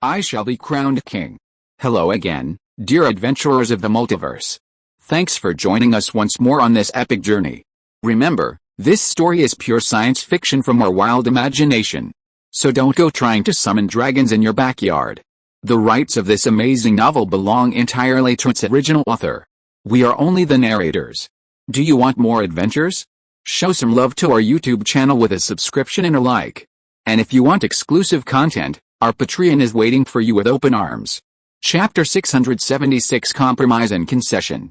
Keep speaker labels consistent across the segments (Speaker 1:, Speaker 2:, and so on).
Speaker 1: I shall be crowned king. Hello again, dear adventurers of the multiverse. Thanks for joining us once more on this epic journey. Remember, this story is pure science fiction from our wild imagination. So don't go trying to summon dragons in your backyard. The rights of this amazing novel belong entirely to its original author. We are only the narrators. Do you want more adventures? Show some love to our YouTube channel with a subscription and a like. And if you want exclusive content, our Patreon is waiting for you with open arms. Chapter 676 Compromise and Concession.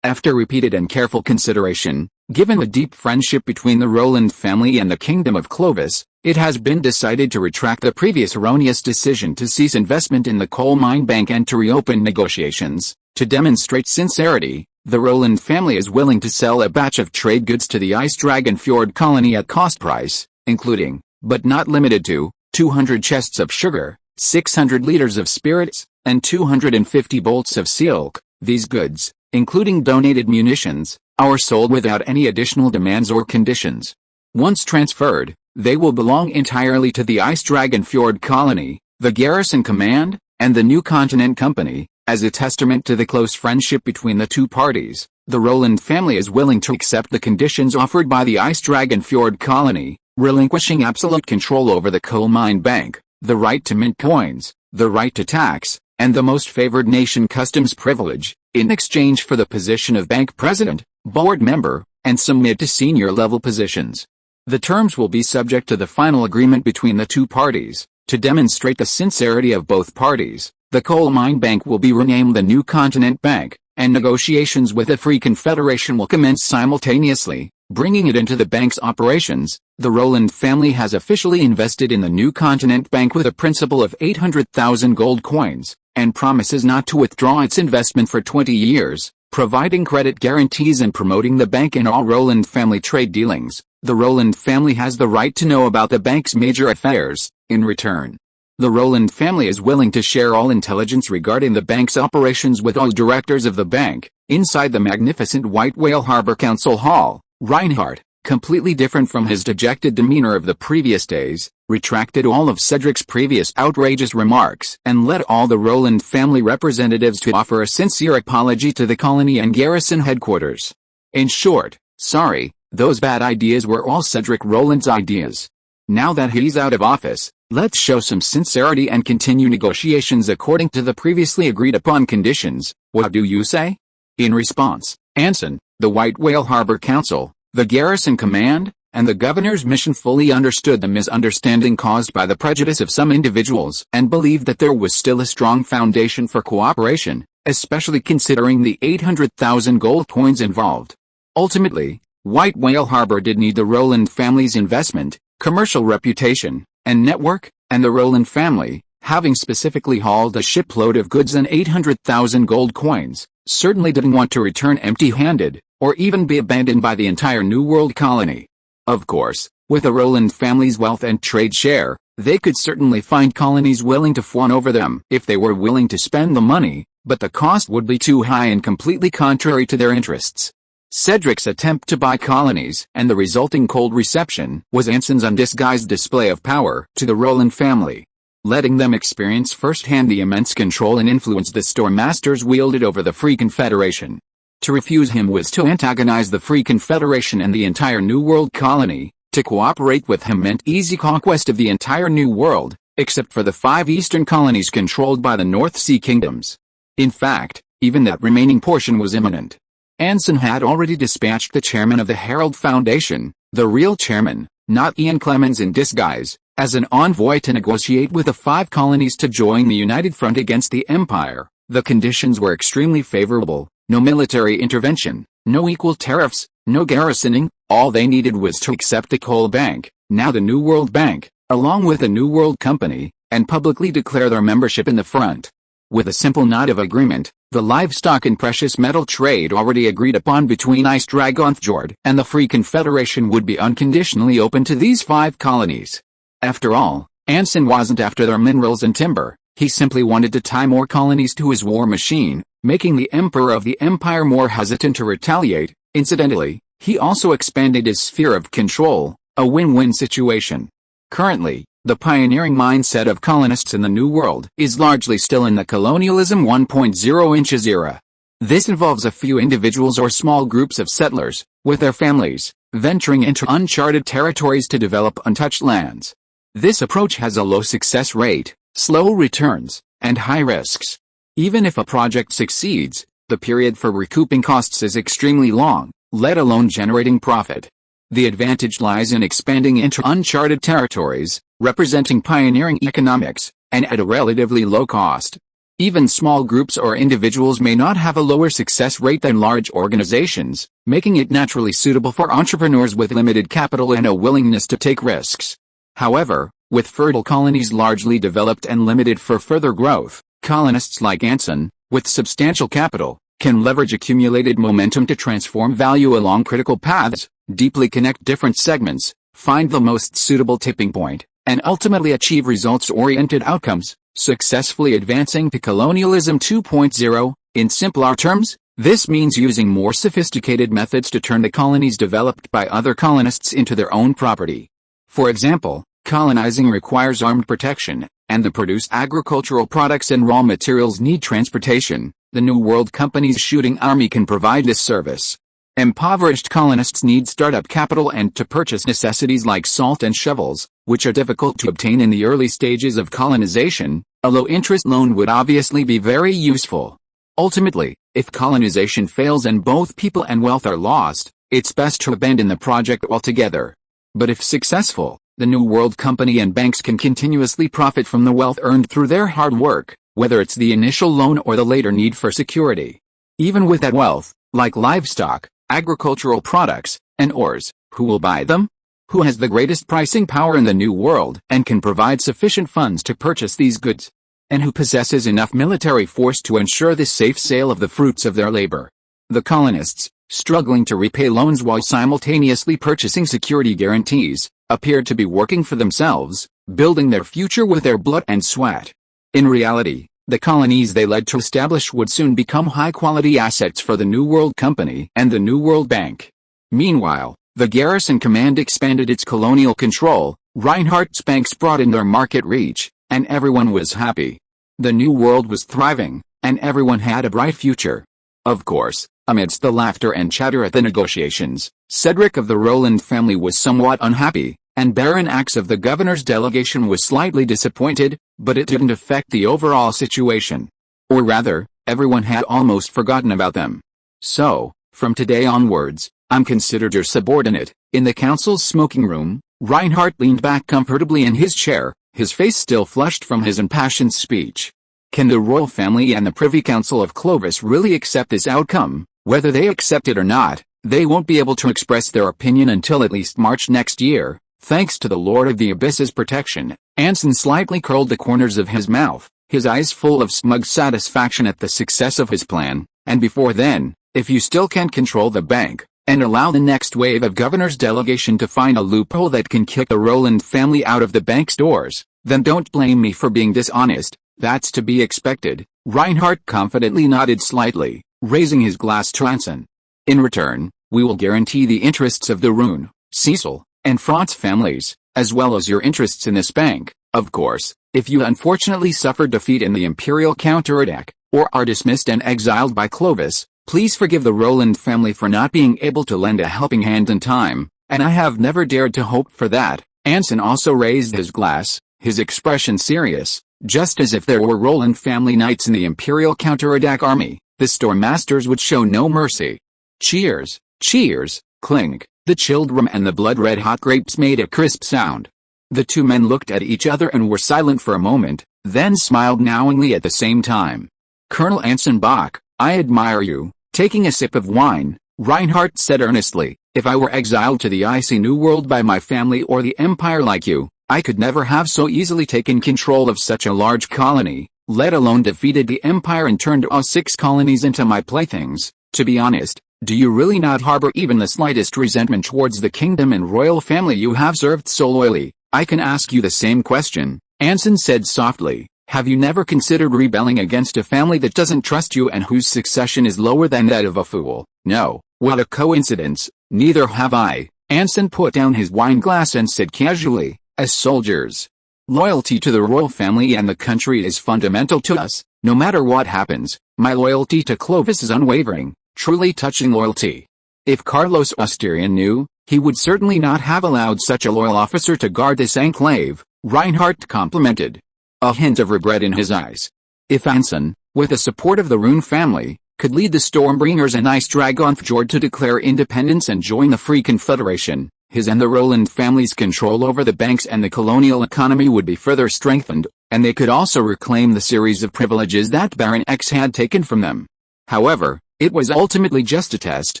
Speaker 1: After repeated and careful consideration, given the deep friendship between the Roland family and the Kingdom of Clovis, it has been decided to retract the previous erroneous decision to cease investment in the coal mine bank and to reopen negotiations. To demonstrate sincerity, the Roland family is willing to sell a batch of trade goods to the Ice Dragon Fjord colony at cost price, including, but not limited to, 200 chests of sugar, 600 liters of spirits, and 250 bolts of silk. These goods, including donated munitions, are sold without any additional demands or conditions. Once transferred, they will belong entirely to the Ice Dragon Fjord colony, the Garrison Command, and the New Continent Company. As a testament to the close friendship between the two parties, the Roland family is willing to accept the conditions offered by the Ice Dragon Fjord colony, relinquishing absolute control over the coal mine bank, the right to mint coins, the right to tax, and the most favored nation customs privilege, in exchange for the position of bank president, board member, and some mid to senior level positions. The terms will be subject to the final agreement between the two parties. To demonstrate the sincerity of both parties, the coal mine bank will be renamed the New Continent Bank, and negotiations with the Free Confederation will commence simultaneously, bringing it into the bank's operations. The Roland family has officially invested in the New Continent Bank with a principal of 800,000 gold coins, and promises not to withdraw its investment for 20 years, providing credit guarantees and promoting the bank in all Roland family trade dealings. The Roland family has the right to know about the bank's major affairs. In return, the Roland family is willing to share all intelligence regarding the bank's operations with all directors of the bank. Inside the magnificent White Whale Harbor Council Hall, Reinhardt, completely different from his dejected demeanor of the previous days, retracted all of Cedric's previous outrageous remarks and led all the Roland family representatives to offer a sincere apology to the colony and garrison headquarters. In short, sorry, those bad ideas were all Cedric Roland's ideas. Now that he's out of office, let's show some sincerity and continue negotiations according to the previously agreed upon conditions. What do you say? In response, Anson, the White Whale Harbor Council, the Garrison Command, and the governor's mission fully understood the misunderstanding caused by the prejudice of some individuals and believed that there was still a strong foundation for cooperation, especially considering the 800,000 gold coins involved. Ultimately, White Whale Harbor did need the Roland family's investment, commercial reputation, and network, and the Roland family, having specifically hauled a shipload of goods and 800,000 gold coins, certainly didn't want to return empty-handed, or even be abandoned by the entire New World colony. Of course, with the Roland family's wealth and trade share, they could certainly find colonies willing to fawn over them if they were willing to spend the money, but the cost would be too high and completely contrary to their interests. Cedric's attempt to buy colonies and the resulting cold reception was Anson's undisguised display of power to the Roland family, letting them experience firsthand the immense control and influence the Storm Masters wielded over the Free Confederation. To refuse him was to antagonize the Free Confederation and the entire New World colony. To cooperate with him meant easy conquest of the entire New World, except for the 5 eastern colonies controlled by the North Sea kingdoms. In fact, even that remaining portion was imminent. Anson had already dispatched the chairman of the Herald Foundation, the real chairman, not Ian Clemens in disguise, as an envoy to negotiate with the 5 colonies to join the united front against the Empire. The conditions were extremely favorable: no military intervention, no equal tariffs, no garrisoning. All they needed was to accept the coal bank, now the New World Bank, along with the New World Company, and publicly declare their membership in the front. With a simple nod of agreement, the livestock and precious metal trade already agreed upon between Ice Dragon Fjord and the Free Confederation would be unconditionally open to these 5 colonies. After all, Anson wasn't after their minerals and timber, he simply wanted to tie more colonies to his war machine, making the Emperor of the Empire more hesitant to retaliate. Incidentally, he also expanded his sphere of control, a win-win situation. Currently, The pioneering mindset of colonists in the New World is largely still in the colonialism 1.0 inches era. This involves a few individuals or small groups of settlers, with their families, venturing into uncharted territories to develop untouched lands. This approach has a low success rate, slow returns, and high risks. Even if a project succeeds, the period for recouping costs is extremely long, let alone generating profit. The advantage lies in expanding into uncharted territories, representing pioneering economics, and at a relatively low cost. Even small groups or individuals may not have a lower success rate than large organizations, making it naturally suitable for entrepreneurs with limited capital and a willingness to take risks. However, with fertile colonies largely developed and limited for further growth, colonists like Anson, with substantial capital, can leverage accumulated momentum to transform value along critical paths, deeply connect different segments, find the most suitable tipping point, and ultimately achieve results-oriented outcomes, successfully advancing to colonialism 2.0. In simpler terms, this means using more sophisticated methods to turn the colonies developed by other colonists into their own property. For example, colonizing requires armed protection, and to produce agricultural products and raw materials need transportation. The New World Company's shooting army can provide this service. Impoverished colonists need startup capital and to purchase necessities like salt and shovels, which are difficult to obtain in the early stages of colonization. A low-interest loan would obviously be very useful. Ultimately, if colonization fails and both people and wealth are lost, it's best to abandon the project altogether. But if successful, the New World Company and banks can continuously profit from the wealth earned through their hard work, whether it's the initial loan or the later need for security. Even with that wealth, like livestock, agricultural products, and ores, who will buy them? Who has the greatest pricing power in the New World and can provide sufficient funds to purchase these goods? And who possesses enough military force to ensure the safe sale of the fruits of their labor? The colonists, struggling to repay loans while simultaneously purchasing security guarantees, appeared to be working for themselves, building their future with their blood and sweat. In reality, the colonies they led to establish would soon become high-quality assets for the New World Company and the New World Bank. Meanwhile, the garrison command expanded its colonial control, Reinhardt's banks broadened their market reach, and everyone was happy. The New World was thriving, and everyone had a bright future. Of course, amidst the laughter and chatter at the negotiations, Cedric of the Roland family was somewhat unhappy, and Baron Axe of the governor's delegation was slightly disappointed, but it didn't affect the overall situation. Or rather, everyone had almost forgotten about them. So, from today onwards, I'm considered your subordinate. In the council's smoking room, Reinhardt leaned back comfortably in his chair, his face still flushed from his impassioned speech. Can the royal family and the Privy Council of Clovis really accept this outcome? Whether they accept it or not, they won't be able to express their opinion until at least March next year. Thanks to the Lord of the Abyss's protection, Anson slightly curled the corners of his mouth, his eyes full of smug satisfaction at the success of his plan. And before then, if you still can't control the bank, and allow the next wave of governor's delegation to find a loophole that can kick the Roland family out of the bank's doors, then don't blame me for being dishonest. That's to be expected. Reinhardt confidently nodded slightly, raising his glass to Anson. In return, we will guarantee the interests of the Rune, Cecil, and Franz families, as well as your interests in this bank. Of course, if you unfortunately suffer defeat in the Imperial counterattack, or are dismissed and exiled by Clovis, please forgive the Roland family for not being able to lend a helping hand in time, and I have never dared to hope for that. Anson also raised his glass, his expression serious, just as if there were Roland family knights in the Imperial counterattack army. The Storm Masters would show no mercy. Cheers, cheers, clink. The chilled rum and the blood-red hot grapes made a crisp sound. The two men looked at each other and were silent for a moment, then smiled knowingly at the same time. Colonel Anson Bach, I admire you. Taking a sip of wine, Reinhardt said earnestly, if I were exiled to the icy New World by my family or the Empire like you, I could never have so easily taken control of such a large colony, let alone defeated the Empire and turned all 6 colonies into my playthings. To be honest, do you really not harbor even the slightest resentment towards the kingdom and royal family you have served so loyally? I can ask you the same question, Anson said softly. Have you never considered rebelling against a family that doesn't trust you and whose succession is lower than that of a fool? No, what a coincidence, neither have I. Anson put down his wine glass and said casually, as soldiers, Loyalty to the royal family and the country is fundamental to us. No matter what happens, my loyalty to Clovis is unwavering, truly touching loyalty. If Carlos Austrian knew, he would certainly not have allowed such a loyal officer to guard this enclave, Reinhardt complimented. A hint of regret in his eyes. If Anson, with the support of the Rune family, could lead the Stormbringers and Ice Dragonfjord to declare independence and join the Free Confederation, his and the Roland family's control over the banks and the colonial economy would be further strengthened, and they could also reclaim the series of privileges that Baron X had taken from them. However, it was ultimately just a test,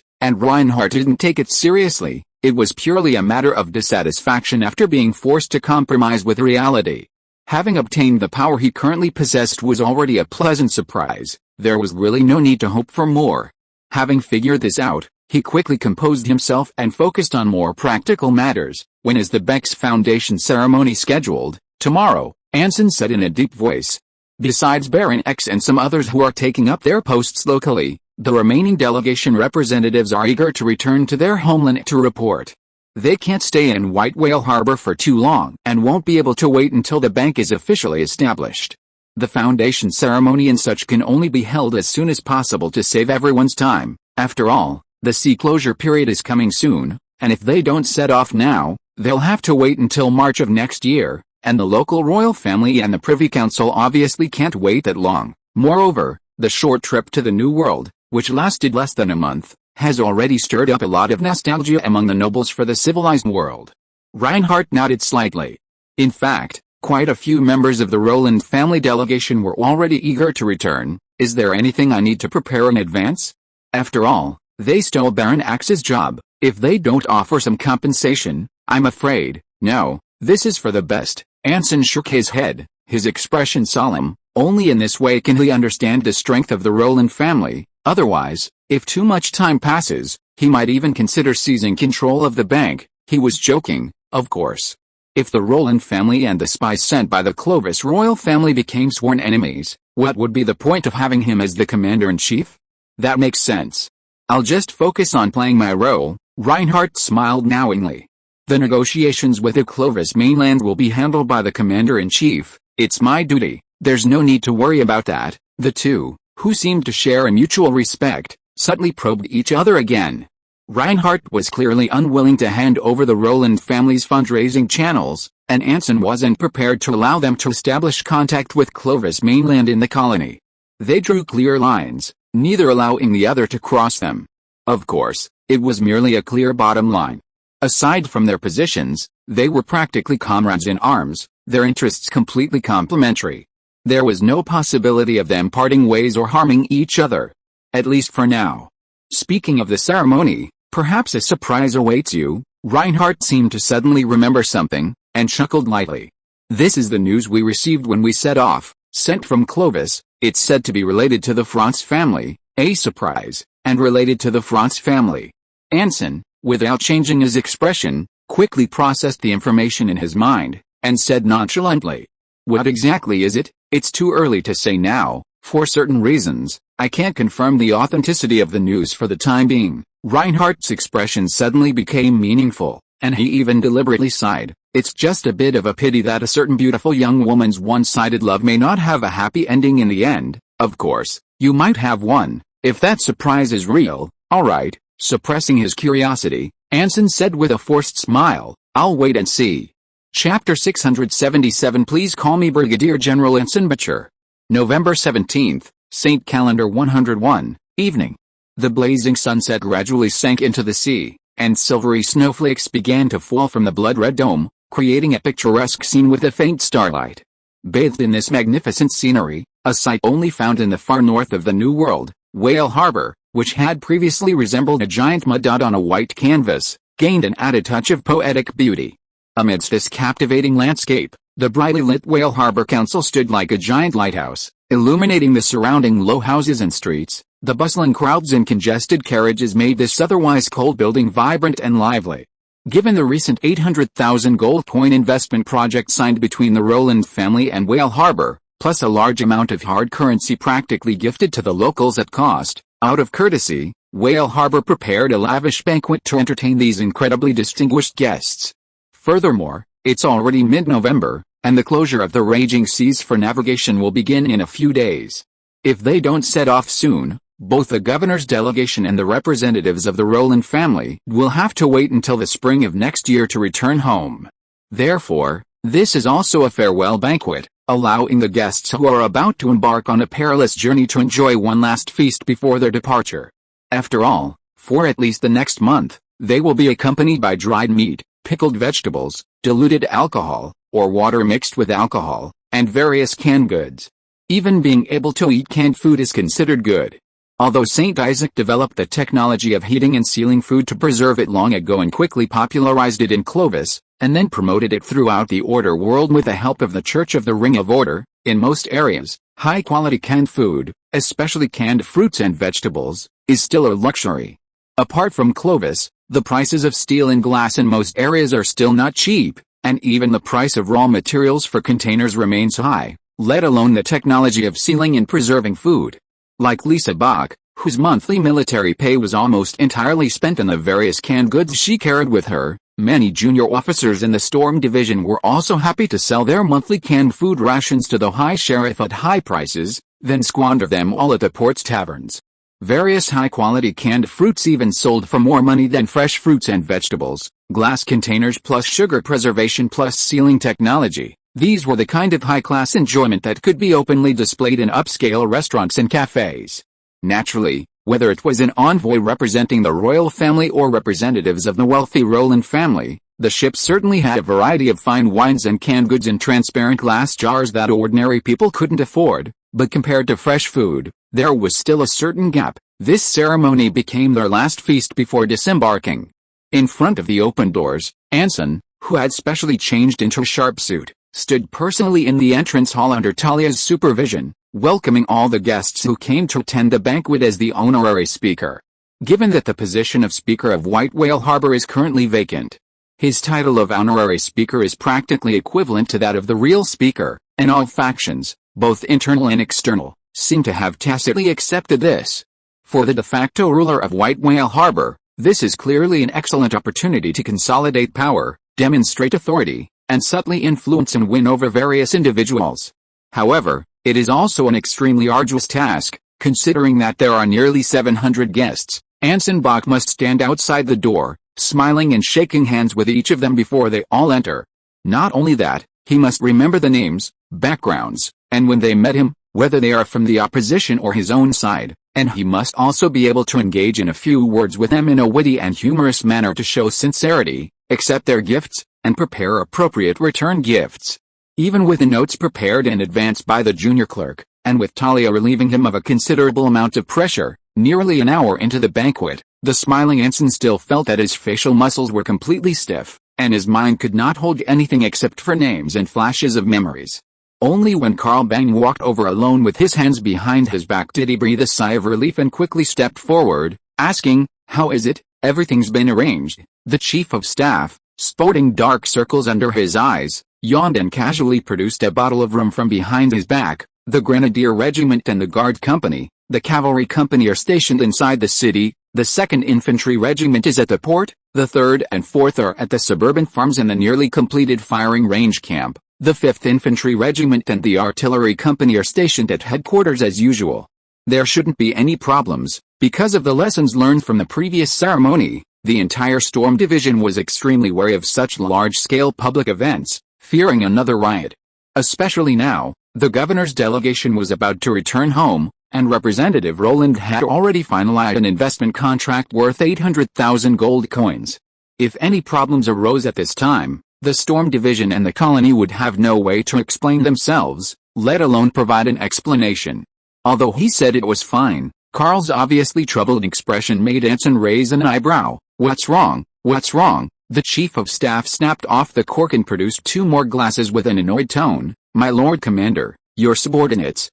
Speaker 1: and Reinhardt didn't take it seriously. It was purely a matter of dissatisfaction after being forced to compromise with reality. Having obtained the power he currently possessed was already a pleasant surprise. There was really no need to hope for more. Having figured this out, he quickly composed himself and focused on more practical matters. When is the Beck's Foundation ceremony scheduled? Tomorrow, Anson said in a deep voice. Besides Baron X and some others who are taking up their posts locally, the remaining delegation representatives are eager to return to their homeland to report. They can't stay in White Whale Harbor for too long and won't be able to wait until the bank is officially established. The foundation ceremony and such can only be held as soon as possible to save everyone's time. After all, the sea closure period is coming soon, and if they don't set off now, they'll have to wait until March of next year, and the local royal family and the Privy Council obviously can't wait that long. Moreover, the short trip to the New World, which lasted less than a month, has already stirred up a lot of nostalgia among the nobles for the civilized world. Reinhardt nodded slightly. In fact, quite a few members of the Roland family delegation were already eager to return. Is there anything I need to prepare in advance? After all, they stole Baron X's job. If they don't offer some compensation, I'm afraid, no, this is for the best. Anson shook his head, his expression solemn. Only in this way can he understand the strength of the Roland family. Otherwise, if too much time passes, he might even consider seizing control of the bank. He was joking, of course. If the Roland family and the spies sent by the Clovis royal family became sworn enemies, what would be the point of having him as the commander-in-chief? That makes sense. I'll just focus on playing my role. Reinhardt smiled knowingly. The negotiations with the Clovis mainland will be handled by the commander-in-chief. It's my duty. There's no need to worry about that. The two, who seemed to share a mutual respect, subtly probed each other again. Reinhardt was clearly unwilling to hand over the Roland family's fundraising channels, and Anson wasn't prepared to allow them to establish contact with Clovis mainland in the colony. They drew clear lines, neither allowing the other to cross them. Of course, it was merely a clear bottom line. Aside from their positions, they were practically comrades in arms, their interests completely complementary. There was no possibility of them parting ways or harming each other. At least for now. Speaking of the ceremony, perhaps a surprise awaits you. Reinhardt seemed to suddenly remember something, and chuckled lightly. This is the news we received when we set off, sent from Clovis. It's said to be related to the France family, a surprise, and related to the France family. Anson, without changing his expression, quickly processed the information in his mind, and said nonchalantly. What exactly is it? It's too early to say now. For certain reasons, I can't confirm the authenticity of the news for the time being. Reinhardt's expression suddenly became meaningful, and he even deliberately sighed. It's just a bit of a pity that a certain beautiful young woman's one-sided love may not have a happy ending in the end. Of course, you might have one, if that surprise is real. Alright, suppressing his curiosity, Anson said with a forced smile, I'll wait and see. Chapter 677 Please call me Brigadier General Anson Bach. November 17th, Saint Calendar 101, evening. The blazing sunset gradually sank into the sea, and silvery snowflakes began to fall from the blood-red dome, creating a picturesque scene with a faint starlight. Bathed in this magnificent scenery, a sight only found in the far north of the New World, Whale Harbor, which had previously resembled a giant mud dot on a white canvas, gained an added touch of poetic beauty. Amidst this captivating landscape, the brightly lit Whale Harbor Council stood like a giant lighthouse, illuminating the surrounding low houses and streets. The bustling crowds and congested carriages made this otherwise cold building vibrant and lively. Given the recent 800,000 gold coin investment project signed between the Roland family and Whale Harbor, plus a large amount of hard currency practically gifted to the locals at cost, out of courtesy, Whale Harbor prepared a lavish banquet to entertain these incredibly distinguished guests. Furthermore, it's already mid-November, and the closure of the raging seas for navigation will begin in a few days. If they don't set off soon, both the governor's delegation and the representatives of the Roland family will have to wait until the spring of next year to return home. Therefore, this is also a farewell banquet, allowing the guests who are about to embark on a perilous journey to enjoy one last feast before their departure. After all, for at least the next month, they will be accompanied by dried meat, pickled vegetables, diluted alcohol, or water mixed with alcohol, and various canned goods. Even being able to eat canned food is considered good. Although St. Isaac developed the technology of heating and sealing food to preserve it long ago and quickly popularized it in Clovis, and then promoted it throughout the order world with the help of the Church of the Ring of Order, in most areas, high-quality canned food, especially canned fruits and vegetables, is still a luxury. Apart from Clovis, the prices of steel and glass in most areas are still not cheap, and even the price of raw materials for containers remains high, let alone the technology of sealing and preserving food. Like Lisa Bach, whose monthly military pay was almost entirely spent on the various canned goods she carried with her, many junior officers in the Storm Division were also happy to sell their monthly canned food rations to the High Sheriff at high prices, then squander them all at the port's taverns. Various high-quality canned fruits even sold for more money than fresh fruits and vegetables, glass containers plus sugar preservation plus sealing technology. These were the kind of high-class enjoyment that could be openly displayed in upscale restaurants and cafes. Naturally, whether it was an envoy representing the royal family or representatives of the wealthy Roland family, the ship certainly had a variety of fine wines and canned goods in transparent glass jars that ordinary people couldn't afford, but compared to fresh food, there was still a certain gap. This ceremony became their last feast before disembarking. In front of the open doors, Anson, who had specially changed into a sharp suit, stood personally in the entrance hall under Talia's supervision, welcoming all the guests who came to attend the banquet as the honorary speaker. Given that the position of Speaker of White Whale Harbor is currently vacant, his title of honorary speaker is practically equivalent to that of the real speaker, and all factions, both internal and external, seem to have tacitly accepted this. For the de facto ruler of White Whale Harbor, this is clearly an excellent opportunity to consolidate power, demonstrate authority, and subtly influence and win over various individuals. However, it is also an extremely arduous task, considering that there are nearly 700 guests. Anson Bach must stand outside the door, smiling and shaking hands with each of them before they all enter. Not only that, he must remember the names, backgrounds, and when they met him, whether they are from the opposition or his own side, and he must also be able to engage in a few words with them in a witty and humorous manner to show sincerity, accept their gifts, and prepare appropriate return gifts. Even with the notes prepared in advance by the junior clerk, and with Talia relieving him of a considerable amount of pressure, nearly an hour into the banquet, the smiling Anson still felt that his facial muscles were completely stiff, and his mind could not hold anything except for names and flashes of memories. Only when Carl Bang walked over alone with his hands behind his back did he breathe a sigh of relief and quickly stepped forward, asking, "How is it? Everything's been arranged." The chief of staff, sporting dark circles under his eyes, yawned and casually produced a bottle of rum from behind his back. The Grenadier Regiment and the Guard Company, the Cavalry Company are stationed inside the city, the 2nd Infantry Regiment is at the port, the 3rd and 4th are at the suburban farms in the nearly completed firing range camp, the 5th Infantry Regiment and the Artillery Company are stationed at headquarters as usual. There shouldn't be any problems, because of the lessons learned from the previous ceremony. The entire Storm Division was extremely wary of such large-scale public events, fearing another riot. Especially now, the governor's delegation was about to return home, and Representative Roland had already finalized an investment contract worth 800,000 gold coins. If any problems arose at this time, the Storm Division and the colony would have no way to explain themselves, let alone provide an explanation. Although he said it was fine, Carl's obviously troubled expression made Anson raise an eyebrow. "What's wrong? What's wrong?" The chief of staff snapped off the cork and produced 2 more glasses with an annoyed tone. "My Lord Commander, your subordinates,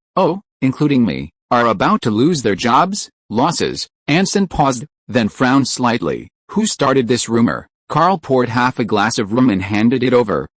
Speaker 1: including me, are about to lose their jobs, losses." Anson paused, then frowned slightly. "Who started this rumor?" Carl poured half a glass of rum and handed it over.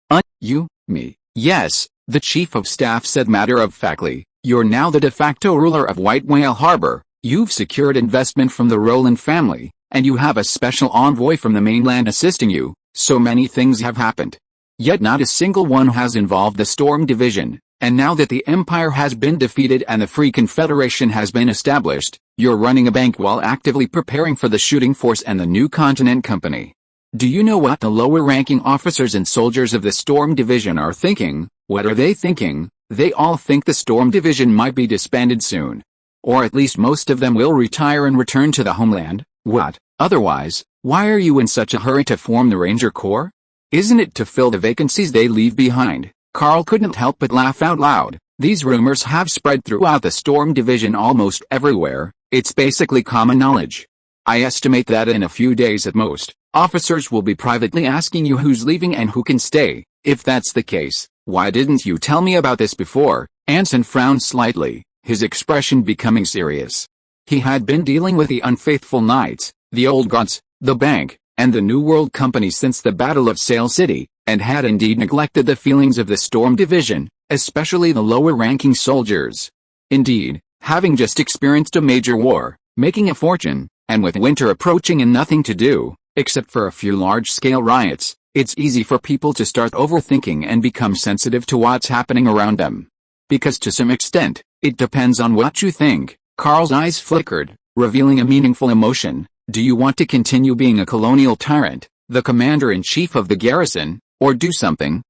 Speaker 1: You, me." "Yes," the chief of staff said matter-of-factly. "You're now the de facto ruler of White Whale Harbor, you've secured investment from the Roland family, and you have a special envoy from the mainland assisting you, so many things have happened." Yet not a single one has involved the Storm Division, and now that the Empire has been defeated and the Free Confederation has been established, you're running a bank while actively preparing for the Shooting Force and the New Continent Company. Do you know what the lower-ranking officers and soldiers of the Storm Division are thinking? What are they thinking? They all think the Storm Division might be disbanded soon. Or at least most of them will retire and return to the homeland. What? Otherwise, why are you in such a hurry to form the Ranger Corps? Isn't it to fill the vacancies they leave behind? Carl couldn't help but laugh out loud. These rumors have spread throughout the Storm Division almost everywhere. It's basically common knowledge. I estimate that in a few days at most, officers will be privately asking you who's leaving and who can stay. If that's the case, why didn't you tell me about this before? Anson frowned slightly, his expression becoming serious. He had been dealing with the unfaithful knights, the old gods, the bank, and the New World Company since the Battle of Sail City, and had indeed neglected the feelings of the Storm Division, especially the lower-ranking soldiers. Indeed, having just experienced a major war, making a fortune, and with winter approaching and nothing to do, except for a few large-scale riots, it's easy for people to start overthinking and become sensitive to what's happening around them. Because to some extent, it depends on what you think. Carl's eyes flickered, revealing a meaningful emotion. Do you want to continue being a colonial tyrant, the commander-in-chief of the garrison, or do something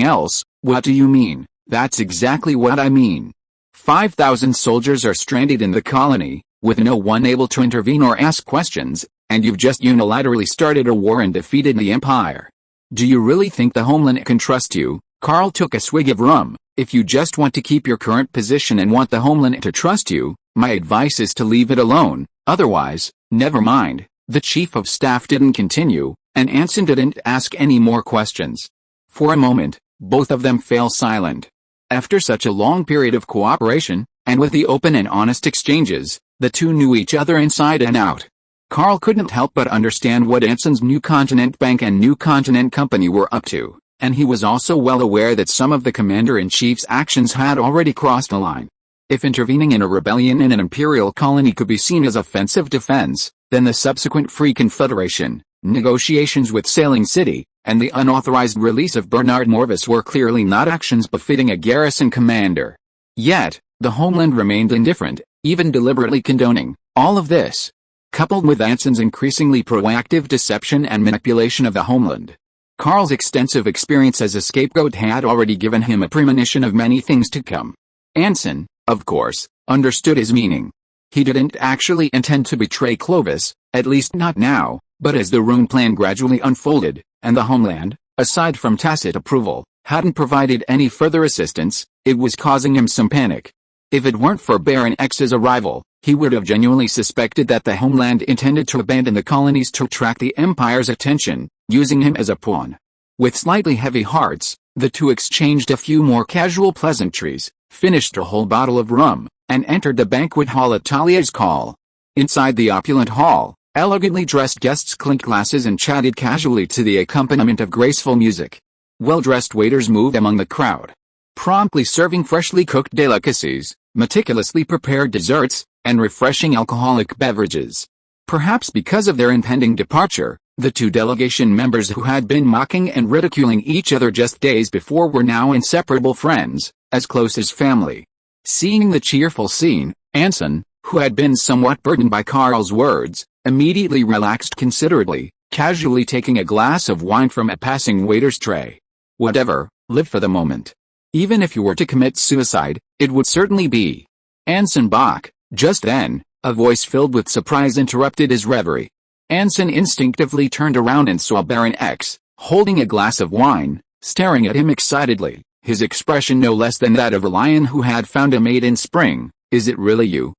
Speaker 1: else? What do you mean? That's exactly what I mean. 5,000 soldiers are stranded in the colony, with no one able to intervene or ask questions, and you've just unilaterally started a war and defeated the Empire. Do you really think the homeland can trust you? Carl took a swig of rum. If you just want to keep your current position and want the homeland to trust you, my advice is to leave it alone. Otherwise, never mind. The chief of staff didn't continue, and Anson didn't ask any more questions. For a moment, both of them fell silent. After such a long period of cooperation, and with the open and honest exchanges, the two knew each other inside and out. Carl couldn't help but understand what Anson's New Continent Bank and New Continent Company were up to, and he was also well aware that some of the commander-in-chief's actions had already crossed a line. If intervening in a rebellion in an imperial colony could be seen as offensive defense, then the subsequent Free Confederation, negotiations with Sailing City, and the unauthorized release of Bernard Morvis were clearly not actions befitting a garrison commander. Yet, the homeland remained indifferent, even deliberately condoning all of this. Coupled with Anson's increasingly proactive deception and manipulation of the homeland, Carl's extensive experience as a scapegoat had already given him a premonition of many things to come. Anson, of course, understood his meaning. He didn't actually intend to betray Clovis, at least not now, but as the Rune plan gradually unfolded, and the homeland, aside from tacit approval, hadn't provided any further assistance, it was causing him some panic. If it weren't for Baron X's arrival, he would have genuinely suspected that the homeland intended to abandon the colonies to attract the Empire's attention, using him as a pawn. With slightly heavy hearts, the two exchanged a few more casual pleasantries, finished a whole bottle of rum, and entered the banquet hall at Talia's call. Inside the opulent hall, elegantly dressed guests clinked glasses and chatted casually to the accompaniment of graceful music. Well-dressed waiters moved among the crowd, promptly serving freshly cooked delicacies, meticulously prepared desserts, and refreshing alcoholic beverages. Perhaps because of their impending departure, the two delegation members who had been mocking and ridiculing each other just days before were now inseparable friends, as close as family. Seeing the cheerful scene, Anson, who had been somewhat burdened by Carl's words, immediately relaxed considerably, casually taking a glass of wine from a passing waiter's tray. Whatever, live for the moment. Even if you were to commit suicide, it would certainly be Anson Bach. Just then, a voice filled with surprise interrupted his reverie. Anson instinctively turned around and saw Baron X, holding a glass of wine, staring at him excitedly, his expression no less than that of a lion who had found a mate in spring. Is it really you?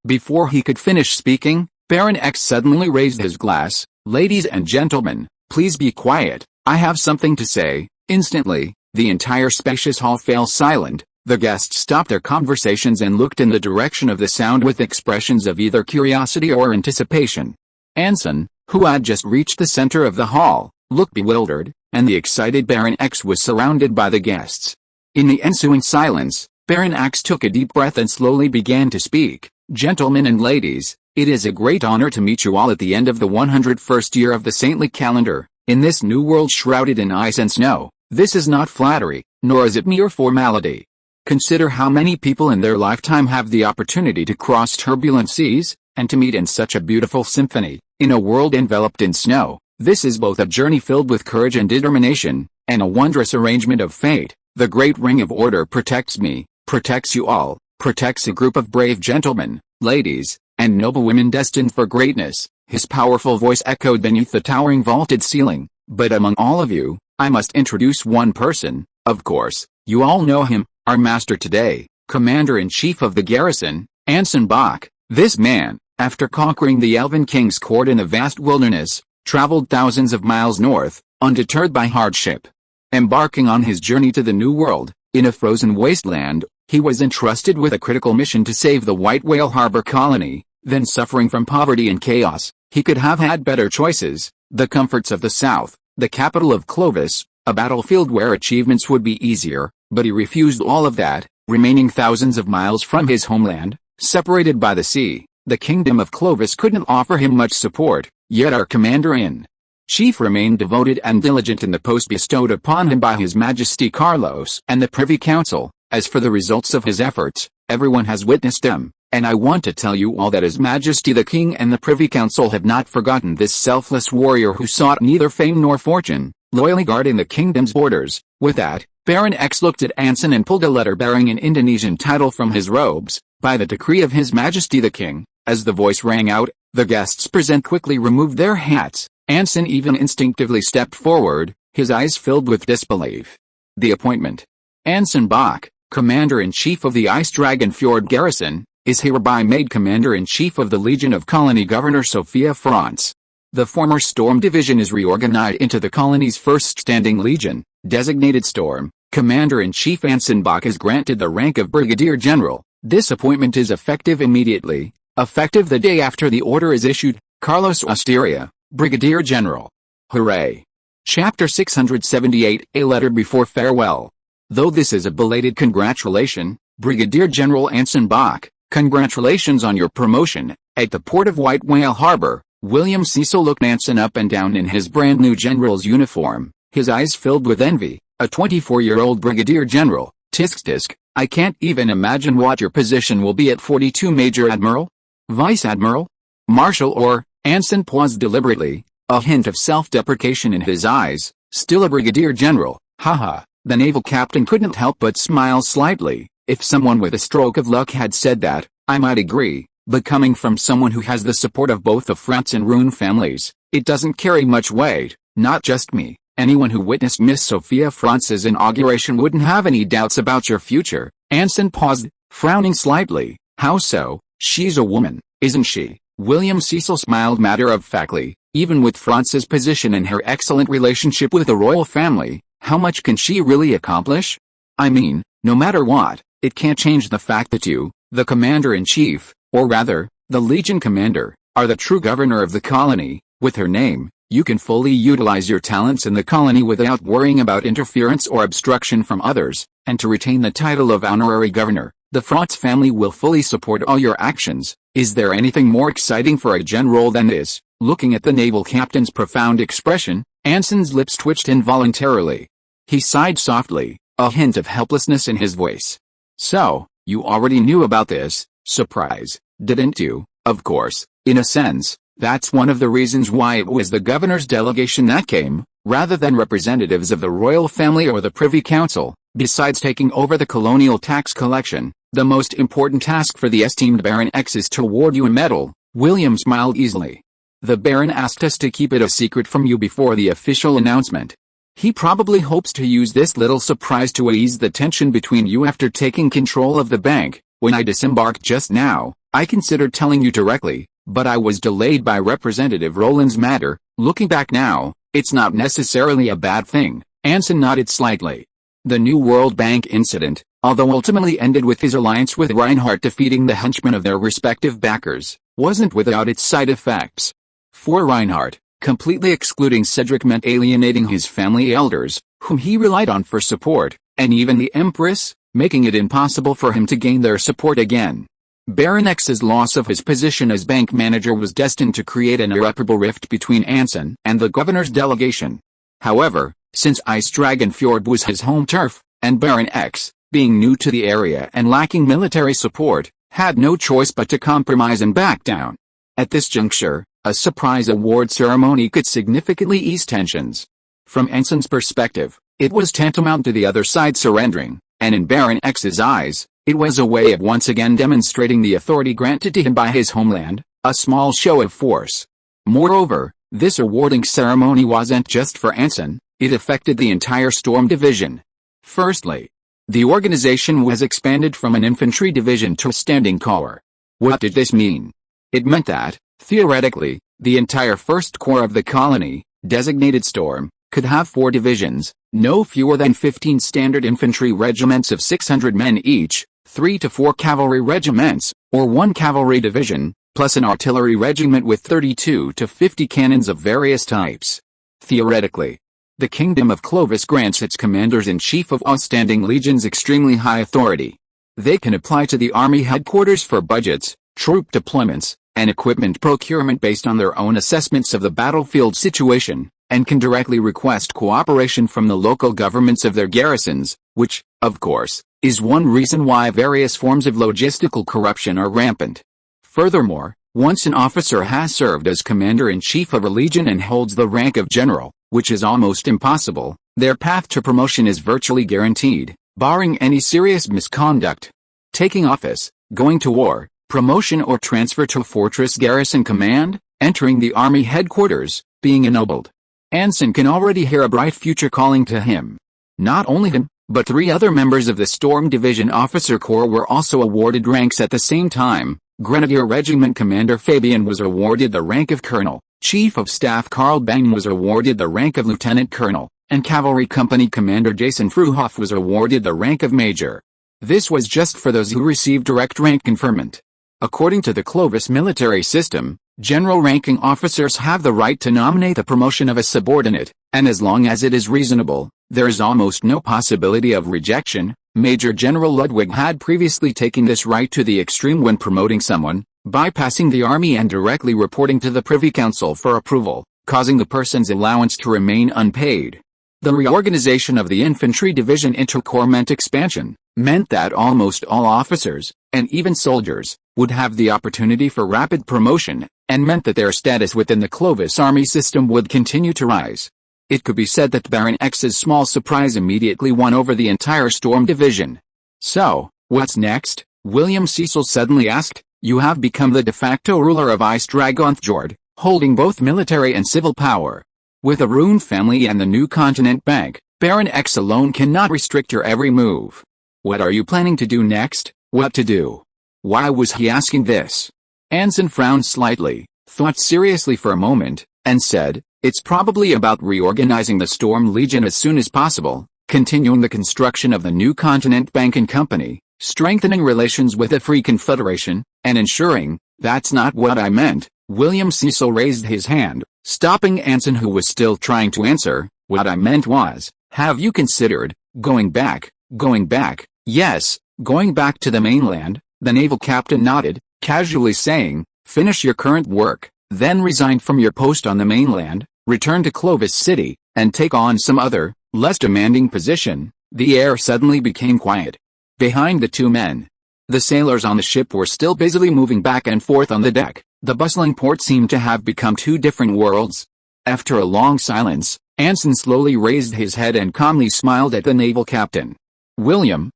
Speaker 1: Before he could finish speaking, Baron X suddenly raised his glass. Ladies and gentlemen, please be quiet, I have something to say. Instantly, the entire spacious hall fell silent. The guests stopped their conversations and looked in the direction of the sound with expressions of either curiosity or anticipation. Anson, who had just reached the center of the hall, looked bewildered, and the excited Baron X was surrounded by the guests. In the ensuing silence, Baron X took a deep breath and slowly began to speak. Gentlemen and ladies, it is a great honor to meet you all at the end of the 101st year of the saintly calendar. In this new world shrouded in ice and snow, this is not flattery, nor is it mere formality. Consider how many people in their lifetime have the opportunity to cross turbulent seas, and to meet in such a beautiful symphony, in a world enveloped in snow. This is both a journey filled with courage and determination, and a wondrous arrangement of fate. The great ring of order protects me, protects you all, protects a group of brave gentlemen, ladies, and noble women destined for greatness. His powerful voice echoed beneath the towering vaulted ceiling. But among all of you, I must introduce one person. Of course, you all know him, our master today, Commander-in-Chief of the garrison, Anson Bach. This man, after conquering the Elven King's court in a vast wilderness, traveled thousands of miles north, undeterred by hardship. Embarking on his journey to the New World, in a frozen wasteland, he was entrusted with a critical mission to save the White Whale Harbor colony. Then, suffering from poverty and chaos, he could have had better choices: the comforts of the South, the capital of Clovis, a battlefield where achievements would be easier, but he refused all of that, remaining thousands of miles from his homeland, separated by the sea. The kingdom of Clovis couldn't offer him much support, yet our commander-in-chief remained devoted and diligent in the post bestowed upon him by His Majesty Carlos and the Privy Council. As for the results of his efforts, everyone has witnessed them, and I want to tell you all that His Majesty the King and the Privy Council have not forgotten this selfless warrior who sought neither fame nor fortune, loyally guarding the kingdom's borders. With that, Baron X looked at Anson and pulled a letter bearing an Indonesian title from his robes. By the decree of His Majesty the King. As the voice rang out, the guests present quickly removed their hats. Anson even instinctively stepped forward, his eyes filled with disbelief. The appointment. Anson Bach, Commander-in-Chief of the Ice Dragon Fjord Garrison, is hereby made Commander-in-Chief of the Legion of Colony Governor Sophia France. The former Storm Division is reorganized into the colony's first standing legion, designated Storm. Commander-in-Chief Anson Bach is granted the rank of Brigadier General. This appointment is effective immediately, effective the day after the order is issued. Carlos Osteria, Brigadier General. Hooray! Chapter 678, A Letter Before Farewell. Though this is a belated congratulation, Brigadier General Anson Bach, congratulations on your promotion. At the port of White Whale Harbor, William Cecil looked Anson up and down in his brand new general's uniform, his eyes filled with envy. A 24-year-old Brigadier General, tisk, I can't even imagine what your position will be at 42. Major Admiral? Vice Admiral? Marshal or? Anson paused deliberately, a hint of self-deprecation in his eyes. Still a Brigadier General, haha. The naval captain couldn't help but smile slightly. If someone with a stroke of luck had said that, I might agree, but coming from someone who has the support of both the France and Rune families, it doesn't carry much weight. Not just me. Anyone who witnessed Miss Sophia France's inauguration wouldn't have any doubts about your future. Anson paused, frowning slightly. How so? She's a woman, isn't she? William Cecil smiled matter-of-factly. Even with France's position and her excellent relationship with the royal family, how much can she really accomplish? I mean, no matter what, it can't change the fact that you, the commander-in-chief, or rather, the Legion commander, are the true governor of the colony. With her name, you can fully utilize your talents in the colony without worrying about interference or obstruction from others, and to retain the title of honorary governor, the France family will fully support all your actions. Is there anything more exciting for a general than this? Looking at the naval captain's profound expression, Anson's lips twitched involuntarily. He sighed softly, a hint of helplessness in his voice. So, you already knew about this, surprise, didn't you? Of course, in a sense. That's one of the reasons why it was the governor's delegation that came, rather than representatives of the royal family or the Privy Council. Besides taking over the colonial tax collection, the most important task for the esteemed Baron X is to award you a medal. William smiled easily. The Baron asked us to keep it a secret from you before the official announcement. He probably hopes to use this little surprise to ease the tension between you after taking control of the bank. When I disembarked just now, I considered telling you directly, but I was delayed by Representative Roland's matter. Looking back now, it's not necessarily a bad thing. Anson nodded slightly. The New World Bank incident, although ultimately ended with his alliance with Reinhardt defeating the henchmen of their respective backers, wasn't without its side effects. For Reinhardt, completely excluding Cedric meant alienating his family elders, whom he relied on for support, and even the Empress, making it impossible for him to gain their support again. Baron X's loss of his position as bank manager was destined to create an irreparable rift between Anson and the governor's delegation. However, since Ice Dragon Fjord was his home turf, and Baron X, being new to the area and lacking military support, had no choice but to compromise and back down. At this juncture, a surprise award ceremony could significantly ease tensions. From Anson's perspective, it was tantamount to the other side surrendering, and in Baron X's eyes, it was a way of once again demonstrating the authority granted to him by his homeland, a small show of force. Moreover, this awarding ceremony wasn't just for Anson, it affected the entire Storm Division. Firstly, the organization was expanded from an infantry division to a standing corps. What did this mean? It meant that, theoretically, the entire First Corps of the colony, designated Storm, could have 4 divisions, no fewer than 15 standard infantry regiments of 600 men each, 3 to 4 cavalry regiments, or 1 cavalry division, plus an artillery regiment with 32 to 50 cannons of various types. Theoretically, the Kingdom of Clovis grants its commanders-in-chief of outstanding legions extremely high authority. They can apply to the army headquarters for budgets, troop deployments, and equipment procurement based on their own assessments of the battlefield situation, and can directly request cooperation from the local governments of their garrisons, which, of course, is one reason why various forms of logistical corruption are rampant. Furthermore, once an officer has served as commander-in-chief of a legion and holds the rank of general, which is almost impossible, their path to promotion is virtually guaranteed, barring any serious misconduct. Taking office, going to war, promotion or transfer to fortress garrison command, entering the army headquarters, being ennobled. Anson can already hear a bright future calling to him. Not only him, but 3 other members of the Storm Division Officer Corps were also awarded ranks at the same time. Grenadier Regiment Commander Fabian was awarded the rank of Colonel, Chief of Staff Carl Bang was awarded the rank of Lieutenant Colonel, and Cavalry Company Commander Jason Fruhoff was awarded the rank of Major. This was just for those who received direct rank conferment. According to the Clovis military system, general-ranking officers have the right to nominate the promotion of a subordinate, and as long as it is reasonable, there is almost no possibility of rejection. Major General Ludwig had previously taken this right to the extreme when promoting someone, bypassing the army and directly reporting to the Privy Council for approval, causing the person's allowance to remain unpaid. The reorganization of the infantry division into corps meant expansion, meant that almost all officers, and even soldiers, would have the opportunity for rapid promotion, and meant that their status within the Clovis army system would continue to rise. It could be said that Baron X's small surprise immediately won over the entire Storm Division. "So, what's next?" William Cecil suddenly asked. "You have become the de facto ruler of Ice Dragon Fjord, holding both military and civil power. With a Rune family and the New Continent Bank, Baron X alone cannot restrict your every move. What are you planning to do next?" What to do? Why was he asking this? Anson frowned slightly, thought seriously for a moment, and said, "It's probably about reorganizing the Storm Legion as soon as possible, continuing the construction of the New Continent Bank and Company, strengthening relations with the Free Confederation, and ensuring." "That's not what I meant." William Cecil raised his hand, stopping Anson, who was still trying to answer. "What I meant was, have you considered going back?" "Going back?" "Yes, going back to the mainland." The naval captain nodded, casually saying, "Finish your current work, then resign from your post on the mainland, return to Clovis City, and take on some other, less demanding position." The air suddenly became quiet. Behind the 2 men, the sailors on the ship were still busily moving back and forth on the deck. The bustling port seemed to have become 2 different worlds. After a long silence, Anson slowly raised his head and calmly smiled at the naval captain. "William,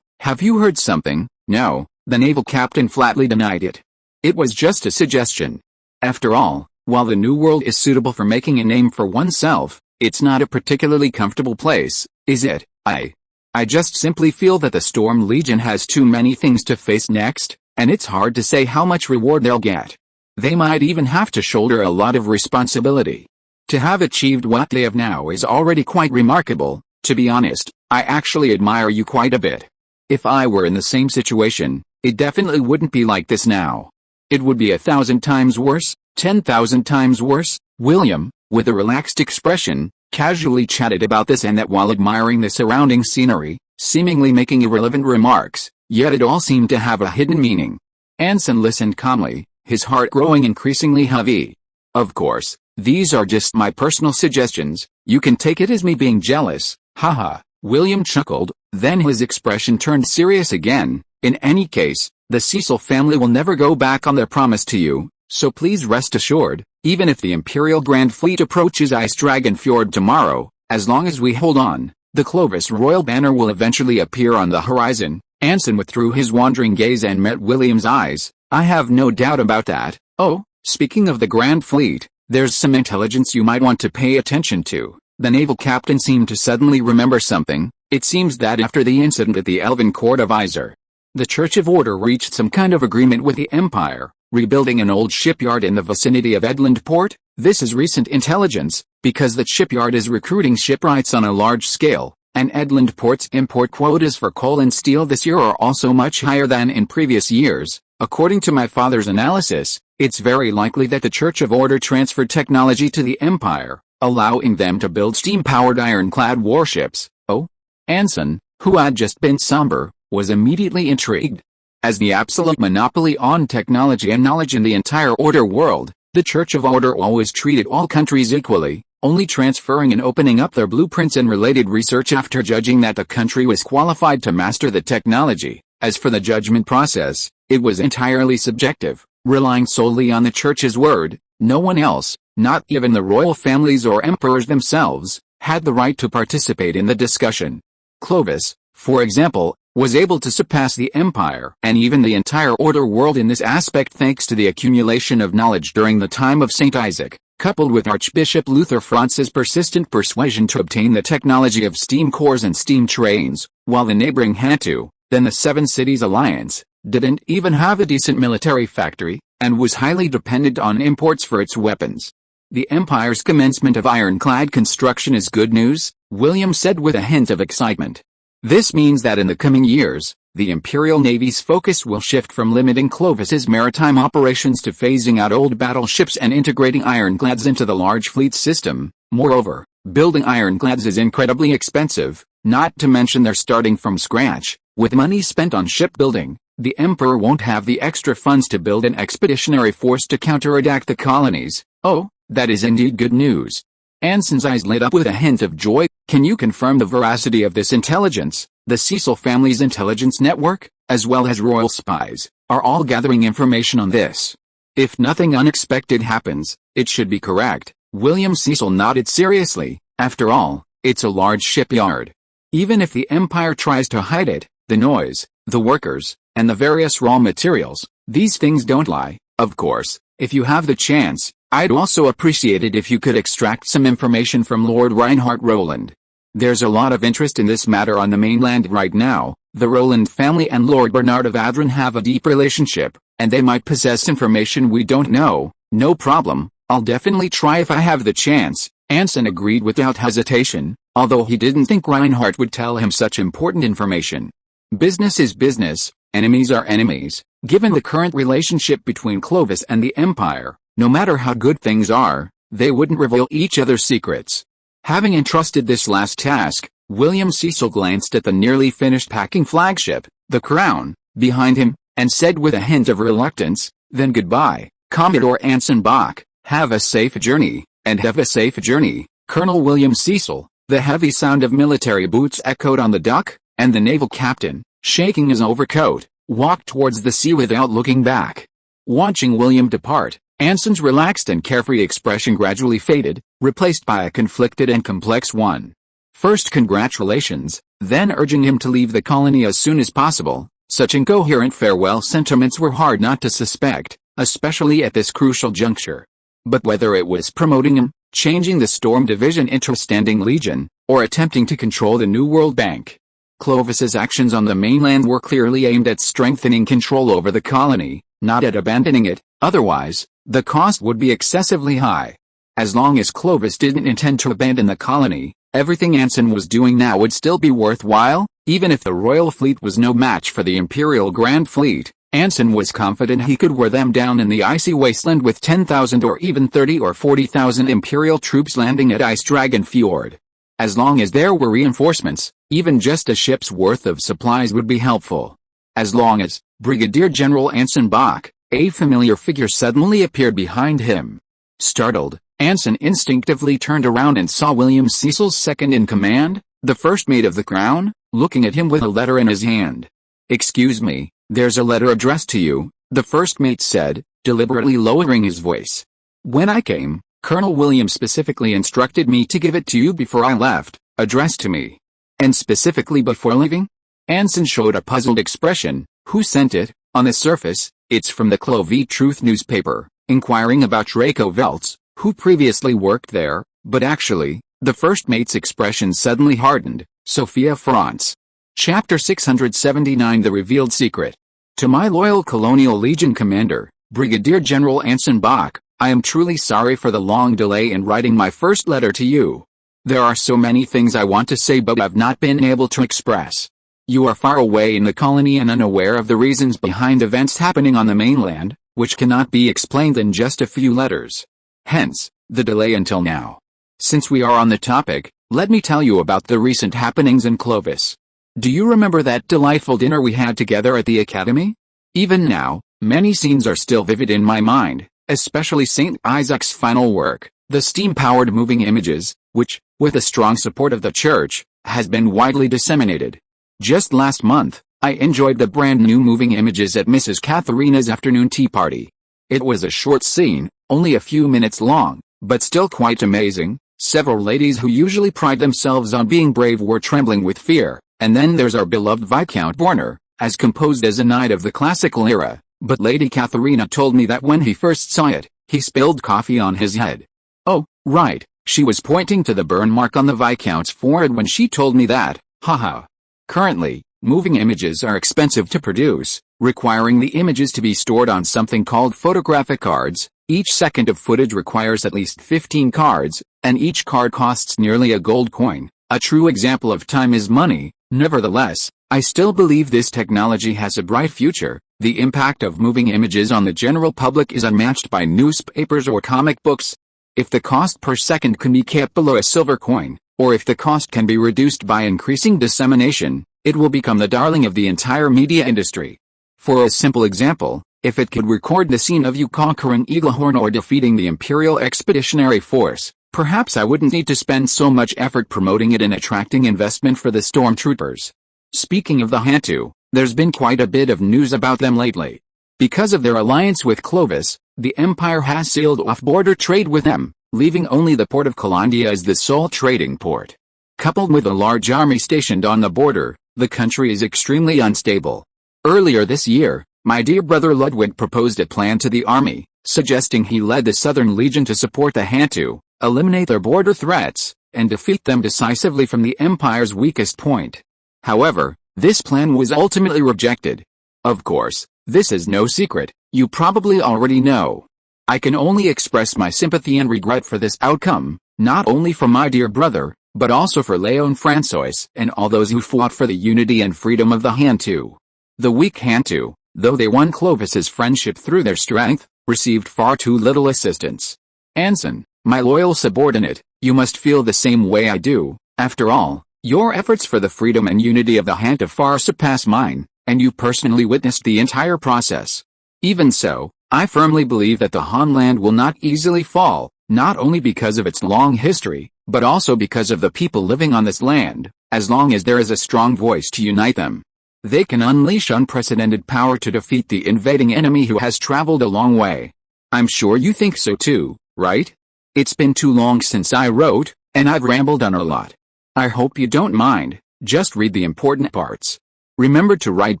Speaker 1: have you heard something?" "No," the naval captain flatly denied it. "It was just a suggestion. After all, while the New World is suitable for making a name for oneself, it's not a particularly comfortable place, is it? I just simply feel that the Storm Legion has too many things to face next, and it's hard to say how much reward they'll get. They might even have to shoulder a lot of responsibility. To have achieved what they have now is already quite remarkable. To be honest, I actually admire you quite a bit. If I were in the same situation, it definitely wouldn't be like this now. It would be 1,000 times worse, 10,000 times worse." William, with a relaxed expression, casually chatted about this and that while admiring the surrounding scenery, seemingly making irrelevant remarks, yet it all seemed to have a hidden meaning. Anson listened calmly, his heart growing increasingly heavy. Of course, these are just my personal suggestions, you can take it as me being jealous, haha. William chuckled, then his expression turned serious again. In any case, the Cecil family will never go back on their promise to you, so please rest assured, even if the Imperial Grand Fleet approaches Ice Dragon Fjord tomorrow, as long as we hold on, the Clovis royal banner will eventually appear on the horizon. Anson withdrew his wandering gaze and met William's eyes. I have no doubt about that. Oh, speaking of the Grand Fleet, there's some intelligence you might want to pay attention to. The naval captain seemed to suddenly remember something. It seems that after the incident at the Elven Court of Iser, the Church of Order reached some kind of agreement with the Empire, rebuilding an old shipyard in the vicinity of Edland Port. This is recent intelligence, because that shipyard is recruiting shipwrights on a large scale, and Edland Port's import quotas for coal and steel this year are also much higher than in previous years. According to my father's analysis, it's very likely that the Church of Order transferred technology to the Empire, allowing them to build steam-powered ironclad warships. Oh? Anson, who had just been somber, was immediately intrigued. As the absolute monopoly on technology and knowledge in the entire Order world, the Church of Order always treated all countries equally, only transferring and opening up their blueprints and related research after judging that the country was qualified to master the technology. As for the judgment process, it was entirely subjective, relying solely on the Church's word. No one else, not even the royal families or emperors themselves, had the right to participate in the discussion. Clovis, for example, was able to surpass the Empire and even the entire Order world in this aspect thanks to the accumulation of knowledge during the time of St. Isaac, coupled with Archbishop Luther France's persistent persuasion to obtain the technology of steam cores and steam trains, while the neighboring Hantu, then the Seven Cities Alliance, didn't even have a decent military factory, and was highly dependent on imports for its weapons. The Empire's commencement of ironclad construction is good news, William said with a hint of excitement. This means that in the coming years, the Imperial Navy's focus will shift from limiting Clovis's maritime operations to phasing out old battleships and integrating ironclads into the large fleet system. Moreover, building ironclads is incredibly expensive, not to mention they're starting from scratch. With money spent on shipbuilding, the Emperor won't have the extra funds to build an expeditionary force to counterattack the colonies. Oh, that is indeed good news. Anson's eyes lit up with a hint of joy. Can you confirm the veracity of this intelligence? The Cecil family's intelligence network, as well as royal spies, are all gathering information on this. If nothing unexpected happens, it should be correct. William Cecil nodded seriously. After all, it's a large shipyard. Even if the Empire tries to hide it, the noise, the workers, and the various raw materials, these things don't lie. Of course, if you have the chance, I'd also appreciate it if you could extract some information from Lord Reinhard Roland. There's a lot of interest in this matter on the mainland right now. The Roland family and Lord Bernard of Adran have a deep relationship, and they might possess information we don't know. No problem, I'll definitely try if I have the chance, Anson agreed without hesitation, although he didn't think Reinhardt would tell him such important information. Business is business, enemies are enemies. Given the current relationship between Clovis and the Empire, no matter how good things are, they wouldn't reveal each other's secrets. Having entrusted this last task, William Cecil glanced at the nearly finished packing flagship, the Crown, behind him, and said with a hint of reluctance, "Then goodbye, Commodore Anson Bach, have a safe journey, and have a safe journey, Colonel William Cecil." The heavy sound of military boots echoed on the dock, and the naval captain, shaking his overcoat, walked towards the sea without looking back. Watching William depart, Anson's relaxed and carefree expression gradually faded, replaced by a conflicted and complex one. First congratulations, then urging him to leave the colony as soon as possible. Such incoherent farewell sentiments were hard not to suspect, especially at this crucial juncture. But whether it was promoting him, changing the Storm Division into a standing legion, or attempting to control the New World Bank, Clovis's actions on the mainland were clearly aimed at strengthening control over the colony, not at abandoning it. Otherwise, the cost would be excessively high. As long as Clovis didn't intend to abandon the colony, everything Anson was doing now would still be worthwhile. Even if the royal fleet was no match for the Imperial Grand Fleet, Anson was confident he could wear them down in the icy wasteland with 10,000 or even 30 or 40,000 Imperial troops landing at Ice Dragon Fjord. As long as there were reinforcements, even just a ship's worth of supplies would be helpful. As long as, Brigadier General Anson Bach, a familiar figure suddenly appeared behind him. Startled, Anson instinctively turned around and saw William Cecil's second-in-command, the first mate of the Crown, looking at him with a letter in his hand. "Excuse me, there's a letter addressed to you," the first mate said, deliberately lowering his voice. "When I came, Colonel Williams specifically instructed me to give it to you before I left, addressed to me." "And specifically before leaving?" Anson showed a puzzled expression. "Who sent it?" "On the surface, it's from the Clovey Truth newspaper, inquiring about Draco Veltz, who previously worked there, but actually," the first mate's expression suddenly hardened, "Sophia France." Chapter 679 The Revealed Secret. To my loyal Colonial Legion commander, Brigadier General Anson Bach, I am truly sorry for the long delay in writing my first letter to you. There are so many things I want to say but I've not been able to express. You are far away in the colony and unaware of the reasons behind events happening on the mainland, which cannot be explained in just a few letters. Hence, the delay until now. Since we are on the topic, let me tell you about the recent happenings in Clovis. Do you remember that delightful dinner we had together at the Academy? Even now, many scenes are still vivid in my mind, especially St. Isaac's final work, the steam-powered moving images, which, with the strong support of the Church, has been widely disseminated. Just last month, I enjoyed the brand new moving images at Mrs. Katharina's afternoon tea party. It was a short scene, only a few minutes long, but still quite amazing. Several ladies who usually pride themselves on being brave were trembling with fear, and then there's our beloved Viscount Borner, as composed as a knight of the classical era, but Lady Katharina told me that when he first saw it, he spilled coffee on his head. Oh, right, she was pointing to the burn mark on the Viscount's forehead when she told me that, haha. Currently, moving images are expensive to produce, requiring the images to be stored on something called photographic cards. Each second of footage requires at least 15 cards, and each card costs nearly a gold coin, a true example of time is money. Nevertheless, I still believe this technology has a bright future. The impact of moving images on the general public is unmatched by newspapers or comic books. If the cost per second can be kept below a silver coin, or if the cost can be reduced by increasing dissemination, it will become the darling of the entire media industry. For a simple example, if it could record the scene of you conquering Eaglehorn or defeating the Imperial Expeditionary Force, perhaps I wouldn't need to spend so much effort promoting it and attracting investment for the stormtroopers. Speaking of the Hantu, there's been quite a bit of news about them lately. Because of their alliance with Clovis, the Empire has sealed off border trade with them, leaving only the port of Calandia as the sole trading port. Coupled with a large army stationed on the border, the country is extremely unstable. Earlier this year, my dear brother Ludwig proposed a plan to the army, suggesting he led the Southern Legion to support the Hantu, eliminate their border threats, and defeat them decisively from the Empire's weakest point. However, this plan was ultimately rejected. Of course, this is no secret, you probably already know. I can only express my sympathy and regret for this outcome, not only for my dear brother, but also for Léon François and all those who fought for the unity and freedom of the Hantu. The weak Hantu, though they won Clovis's friendship through their strength, received far too little assistance. Anson, my loyal subordinate, you must feel the same way I do. After all, your efforts for the freedom and unity of the Hantu far surpass mine, and you personally witnessed the entire process. Even so, I firmly believe that the Hanland will not easily fall, not only because of its long history, but also because of the people living on this land, as long as there is a strong voice to unite them. They can unleash unprecedented power to defeat the invading enemy who has traveled a long way. I'm sure you think so too, right? It's been too long since I wrote, and I've rambled on a lot. I hope you don't mind, just read the important parts. Remember to write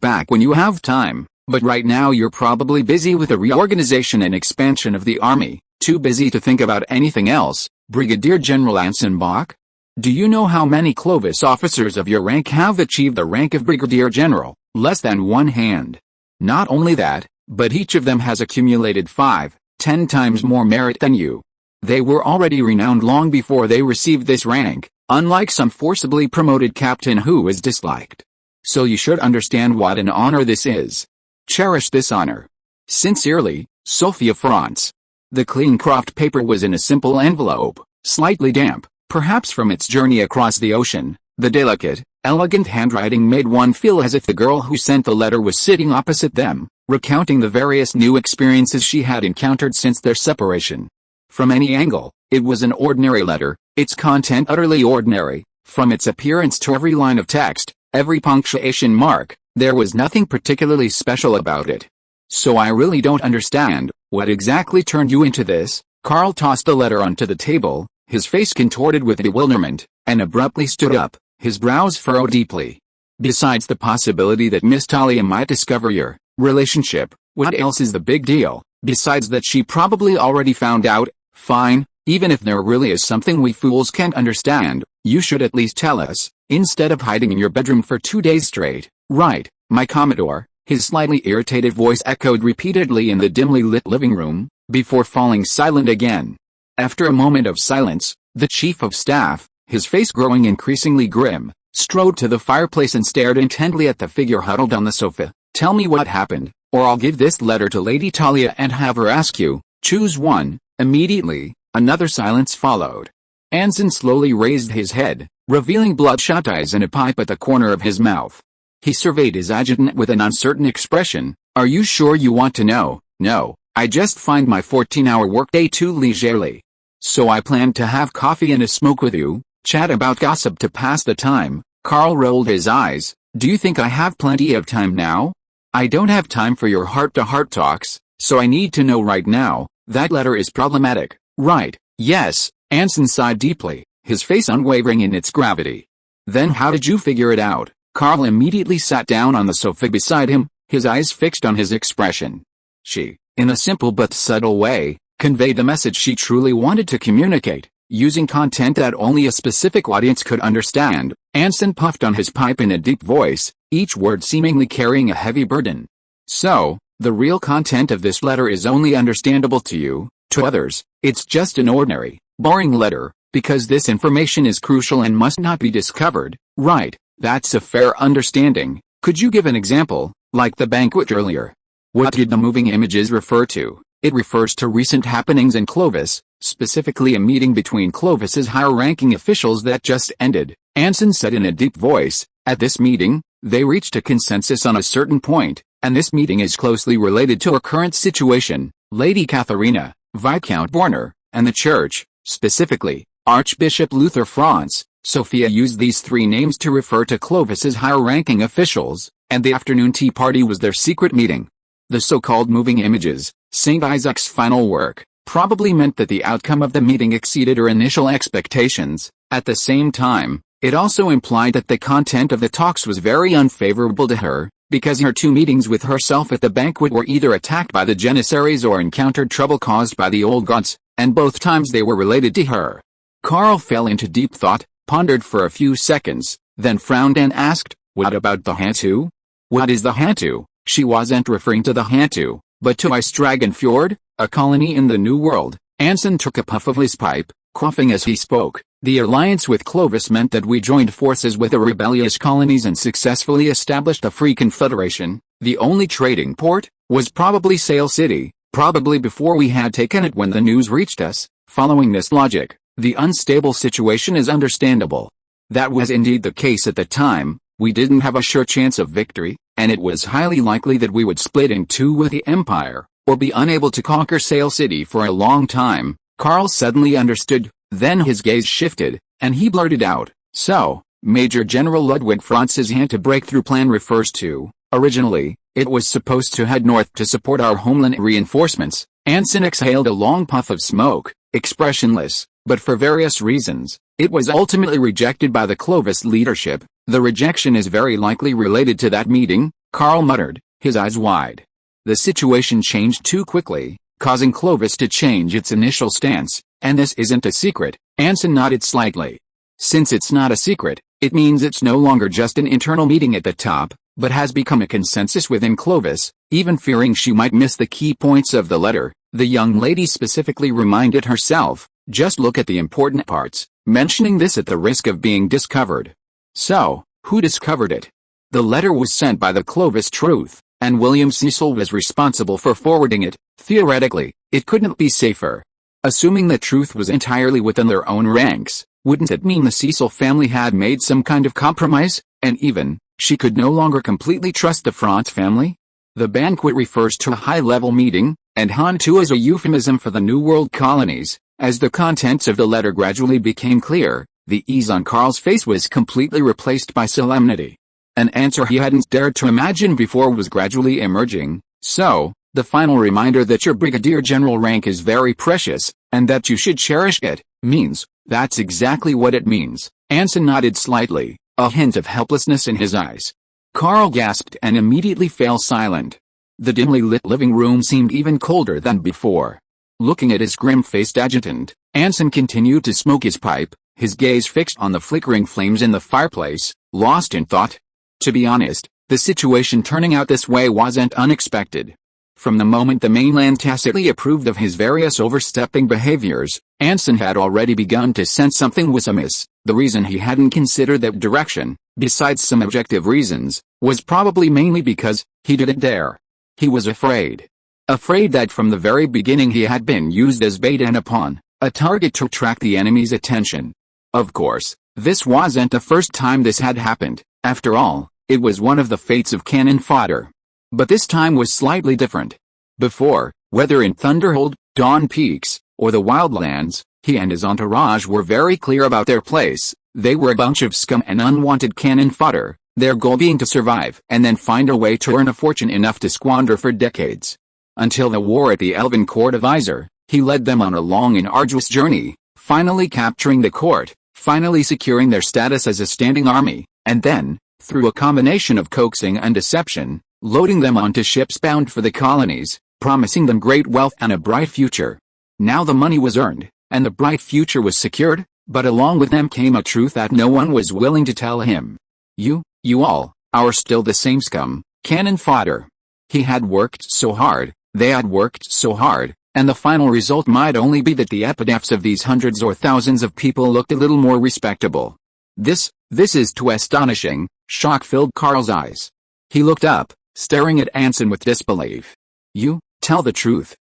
Speaker 1: back when you have time, but right now you're probably busy with the reorganization and expansion of the army, too busy to think about anything else. Brigadier General Anson Bach? Do you know how many Clovis officers of your rank have achieved the rank of Brigadier General? Less than one hand. Not only that, but each of them has accumulated 5-10 times more merit than you. They were already renowned long before they received this rank, unlike some forcibly promoted captain who is disliked. So you should understand what an honor this is. Cherish this honor. Sincerely, Sophia France. The clean cropped paper was in a simple envelope, slightly damp, perhaps from its journey across the ocean. The delicate, elegant handwriting made one feel as if the girl who sent the letter was sitting opposite them, recounting the various new experiences she had encountered since their separation. From any angle, it was an ordinary letter, its content utterly ordinary. From its appearance to every line of text, every punctuation mark, there was nothing particularly special about it. So I really don't understand, what exactly turned you into this? Carl tossed the letter onto the table, his face contorted with bewilderment, and abruptly stood up, his brows furrowed deeply. Besides the possibility that Miss Talia might discover your relationship, what else is the big deal? Besides that she probably already found out. Fine, even if there really is something we fools can't understand, you should at least tell us, instead of hiding in your bedroom for 2 days straight. Right, my Commodore, his slightly irritated voice echoed repeatedly in the dimly lit living room, before falling silent again. After a moment of silence, the Chief of Staff, his face growing increasingly grim, strode to the fireplace and stared intently at the figure huddled on the sofa. Tell me what happened, or I'll give this letter to Lady Talia and have her ask you. Choose one. Immediately, another silence followed. Anson slowly raised his head, revealing bloodshot eyes and a pipe at the corner of his mouth. He surveyed his adjutant with an uncertain expression. Are you sure you want to know? No, I just find my 14-hour workday too leisurely. So I planned to have coffee and a smoke with you, chat about gossip to pass the time. Carl rolled his eyes. Do you think I have plenty of time now? I don't have time for your heart-to-heart talks, so I need to know right now. That letter is problematic, right? Yes, Anson sighed deeply, his face unwavering in its gravity. Then how did you figure it out? Carl immediately sat down on the sofa beside him, his eyes fixed on his expression. She, in a simple but subtle way, conveyed the message she truly wanted to communicate, using content that only a specific audience could understand. Anson puffed on his pipe in a deep voice, each word seemingly carrying a heavy burden. So, the real content of this letter is only understandable to you. To others, it's just an ordinary, boring letter, because this information is crucial and must not be discovered. Right, that's a fair understanding. Could you give an example, like the banquet earlier? What did the moving images refer to? It refers to recent happenings in Clovis, specifically a meeting between Clovis's higher-ranking officials that just ended. Anson said in a deep voice, at this meeting, they reached a consensus on a certain point, and this meeting is closely related to our current situation. Lady Katharina, Viscount Borner, and the Church, specifically, Archbishop Luther Franz. Sophia used these three names to refer to Clovis's higher-ranking officials, and the afternoon tea party was their secret meeting. The so-called moving images, St. Isaac's final work, probably meant that the outcome of the meeting exceeded her initial expectations. At the same time, it also implied that the content of the talks was very unfavorable to her, because her 2 meetings with herself at the banquet were either attacked by the Janissaries or encountered trouble caused by the old gods, and both times they were related to her. Carl fell into deep thought, pondered for a few seconds, then frowned and asked, what about the Hantu? What is the Hantu? She wasn't referring to the Hantu, but to Istragan Fjord, a colony in the New World. Anson took a puff of his pipe, coughing as he spoke. The alliance with Clovis meant that we joined forces with the rebellious colonies and successfully established a free confederation. The only trading port was probably Sail City, probably before we had taken it when the news reached us. Following this logic, the unstable situation is understandable. That was indeed the case at the time. We didn't have a sure chance of victory, and it was highly likely that we would split in two with the Empire, or be unable to conquer Sail City for a long time. Carl suddenly understood. Then his gaze shifted, and he blurted out, so, Major General Ludwig Franz's anti-breakthrough plan refers to, originally, it was supposed to head north to support our homeland reinforcements. Anson exhaled a long puff of smoke, expressionless, but for various reasons, it was ultimately rejected by the Clovis leadership. The rejection is very likely related to that meeting, Carl muttered, his eyes wide. The situation changed too quickly, causing Clovis to change its initial stance. And this isn't a secret. Anson nodded slightly. Since it's not a secret, it means it's no longer just an internal meeting at the top, but has become a consensus within Clovis. Even fearing she might miss the key points of the letter, the young lady specifically reminded herself, just look at the important parts, mentioning this at the risk of being discovered. So, who discovered it? The letter was sent by the Clovis Truth, and William Cecil was responsible for forwarding it. Theoretically, it couldn't be safer. Assuming the Truth was entirely within their own ranks, Wouldn't it mean the Cecil family had made some kind of compromise, and even, she could no longer completely trust the Front family? The banquet refers to a high-level meeting, and Han too is a euphemism for the New World colonies. As the contents of the letter gradually became clear, the ease on Carl's face was completely replaced by solemnity. An answer he hadn't dared to imagine before was gradually emerging. So, the final reminder that your brigadier general rank is very precious, and that you should cherish it, means, that's exactly what it means. Anson nodded slightly, a hint of helplessness in his eyes. Carl gasped and immediately fell silent. The dimly lit living room seemed even colder than before. Looking at his grim-faced adjutant, Anson continued to smoke his pipe, his gaze fixed on the flickering flames in the fireplace, lost in thought. To be honest, the situation turning out this way wasn't unexpected. From the moment the mainland tacitly approved of his various overstepping behaviors, Anson had already begun to sense something was amiss. The reason he hadn't considered that direction, besides some objective reasons, was probably mainly because he didn't dare. He was afraid. Afraid that from the very beginning he had been used as bait and a pawn, a target to attract the enemy's attention. Of course, this wasn't the first time this had happened. After all, it was one of the fates of cannon fodder. But this time was slightly different. Before, whether in Thunderhold, Dawn Peaks, or the Wildlands, he and his entourage were very clear about their place. They were a bunch of scum and unwanted cannon fodder, their goal being to survive and then find a way to earn a fortune enough to squander for decades. Until the war at the Elven Court of Izar, he led them on a long and arduous journey, finally capturing the court, finally securing their status as a standing army, and then, through a combination of coaxing and deception, loading them onto ships bound for the colonies, promising them great wealth and a bright future. Now the money was earned, and the bright future was secured, but along with them came a truth that no one was willing to tell him. You all, are still the same scum, cannon fodder. He had worked so hard, they had worked so hard, and the final result might only be that the epitaphs of these hundreds or thousands of people looked a little more respectable. This is too astonishing, shock filled Carl's eyes. He looked up, staring at Anson with disbelief. You, tell the truth,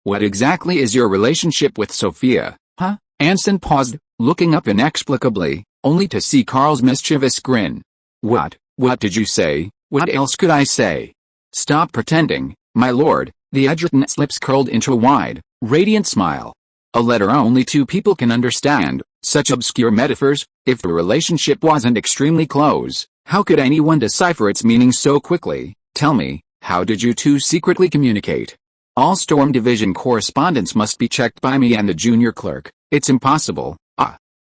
Speaker 1: what exactly is your relationship with Sophia, huh? Anson paused, looking up inexplicably, only to see Carl's mischievous grin. What did you say? What else could I say? Stop pretending, my lord. The adjutant's lips curled into a wide, radiant smile. A letter only two people can understand, such obscure metaphors. If the relationship wasn't extremely close, how could anyone decipher its meaning so quickly? Tell me, how did you two secretly communicate? All Storm Division correspondence must be checked by me and the junior clerk. It's impossible.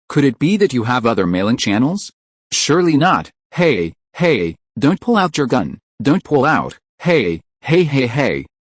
Speaker 1: Could it be that you have other mailing channels? Surely not. Hey, don't pull out your gun. Don't pull out. Hey,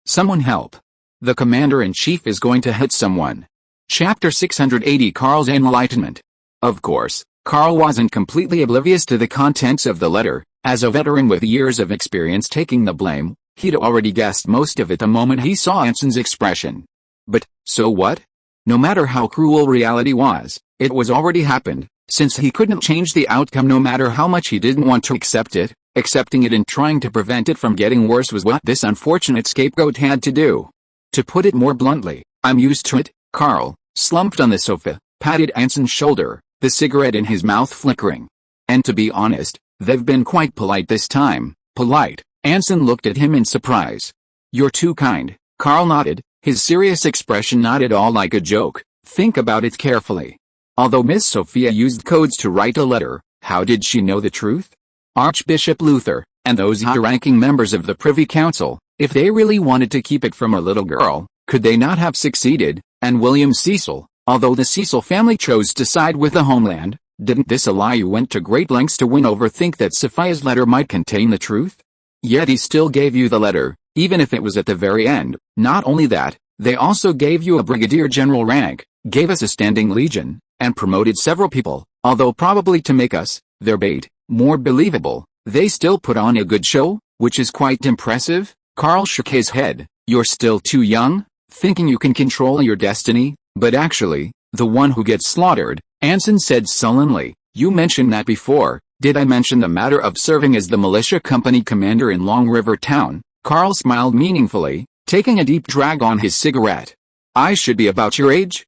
Speaker 1: someone help. The commander-in-chief is going to hit someone. Chapter 680 Carl's Enlightenment. Of course, Carl wasn't completely oblivious to the contents of the letter. As a veteran with years of experience taking the blame, he'd already guessed most of it the moment he saw Anson's expression. But, so what? No matter how cruel reality was, it was already happened, since he couldn't change the outcome no matter how much he didn't want to accept it. Accepting it and trying to prevent it from getting worse was what this unfortunate scapegoat had to do. To put it more bluntly, I'm used to it. Carl, slumped on the sofa, patted Anson's shoulder, the cigarette in his mouth flickering. And to be honest, they've been quite polite this time. Polite? Anson looked at him in surprise. You're too kind. Carl nodded, his serious expression not at all like a joke. Think about it carefully. Although Miss Sophia used codes to write a letter, how did she know the truth? Archbishop Luther, and those high-ranking members of the Privy Council, if they really wanted to keep it from a little girl, could they not have succeeded? And William Cecil, although the Cecil family chose to side with the homeland, didn't this ally you went to great lengths to win over think that Sophia's letter might contain the truth? Yet he still gave you the letter, even if it was at the very end. Not only that, they also gave you a brigadier general rank, gave us a standing legion, and promoted several people, although probably to make us, their bait, more believable. They still put on a good show, which is quite impressive. Carl shook his head. You're still too young, thinking you can control your destiny, but actually, the one who gets slaughtered, Anson said sullenly. You mentioned that before. Did I mention the matter of serving as the militia company commander in Long River Town? Carl smiled meaningfully, taking a deep drag on his cigarette. I should be about your age?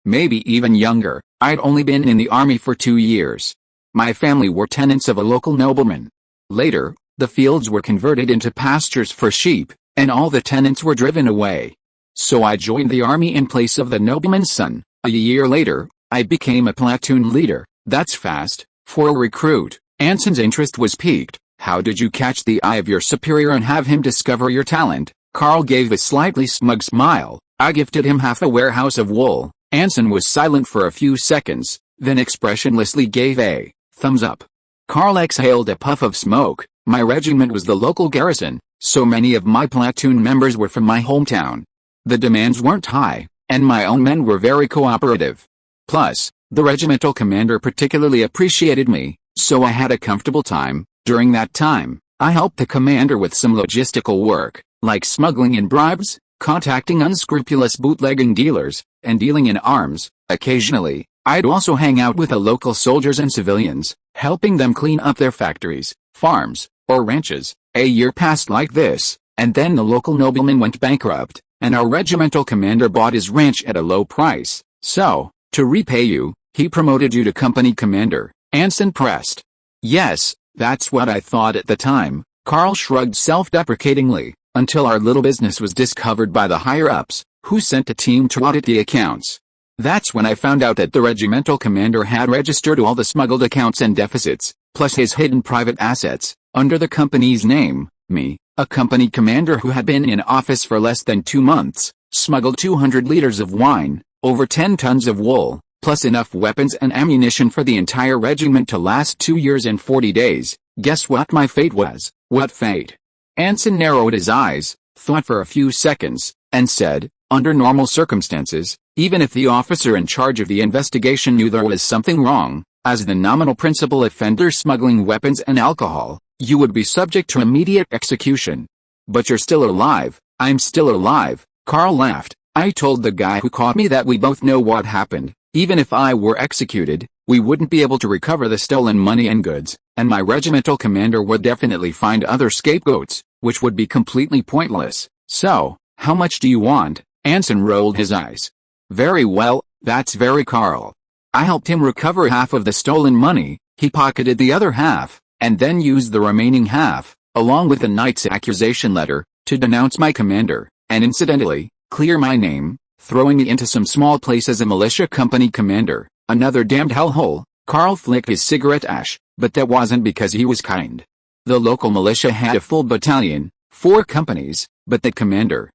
Speaker 1: maybe even younger. I'd only been in the army for 2 years. My family were tenants of a local nobleman. Later, the fields were converted into pastures for sheep, and all the tenants were driven away. So I joined the army in place of the nobleman's son. A year later, I became a platoon leader. That's fast for a recruit. Anson's interest was piqued. How did you catch the eye of your superior and have him discover your talent? Carl gave a slightly smug smile. I gifted him half a warehouse of wool. Anson was silent for a few seconds, then expressionlessly gave a thumbs up. Carl exhaled a puff of smoke. My regiment was the local garrison, so many of my platoon members were from my hometown. The demands weren't high, and my own men were very cooperative. Plus, the regimental commander particularly appreciated me, so I had a comfortable time. During that time, I helped the commander with some logistical work, like smuggling in bribes, contacting unscrupulous bootlegging dealers, and dealing in arms. Occasionally, I'd also hang out with the local soldiers and civilians, helping them clean up their factories, farms, or ranches. A year passed like this, and then the local nobleman went bankrupt, and our regimental commander bought his ranch at a low price. So, to repay you, he promoted you to company commander. Anson pressed. Yes, that's what I thought at the time. Carl shrugged self-deprecatingly, until our little business was discovered by the higher-ups, who sent a team to audit the accounts. That's when I found out that the regimental commander had registered all the smuggled accounts and deficits, plus his hidden private assets, under the company's name. Me, a company commander who had been in office for less than 2 months, smuggled 200 liters of wine, over 10 tons of wool, plus enough weapons and ammunition for the entire regiment to last 2 years and 40 days. Guess what my fate was? What fate? Anson narrowed his eyes, thought for a few seconds, and said, under normal circumstances, even if the officer in charge of the investigation knew there was something wrong, as the nominal principal offender smuggling weapons and alcohol, you would be subject to immediate execution. But you're still alive. I'm still alive. Carl laughed. I told the guy who caught me that we both know what happened. Even if I were executed, we wouldn't be able to recover the stolen money and goods, and my regimental commander would definitely find other scapegoats, which would be completely pointless. So, how much do you want? Anson rolled his eyes. Very well, that's very Carl. I helped him recover half of the stolen money. He pocketed the other half, and then used the remaining half, along with the knight's accusation letter, to denounce my commander, and incidentally, clear my name, throwing me into some small place as a militia company commander. Another damned hellhole. Carl flicked his cigarette ash, but that wasn't because he was kind. The local militia had a full battalion, 4 companies, but the commander,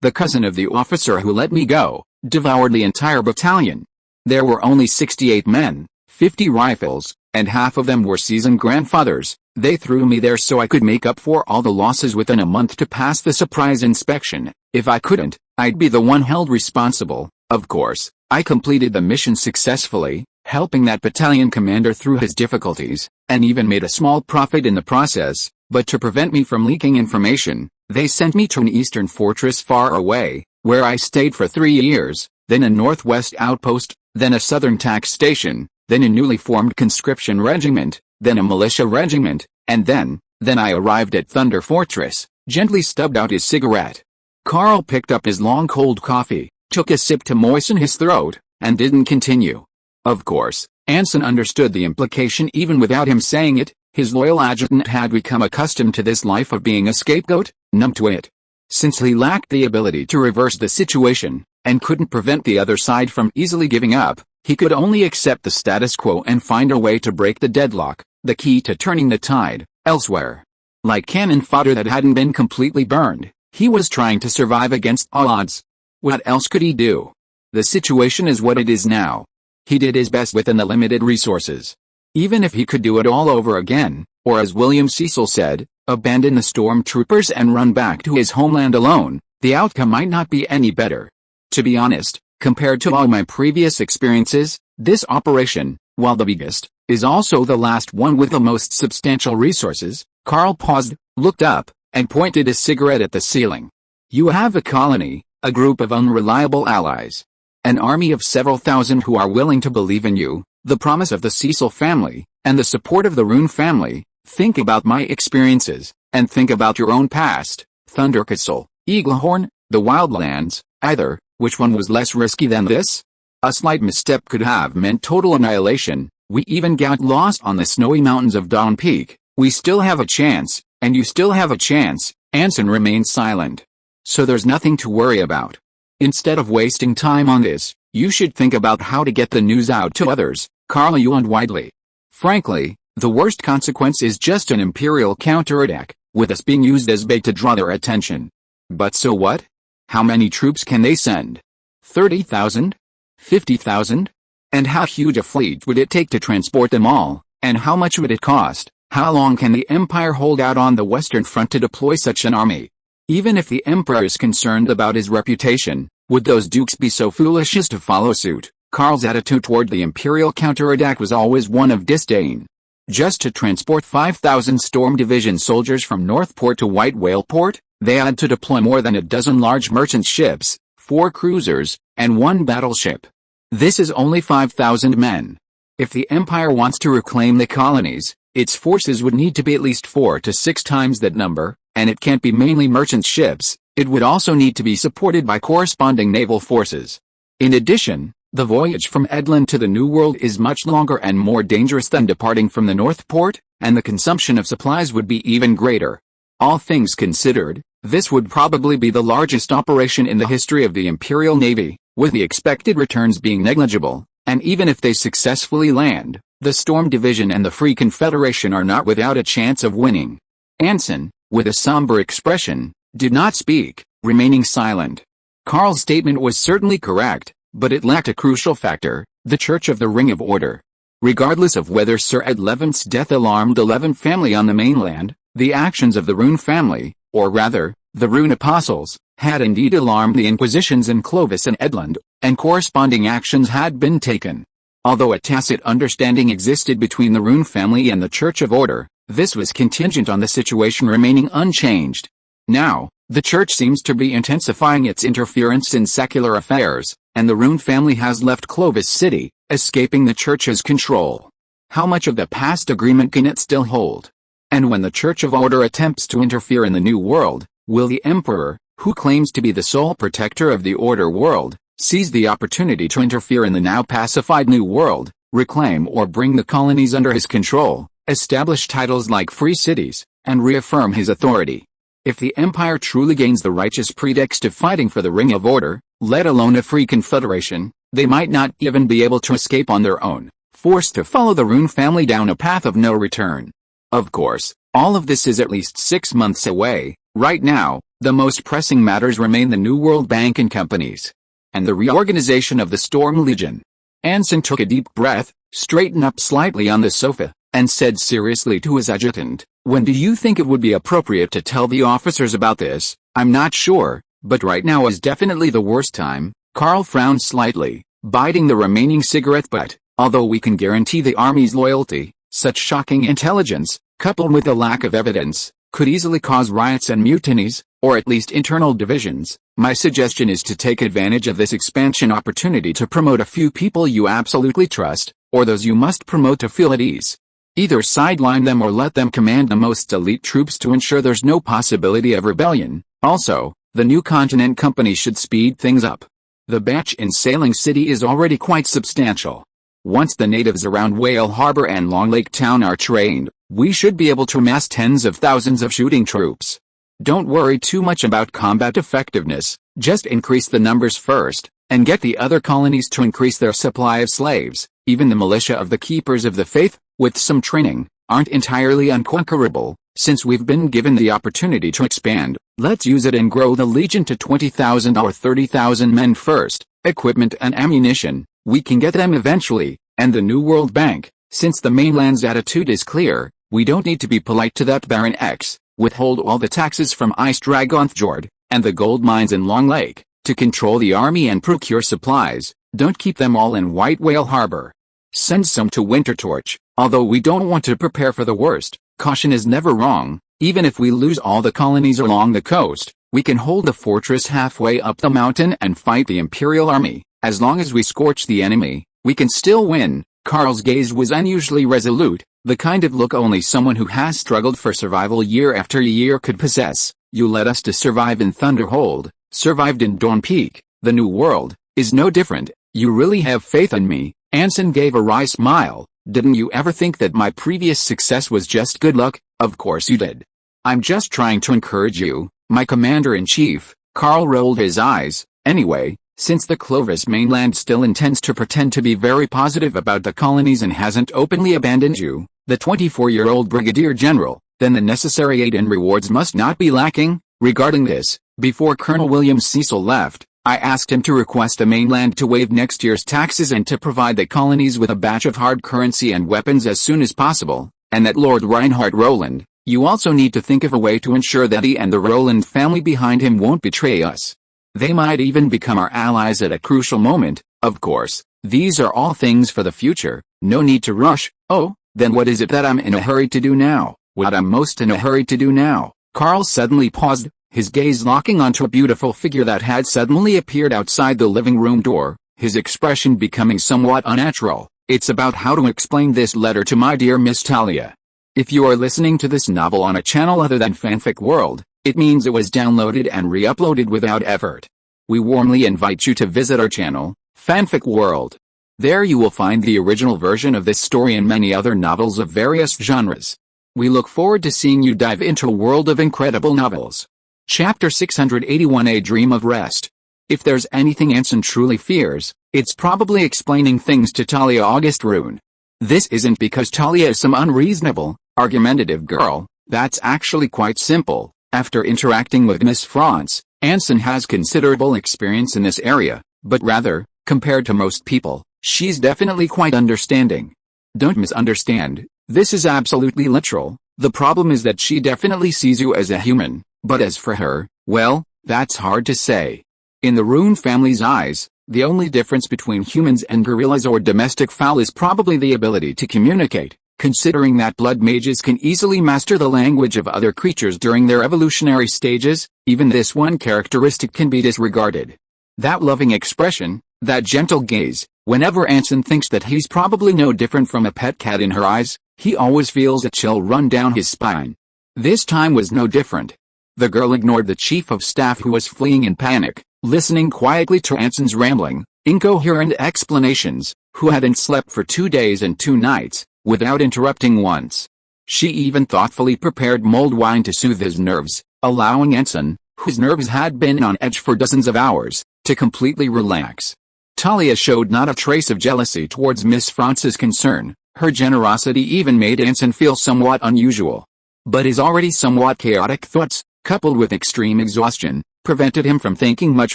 Speaker 1: the cousin of the officer who let me go, devoured the entire battalion. There were only 68 men, 50 rifles, and half of them were seasoned grandfathers. They threw me there so I could make up for all the losses within a month to pass the surprise inspection. If I couldn't, I'd be the one held responsible. Of course, I completed the mission successfully, helping that battalion commander through his difficulties, and even made a small profit in the process. But to prevent me from leaking information, they sent me to an eastern fortress far away, where I stayed for 3 years, then a northwest outpost, then a southern tax station, then a newly formed conscription regiment, then a militia regiment, and then I arrived at Thunder Fortress. Gently stubbed out his cigarette. Carl picked up his long cold coffee, took a sip to moisten his throat, and didn't continue. Of course, Anson understood the implication even without him saying it. His loyal adjutant had become accustomed to this life of being a scapegoat, numb to it. Since he lacked the ability to reverse the situation, and couldn't prevent the other side from easily giving up, he could only accept the status quo and find a way to break the deadlock, the key to turning the tide, elsewhere. Like cannon fodder that hadn't been completely burned, he was trying to survive against all odds. What else could he do? The situation is what it is now. He did his best within the limited resources. Even if he could do it all over again, or as William Cecil said, abandon the stormtroopers and run back to his homeland alone, the outcome might not be any better. To be honest, compared to all my previous experiences, this operation, while the biggest, is also the last one with the most substantial resources. Carl paused, looked up, and pointed his cigarette at the ceiling. You have a colony, a group of unreliable allies. An army of several thousand who are willing to believe in you, the promise of the Cecil family, and the support of the Rune family. Think about my experiences, and think about your own past. Thunder Castle, Eaglehorn, the Wildlands, either, which one was less risky than this? A slight misstep could have meant total annihilation. We even got lost on the snowy mountains of Dawn Peak. We still have a chance, and you still have a chance. Anson remained silent. So there's nothing to worry about. Instead of wasting time on this, you should think about how to get the news out to others, Carl yawned widely. Frankly, the worst consequence is just an Imperial counterattack, with us being used as bait to draw their attention. But so what? How many troops can they send? 30,000? 50,000? And how huge a fleet would it take to transport them all, and how much would it cost? How long can the Empire hold out on the Western Front to deploy such an army? Even if the Emperor is concerned about his reputation, would those dukes be so foolish as to follow suit? Karl's attitude toward the Imperial counterattack was always one of disdain. Just to transport 5,000 Storm Division soldiers from Northport to White Whale Port, they had to deploy more than a dozen large merchant ships, 4 cruisers, and 1 battleship. This is only 5,000 men. If the Empire wants to reclaim the colonies, its forces would need to be at least 4 to 6 times that number, and it can't be mainly merchant ships. It would also need to be supported by corresponding naval forces. In addition, the voyage from Edlin to the New World is much longer and more dangerous than departing from the North Port, and the consumption of supplies would be even greater. All things considered, this would probably be the largest operation in the history of the Imperial Navy, with the expected returns being negligible, and even if they successfully land, the Storm Division and the Free Confederation are not without a chance of winning. Anson, with a somber expression, did not speak, remaining silent. Karl's statement was certainly correct, but it lacked a crucial factor, the Church of the Ring of Order. Regardless of whether Sir Ed Levant's death alarmed the Levant family on the mainland, the actions of the Rune family, or rather, the Rune Apostles, had indeed alarmed the Inquisitions in Clovis and Edland, and corresponding actions had been taken. Although a tacit understanding existed between the Rune family and the Church of Order, this was contingent on the situation remaining unchanged. Now, the Church seems to be intensifying its interference in secular affairs, and the Rune family has left Clovis City, escaping the Church's control. How much of the past agreement can it still hold? And when the Church of Order attempts to interfere in the New World, will the Emperor, who claims to be the sole protector of the Order world, seize the opportunity to interfere in the now pacified New World, reclaim or bring the colonies under his control, establish titles like free cities, and reaffirm his authority? If the Empire truly gains the righteous pretext of fighting for the Ring of Order, let alone a free confederation, they might not even be able to escape on their own, forced to follow the Rune family down a path of no return. Of course, all of this is at least 6 months away. Right now, the most pressing matters remain the New World Bank and companies, and the reorganization of the Storm Legion. Anson took a deep breath, straightened up slightly on the sofa, and said seriously to his adjutant, "When do you think it would be appropriate to tell the officers about this?" "I'm not sure, but right now is definitely the worst time." Karl frowned slightly, biting the remaining cigarette butt. "Although we can guarantee the Army's loyalty, such shocking intelligence, coupled with a lack of evidence, could easily cause riots and mutinies, or at least internal divisions. My suggestion is to take advantage of this expansion opportunity to promote a few people you absolutely trust, or those you must promote to feel at ease. Either sideline them or let them command the most elite troops to ensure there's no possibility of rebellion. Also, the New Continent Company should speed things up. The batch in Sailing City is already quite substantial. Once the natives around Whale Harbor and Long Lake Town are trained, we should be able to amass tens of thousands of shooting troops. Don't worry too much about combat effectiveness, just increase the numbers first, and get the other colonies to increase their supply of slaves. Even the militia of the Keepers of the Faith, with some training, aren't entirely unconquerable. Since we've been given the opportunity to expand, let's use it and grow the Legion to 20,000 or 30,000 men first. Equipment and ammunition, we can get them eventually, and the New World Bank, since the mainland's attitude is clear, we don't need to be polite to that Baron X, withhold all the taxes from East Dragonfjord, and the gold mines in Long Lake, to control the army and procure supplies. Don't keep them all in White Whale Harbor. Send some to Wintertorch, although we don't want to prepare for the worst. Caution is never wrong. Even if we lose all the colonies along the coast, we can hold the fortress halfway up the mountain and fight the Imperial army. As long as we scorch the enemy, we can still win. Karl's gaze was unusually resolute, the kind of look only someone who has struggled for survival year after year could possess. You led us to survive in Thunderhold, survived in Dawn Peak. The New World is no different. You really have faith in me. Anson gave a wry smile. Didn't you ever think that my previous success was just good luck? Of course you did. I'm just trying to encourage you, my commander-in-chief. Carl rolled his eyes. Anyway, since the Clovis mainland still intends to pretend to be very positive about the colonies and hasn't openly abandoned you, the 24-year-old brigadier general, then the necessary aid and rewards must not be lacking. Regarding this, before Colonel William Cecil left, I asked him to request the mainland to waive next year's taxes and to provide the colonies with a batch of hard currency and weapons as soon as possible, and that Lord Reinhard Roland, you also need to think of a way to ensure that he and the Roland family behind him won't betray us. They might even become our allies at a crucial moment. Of course, these are all things for the future, no need to rush. Oh, then what is it that I'm in a hurry to do now? What I'm most in a hurry to do now? Carl suddenly paused, his gaze locking onto a beautiful figure that had suddenly appeared outside the living room door, his expression becoming somewhat unnatural. It's about how to explain this letter to my dear Miss Talia. If you are listening to this novel on a channel other than Fanfic World, it means it was downloaded and re-uploaded without effort. We warmly invite you to visit our channel, Fanfic World. There you will find the original version of this story and many other novels of various genres. We look forward to seeing you dive into a world of incredible novels. Chapter 681, A Dream of Rest. If there's anything Anson truly fears, it's probably explaining things to Talia August Rune. This isn't because Talia is some unreasonable, argumentative girl. That's actually quite simple. After interacting with Miss France, Anson has considerable experience in this area, but rather, compared to most people, she's definitely quite understanding. Don't misunderstand, this is absolutely literal. The problem is that she definitely sees you as a human. But as for her, well, that's hard to say. In the Rune family's eyes, the only difference between humans and gorillas or domestic fowl is probably the ability to communicate, considering that blood mages can easily master the language of other creatures during their evolutionary stages. Even this one characteristic can be disregarded. That loving expression, that gentle gaze, whenever Anson thinks that he's probably no different from a pet cat in her eyes, he always feels a chill run down his spine. This time was no different. The girl ignored the chief of staff who was fleeing in panic, listening quietly to Anson's rambling, incoherent explanations, who hadn't slept for 2 days and 2 nights, without interrupting once. She even thoughtfully prepared mulled wine to soothe his nerves, allowing Anson, whose nerves had been on edge for dozens of hours, to completely relax. Talia showed not a trace of jealousy towards Miss France's concern. Her generosity even made Anson feel somewhat unusual. But his already somewhat chaotic thoughts, coupled with extreme exhaustion, prevented him from thinking much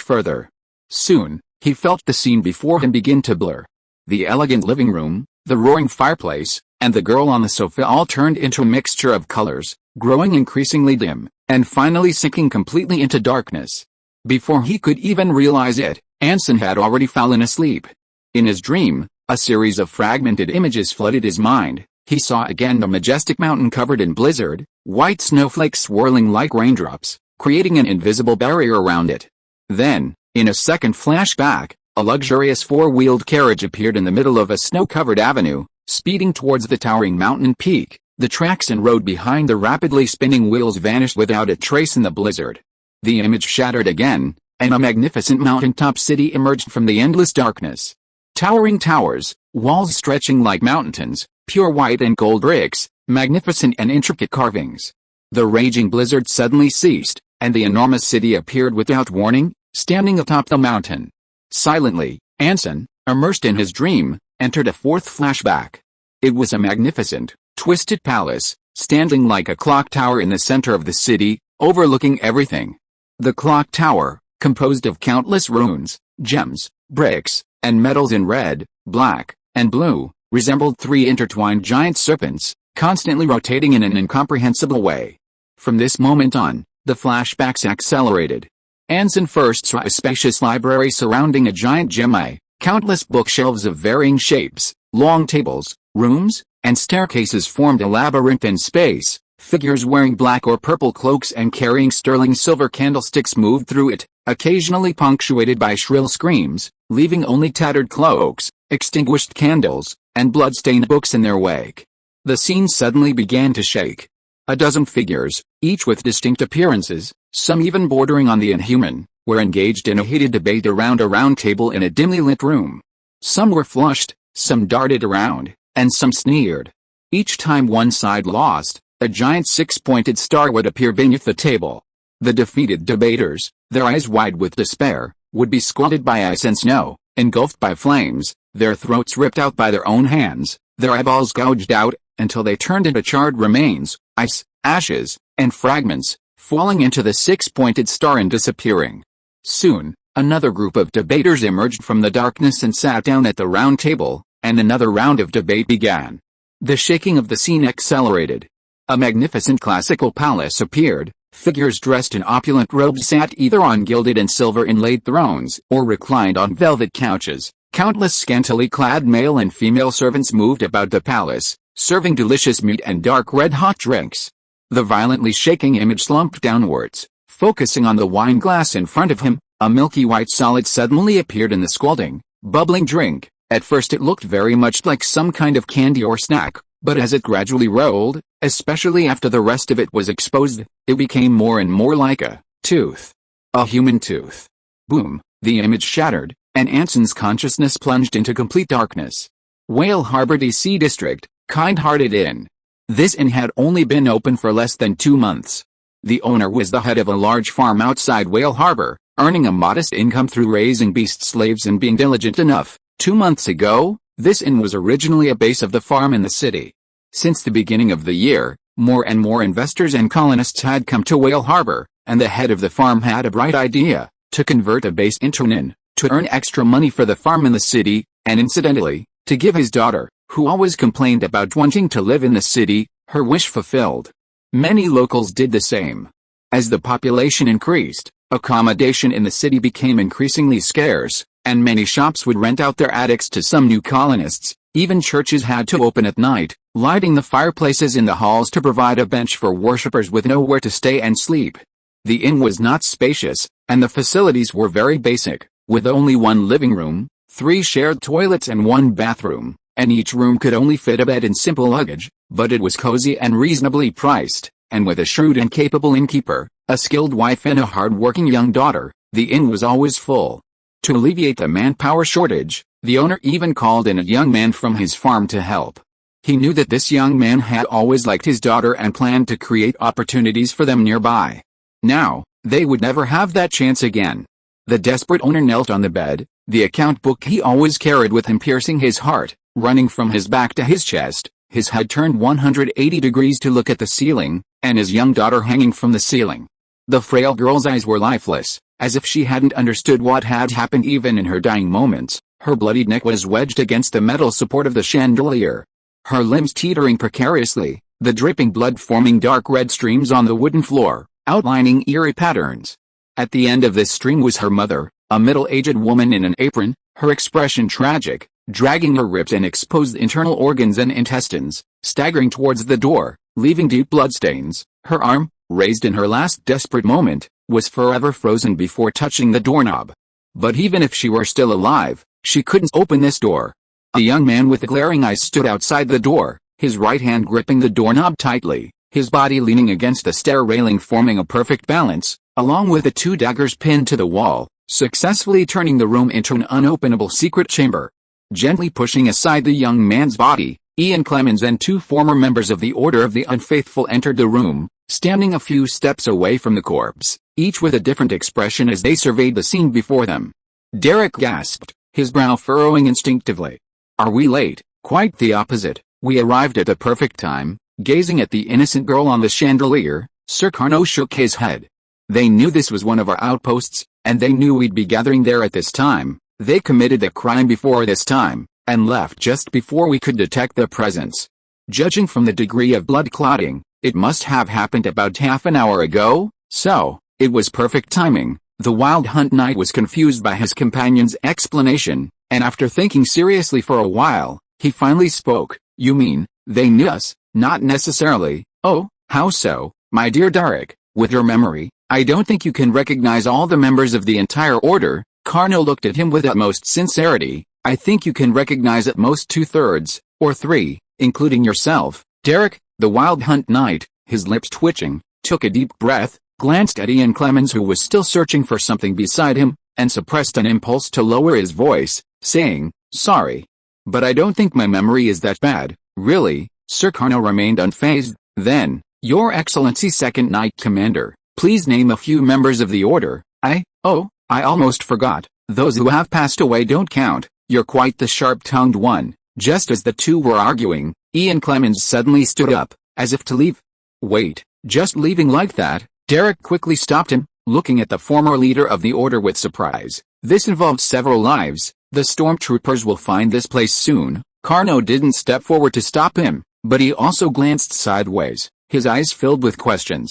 Speaker 1: further. Soon, he felt the scene before him begin to blur. The elegant living room, the roaring fireplace, and the girl on the sofa all turned into a mixture of colors, growing increasingly dim, and finally sinking completely into darkness. Before he could even realize it, Anson had already fallen asleep. In his dream, a series of fragmented images flooded his mind. He saw again the majestic mountain covered in blizzard, white snowflakes swirling like raindrops, creating an invisible barrier around it. Then, in a second flashback, a luxurious four-wheeled carriage appeared in the middle of a snow-covered avenue, speeding towards the towering mountain peak. The tracks and road behind the rapidly spinning wheels vanished without a trace in the blizzard. The image shattered again, and a magnificent mountaintop city emerged from the endless darkness. Towering towers, walls stretching like mountains, pure white and gold bricks, magnificent and intricate carvings. The raging blizzard suddenly ceased, and the enormous city appeared without warning, standing atop the mountain. Silently, Anson, immersed in his dream, entered a fourth flashback. It was a magnificent, twisted palace, standing like a clock tower in the center of the city, overlooking everything. The clock tower, composed of countless runes, gems, bricks, and metals in red, black, and blue, resembled 3 intertwined giant serpents, constantly rotating in an incomprehensible way. From this moment on, the flashbacks accelerated. Anson first saw a spacious library surrounding a giant gem-eye, countless bookshelves of varying shapes, long tables, rooms, and staircases formed a labyrinth in space. Figures wearing black or purple cloaks and carrying sterling silver candlesticks moved through it, occasionally punctuated by shrill screams, leaving only tattered cloaks, extinguished candles, and blood-stained books in their wake. The scene suddenly began to shake. A dozen figures, each with distinct appearances, some even bordering on the inhuman, were engaged in a heated debate around a round table in a dimly lit room. Some were flushed, some darted around, and some sneered. Each time one side lost, a giant six-pointed star would appear beneath the table. The defeated debaters, their eyes wide with despair, would be scalded by ice and snow, engulfed by flames, their throats ripped out by their own hands, their eyeballs gouged out, until they turned into charred remains, ice, ashes, and fragments, falling into the six-pointed star and disappearing. Soon, another group of debaters emerged from the darkness and sat down at the round table, and another round of debate began. The shaking of the scene accelerated. A magnificent classical palace appeared. Figures dressed in opulent robes sat either on gilded and silver-inlaid thrones or reclined on velvet couches. Countless scantily clad male and female servants moved about the palace, serving delicious meat and dark red-hot drinks. The violently shaking image slumped downwards, focusing on the wine glass in front of him. A milky white solid suddenly appeared in the scalding, bubbling drink. At first it looked very much like some kind of candy or snack, but as it gradually rolled, especially after the rest of it was exposed, it became more and more like a tooth. A human tooth. Boom, the image shattered, and Anson's consciousness plunged into complete darkness. Whale Harbor, D.C. District, Kind-Hearted Inn. This inn had only been open for less than 2 months. The owner was the head of a large farm outside Whale Harbor, earning a modest income through raising beast slaves and being diligent enough. 2 months ago, this inn was originally a base of the farm in the city. Since the beginning of the year, more and more investors and colonists had come to Whale Harbor, and the head of the farm had a bright idea, to convert a base into an inn, to earn extra money for the farm in the city, and incidentally, to give his daughter, who always complained about wanting to live in the city, her wish fulfilled. Many locals did the same. As the population increased, accommodation in the city became increasingly scarce, and many shops would rent out their attics to some new colonists. Even churches had to open at night, lighting the fireplaces in the halls to provide a bench for worshippers with nowhere to stay and sleep. The inn was not spacious, and the facilities were very basic, with only one living room, 3 shared toilets and 1 bathroom, and each room could only fit a bed and simple luggage, but it was cozy and reasonably priced, and with a shrewd and capable innkeeper, a skilled wife and a hard-working young daughter, the inn was always full. To alleviate the manpower shortage, the owner even called in a young man from his farm to help. He knew that this young man had always liked his daughter and planned to create opportunities for them nearby. Now, they would never have that chance again. The desperate owner knelt on the bed, the account book he always carried with him piercing his heart, running from his back to his chest, his head turned 180 degrees to look at the ceiling, and his young daughter hanging from the ceiling. The frail girl's eyes were lifeless, as if she hadn't understood what had happened even in her dying moments. Her bloodied neck was wedged against the metal support of the chandelier. Her limbs teetering precariously, the dripping blood forming dark red streams on the wooden floor, outlining eerie patterns. At the end of this stream was her mother, a middle-aged woman in an apron, her expression tragic, dragging her ribs and exposed internal organs and intestines, staggering towards the door, leaving deep bloodstains. Her arm, raised in her last desperate moment, was forever frozen before touching the doorknob. But even if she were still alive, she couldn't open this door. A young man with glaring eyes stood outside the door, his right hand gripping the doorknob tightly, his body leaning against the stair railing forming a perfect balance, along with the 2 daggers pinned to the wall, successfully turning the room into an unopenable secret chamber. Gently pushing aside the young man's body, Ian Clemens and 2 former members of the Order of the Unfaithful entered the room, standing a few steps away from the corpse, each with a different expression as they surveyed the scene before them. Derek gasped, his brow furrowing instinctively. "Are we late?" "Quite the opposite. We arrived at the perfect time." Gazing at the innocent girl on the chandelier, Sir Carnot shook his head. "They knew this was one of our outposts, and they knew we'd be gathering there at this time. They committed the crime before this time, and left just before we could detect their presence. Judging from the degree of blood clotting, it must have happened about half an hour ago, so it was perfect timing." The Wild Hunt Knight was confused by his companion's explanation, and after thinking seriously for a while, he finally spoke. "You mean, they knew us?" "Not necessarily." "Oh, how so, my dear Derek? With your memory, I don't think you can recognize all the members of the entire order." Carnot looked at him with utmost sincerity. "I think you can recognize at most 2/3, or 3, including yourself." Derek, the Wild Hunt Knight, his lips twitching, took a deep breath, glanced at Ian Clemens, who was still searching for something beside him, and suppressed an impulse to lower his voice, saying, "Sorry. But I don't think my memory is that bad, really." Sir Carnot remained unfazed. "Then, Your Excellency Second Knight Commander, please name a few members of the Order." I almost forgot. Those who have passed away don't count. You're quite the sharp-tongued one." Just as the two were arguing, Ian Clemens suddenly stood up, as if to leave. "Wait, just leaving like that?" Derek quickly stopped him, looking at the former leader of the Order with surprise. "This involves several lives. The stormtroopers will find this place soon." Carnot didn't step forward to stop him, but he also glanced sideways, his eyes filled with questions.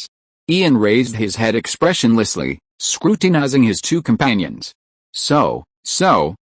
Speaker 1: Ian raised his head expressionlessly, scrutinizing his two companions. So,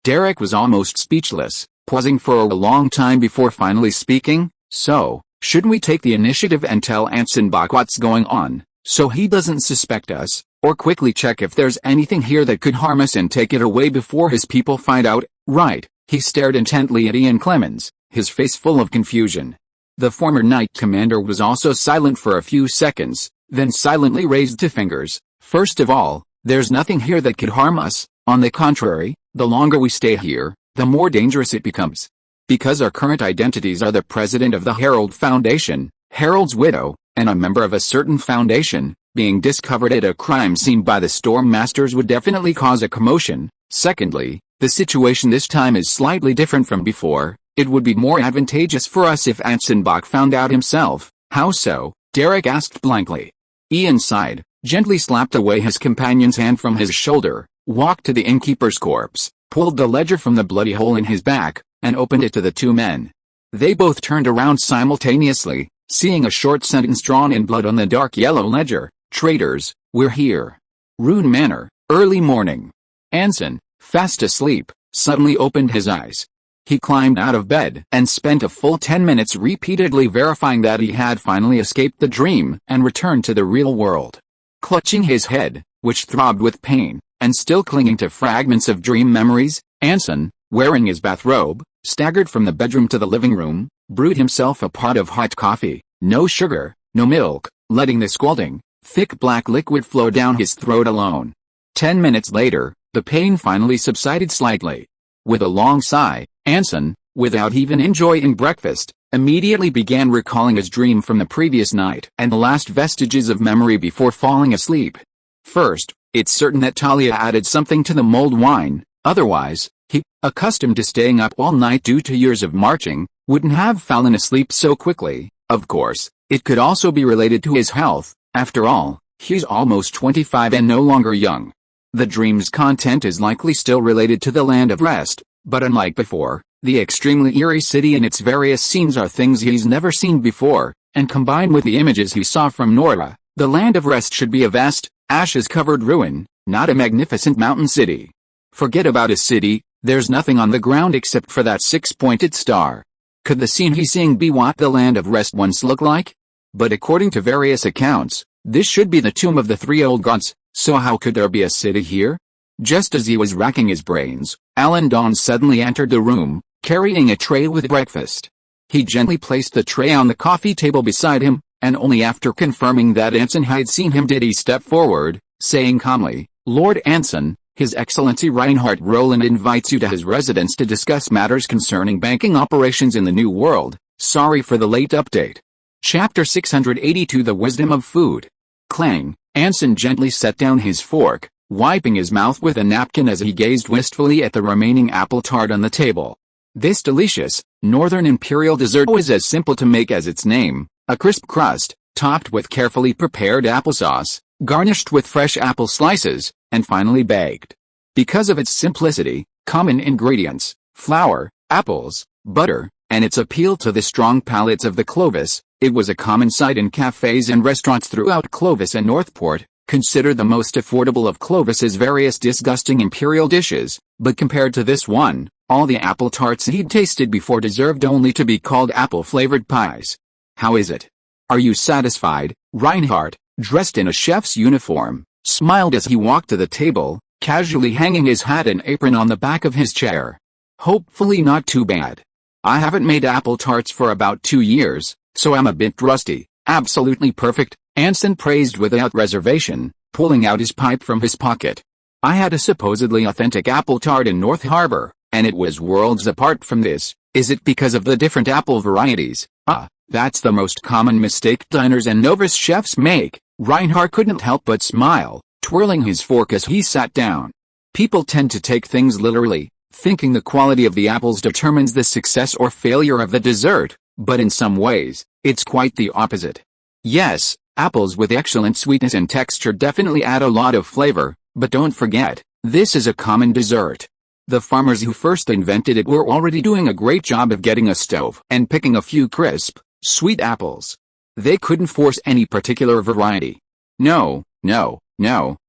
Speaker 1: Derek was almost speechless, pausing for a long time before finally speaking. "So, shouldn't we take the initiative and tell Anson Bach what's going on, so he doesn't suspect us, or quickly check if there's anything here that could harm us and take it away before his people find out?" "Right." He stared intently at Ian Clemens, his face full of confusion. The former Knight Commander was also silent for a few seconds, then silently raised two fingers. "First of all, there's nothing here that could harm us. On the contrary, the longer we stay here, the more dangerous it becomes. Because our current identities are the president of the Herald Foundation, Herald's widow, and a member of a certain foundation, being discovered at a crime scene by the Storm Masters would definitely cause a commotion. Secondly, the situation this time is slightly different from before. It would be more advantageous for us if Anson Bach found out himself." "How so?" Derek asked blankly. Ian sighed, gently slapped away his companion's hand from his shoulder, walked to the innkeeper's corpse, pulled the ledger from the bloody hole in his back, and opened it to the two men. They both turned around simultaneously, seeing a short sentence drawn in blood on the dark yellow ledger. "Traitors, we're here. Rune Manor, early morning." Anson, fast asleep, suddenly opened his eyes. He climbed out of bed and spent a full 10 minutes repeatedly verifying that he had finally escaped the dream and returned to the real world. Clutching his head, which throbbed with pain, and still clinging to fragments of dream memories, Anson, wearing his bathrobe, staggered from the bedroom to the living room, brewed himself a pot of hot coffee, no sugar, no milk, letting the scalding, thick black liquid flow down his throat alone. 10 minutes later, the pain finally subsided slightly. With a long sigh, Anson, without even enjoying breakfast, immediately began recalling his dream from the previous night and the last vestiges of memory before falling asleep. First, it's certain that Talia added something to the mulled wine, otherwise, he, accustomed to staying up all night due to years of marching, wouldn't have fallen asleep so quickly. Of course, it could also be related to his health. After all, he's almost 25 and no longer young. The dream's content is likely still related to the Land of Rest, but unlike before, the extremely eerie city and its various scenes are things he's never seen before, and combined with the images he saw from Nora, the Land of Rest should be a vast, ashes-covered ruin, not a magnificent mountain city. Forget about a city, there's nothing on the ground except for that six-pointed star. Could the scene he's seeing be what the Land of Rest once looked like? But according to various accounts, this should be the tomb of the three old gods, so how could there be a city here? Just as he was racking his brains, Alan Dawn suddenly entered the room, carrying a tray with breakfast. He gently placed the tray on the coffee table beside him, and only after confirming that Anson had seen him did he step forward, saying calmly, "Lord Anson, His Excellency Reinhard Roland invites you to his residence to discuss matters concerning banking operations in the New World. Sorry for the late update." Chapter 682 The Wisdom of Food. Clang. Anson gently set down his fork, wiping his mouth with a napkin as he gazed wistfully at the remaining apple tart on the table. This delicious, northern imperial dessert was as simple to make as its name, a crisp crust, topped with carefully prepared applesauce, garnished with fresh apple slices, and finally baked. Because of its simplicity, common ingredients, flour, apples, butter, and its appeal to the strong palates of the Clovis, it was a common sight in cafes and restaurants throughout Clovis and Northport, considered the most affordable of Clovis's various disgusting imperial dishes, but compared to this one, all the apple tarts he'd tasted before deserved only to be called apple-flavored pies. "How is it? Are you satisfied?" Reinhardt, dressed in a chef's uniform, smiled as he walked to the table, casually hanging his hat and apron on the back of his chair. "Hopefully not too bad. I haven't made apple tarts for about 2 years, so I'm a bit rusty." "Absolutely perfect," Anson praised without reservation, pulling out his pipe from his pocket. I had a supposedly authentic apple tart in North Harbor, and it was worlds apart from this. Is it because of the different apple varieties? That's the most common mistake diners and novice chefs make. Reinhardt couldn't help but smile, twirling his fork as he sat down. People tend to take things literally, thinking the quality of the apples determines the success or failure of the dessert, but in some ways, it's quite the opposite. Yes, apples with excellent sweetness and texture definitely add a lot of flavor, but don't forget, this is a common dessert. The farmers who first invented it were already doing a great job of getting a stove and picking a few crisp, sweet apples. They couldn't force any particular variety. No.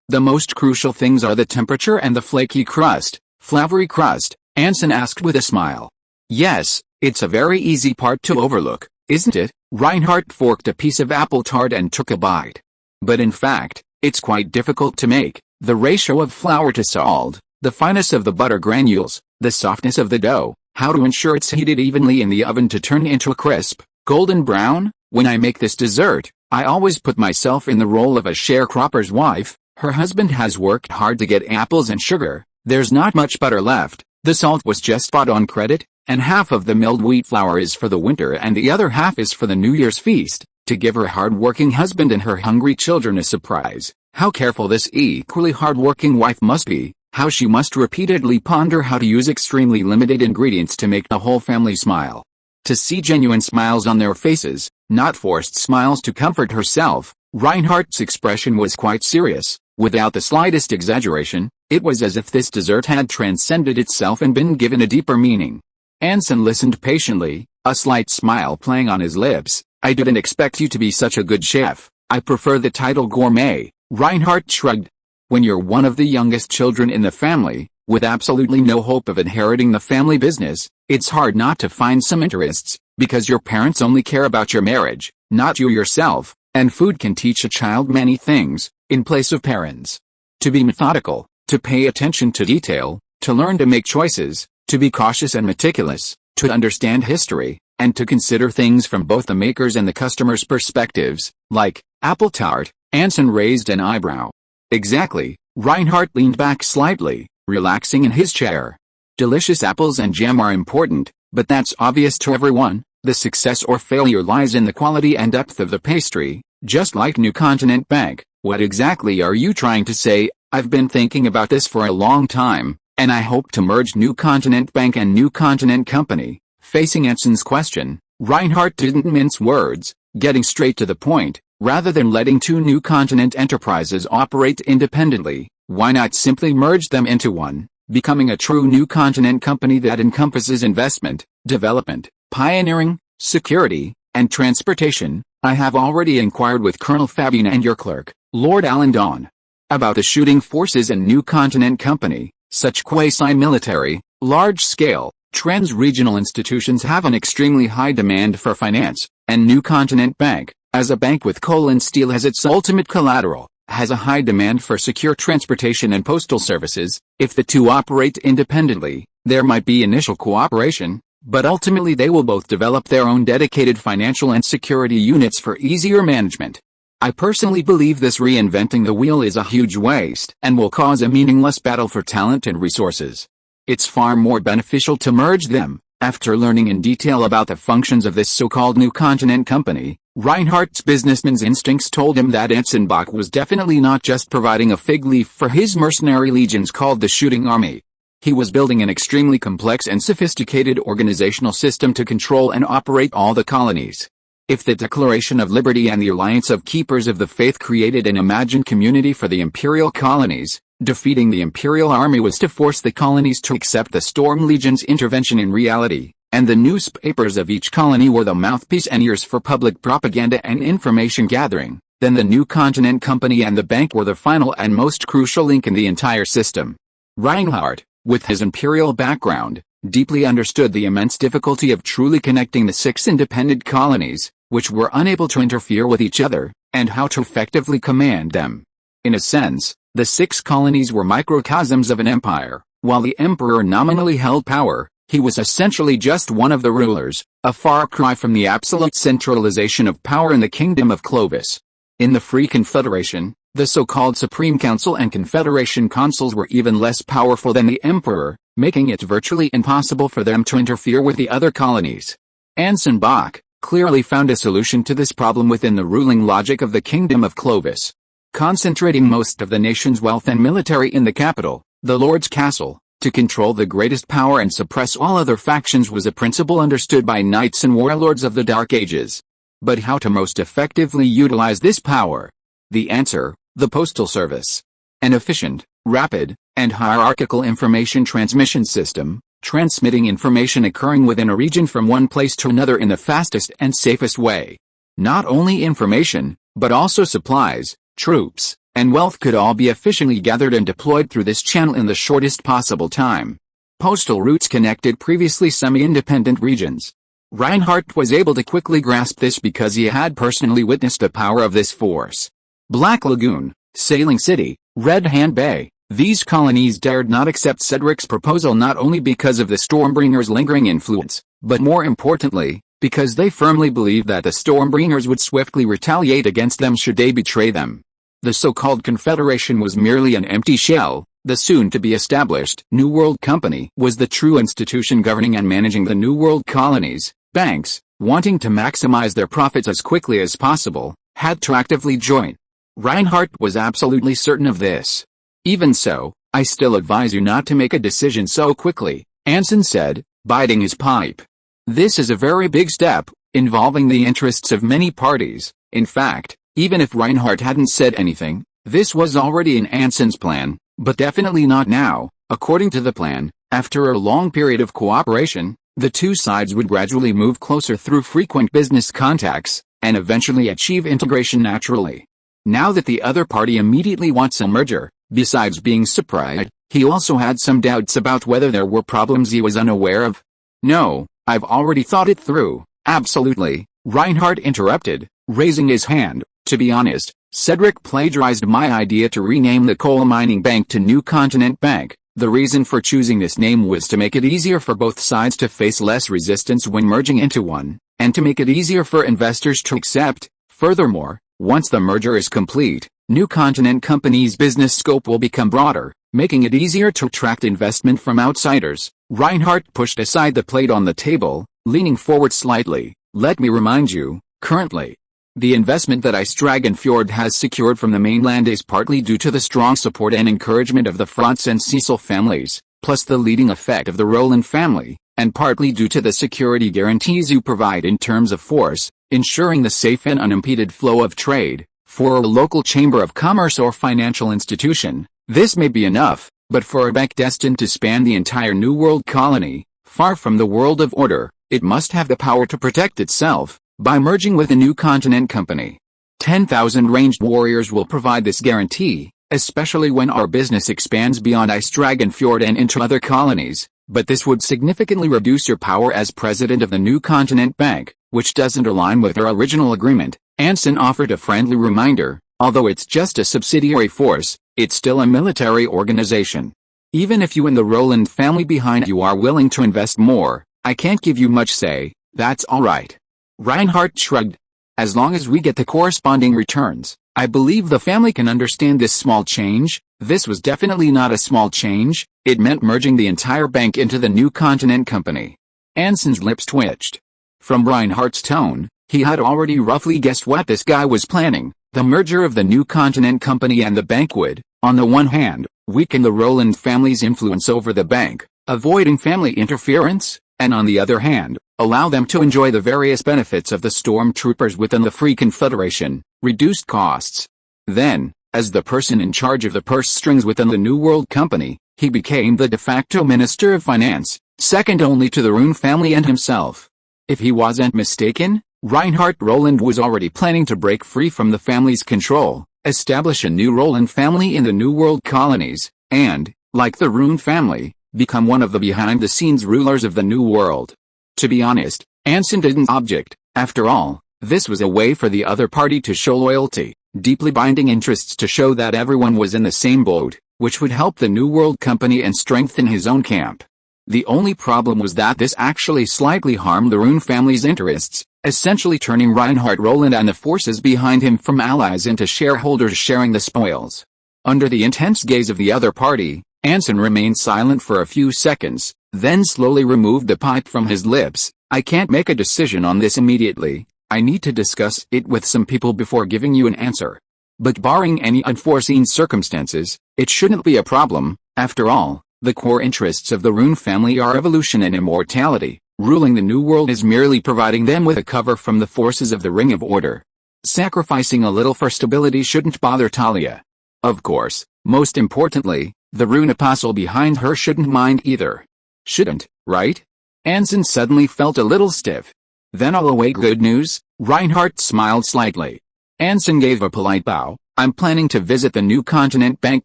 Speaker 1: The most crucial things are the temperature and the flaky crust, flavory crust, Anson asked with a smile. Yes, it's a very easy part to overlook, isn't it? Reinhardt forked a piece of apple tart and took a bite. But in fact, it's quite difficult to make. The ratio of flour to salt, the fineness of the butter granules, the softness of the dough, how to ensure it's heated evenly in the oven to turn into a crisp, golden brown. When I make this dessert, I always put myself in the role of a sharecropper's wife. Her husband has worked hard to get apples and sugar, there's not much butter left, the salt was just bought on credit, and half of the milled wheat flour is for the winter and the other half is for the New Year's feast, to give her hard-working husband and her hungry children a surprise. How careful this equally hard-working wife must be, how she must repeatedly ponder how to use extremely limited ingredients to make the whole family smile. To see genuine smiles on their faces, not forced smiles to comfort herself, Reinhardt's expression was quite serious. Without the slightest exaggeration, it was as if this dessert had transcended itself and been given a deeper meaning. Anson listened patiently, a slight smile playing on his lips. I didn't expect you to be such a good chef. I prefer the title gourmet. Reinhardt shrugged. When you're one of the youngest children in the family, with absolutely no hope of inheriting the family business, it's hard not to find some interests, because your parents only care about your marriage, not you yourself, and food can teach a child many things, in place of parents. To be methodical, to pay attention to detail, to learn to make choices, to be cautious and meticulous, to understand history, and to consider things from both the maker's and the customer's perspectives, like apple tart. Anson raised an eyebrow. Exactly. Reinhardt leaned back slightly, relaxing in his chair. Delicious apples and jam are important, but that's obvious to everyone. The success or failure lies in the quality and depth of the pastry, just like New Continent Bank. What exactly are you trying to say? I've been thinking about this for a long time, and I hope to merge New Continent Bank and New Continent Company. Facing Anson's question, Reinhardt didn't mince words, getting straight to the point. Rather than letting two New Continent enterprises operate independently, why not simply merge them into one, becoming a true New Continent company that encompasses investment, development, pioneering, security, and transportation? I have already inquired with Colonel Fabian and your clerk, Lord Allendon, about the shooting forces and New Continent Company. Such quasi-military, large-scale, trans-regional institutions have an extremely high demand for finance, and New Continent Bank, as a bank with coal and steel as its ultimate collateral, has a high demand for secure transportation and postal services. If the two operate independently, there might be initial cooperation, but ultimately they will both develop their own dedicated financial and security units for easier management. I personally believe this reinventing the wheel is a huge waste and will cause a meaningless battle for talent and resources. It's far more beneficial to merge them. After learning in detail about the functions of this so-called New Continent Company, Reinhardt's businessman's instincts told him that Anson Bach was definitely not just providing a fig leaf for his mercenary legions called the Shooting Army. He was building an extremely complex and sophisticated organizational system to control and operate all the colonies. If the Declaration of Liberty and the Alliance of Keepers of the Faith created an imagined community for the imperial colonies, defeating the imperial army was to force the colonies to accept the Storm Legion's intervention in reality, and the newspapers of each colony were the mouthpiece and ears for public propaganda and information gathering. Then the New Continent Company and the bank were the final and most crucial link in the entire system. Reinhardt, with his imperial background, deeply understood the immense difficulty of truly connecting the 6 independent colonies, which were unable to interfere with each other, and how to effectively command them. In a sense, the 6 colonies were microcosms of an empire. While the emperor nominally held power, he was essentially just one of the rulers, a far cry from the absolute centralization of power in the kingdom of Clovis. In the Free Confederation, the so-called Supreme Council and Confederation consuls were even less powerful than the emperor, making it virtually impossible for them to interfere with the other colonies. Anson Bach clearly found a solution to this problem within the ruling logic of the Kingdom of Clovis. Concentrating most of the nation's wealth and military in the capital, the Lord's Castle, to control the greatest power and suppress all other factions was a principle understood by knights and warlords of the Dark Ages. But how to most effectively utilize this power? The answer: the postal service. An efficient, rapid, and hierarchical information transmission system, transmitting information occurring within a region from one place to another in the fastest and safest way. Not only information, but also supplies, troops, and wealth could all be efficiently gathered and deployed through this channel in the shortest possible time. Postal routes connected previously semi-independent regions. Reinhardt was able to quickly grasp this because he had personally witnessed the power of this force. Black Lagoon, Sailing City, Red Hand Bay, these colonies dared not accept Cedric's proposal not only because of the Stormbringers' lingering influence, but more importantly, because they firmly believed that the Stormbringers would swiftly retaliate against them should they betray them. The so-called Confederation was merely an empty shell. The soon-to-be-established New World Company was the true institution governing and managing the New World colonies. Banks, wanting to maximize their profits as quickly as possible, had to actively join. Reinhardt was absolutely certain of this. Even so, I still advise you not to make a decision so quickly, Anson said, biting his pipe. This is a very big step, involving the interests of many parties. In fact, even if Reinhardt hadn't said anything, this was already in Anson's plan, but definitely not now. According to the plan, after a long period of cooperation, the two sides would gradually move closer through frequent business contacts, and eventually achieve integration naturally. Now that the other party immediately wants a merger, besides being surprised, he also had some doubts about whether there were problems he was unaware of. No, I've already thought it through. Absolutely, Reinhardt interrupted, raising his hand. To be honest, Cedric plagiarized my idea to rename the coal mining bank to New Continent Bank. The reason for choosing this name was to make it easier for both sides to face less resistance when merging into one, and to make it easier for investors to accept. Furthermore, once the merger is complete, New Continent Company's business scope will become broader, making it easier to attract investment from outsiders. Reinhardt pushed aside the plate on the table, leaning forward slightly. Let me remind you, currently, the investment that Stragenfjord has secured from the mainland is partly due to the strong support and encouragement of the Frantz and Cecil families, plus the leading effect of the Roland family, and partly due to the security guarantees you provide in terms of force, ensuring the safe and unimpeded flow of trade. For a local chamber of commerce or financial institution, this may be enough, but for a bank destined to span the entire New World colony, far from the world of order, it must have the power to protect itself. By merging with a New Continent Company, 10,000 ranged warriors will provide this guarantee, especially when our business expands beyond Stragenfjord and into other colonies, but this would significantly reduce your power as president of the New Continent Bank, which doesn't align with our original agreement. Anson offered a friendly reminder, although it's just a subsidiary force, it's still a military organization. Even if you and the Roland family behind you are willing to invest more, I can't give you much say. That's alright. Reinhardt shrugged. As long as we get the corresponding returns, I believe the family can understand this small change. This was definitely not a small change. It meant merging the entire bank into the New Continent Company. Anson's lips twitched. From Reinhardt's tone, he had already roughly guessed what this guy was planning. The merger of the New Continent Company and the bank would, on the one hand, weaken the Roland family's influence over the bank, avoiding family interference, and on the other hand, allow them to enjoy the various benefits of the stormtroopers within the Free Confederation, reduced costs. Then, as the person in charge of the purse strings within the New World Company, he became the de facto Minister of Finance, second only to the Rune family and himself. If he wasn't mistaken, Reinhardt Roland was already planning to break free from the family's control, establish a new Roland family in the New World colonies, and, like the Rune family, become one of the behind-the-scenes rulers of the New World. To be honest, Anson didn't object. After all, this was a way for the other party to show loyalty, deeply binding interests to show that everyone was in the same boat, which would help the New World Company and strengthen his own camp. The only problem was that this actually slightly harmed the Rune family's interests. essentially turning Reinhard Roland and the forces behind him from allies into shareholders sharing the spoils. Under the intense gaze of the other party, Anson remained silent for a few seconds, then slowly removed the pipe from his lips. I can't make a decision on this immediately. I need to discuss it with some people before giving you an answer. But barring any unforeseen circumstances, it shouldn't be a problem. After all, the core interests of the Rune family are evolution and immortality. Ruling the New World is merely providing them with a cover from the forces of the Ring of Order. Sacrificing a little for stability shouldn't bother Talia. Of course, most importantly, the Rune Apostle behind her shouldn't mind either. Shouldn't, right? Anson suddenly felt a little stiff. Then I'll await good news. Reinhardt smiled slightly. Anson gave a polite bow. I'm planning to visit the new Continent Bank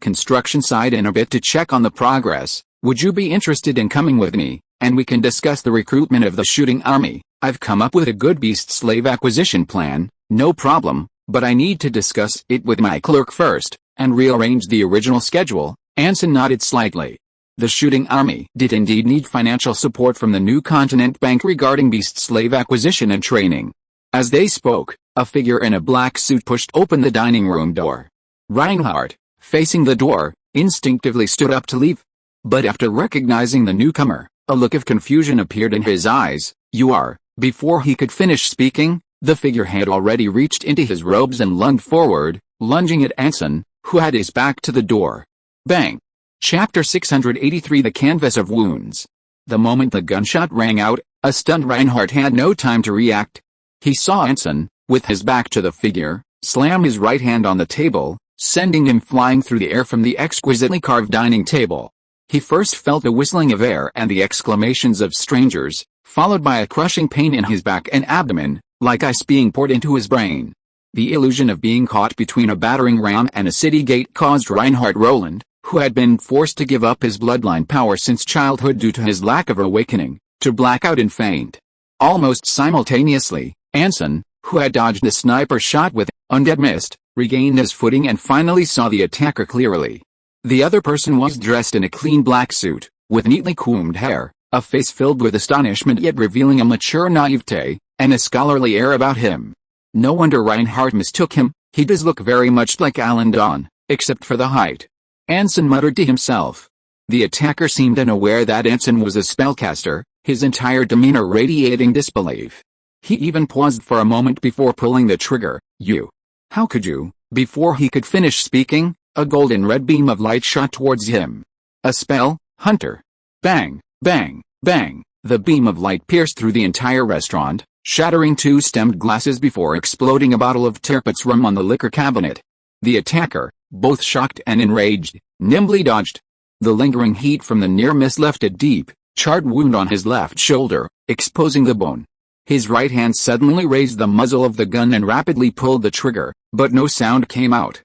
Speaker 1: construction site in a bit to check on the progress. Would you be interested in coming with me, and we can discuss the recruitment of the shooting army? I've come up with a good beast slave acquisition plan. No problem, but I need to discuss it with my clerk first, and rearrange the original schedule. Anson nodded slightly. The shooting army did indeed need financial support from the new Continent Bank regarding beast slave acquisition and training. As they spoke, a figure in a black suit pushed open the dining room door. Reinhardt, facing the door, instinctively stood up to leave. But after recognizing the newcomer, a look of confusion appeared in his eyes. You are. Before he could finish speaking, the figure had already reached into his robes and lunged forward, lunging at Anson, who had his back to the door. Bang! Chapter 683 The Canvas of Wounds. The moment the gunshot rang out, a stunned Reinhardt had no time to react. He saw Anson, with his back to the figure, slam his right hand on the table, sending him flying through the air from the exquisitely carved dining table. He first felt the whistling of air and the exclamations of strangers, followed by a crushing pain in his back and abdomen, like ice being poured into his brain. The illusion of being caught between a battering ram and a city gate caused Reinhard Roland, who had been forced to give up his bloodline power since childhood due to his lack of awakening, to black out and faint. Almost simultaneously, Anson, who had dodged a sniper shot with undead mist, regained his footing and finally saw the attacker clearly. The other person was dressed in a clean black suit, with neatly combed hair, a face filled with astonishment yet revealing a mature naivete, and a scholarly air about him. No wonder Reinhardt mistook him. He does look very much like Alan Dawn, except for the height. Anson muttered to himself. The attacker seemed unaware that Anson was a spellcaster, his entire demeanor radiating disbelief. He even paused for a moment before pulling the trigger. You. How could you? Before he could finish speaking, a golden red beam of light shot towards him. A spell, Hunter. Bang, bang, bang. The beam of light pierced through the entire restaurant, shattering two stemmed glasses before exploding a bottle of Tirpitz rum on the liquor cabinet. The attacker, both shocked and enraged, nimbly dodged. The lingering heat from the near miss left a deep, charred wound on his left shoulder, exposing the bone. His right hand suddenly raised the muzzle of the gun and rapidly pulled the trigger, but no sound came out.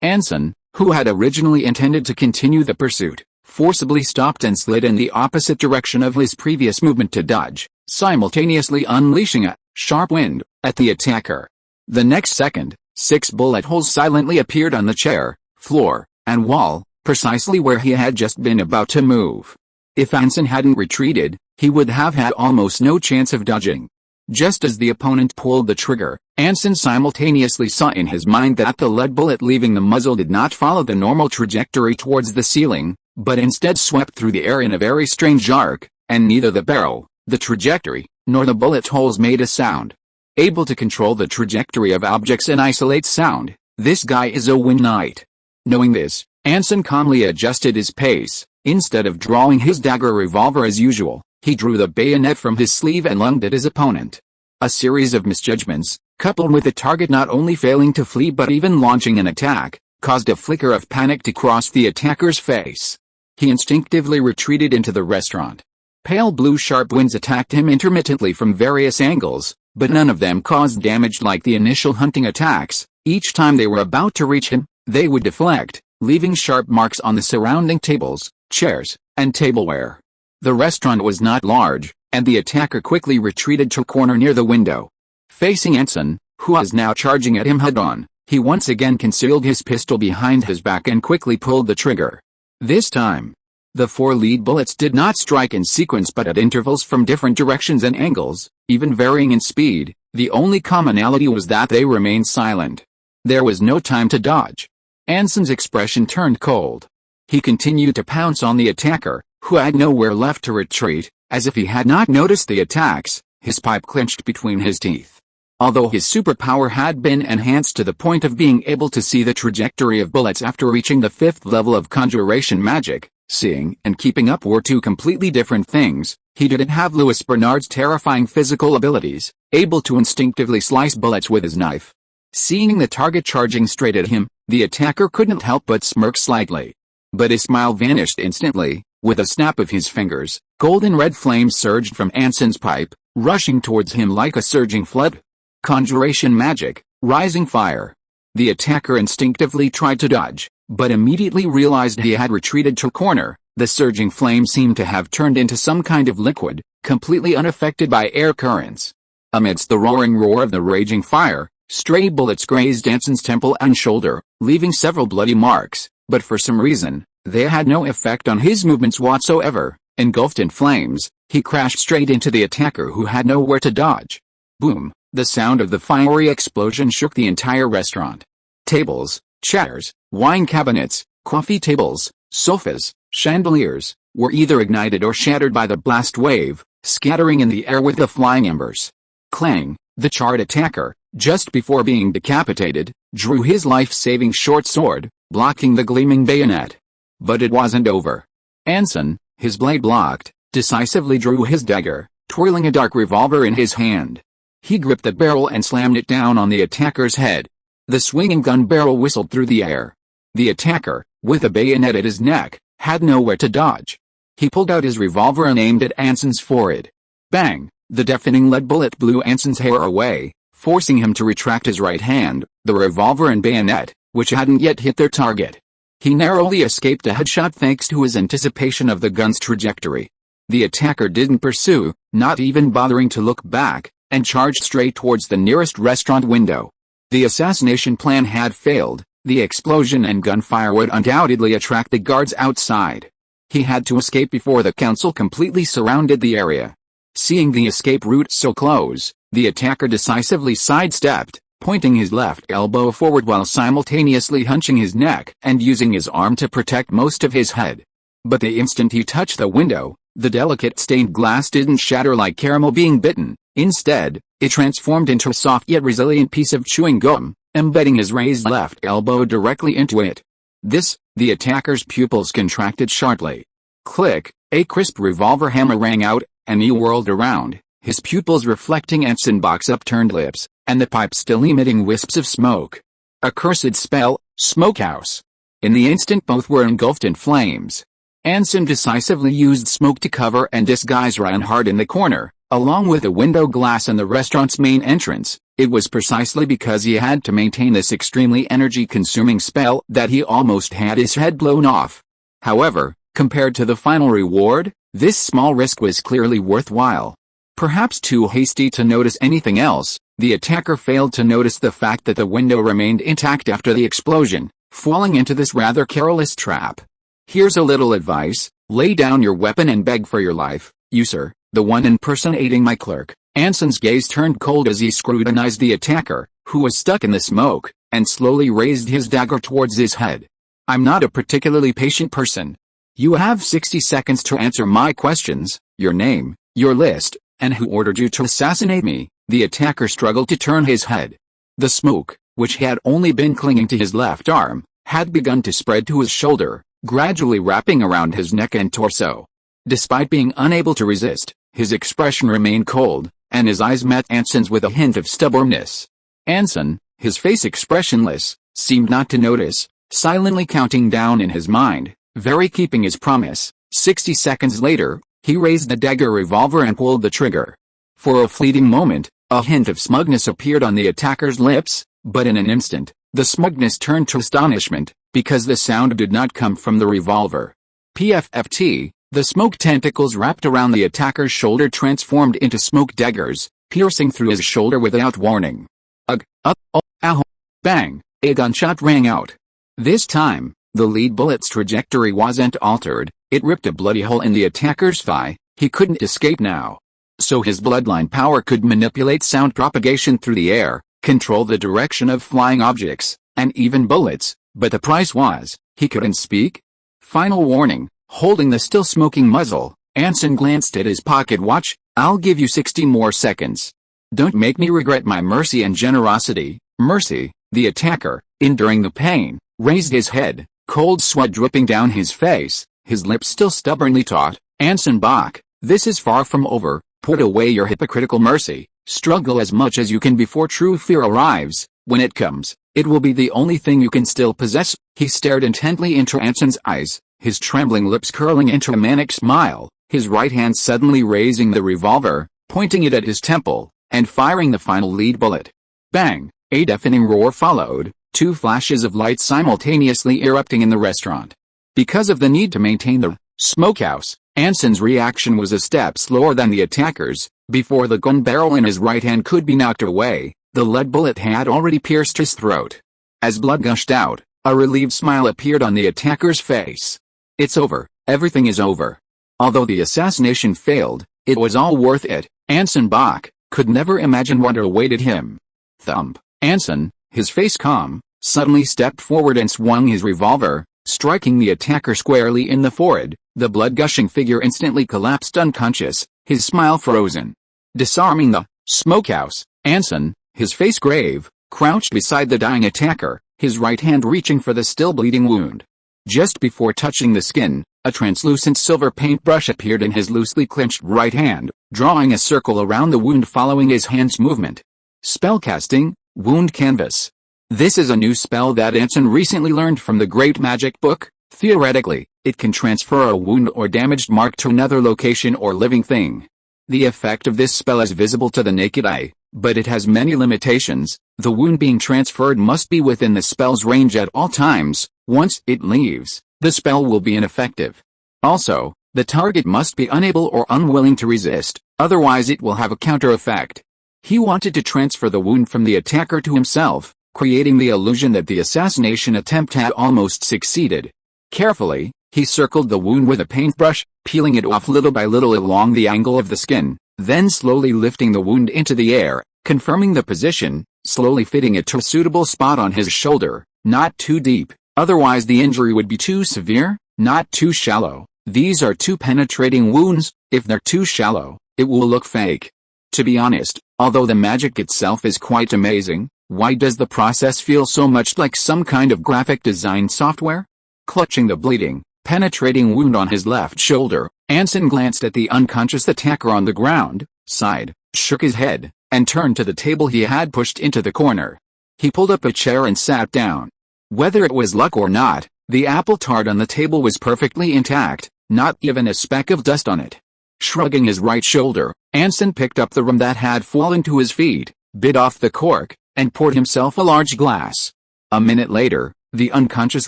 Speaker 1: Anson, who had originally intended to continue the pursuit, forcibly stopped and slid in the opposite direction of his previous movement to dodge, simultaneously unleashing a sharp wind at the attacker. The next second, 6 bullet holes silently appeared on the chair, floor, and wall, precisely where he had just been about to move. If Anson hadn't retreated, he would have had almost no chance of dodging. Just as the opponent pulled the trigger, Anson simultaneously saw in his mind that the lead bullet leaving the muzzle did not follow the normal trajectory towards the ceiling, but instead swept through the air in a very strange arc, and neither the barrel, the trajectory, nor the bullet holes made a sound. Able to control the trajectory of objects and isolate sound, this guy is a win knight. Knowing this, Anson calmly adjusted his pace. Instead of drawing his dagger revolver as usual, he drew the bayonet from his sleeve and lunged at his opponent. A series of misjudgments, coupled with the target not only failing to flee but even launching an attack, caused a flicker of panic to cross the attacker's face. He instinctively retreated into the restaurant. Pale blue sharp winds attacked him intermittently from various angles, but none of them caused damage like the initial hunting attacks. Each time they were about to reach him, they would deflect, leaving sharp marks on the surrounding tables, chairs, and tableware. The restaurant was not large, and the attacker quickly retreated to a corner near the window. Facing Anson, who was now charging at him head-on, he once again concealed his pistol behind his back and quickly pulled the trigger. This time, The 4 lead bullets did not strike in sequence but at intervals from different directions and angles, even varying in speed. The only commonality was that they remained silent. There was no time to dodge. Anson's expression turned cold. He continued to pounce on the attacker, who had nowhere left to retreat. As if he had not noticed the attacks, his pipe clenched between his teeth. Although his superpower had been enhanced to the point of being able to see the trajectory of bullets after reaching the 5th level of conjuration magic, seeing and keeping up were 2 completely different things. He didn't have Louis Bernard's terrifying physical abilities, able to instinctively slice bullets with his knife. Seeing the target charging straight at him, the attacker couldn't help but smirk slightly. But his smile vanished instantly. With a snap of his fingers, golden red flames surged from Anson's pipe, rushing towards him like a surging flood. Conjuration magic, rising fire. The attacker instinctively tried to dodge, but immediately realized he had retreated to a corner. The surging flame seemed to have turned into some kind of liquid, completely unaffected by air currents. Amidst the roaring roar of the raging fire, stray bullets grazed Anson's temple and shoulder, leaving several bloody marks, but for some reason, they had no effect on his movements whatsoever. Engulfed in flames, he crashed straight into the attacker who had nowhere to dodge. Boom! The sound of the fiery explosion shook the entire restaurant. Tables, chairs, wine cabinets, coffee tables, sofas, chandeliers, were either ignited or shattered by the blast wave, scattering in the air with the flying embers. Clang! The charred attacker, just before being decapitated, drew his life-saving short sword, blocking the gleaming bayonet. But it wasn't over. Anson, his blade blocked, decisively drew his dagger, twirling a dark revolver in his hand. He gripped the barrel and slammed it down on the attacker's head. The swinging gun barrel whistled through the air. The attacker, with a bayonet at his neck, had nowhere to dodge. He pulled out his revolver and aimed at Anson's forehead. Bang! The deafening lead bullet blew Anson's hair away, forcing him to retract his right hand, the revolver and bayonet, which hadn't yet hit their target. He narrowly escaped a headshot thanks to his anticipation of the gun's trajectory. The attacker didn't pursue, not even bothering to look back, and charged straight towards the nearest restaurant window. The assassination plan had failed. The explosion and gunfire would undoubtedly attract the guards outside. He had to escape before the council completely surrounded the area. Seeing the escape route so close, the attacker decisively sidestepped, pointing his left elbow forward while simultaneously hunching his neck and using his arm to protect most of his head. But the instant he touched the window, the delicate stained glass didn't shatter like caramel being bitten. Instead, it transformed into a soft yet resilient piece of chewing gum, embedding his raised left elbow directly into it. The attacker's pupils contracted sharply. Click! A crisp revolver hammer rang out, and he whirled around, his pupils reflecting Anson Bach's upturned lips, and the pipe still emitting wisps of smoke. Accursed spell, smokehouse! In the instant both were engulfed in flames. Anson decisively used smoke to cover and disguise Reinhardt in the corner, along with the window glass and the restaurant's main entrance. It was precisely because he had to maintain this extremely energy-consuming spell that he almost had his head blown off. However, compared to the final reward, this small risk was clearly worthwhile. Perhaps too hasty to notice anything else, the attacker failed to notice the fact that the window remained intact after the explosion, falling into this rather careless trap. Here's a little advice: lay down your weapon and beg for your life, you sir, the one impersonating my clerk. Anson's gaze turned cold as he scrutinized the attacker, who was stuck in the smoke, and slowly raised his dagger towards his head. I'm not a particularly patient person. You have 60 seconds to answer my questions: your name, your list, and who ordered you to assassinate me. The attacker struggled to turn his head. The smoke, which had only been clinging to his left arm, had begun to spread to his shoulder, gradually wrapping around his neck and torso. Despite being unable to resist, his expression remained cold, and his eyes met Anson's with a hint of stubbornness. Anson, his face expressionless, seemed not to notice, silently counting down in his mind, very keeping his promise. 60 seconds later, he raised the dagger revolver and pulled the trigger. For a fleeting moment, a hint of smugness appeared on the attacker's lips, but in an instant, the smugness turned to astonishment, because the sound did not come from the revolver. PFFT, the smoke tentacles wrapped around the attacker's shoulder transformed into smoke daggers, piercing through his shoulder without warning. Ugh, up, oh, ow, bang, a gunshot rang out. This time, The lead bullet's trajectory wasn't altered, it ripped a bloody hole in the attacker's thigh. He couldn't escape now. So his bloodline power could manipulate sound propagation through the air, control the direction of flying objects, and even bullets, but the price was, he couldn't speak? Final warning, holding the still smoking muzzle, Anson glanced at his pocket watch. I'll give you 60 more seconds. Don't make me regret my mercy and generosity. Mercy, the attacker, enduring the pain, raised his head, cold sweat dripping down his face, his lips still stubbornly taut. Anson Bach, this is far from over. Put away your hypocritical mercy. Struggle as much as you can before true fear arrives. When it comes, it will be the only thing you can still possess. He stared intently into Anson's eyes, his trembling lips curling into a manic smile, his right hand suddenly raising the revolver, pointing it at his temple, and firing the final lead bullet. Bang! A deafening roar followed, 2 flashes of light simultaneously erupting in the restaurant. Because of the need to maintain the smokehouse, Anson's reaction was a step slower than the attacker's. Before the gun barrel in his right hand could be knocked away, the lead bullet had already pierced his throat. As blood gushed out, a relieved smile appeared on the attacker's face. It's over, everything is over. Although the assassination failed, it was all worth it. Anson Bach could never imagine what awaited him. Thump. Anson, his face calm, suddenly stepped forward and swung his revolver, striking the attacker squarely in the forehead. The blood-gushing figure instantly collapsed unconscious, his smile frozen. Disarming the smokehouse, Anson, his face grave, crouched beside the dying attacker, his right hand reaching for the still bleeding wound. Just before touching the skin, a translucent silver paintbrush appeared in his loosely clenched right hand, drawing a circle around the wound following his hand's movement. Spellcasting, Wound Canvas. This is a new spell that Anson recently learned from the Great Magic Book. Theoretically, it can transfer a wound or damaged mark to another location or living thing. The effect of this spell is visible to the naked eye, but it has many limitations. The wound being transferred must be within the spell's range at all times. Once it leaves, the spell will be ineffective. Also, the target must be unable or unwilling to resist, otherwise it will have a counter effect. He wanted to transfer the wound from the attacker to himself, creating the illusion that the assassination attempt had almost succeeded. Carefully, he circled the wound with a paintbrush, peeling it off little by little along the angle of the skin, then slowly lifting the wound into the air, confirming the position, slowly fitting it to a suitable spot on his shoulder, not too deep, otherwise the injury would be too severe, not too shallow. These are 2 penetrating wounds. If they're too shallow, it will look fake. To be honest, although the magic itself is quite amazing, why does the process feel so much like some kind of graphic design software? Clutching the bleeding, penetrating wound on his left shoulder, Anson glanced at the unconscious attacker on the ground, sighed, shook his head, and turned to the table he had pushed into the corner. He pulled up a chair and sat down. Whether it was luck or not, the apple tart on the table was perfectly intact, not even a speck of dust on it. Shrugging his right shoulder, Anson picked up the rum that had fallen to his feet, bit off the cork, and poured himself a large glass. A minute later, the unconscious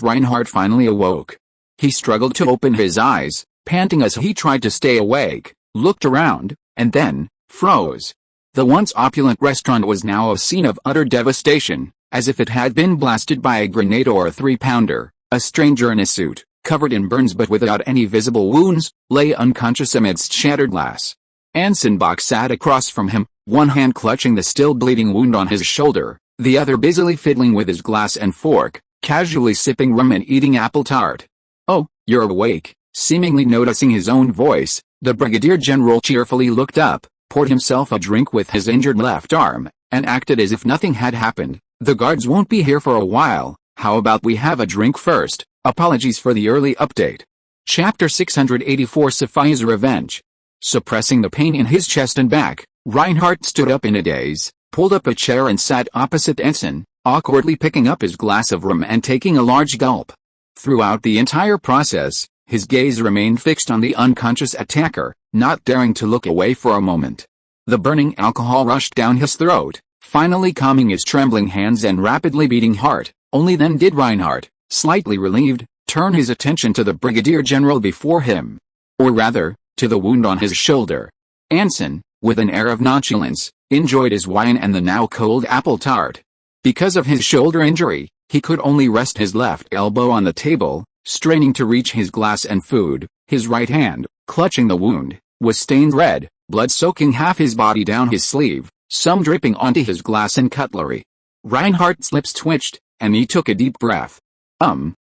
Speaker 1: Reinhardt finally awoke. He struggled to open his eyes, panting as he tried to stay awake, looked around, and then froze. The once opulent restaurant was now a scene of utter devastation, as if it had been blasted by a grenade or a 3-pounder. A stranger in a suit, covered in burns but without any visible wounds, lay unconscious amidst shattered glass. Anson Bach sat across from him, one hand clutching the still bleeding wound on his shoulder, the other busily fiddling with his glass and fork, casually sipping rum and eating apple tart. "Oh, you're awake." Seemingly noticing his own voice, the brigadier general cheerfully looked up, poured himself a drink with his injured left arm, and acted as if nothing had happened. "The guards won't be here for a while. How about we have a drink first? Apologies for the early update." Chapter 684 Sapphire's Revenge. Suppressing the pain in his chest and back, Reinhardt stood up in a daze, pulled up a chair and sat opposite Anson, awkwardly picking up his glass of rum and taking a large gulp. Throughout the entire process, his gaze remained fixed on the unconscious attacker, not daring to look away for a moment. The burning alcohol rushed down his throat, finally calming his trembling hands and rapidly beating heart. Only then did Reinhardt, slightly relieved, turn his attention to the brigadier general before him. Or rather, to the wound on his shoulder. Anson, with an air of nonchalance, enjoyed his wine and the now cold apple tart. Because of his shoulder injury, He could only rest his left elbow on the table, straining to reach his glass and food. His right hand, clutching the wound, was stained red, blood soaking half his body down his sleeve, some dripping onto his glass and cutlery. Reinhardt's lips twitched, and he took a deep breath.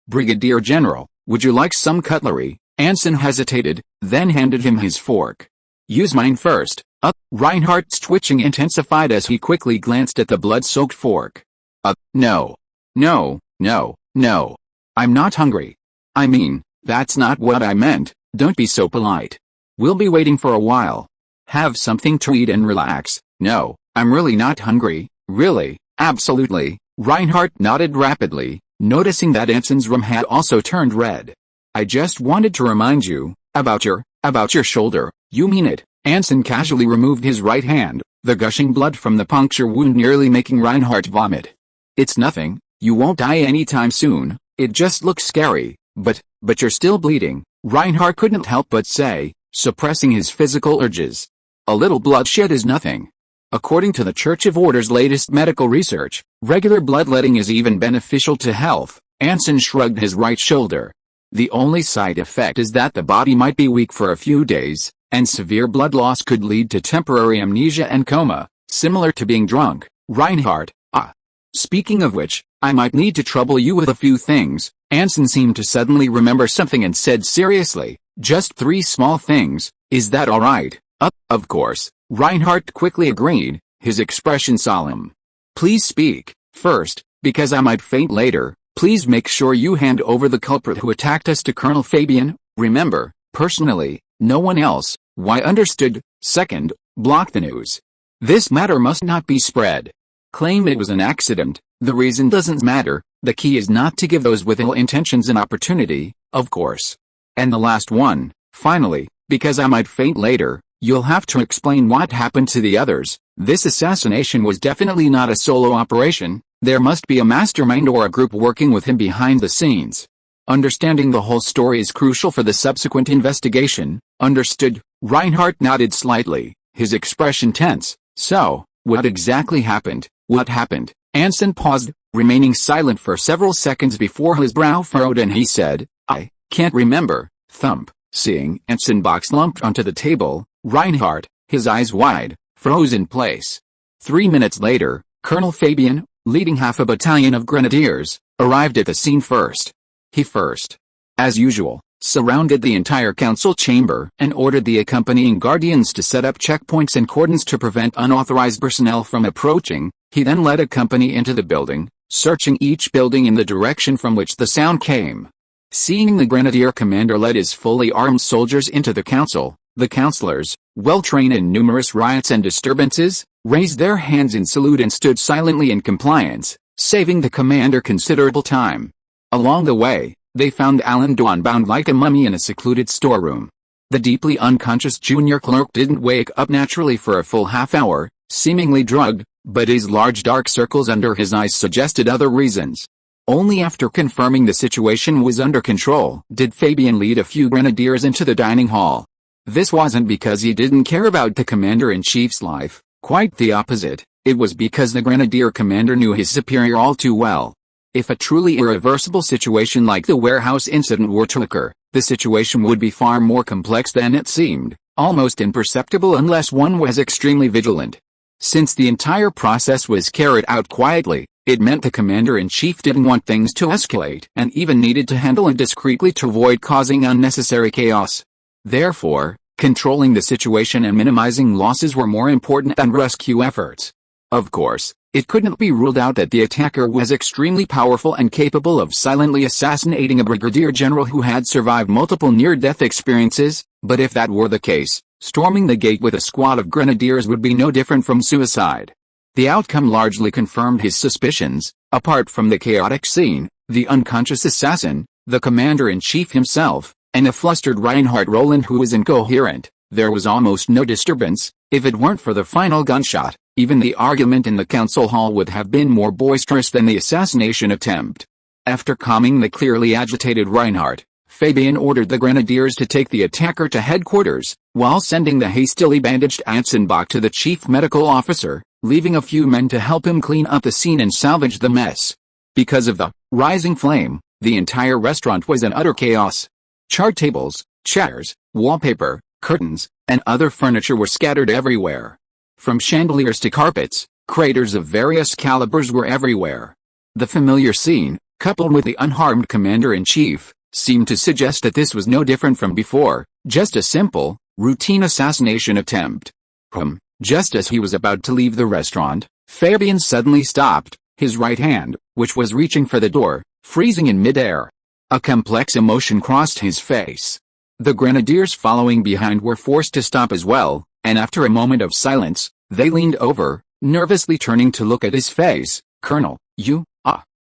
Speaker 1: Brigadier General, would you like some cutlery? Anson hesitated, then handed him his fork. Use mine first. Reinhardt's twitching intensified as he quickly glanced at the blood-soaked fork. No. No. I'm not hungry. I mean, that's not what I meant. Don't be so polite. We'll be waiting for a while. Have something to eat and relax. No, I'm really not hungry. Really, absolutely. Reinhardt nodded rapidly, noticing that Anson's room had also turned red. I just wanted to remind you, about your shoulder. You mean it. Anson casually removed his right hand, the gushing blood from the puncture wound nearly making Reinhardt vomit. It's nothing, you won't die anytime soon, it just looks scary, but you're still bleeding, Reinhardt couldn't help but say, suppressing his physical urges. A little bloodshed is nothing. According to the Church of Order's latest medical research, regular bloodletting is even beneficial to health. Anson shrugged his right shoulder. The only side effect is that the body might be weak for a few days, and severe blood loss could lead to temporary amnesia and coma, similar to being drunk. Reinhardt, speaking of which, I might need to trouble you with a few things. Anson seemed to suddenly remember something and said seriously, just 3 small things, is that alright? Of course, Reinhardt quickly agreed, his expression solemn. Please speak. First, because I might faint later, please make sure you hand over the culprit who attacked us to Colonel Fabian. Remember, personally, no one else. Why, understood. Second, block the news. This matter must not be spread. Claim it was an accident. The reason doesn't matter. The key is not to give those with ill intentions an opportunity, of course. And the last one, finally, because I might faint later, you'll have to explain what happened to the others. This assassination was definitely not a solo operation. There must be a mastermind or a group working with him behind the scenes. Understanding the whole story is crucial for the subsequent investigation. Understood. Reinhardt nodded slightly, his expression tense. So, what exactly happened? What happened? Anson paused, remaining silent for several seconds before his brow furrowed and he said, I can't remember. Thump. Seeing Anson Bach slumped onto the table, Reinhardt, his eyes wide, froze in place. 3 minutes later, Colonel Fabian, leading half a battalion of grenadiers, arrived at the scene first. He first, as usual, surrounded the entire council chamber and ordered the accompanying guardians to set up checkpoints and cordons to prevent unauthorized personnel from approaching. He then led a company into the building, searching each building in the direction from which the sound came. Seeing the grenadier commander led his fully armed soldiers into the council, the councillors, well-trained in numerous riots and disturbances, raised their hands in salute and stood silently in compliance, saving the commander considerable time. Along the way, they found Alan Dawn bound like a mummy in a secluded storeroom. The deeply unconscious junior clerk didn't wake up naturally for a full half hour, seemingly drugged, but his large dark circles under his eyes suggested other reasons. Only after confirming the situation was under control did Fabian lead a few grenadiers into the dining hall. This wasn't because he didn't care about the commander-in-chief's life, quite the opposite. It was because the grenadier commander knew his superior all too well. If a truly irreversible situation like the warehouse incident were to occur, the situation would be far more complex than it seemed, almost imperceptible unless one was extremely vigilant. Since the entire process was carried out quietly, it meant the commander-in-chief didn't want things to escalate and even needed to handle it discreetly to avoid causing unnecessary chaos. Therefore, controlling the situation and minimizing losses were more important than rescue efforts. Of course, it couldn't be ruled out that the attacker was extremely powerful and capable of silently assassinating a brigadier general who had survived multiple near-death experiences, but if that were the case, storming the gate with a squad of grenadiers would be no different from suicide. The outcome largely confirmed his suspicions. Apart from the chaotic scene, the unconscious assassin, the commander-in-chief himself, and a flustered Reinhard Roland who was incoherent, there was almost no disturbance. If it weren't for the final gunshot, even the argument in the council hall would have been more boisterous than the assassination attempt. After calming the clearly agitated Reinhardt, Fabian ordered the grenadiers to take the attacker to headquarters, while sending the hastily bandaged Anson Bach to the chief medical officer, leaving a few men to help him clean up the scene and salvage the mess. Because of the rising flame, the entire restaurant was in utter chaos. Chart tables, chairs, wallpaper, curtains, and other furniture were scattered everywhere. From chandeliers to carpets, craters of various calibers were everywhere. The familiar scene, coupled with the unharmed commander-in-chief, seemed to suggest that this was no different from before, just a simple, routine assassination attempt. Just as he was about to leave the restaurant, Fabian suddenly stopped, his right hand, which was reaching for the door, freezing in midair. A complex emotion crossed his face. The grenadiers following behind were forced to stop as well, and after a moment of silence, they leaned over, nervously turning to look at his face. "Colonel, you,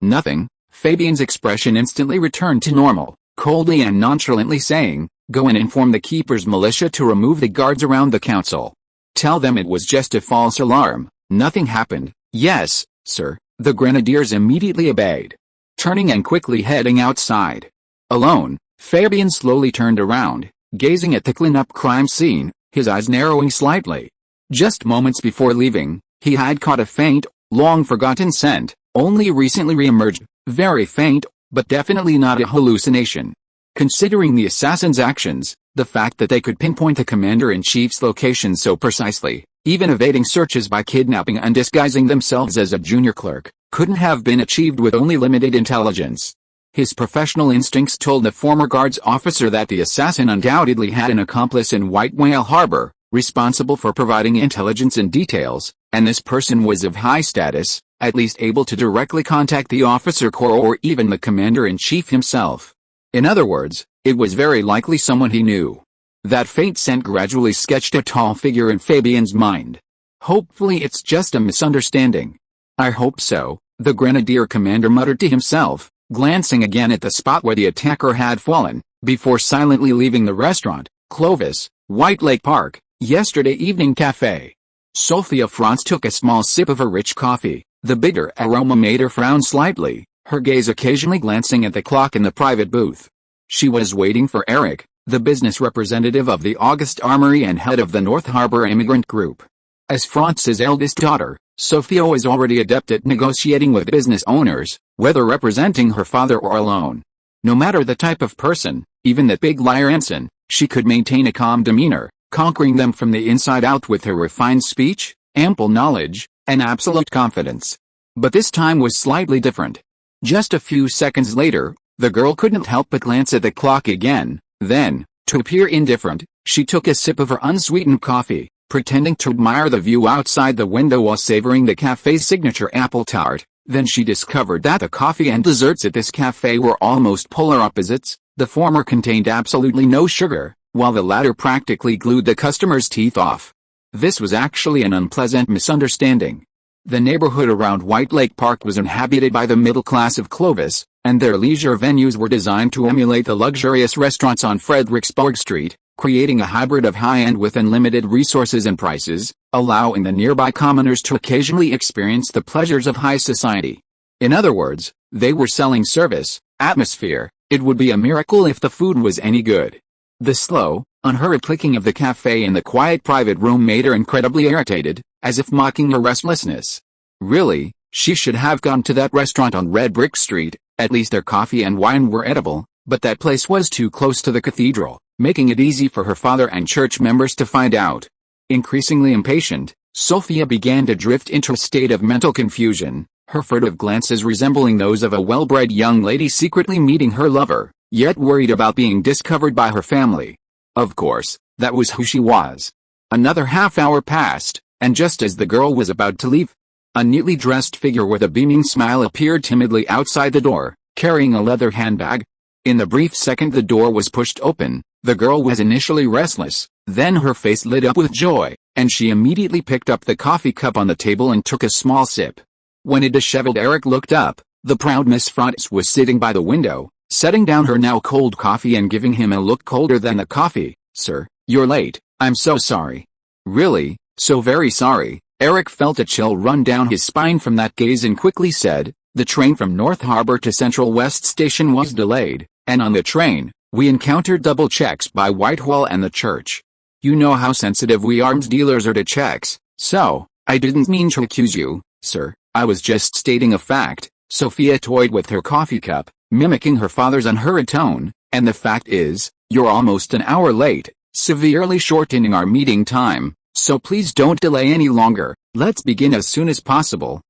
Speaker 1: nothing." Fabian's expression instantly returned to normal, coldly and nonchalantly saying, "Go and inform the keeper's militia to remove the guards around the council. Tell them it was just a false alarm, nothing happened." "Yes, sir." The grenadiers immediately obeyed. Turning and quickly heading outside. Alone, Fabian slowly turned around, gazing at the clean-up crime scene, his eyes narrowing slightly. Just moments before leaving, he had caught a faint, long-forgotten scent, only recently re-emerged, very faint, but definitely not a hallucination. Considering the assassin's actions, the fact that they could pinpoint the commander-in-chief's location so precisely, even evading searches by kidnapping and disguising themselves as a junior clerk, couldn't have been achieved with only limited intelligence. His professional instincts told the former guards officer that the assassin undoubtedly had an accomplice in White Whale Harbor, responsible for providing intelligence and details, and this person was of high status, at least able to directly contact the officer corps or even the commander-in-chief himself. In other words, it was very likely someone he knew. That faint scent gradually sketched a tall figure in Fabian's mind. "Hopefully it's just a misunderstanding." "I hope so," the grenadier commander muttered to himself, glancing again at the spot where the attacker had fallen, before silently leaving the restaurant. Clovis, White Lake Park, yesterday evening cafe. Sophia Franz took a small sip of her rich coffee. The bitter aroma made her frown slightly, her gaze occasionally glancing at the clock in the private booth. She was waiting for Eric, the business representative of the August Armory and head of the North Harbor Immigrant Group. As Franz's eldest daughter, Sophia was already adept at negotiating with business owners, whether representing her father or alone. No matter the type of person, even that big liar Anson, she could maintain a calm demeanor, conquering them from the inside out with her refined speech, ample knowledge, and absolute confidence. But this time was slightly different. Just a few seconds later, the girl couldn't help but glance at the clock again. Then, to appear indifferent, she took a sip of her unsweetened coffee, pretending to admire the view outside the window while savoring the cafe's signature apple tart. Then she discovered that the coffee and desserts at this cafe were almost polar opposites. The former contained absolutely no sugar, while the latter practically glued the customer's teeth off. This was actually an unpleasant misunderstanding. The neighborhood around White Lake Park was inhabited by the middle class of Clovis, and their leisure venues were designed to emulate the luxurious restaurants on Fredericksburg Street, creating a hybrid of high-end with unlimited resources and prices, allowing the nearby commoners to occasionally experience the pleasures of high society. In other words, they were selling service, atmosphere. It would be a miracle if the food was any good. The slow, unhurried clicking of the cafe in the quiet private room made her incredibly irritated, as if mocking her restlessness. Really, she should have gone to that restaurant on Red Brick Street. At least their coffee and wine were edible, but that place was too close to the cathedral, making it easy for her father and church members to find out. Increasingly impatient, Sophia began to drift into a state of mental confusion, her furtive glances resembling those of a well-bred young lady secretly meeting her lover, yet worried about being discovered by her family. Of course, that was who she was. Another half-hour passed, and just as the girl was about to leave, a neatly dressed figure with a beaming smile appeared timidly outside the door, carrying a leather handbag. In the brief second the door was pushed open, the girl was initially restless, then her face lit up with joy, and she immediately picked up the coffee cup on the table and took a small sip. When a disheveled Eric looked up, the proud Miss Franz was sitting by the window, setting down her now cold coffee and giving him a look colder than the coffee. "Sir, you're late. I'm so sorry." "Really, so very sorry." Eric felt a chill run down his spine from that gaze and quickly said, "The train from North Harbor to Central West Station was delayed, and on the train, we encountered double checks by Whitehall and the church. You know how sensitive we arms dealers are to checks, so, I didn't mean to accuse you, sir, I was just stating a fact." Sophia toyed with her coffee cup, mimicking her father's unhurried tone, and the fact is, you're almost an hour late, severely shortening our meeting time, so please don't delay any longer, let's begin as soon as possible.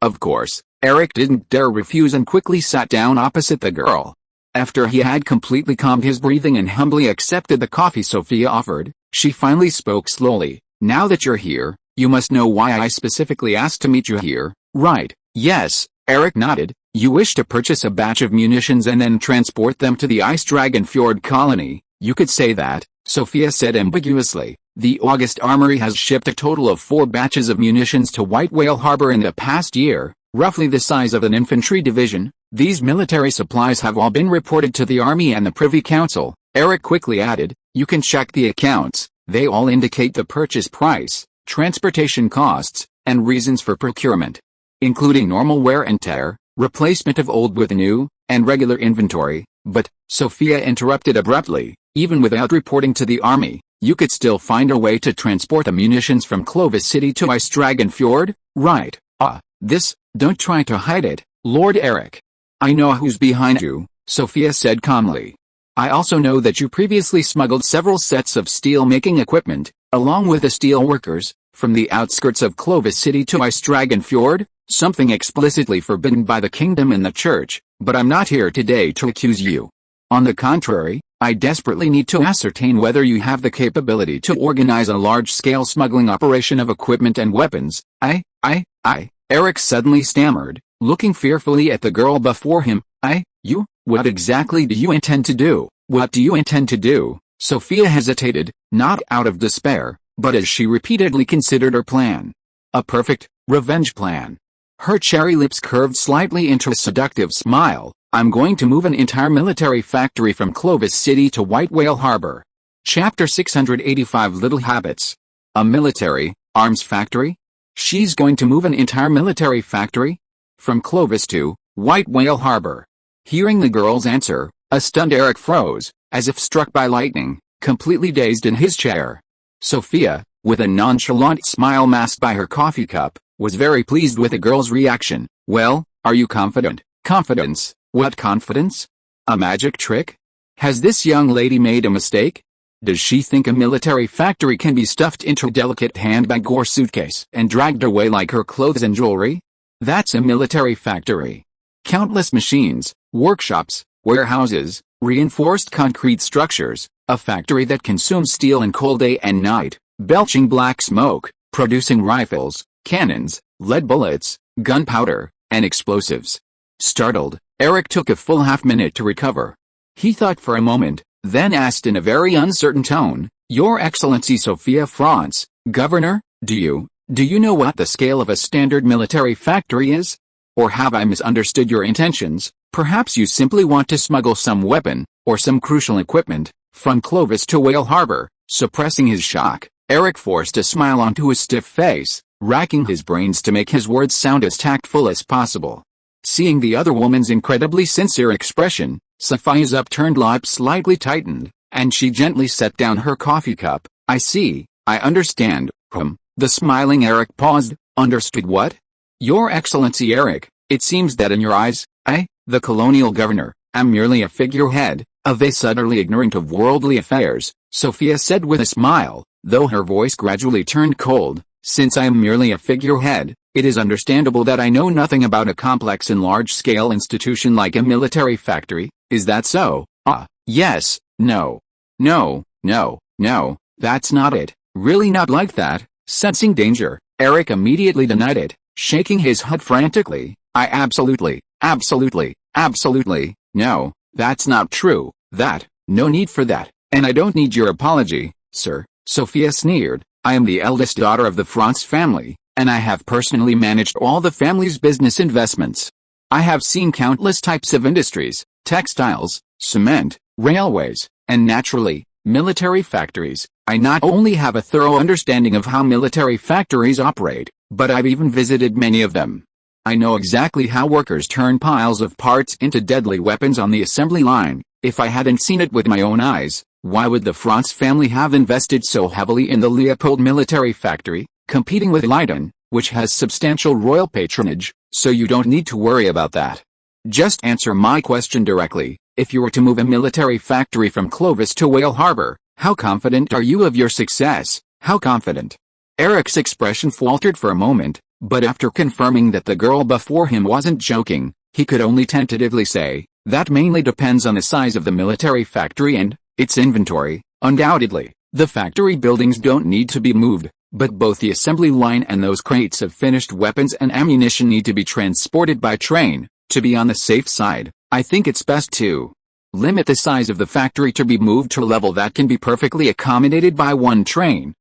Speaker 1: Of course, Eric didn't dare refuse and quickly sat down opposite the girl. After he had completely calmed his breathing and humbly accepted the coffee Sophia offered, she finally spoke slowly. Now that you're here, you must know why I specifically asked to meet you here, right? Yes, Eric nodded. You wish to purchase a batch of munitions and then transport them to the Ice Dragon Fjord colony. You could say that, Sophia said ambiguously. The August Armory has shipped a total of 4 batches of munitions to White Whale Harbor in the past year, roughly the size of an infantry division. These military supplies have all been reported to the Army and the Privy Council. Eric quickly added, you can check the accounts, they all indicate the purchase price, transportation costs, and reasons for procurement, including normal wear and tear, replacement of old with new, and regular inventory. But, Sophia interrupted abruptly, even without reporting to the Army, you could still find a way to transport the munitions from Clovis City to Ice Dragon Fjord, right? Don't try to hide it, Lord Eric. I know who's behind you, Sophia said calmly. I also know that you previously smuggled several sets of steel-making equipment, along with the steel workers, from the outskirts of Clovis City to Ice Dragon Fjord, something explicitly forbidden by the kingdom and the church, but I'm not here today to accuse you. On the contrary, I desperately need to ascertain whether you have the capability to organize a large-scale smuggling operation of equipment and weapons. Eric suddenly stammered, looking fearfully at the girl before him. What exactly do you intend to do? What do you intend to do? Sophia hesitated, not out of despair, but as she repeatedly considered her plan. A perfect revenge plan. Her cherry lips curved slightly into a seductive smile. I'm going to move an entire military factory from Clovis City to White Whale Harbor. Chapter 685 Little Habits. A military arms factory? She's going to move an entire military factory? From Clovis to White Whale Harbor. Hearing the girl's answer, a stunned Eric froze, as if struck by lightning, completely dazed in his chair. Sophia, with a nonchalant smile masked by her coffee cup, was very pleased with the girl's reaction. Well, are you confident? Confidence? What confidence? A magic trick? Has this young lady made a mistake? Does she think a military factory can be stuffed into a delicate handbag or suitcase and dragged away like her clothes and jewelry? That's a military factory. Countless machines, workshops, warehouses, reinforced concrete structures, a factory that consumes steel in cold day and night, belching black smoke, producing rifles, cannons, lead bullets, gunpowder, and explosives. Startled, Eric took a full half-minute to recover. He thought for a moment, then asked in a very uncertain tone, Your Excellency Sophia France, Governor, do you know what the scale of a standard military factory is? Or have I misunderstood your intentions? Perhaps you simply want to smuggle some weapon, or some crucial equipment, from Clovis to Whale Harbor. Suppressing his shock, Eric forced a smile onto his stiff face, racking his brains to make his words sound as tactful as possible. Seeing the other woman's incredibly sincere expression, Sophia's upturned lips slightly tightened, and she gently set down her coffee cup. I see, I understand. The smiling Eric paused. Understood what? Your Excellency Eric, it seems that in your eyes, the colonial governor, am merely a figurehead, a vase utterly ignorant of worldly affairs, Sophia said with a smile, though her voice gradually turned cold. Since I am merely a figurehead, it is understandable that I know nothing about a complex and large-scale institution like a military factory. Is that so? Yes, no, that's not it. Really not like that. Sensing danger, Eric immediately denied it, shaking his head frantically. I absolutely, no, that's not true. No need for that, and I don't need your apology, sir, Sophia sneered. I am the eldest daughter of the France family, and I have personally managed all the family's business investments. I have seen countless types of industries, textiles, cement, railways, and naturally, military factories. I not only have a thorough understanding of how military factories operate, but I've even visited many of them. I know exactly how workers turn piles of parts into deadly weapons on the assembly line. If I hadn't seen it with my own eyes, why would the France family have invested so heavily in the Leopold military factory, competing with Leiden, which has substantial royal patronage, so you don't need to worry about that. Just answer my question directly. If you were to move a military factory from Clovis to Whale Harbor, how confident are you of your success? How confident? Eric's expression faltered for a moment, but after confirming that the girl before him wasn't joking, he could only tentatively say, that mainly depends on the size of the military factory and its inventory. Undoubtedly, the factory buildings don't need to be moved, but both the assembly line and those crates of finished weapons and ammunition need to be transported by train. To be on the safe side, I think it's best to limit the size of the factory to be moved to a level that can be perfectly accommodated by one train.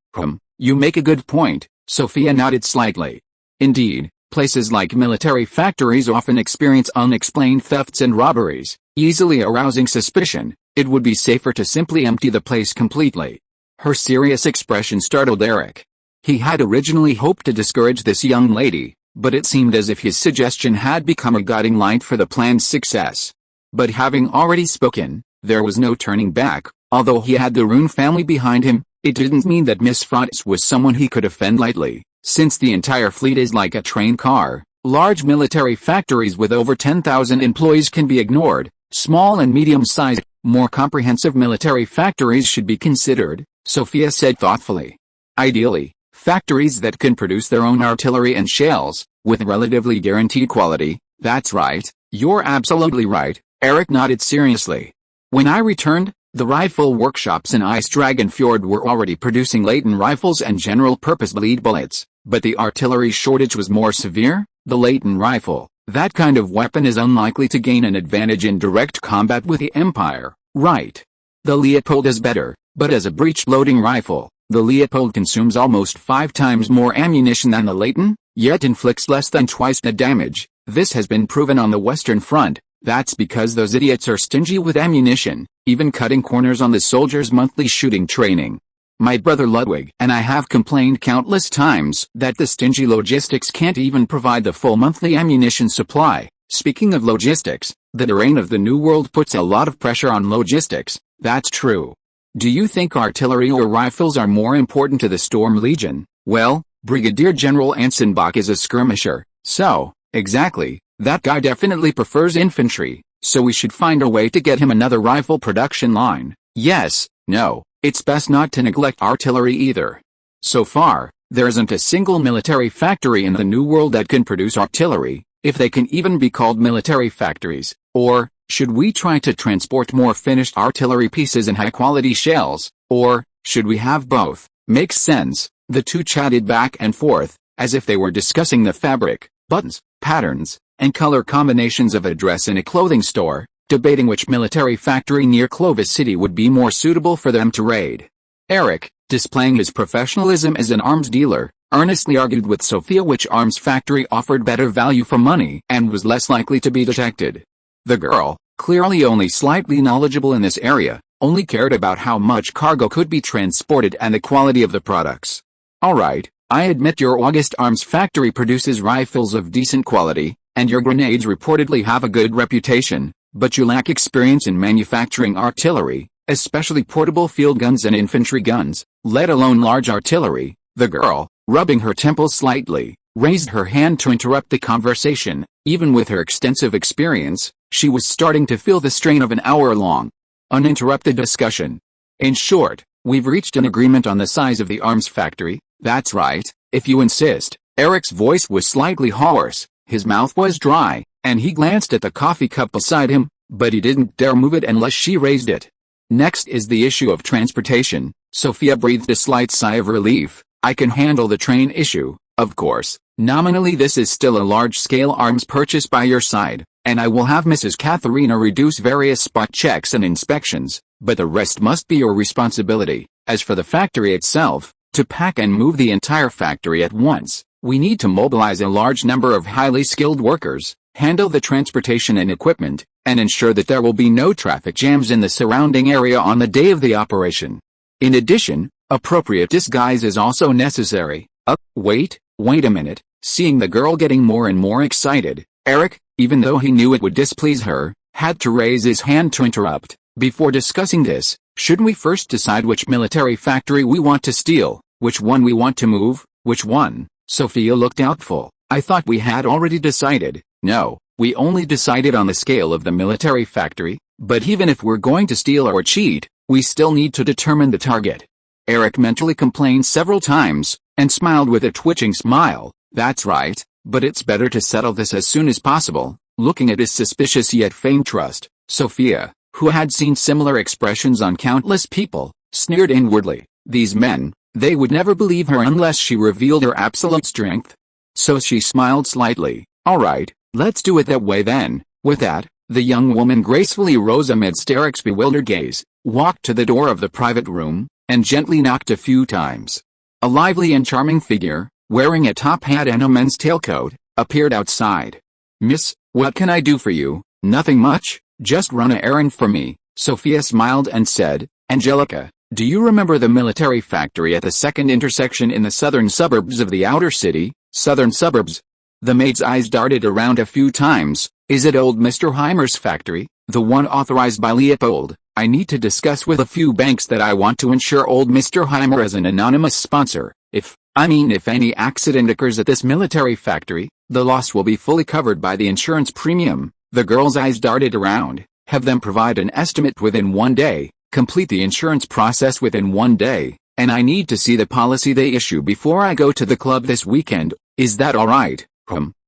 Speaker 1: You make a good point, Sophia nodded slightly. Indeed, places like military factories often experience unexplained thefts and robberies, easily arousing suspicion. It would be safer to simply empty the place completely. Her serious expression startled Eric. He had originally hoped to discourage this young lady, but it seemed as if his suggestion had become a guiding light for the plan's success. But having already spoken, there was no turning back. Although he had the Rune family behind him, it didn't mean that Miss Frotz was someone he could offend lightly. Since the entire fleet is like a train car, large military factories with over 10,000 employees can be ignored. Small and medium-sized, more comprehensive military factories should be considered, Sophia said thoughtfully. Ideally, factories that can produce their own artillery and shells, with relatively guaranteed quality. That's right, you're absolutely right, Eric nodded seriously. When I returned, the rifle workshops in Ice Dragon Fjord were already producing Leighton rifles and general-purpose bleed bullets, but the artillery shortage was more severe. The Leighton rifle, that kind of weapon, is unlikely to gain an advantage in direct combat with the Empire, right? The Leopold is better, but as a breech-loading rifle, the Leopold consumes almost 5 times more ammunition than the Leighton, yet inflicts less than twice the damage. This has been proven on the Western Front. That's because those idiots are stingy with ammunition, even cutting corners on the soldiers' monthly shooting training. My brother Ludwig and I have complained countless times that the stingy logistics can't even provide the full monthly ammunition supply. Speaking of logistics, the terrain of the New World puts a lot of pressure on logistics. That's true. Do you think artillery or rifles are more important to the Storm Legion? Well, Brigadier General Anson Bach is a skirmisher, so, exactly. That guy definitely prefers infantry, so we should find a way to get him another rifle production line. Yes, no, it's best not to neglect artillery either. So far, there isn't a single military factory in the New World that can produce artillery, if they can even be called military factories. Or, should we try to transport more finished artillery pieces and high-quality shells? Or, should we have both? Makes sense. The two chatted back and forth, as if they were discussing the fabric, buttons, patterns, and color combinations of a dress in a clothing store, debating which military factory near Clovis City would be more suitable for them to raid. Eric, displaying his professionalism as an arms dealer, earnestly argued with Sophia which arms factory offered better value for money and was less likely to be detected. The girl, clearly only slightly knowledgeable in this area, only cared about how much cargo could be transported and the quality of the products. Alright, I admit your August Arms factory produces rifles of decent quality, and your grenades reportedly have a good reputation, but you lack experience in manufacturing artillery, especially portable field guns and infantry guns, let alone large artillery. The girl, rubbing her temples slightly, raised her hand to interrupt the conversation. Even with her extensive experience, she was starting to feel the strain of an hour-long, uninterrupted discussion. In short, we've reached an agreement on the size of the arms factory. That's right, if you insist. Eric's voice was slightly hoarse. His mouth was dry, and he glanced at the coffee cup beside him, but he didn't dare move it unless she raised it. Next is the issue of transportation. Sophia breathed a slight sigh of relief. I can handle the train issue, of course. Nominally this is still a large-scale arms purchase by your side, and I will have Mrs. Katharina reduce various spot checks and inspections, but the rest must be your responsibility. As for the factory itself, to pack and move the entire factory at once, we need to mobilize a large number of highly skilled workers, handle the transportation and equipment, and ensure that there will be no traffic jams in the surrounding area on the day of the operation. In addition, appropriate disguise is also necessary. Wait a minute. Seeing the girl getting more and more excited, Eric, even though he knew it would displease her, had to raise his hand to interrupt. Before discussing this, shouldn't we first decide which military factory we want to steal, which one we want to move, which one? Sophia looked doubtful. I thought we had already decided. No, we only decided on the scale of the military factory, but even if we're going to steal or cheat, we still need to determine the target. Eric mentally complained several times, and smiled with a twitching smile. That's right, but it's better to settle this as soon as possible. Looking at his suspicious yet feigned trust, Sophia, who had seen similar expressions on countless people, sneered inwardly. These men, they would never believe her unless she revealed her absolute strength. So she smiled slightly. All right, let's do it that way then. With that, the young woman gracefully rose amidst Eric's bewildered gaze, walked to the door of the private room, and gently knocked a few times. A lively and charming figure, wearing a top hat and a men's tailcoat, appeared outside. Miss, what can I do for you? Nothing much, just run an errand for me. Sophia smiled and said, Angelica, do you remember the military factory at the second intersection in the southern suburbs of the outer city? Southern suburbs? The maid's eyes darted around a few times. Is it old Mr. Heimer's factory, the one authorized by Leopold? I need to discuss with a few banks that I want to insure old Mr. Heimer as an anonymous sponsor. If any accident occurs at this military factory, the loss will be fully covered by the insurance premium. The girl's eyes darted around. Have them provide an estimate within 1 day, complete the insurance process within 1 day, and I need to see the policy they issue before I go to the club this weekend. Is that all right?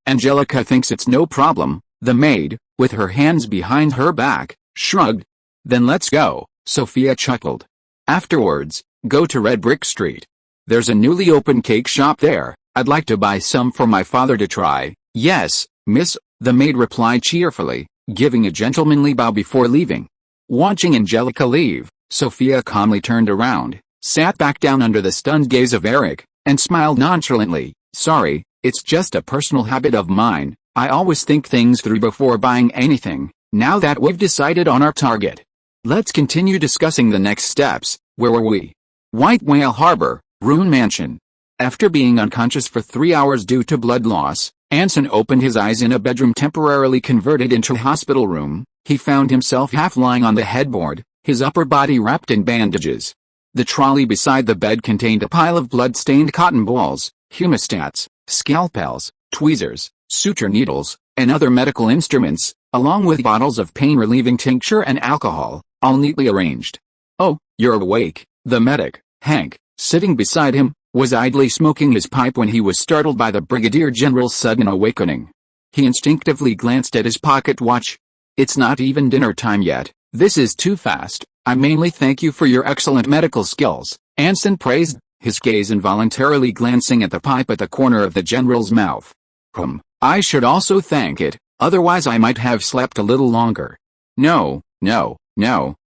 Speaker 1: Angelica thinks it's no problem. The maid, with her hands behind her back, shrugged. Then let's go, Sophia chuckled. Afterwards, go to Red Brick Street. There's a newly opened cake shop there. I'd like to buy some for my father to try. Yes, miss, the maid replied cheerfully, giving a gentlemanly bow before leaving. Watching Angelica leave, Sophia calmly turned around, sat back down under the stunned gaze of Eric, and smiled nonchalantly. Sorry, it's just a personal habit of mine. I always think things through before buying anything. Now that we've decided on our target, let's continue discussing the next steps. Where were we? White Whale Harbor, Rune Mansion. After being unconscious for 3 hours due to blood loss, Anson opened his eyes in a bedroom temporarily converted into a hospital room. He found himself half lying on the headboard, his upper body wrapped in bandages. The trolley beside the bed contained a pile of blood-stained cotton balls, hemostats, scalpels, tweezers, suture needles, and other medical instruments, along with bottles of pain-relieving tincture and alcohol, all neatly arranged. Oh, you're awake. The medic, Hank, sitting beside him, was idly smoking his pipe when he was startled by the Brigadier General's sudden awakening. He instinctively glanced at his pocket watch. It's not even dinner time yet. This is too fast. I mainly thank you for your excellent medical skills, Anson praised, his gaze involuntarily glancing at the pipe at the corner of the general's mouth. I should also thank it, otherwise I might have slept a little longer. No,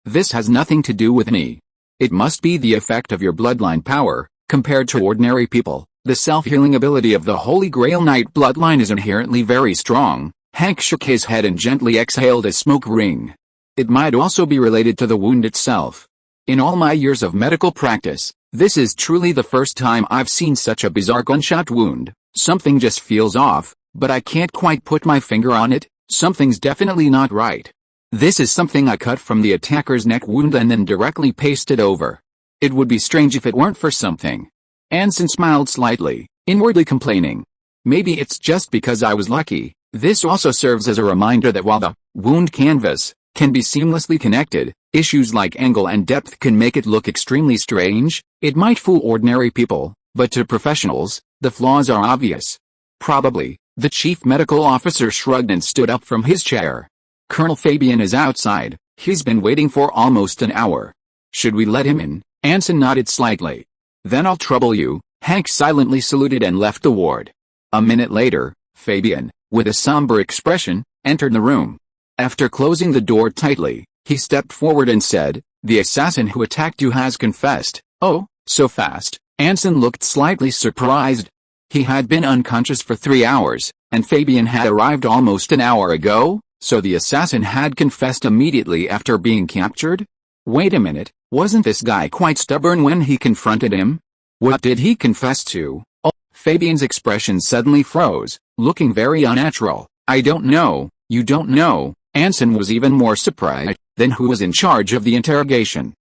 Speaker 1: this has nothing to do with me. It must be the effect of your bloodline power. Compared to ordinary people, the self-healing ability of the Holy Grail Knight bloodline is inherently very strong. Hank shook his head and gently exhaled a smoke ring. It might also be related to the wound itself. In all my years of medical practice, this is truly the first time I've seen such a bizarre gunshot wound. Something just feels off, but I can't quite put my finger on it. Something's definitely not right. This is something I cut from the attacker's neck wound and then directly pasted over. It would be strange if it weren't for something. Anson smiled slightly, inwardly complaining. Maybe it's just because I was lucky. This also serves as a reminder that while the wound canvas can be seamlessly connected, issues like angle and depth can make it look extremely strange. It might fool ordinary people, but to professionals, the flaws are obvious. Probably. The chief medical officer shrugged and stood up from his chair. Colonel Fabian is outside. He's been waiting for almost an hour. Should we let him in? Anson nodded slightly. Then I'll trouble you. Hank silently saluted and left the ward. A minute later, Fabian, with a somber expression, entered the room. After closing the door tightly, he stepped forward and said, "The assassin who attacked you has confessed." "Oh, so fast?" Anson looked slightly surprised. He had been unconscious for 3 hours, and Fabian had arrived almost an hour ago, so the assassin had confessed immediately after being captured? Wait a minute, wasn't this guy quite stubborn when he confronted him? What did he confess to? Oh, Fabian's expression suddenly froze, looking very unnatural. I don't know. You don't know? Anson was even more surprised. Then who was in charge of the interrogation?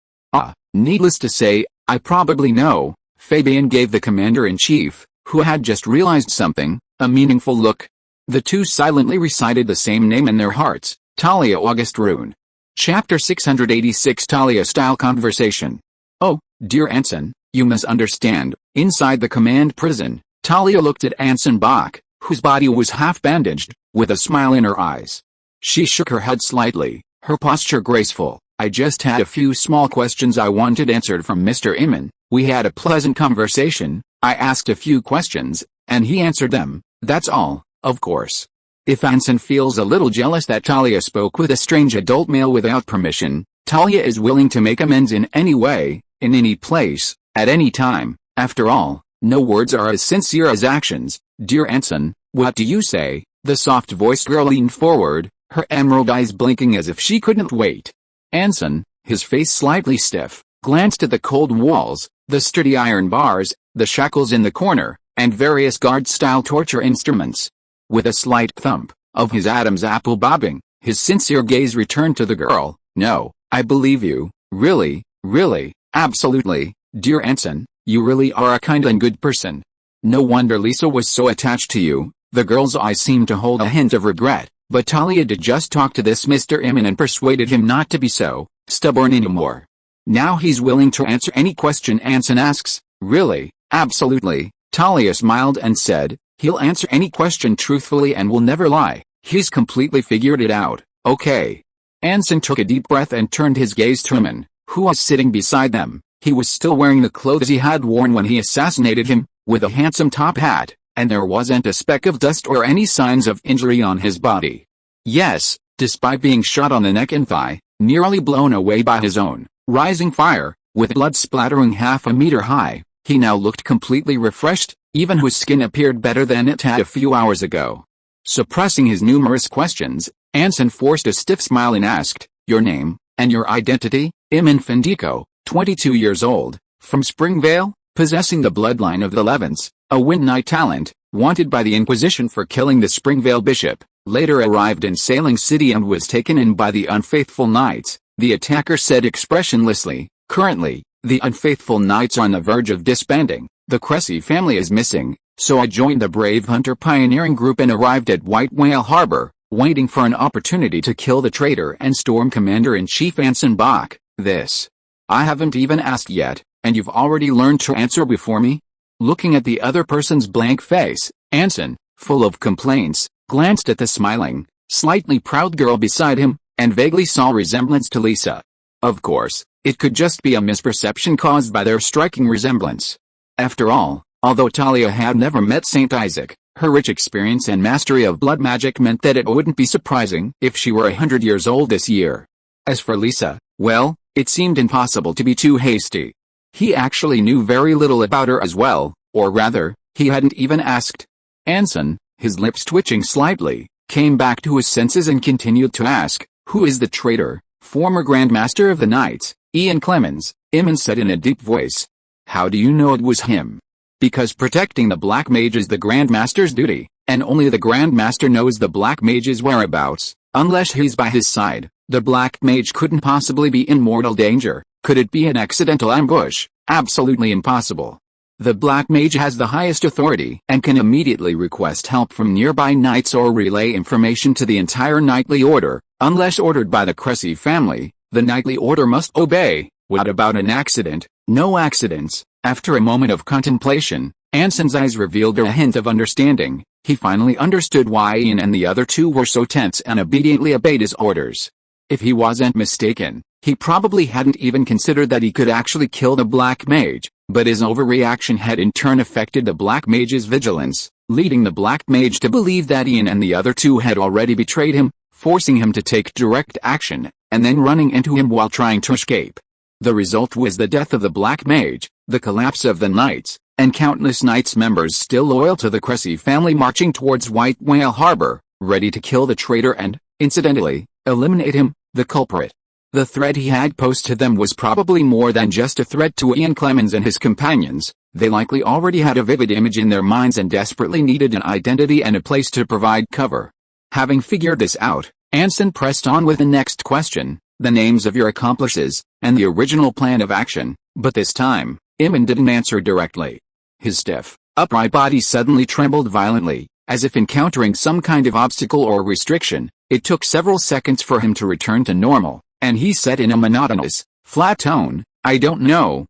Speaker 1: Needless to say, I probably know. Fabian gave the commander-in-chief, who had just realized something, a meaningful look. The two silently recited the same name in their hearts, Talia August Rune. Chapter 686 Talia-style conversation. Oh, dear Anson, you must understand. Inside the command prison, Talia looked at Anson Bach, whose body was half-bandaged, with a smile in her eyes. She shook her head slightly, her posture graceful. I just had a few small questions I wanted answered from Mr. Iman. We had a pleasant conversation. I asked a few questions, and he answered them. That's all, of course. If Anson feels a little jealous that Talia spoke with a strange adult male without permission, Talia is willing to make amends in any way, in any place, at any time. After all, no words are as sincere as actions. Dear Anson, what do you say? The soft-voiced girl leaned forward, her emerald eyes blinking as if she couldn't wait. Anson, his face slightly stiff, glanced at the cold walls, the sturdy iron bars, the shackles in the corner, and various guard-style torture instruments. With a slight thump of his Adam's apple bobbing, his sincere gaze returned to the girl. No, I believe you. Really, absolutely. Dear Anson, you really are a kind and good person. No wonder Lisa was so attached to you. The girl's eyes seemed to hold a hint of regret, but Talia did just talk to this Mr. Iman and persuaded him not to be so stubborn anymore. Now he's willing to answer any question Anson asks. Really, absolutely. Talia smiled and said, he'll answer any question truthfully and will never lie. He's completely figured it out. Okay. Anson took a deep breath and turned his gaze to Iman, who was sitting beside them. He was still wearing the clothes he had worn when he assassinated him, with a handsome top hat, and there wasn't a speck of dust or any signs of injury on his body. Yes, despite being shot on the neck and thigh, nearly blown away by his own rising fire, with blood splattering half a meter high, he now looked completely refreshed. Even his skin appeared better than it had a few hours ago. Suppressing his numerous questions, Anson forced a stiff smile and asked, your name, and your identity? Iman Fendico, 22 years old, from Springvale, possessing the bloodline of the Levants, a Windknight talent, wanted by the Inquisition for killing the Springvale bishop, later arrived in Sailing City and was taken in by the unfaithful knights, the attacker said expressionlessly. Currently, the unfaithful knights are on the verge of disbanding. The Cressy family is missing, so I joined the Brave Hunter pioneering group and arrived at White Whale Harbor, waiting for an opportunity to kill the traitor and storm commander-in-chief Anson Bach. This. I haven't even asked yet, and you've already learned to answer before me? Looking at the other person's blank face, Anson, full of complaints, glanced at the smiling, slightly proud girl beside him, and vaguely saw resemblance to Lisa. Of course, it could just be a misperception caused by their striking resemblance. After all, although Talia had never met Saint Isaac, her rich experience and mastery of blood magic meant that it wouldn't be surprising if she were 100 years old this year. As for Lisa, well, it seemed impossible to be too hasty. He actually knew very little about her as well, or rather, he hadn't even asked. Anson, his lips twitching slightly, came back to his senses and continued to ask, who is the traitor? Former Grand Master of the Knights, Ian Clemens, Iman said in a deep voice. How do you know it was him? Because protecting the Black Mage is the Grand Master's duty, and only the Grand Master knows the Black Mage's whereabouts. Unless he's by his side, the Black Mage couldn't possibly be in mortal danger. Could it be an accidental ambush? Absolutely impossible. The Black Mage has the highest authority and can immediately request help from nearby knights or relay information to the entire Knightly Order. Unless ordered by the Cressy family, the Knightly Order must obey. What about an accident? No accidents. After a moment of contemplation, Anson's eyes revealed a hint of understanding. He finally understood why Ian and the other two were so tense and obediently obeyed his orders. If he wasn't mistaken, he probably hadn't even considered that he could actually kill the Black Mage, but his overreaction had in turn affected the Black Mage's vigilance, leading the Black Mage to believe that Ian and the other two had already betrayed him, forcing him to take direct action, and then running into him while trying to escape. The result was the death of the Black Mage, the collapse of the Knights, and countless Knights members still loyal to the Cressy family marching towards White Whale Harbor, ready to kill the traitor and, incidentally, eliminate him, the culprit. The threat he had posed to them was probably more than just a threat to Ian Clemens and his companions. They likely already had a vivid image in their minds and desperately needed an identity and a place to provide cover. Having figured this out, Anson pressed on with the next question, the names of your accomplices, and the original plan of action, but this time, Iman didn't answer directly. His stiff, upright body suddenly trembled violently, as if encountering some kind of obstacle or restriction. It took several seconds for him to return to normal, and he said in a monotonous, flat tone, "I don't know,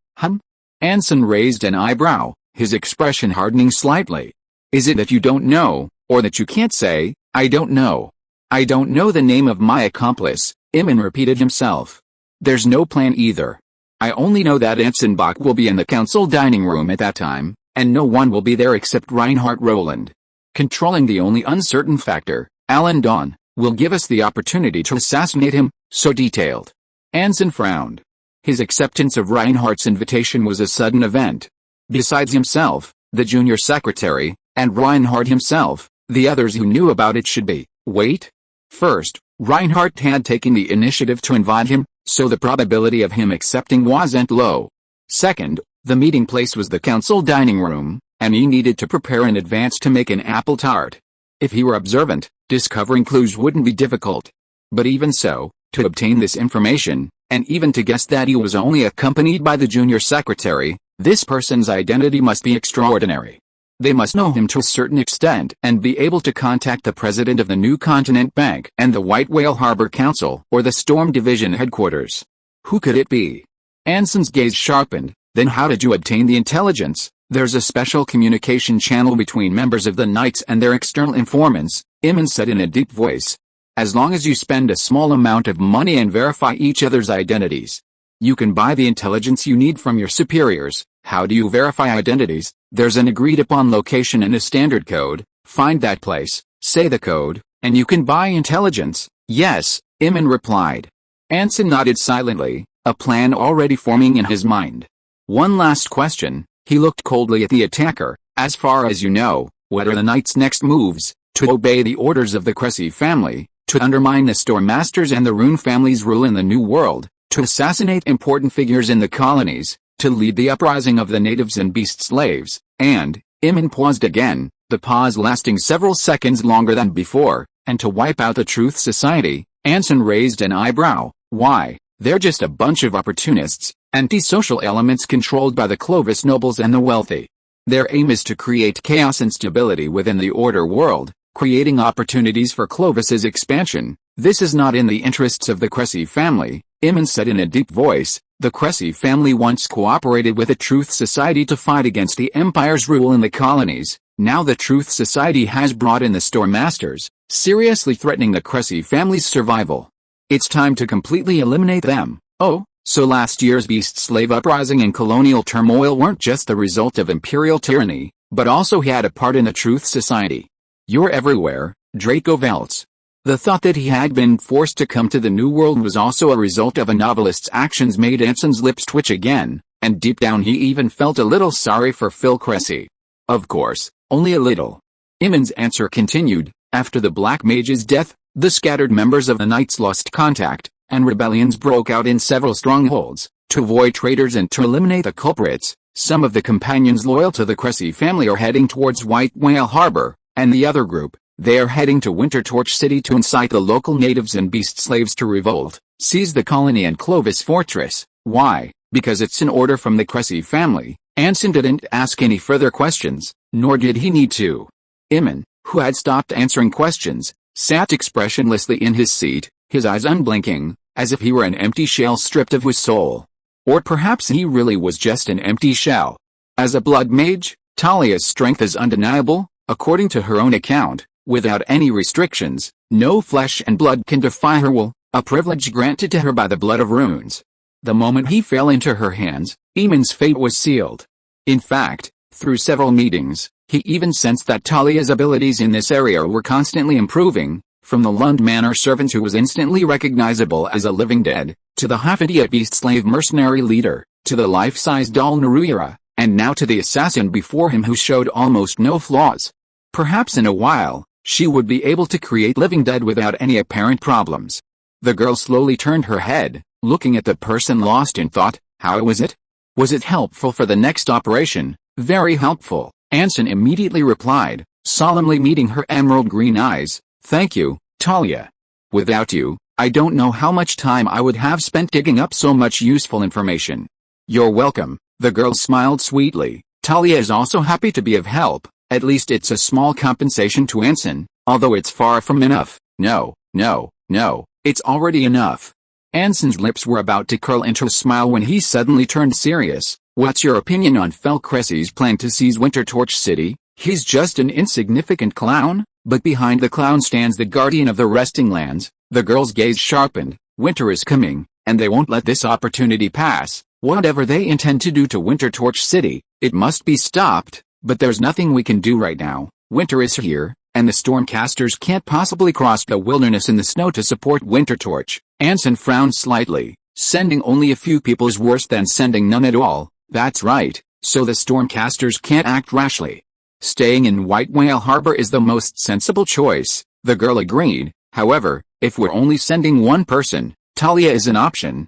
Speaker 1: Anson raised an eyebrow, his expression hardening slightly. "Is it that you don't know, or that you can't say, 'I don't know'?" "I don't know the name of my accomplice," Iman repeated himself. "There's no plan either. I only know that Anson Bach will be in the council dining room at that time, and no one will be there except Reinhard Roland. Controlling the only uncertain factor, Alan Dawn, will give us the opportunity to assassinate him." So detailed. Anson frowned. His acceptance of Reinhardt's invitation was a sudden event. Besides himself, the junior secretary, and Reinhardt himself, the others who knew about it should be. Wait. First, Reinhardt had taken the initiative to invite him, so the probability of him accepting wasn't low. Second, the meeting place was the council dining room, and he needed to prepare in advance to make an apple tart. If he were observant, discovering clues wouldn't be difficult. But even so, to obtain this information, and even to guess that he was only accompanied by the junior secretary, this person's identity must be extraordinary. They must know him to a certain extent and be able to contact the president of the New Continent Bank and the White Whale Harbor Council or the Storm Division headquarters. Who could it be? Anson's gaze sharpened. Then how did you obtain the intelligence? There's a special communication channel between members of the Knights and their external informants, Iman said in a deep voice. As long as you spend a small amount of money and verify each other's identities, you can buy the intelligence you need from your superiors. How do you verify identities? There's an agreed-upon location and a standard code. Find that place, say the code, and you can buy intelligence. Yes, Iman replied. Anson nodded silently, a plan already forming in his mind. One last question. He looked coldly at the attacker. As far as you know, what are the Knights' next moves? To obey the orders of the Cressy family, to undermine the Storm Masters and the Rune family's rule in the New World, to assassinate important figures in the colonies, to lead the uprising of the natives and beast slaves, and, Iman paused again, the pause lasting several seconds longer than before, and to wipe out the Truth Society. Anson raised an eyebrow. Why, they're just a bunch of opportunists, antisocial elements controlled by the Clovis nobles and the wealthy. Their aim is to create chaos and instability within the Order world, creating opportunities for Clovis's expansion. This is not in the interests of the Cressy family, Iman said in a deep voice. The Cressy family once cooperated with the Truth Society to fight against the Empire's rule in the colonies. Now the Truth Society has brought in the Storm Masters, seriously threatening the Cressy family's survival. It's time to completely eliminate them. Oh, so last year's beast slave uprising and colonial turmoil weren't just the result of imperial tyranny, but also had a part in the Truth Society. You're everywhere, Draco Veltz. The thought that he had been forced to come to the New World was also a result of a novelist's actions made Anson's lips twitch again, and deep down he even felt a little sorry for Phil Cressy. Of course, only a little. Iman's answer continued. After the Black Mage's death, the scattered members of the Knights lost contact, and rebellions broke out in several strongholds. To avoid traitors and to eliminate the culprits, some of the companions loyal to the Cressy family are heading towards White Whale Harbor, and the other group, they are heading to Wintertorch City to incite the local natives and beast slaves to revolt, seize the colony and Clovis Fortress. Why? Because it's an order from the Cressy family. Anson didn't ask any further questions, nor did he need to. Iman, who had stopped answering questions, sat expressionlessly in his seat, his eyes unblinking, as if he were an empty shell stripped of his soul. Or perhaps he really was just an empty shell. As a blood mage, Talia's strength is undeniable, according to her own account. Without any restrictions, no flesh and blood can defy her will, a privilege granted to her by the blood of runes. The moment he fell into her hands, Iman's fate was sealed. In fact, through several meetings, he even sensed that Talia's abilities in this area were constantly improving, from the Lund Manor servant who was instantly recognizable as a living dead, to the half-idiot beast slave mercenary leader, to the life-size doll Naruyara, and now to the assassin before him who showed almost no flaws. Perhaps in a while, she would be able to create living dead without any apparent problems. The girl slowly turned her head, looking at the person lost in thought. How was it? Was it helpful for the next operation? Very helpful, Anson immediately replied, solemnly meeting her emerald green eyes. Thank you, Talia. Without you, I don't know how much time I would have spent digging up so much useful information. You're welcome, the girl smiled sweetly. Talia is also happy to be of help, at least it's a small compensation to Anson, although it's far from enough. No, no, no, it's already enough. Anson's lips were about to curl into a smile when he suddenly turned serious. What's your opinion on Felcressie's plan to seize Wintertorch City? He's just an insignificant clown, but behind the clown stands the guardian of the resting lands. The girl's gaze sharpened. Winter is coming, and they won't let this opportunity pass. Whatever they intend to do to Wintertorch City, it must be stopped, but there's nothing we can do right now. Winter is here, and the Stormcasters can't possibly cross the wilderness in the snow to support Wintertorch. Anson frowned slightly. Sending only a few people is worse than sending none at all. That's right, so the Stormcasters can't act rashly. Staying in White Whale Harbor is the most sensible choice, the girl agreed. However, if we're only sending one person, Talia is an option.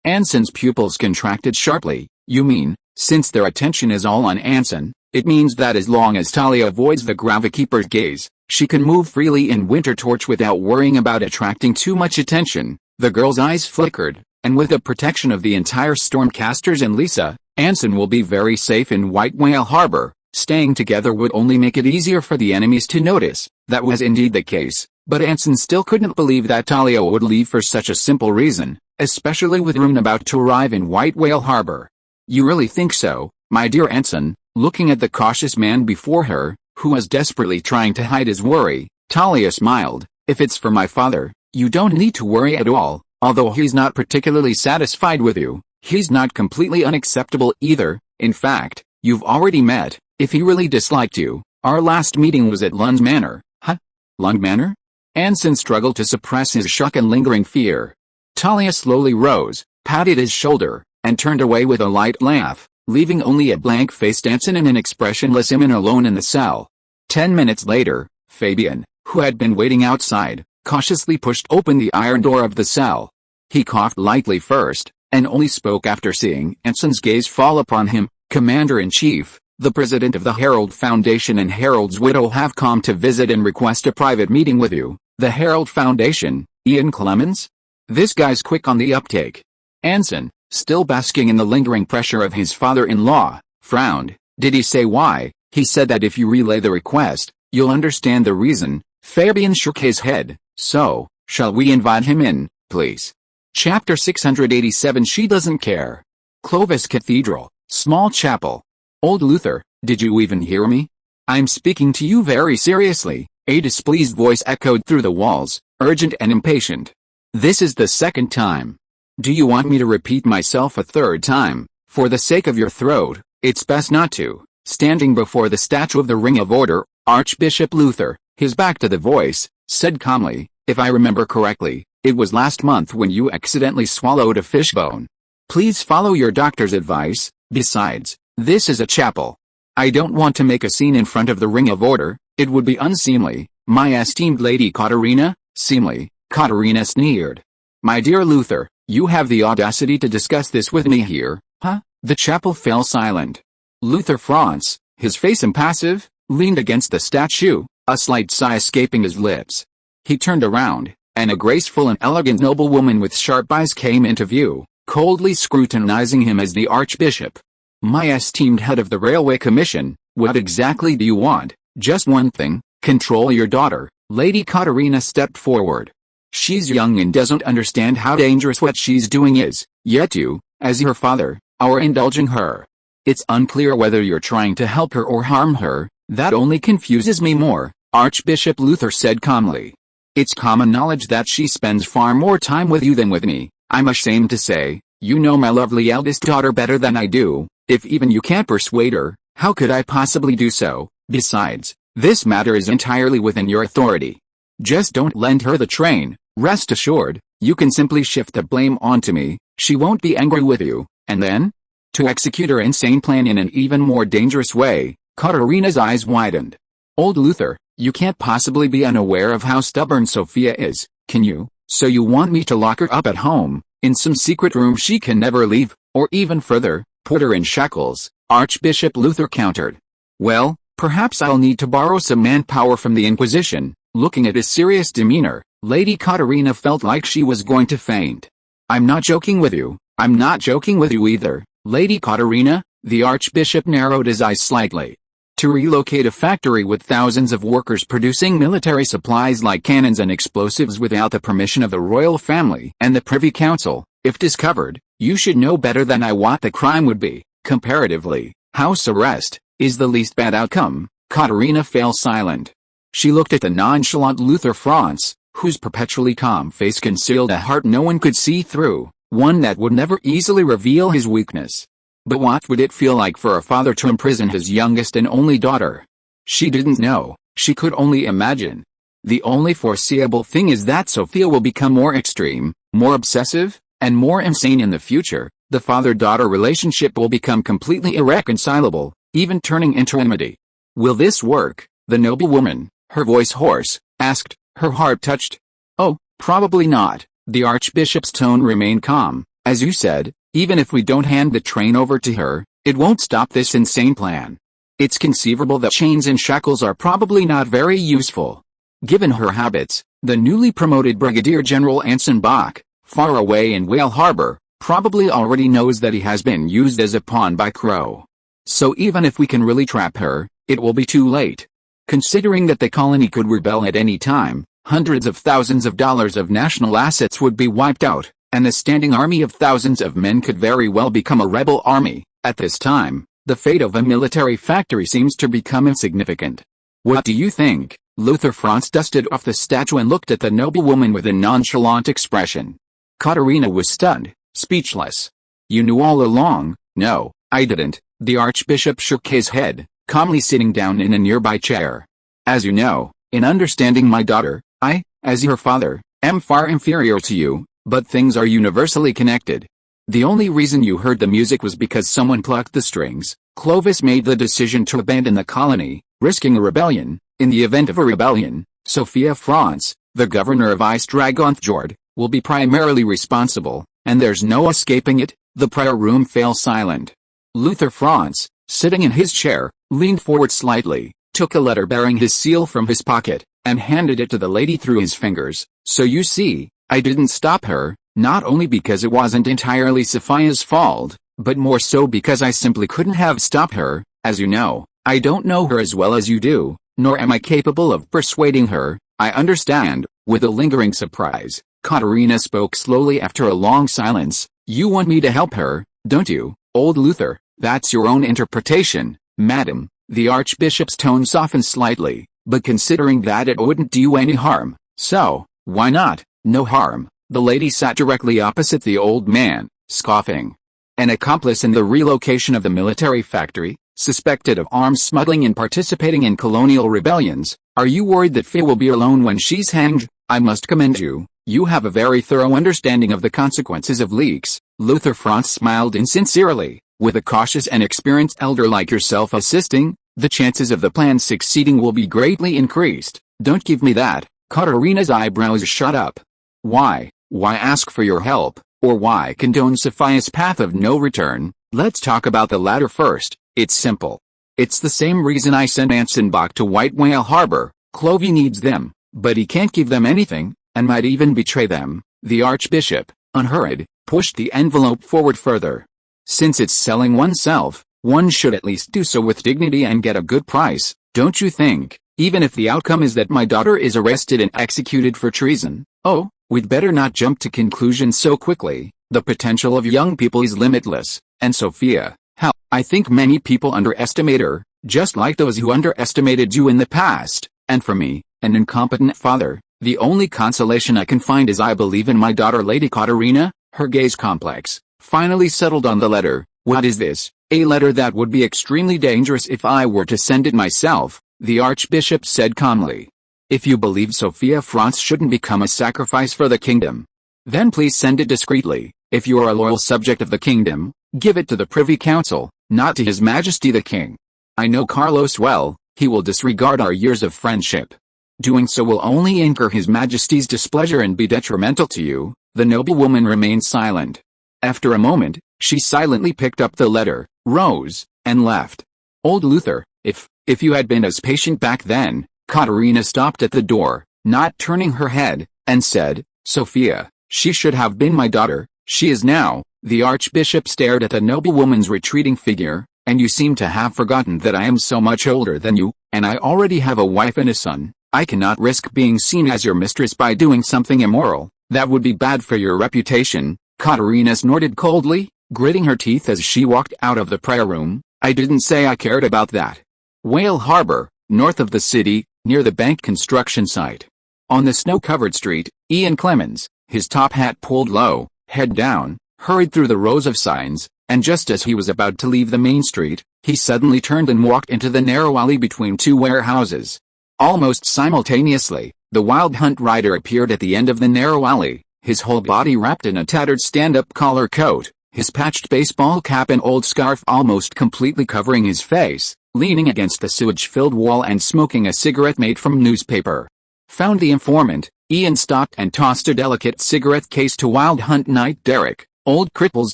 Speaker 1: Anson's pupils contracted sharply. You mean, since their attention is all on Anson, it means that as long as Talia avoids the Gravikeeper's gaze, she can move freely in Wintertorch without worrying about attracting too much attention. The girl's eyes flickered, and with the protection of the entire Stormcasters and Lisa, Anson will be very safe in White Whale Harbor. Staying together would only make it easier for the enemies to notice. That was indeed the case, but Anson still couldn't believe that Talia would leave for such a simple reason, especially with Rune about to arrive in White Whale Harbor. You really think so, my dear Anson? Looking at the cautious man before her, who was desperately trying to hide his worry, Talia smiled. If it's for my father, you don't need to worry at all. Although he's not particularly satisfied with you, he's not completely unacceptable either. In fact, you've already met. If he really disliked you, our last meeting was at Lund Manor. Huh? Lund Manor? Anson struggled to suppress his shock and lingering fear. Talia slowly rose, patted his shoulder, and turned away with a light laugh, leaving only a blank-faced Anson and an expressionless Iman alone in the cell. 10 minutes later, Fabian, who had been waiting outside, cautiously pushed open the iron door of the cell. He coughed lightly first, and only spoke after seeing Anson's gaze fall upon him. Commander-in-Chief, the president of the Herald Foundation and Herald's widow have come to visit and request a private meeting with you. The Herald Foundation, Ian Clemens? This guy's quick on the uptake. Anson, still basking in the lingering pressure of his father-in-law, frowned. Did he say why? He said that if you relay the request, you'll understand the reason. Fabian shook his head. So, shall we invite him in, please? Chapter 687. She doesn't care. Clovis Cathedral, small chapel. Old Luther, did you even hear me? I'm speaking to you very seriously. A displeased voice echoed through the walls, urgent and impatient. This is the second time. Do you want me to repeat myself a third time? For the sake of your throat, it's best not to. Standing before the statue of the Ring of Order, Archbishop Luther, his back to the voice, said calmly, if I remember correctly, it was last month when you accidentally swallowed a fishbone. Please follow your doctor's advice. Besides, this is a chapel. I don't want to make a scene in front of the Ring of Order. It would be unseemly. My esteemed Lady Katerina. Seemly. Katerina sneered. My dear Luther, you have the audacity to discuss this with me here, huh? The chapel fell silent. Luther Franz, his face impassive, leaned against the statue, a slight sigh escaping his lips. He turned around, and a graceful and elegant noblewoman with sharp eyes came into view, coldly scrutinizing him as the archbishop. My esteemed head of the Railway Commission, what exactly do you want? Just one thing, control your daughter. Lady Katerina stepped forward. She's young and doesn't understand how dangerous what she's doing is, yet you, as her father, are indulging her. It's unclear whether you're trying to help her or harm her. That only confuses me more, Archbishop Luther said calmly. It's common knowledge that she spends far more time with you than with me. I'm ashamed to say, you know my lovely eldest daughter better than I do. If even you can't persuade her, how could I possibly do so? Besides, this matter is entirely within your authority. Just don't lend her the train. Rest assured, you can simply shift the blame onto me. She won't be angry with you, and then? To execute her insane plan in an even more dangerous way. Katerina's eyes widened. Old Luther, you can't possibly be unaware of how stubborn Sophia is, can you? So you want me to lock her up at home, in some secret room she can never leave, or even further, put her in shackles, Archbishop Luther countered. Well, perhaps I'll need to borrow some manpower from the Inquisition. Looking at his serious demeanor, Lady Katerina felt like she was going to faint. I'm not joking with you. I'm not joking with you either, Lady Katerina. The archbishop narrowed his eyes slightly. To relocate a factory with thousands of workers producing military supplies like cannons and explosives without the permission of the royal family and the Privy Council, if discovered, you should know better than I what the crime would be. Comparatively, house arrest is the least bad outcome. Katerina fell silent. She looked at the nonchalant Luther Franz, whose perpetually calm face concealed a heart no one could see through, one that would never easily reveal his weakness. But what would it feel like for a father to imprison his youngest and only daughter? She didn't know, she could only imagine. The only foreseeable thing is that Sophia will become more extreme, more obsessive, and more insane in the future. The father-daughter relationship will become completely irreconcilable, even turning into enmity. Will this work? The noblewoman, her voice hoarse, asked, her heart touched. Oh, probably not. The archbishop's tone remained calm. As you said, even if we don't hand the train over to her, it won't stop this insane plan. It's conceivable that chains and shackles are probably not very useful. Given her habits, the newly promoted Brigadier General Anson Bach, far away in Whale Harbor, probably already knows that he has been used as a pawn by Crow. So even if we can really trap her, it will be too late. Considering that the colony could rebel at any time, hundreds of thousands of dollars of national assets would be wiped out, and the standing army of thousands of men could very well become a rebel army. At this time, the fate of a military factory seems to become insignificant. What do you think? Luther Franz dusted off the statue and looked at the noblewoman with a nonchalant expression. Katerina was stunned, speechless. You knew all along? No, I didn't. The archbishop shook his head, calmly sitting down in a nearby chair. As you know, in understanding my daughter, I, as your father, am far inferior to you, but things are universally connected. The only reason you heard the music was because someone plucked the strings. Clovis made the decision to abandon the colony, risking a rebellion. In the event of a rebellion, Sophia Franz, the governor of East-Dragonfjord, will be primarily responsible, and there's no escaping it. The prayer room fell silent. Luther Franz, sitting in his chair, leaned forward slightly, took a letter bearing his seal from his pocket, and handed it to the lady through his fingers. So you see, I didn't stop her, not only because it wasn't entirely Sophia's fault, but more so because I simply couldn't have stopped her. As you know, I don't know her as well as you do, nor am I capable of persuading her. I understand. With a lingering surprise, Katerina spoke slowly after a long silence. You want me to help her, don't you, old Luther? That's your own interpretation, madam. The archbishop's tone softened slightly, but considering that it wouldn't do you any harm, so, why not? No harm. The lady sat directly opposite the old man, scoffing. An accomplice in the relocation of the military factory, suspected of arms smuggling and participating in colonial rebellions. Are you worried that Fay will be alone when she's hanged? I must commend you. You have a very thorough understanding of the consequences of leaks. Luther Franz smiled insincerely. With a cautious and experienced elder like yourself assisting, the chances of the plan succeeding will be greatly increased. Don't give me that. Katerina's eyebrows shot up. Why ask for your help, or why condone Sophia's path of no return? Let's talk about the latter first. It's simple. It's the same reason I sent Anson Bach to White Whale Harbor. Clovey needs them, but he can't give them anything, and might even betray them. The archbishop, unhurried, pushed the envelope forward further. Since it's selling oneself, one should at least do so with dignity and get a good price, don't you think? Even if the outcome is that my daughter is arrested and executed for treason. Oh, we'd better not jump to conclusions so quickly. The potential of young people is limitless, and Sophia, hell, I think many people underestimate her, just like those who underestimated you in the past. And for me, an incompetent father, the only consolation I can find is I believe in my daughter Lady Katerina. Her gaze complex, finally settled on the letter. What is this? A letter that would be extremely dangerous if I were to send it myself, the archbishop said calmly. If you believe Sophia Franz shouldn't become a sacrifice for the kingdom, then please send it discreetly. If you are a loyal subject of the kingdom, give it to the Privy Council, not to His Majesty the King. I know Carlos well, he will disregard our years of friendship. Doing so will only incur His Majesty's displeasure and be detrimental to you. The noblewoman remained silent. After a moment, she silently picked up the letter, rose, and left. Old Luther, if you had been as patient back then. Katerina stopped at the door, not turning her head, and said, Sophia, she should have been my daughter, she is now. The archbishop stared at the noblewoman's retreating figure, and you seem to have forgotten that I am so much older than you, and I already have a wife and a son. I cannot risk being seen as your mistress by doing something immoral. That would be bad for your reputation." Katerina snorted coldly, gritting her teeth as she walked out of the prayer room. "I didn't say I cared about that." Whale Harbor, north of the city, near the bank construction site. On the snow-covered street, Ian Clemens, his top hat pulled low, head down, hurried through the rows of signs, and just as he was about to leave the main street, he suddenly turned and walked into the narrow alley between two warehouses. Almost simultaneously, the Wild Hunt rider appeared at the end of the narrow alley, his whole body wrapped in a tattered stand-up collar coat, his patched baseball cap and old scarf almost completely covering his face, leaning against the sewage-filled wall and smoking a cigarette made from newspaper. Found the informant, Ian stopped and tossed a delicate cigarette case to Wild Hunt Knight Derek, Old Cripple's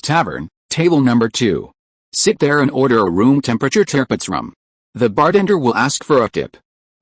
Speaker 1: Tavern, table number 2. "Sit there and order a room temperature Tirpitz rum. The bartender will ask for a tip.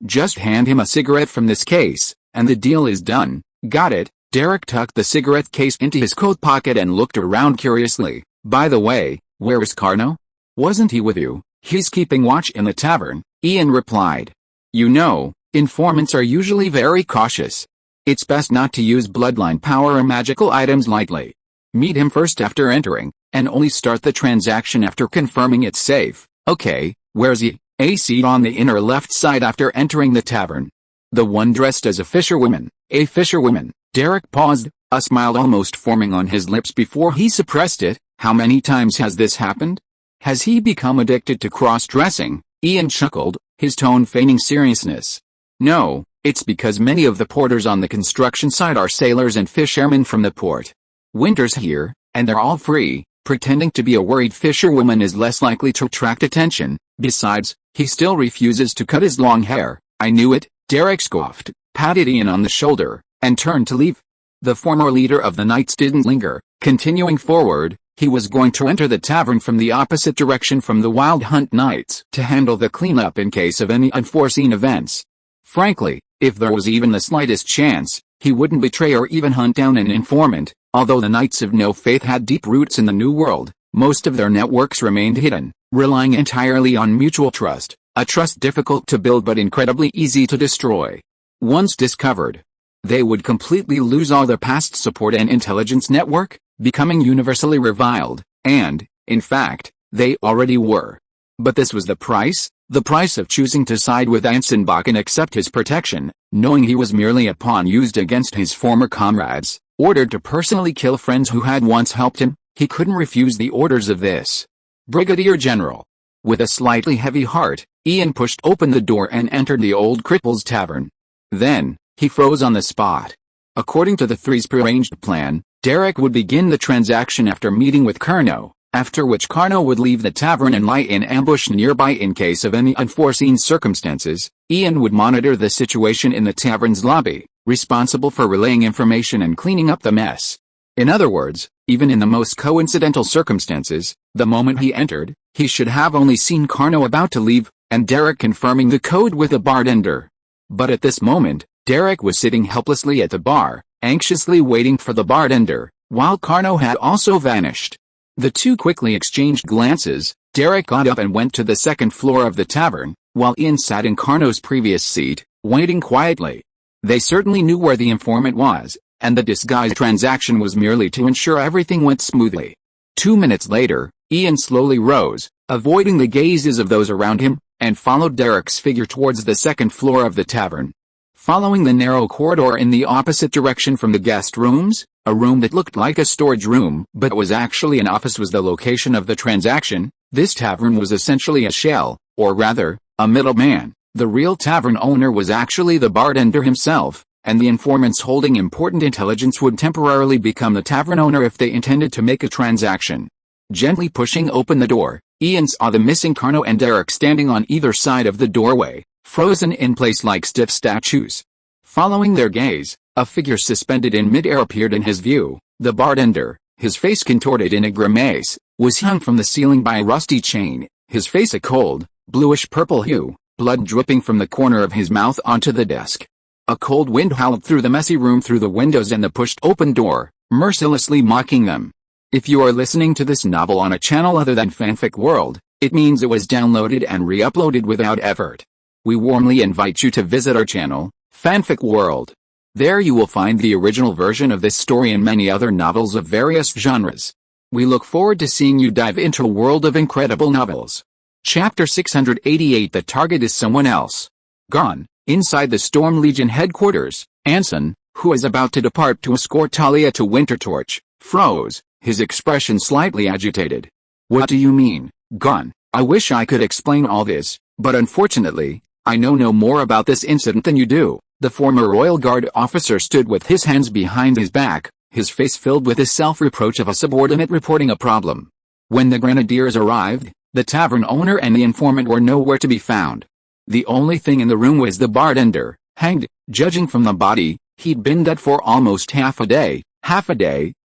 Speaker 1: Just hand him a cigarette from this case, and the deal is done." "Got it." Derek tucked the cigarette case into his coat pocket and looked around curiously. "By the way, where is Carno? Wasn't he with you?" "He's keeping watch in the tavern," Ian replied. "You know, informants are usually very cautious. It's best not to use bloodline power or magical items lightly. Meet him first after entering, and only start the transaction after confirming it's safe." "Okay, where's he?" "A seat on the inner left side after entering the tavern." "The one dressed as a fisherwoman." "A fisherwoman." Derek paused, a smile almost forming on his lips before he suppressed it. "How many times has this happened? Has he become addicted to cross-dressing?" Ian chuckled, his tone feigning seriousness. "No, it's because many of the porters on the construction site are sailors and fishermen from the port. Winter's here, and they're all free. Pretending to be a worried fisherwoman is less likely to attract attention. Besides, he still refuses to cut his long hair." "I knew it," Derek scoffed, patted Ian on the shoulder, and turned to leave. The former leader of the Knights didn't linger. Continuing forward, he was going to enter the tavern from the opposite direction from the Wild Hunt Knights to handle the cleanup in case of any unforeseen events. Frankly, if there was even the slightest chance, he wouldn't betray or even hunt down an informant. Although the Knights of No Faith had deep roots in the New World, most of their networks remained hidden, relying entirely on mutual trust, a trust difficult to build but incredibly easy to destroy. Once discovered, they would completely lose all their past support and intelligence network, becoming universally reviled, and, in fact, they already were. But this was the price of choosing to side with Anson Bach and accept his protection, knowing he was merely a pawn used against his former comrades. Ordered to personally kill friends who had once helped him, he couldn't refuse the orders of this Brigadier General. With a slightly heavy heart, Ian pushed open the door and entered the Old Cripple's Tavern. Then, he froze on the spot. According to the three's prearranged plan, Derek would begin the transaction after meeting with Carno, after which Carno would leave the tavern and lie in ambush nearby in case of any unforeseen circumstances. Ian would monitor the situation in the tavern's lobby, responsible for relaying information and cleaning up the mess. In other words, even in the most coincidental circumstances, the moment he entered, he should have only seen Carno about to leave, and Derek confirming the code with the bartender. But at this moment, Derek was sitting helplessly at the bar, anxiously waiting for the bartender, while Carno had also vanished. The two quickly exchanged glances. Derek got up and went to the second floor of the tavern, while Ian sat in Carno's previous seat, waiting quietly. They certainly knew where the informant was, and the disguised transaction was merely to ensure everything went smoothly. 2 minutes later, Ian slowly rose, avoiding the gazes of those around him, and followed Derek's figure towards the second floor of the tavern. Following the narrow corridor in the opposite direction from the guest rooms, a room that looked like a storage room but was actually an office was the location of the transaction. This tavern was essentially a shell, or rather, a middleman. The real tavern owner was actually the bartender himself, and the informants holding important intelligence would temporarily become the tavern owner if they intended to make a transaction. Gently pushing open the door, Ian saw the missing Carno and Derek standing on either side of the doorway, frozen in place like stiff statues. Following their gaze, a figure suspended in mid-air appeared in his view. The bartender, his face contorted in a grimace, was hung from the ceiling by a rusty chain, his face a cold, bluish-purple hue, blood dripping from the corner of his mouth onto the desk. A cold wind howled through the messy room through the windows and the pushed-open door, mercilessly mocking them. If you are listening to this novel on a channel other than Fanfic World, It means it was downloaded and re-uploaded without effort. We warmly invite you to visit our channel, Fanfic World. There you will find the original version of this story and many other novels of various genres. We look forward to seeing you dive into a world of incredible novels. Chapter 688. The target is someone else. Gone. Inside the Storm Legion headquarters, Anson, who is about to depart to escort Talia to Wintertorch, froze, his expression slightly agitated. What do you mean, gone? I wish I could explain all this, but unfortunately, I know no more about this incident than you do. The former Royal Guard officer stood with his hands behind his back, his face filled with the self-reproach of a subordinate reporting a problem. When the grenadiers arrived, the tavern owner and the informant were nowhere to be found. The only thing in the room was the bartender, hanged. Judging from the body, he'd been dead for almost half a day,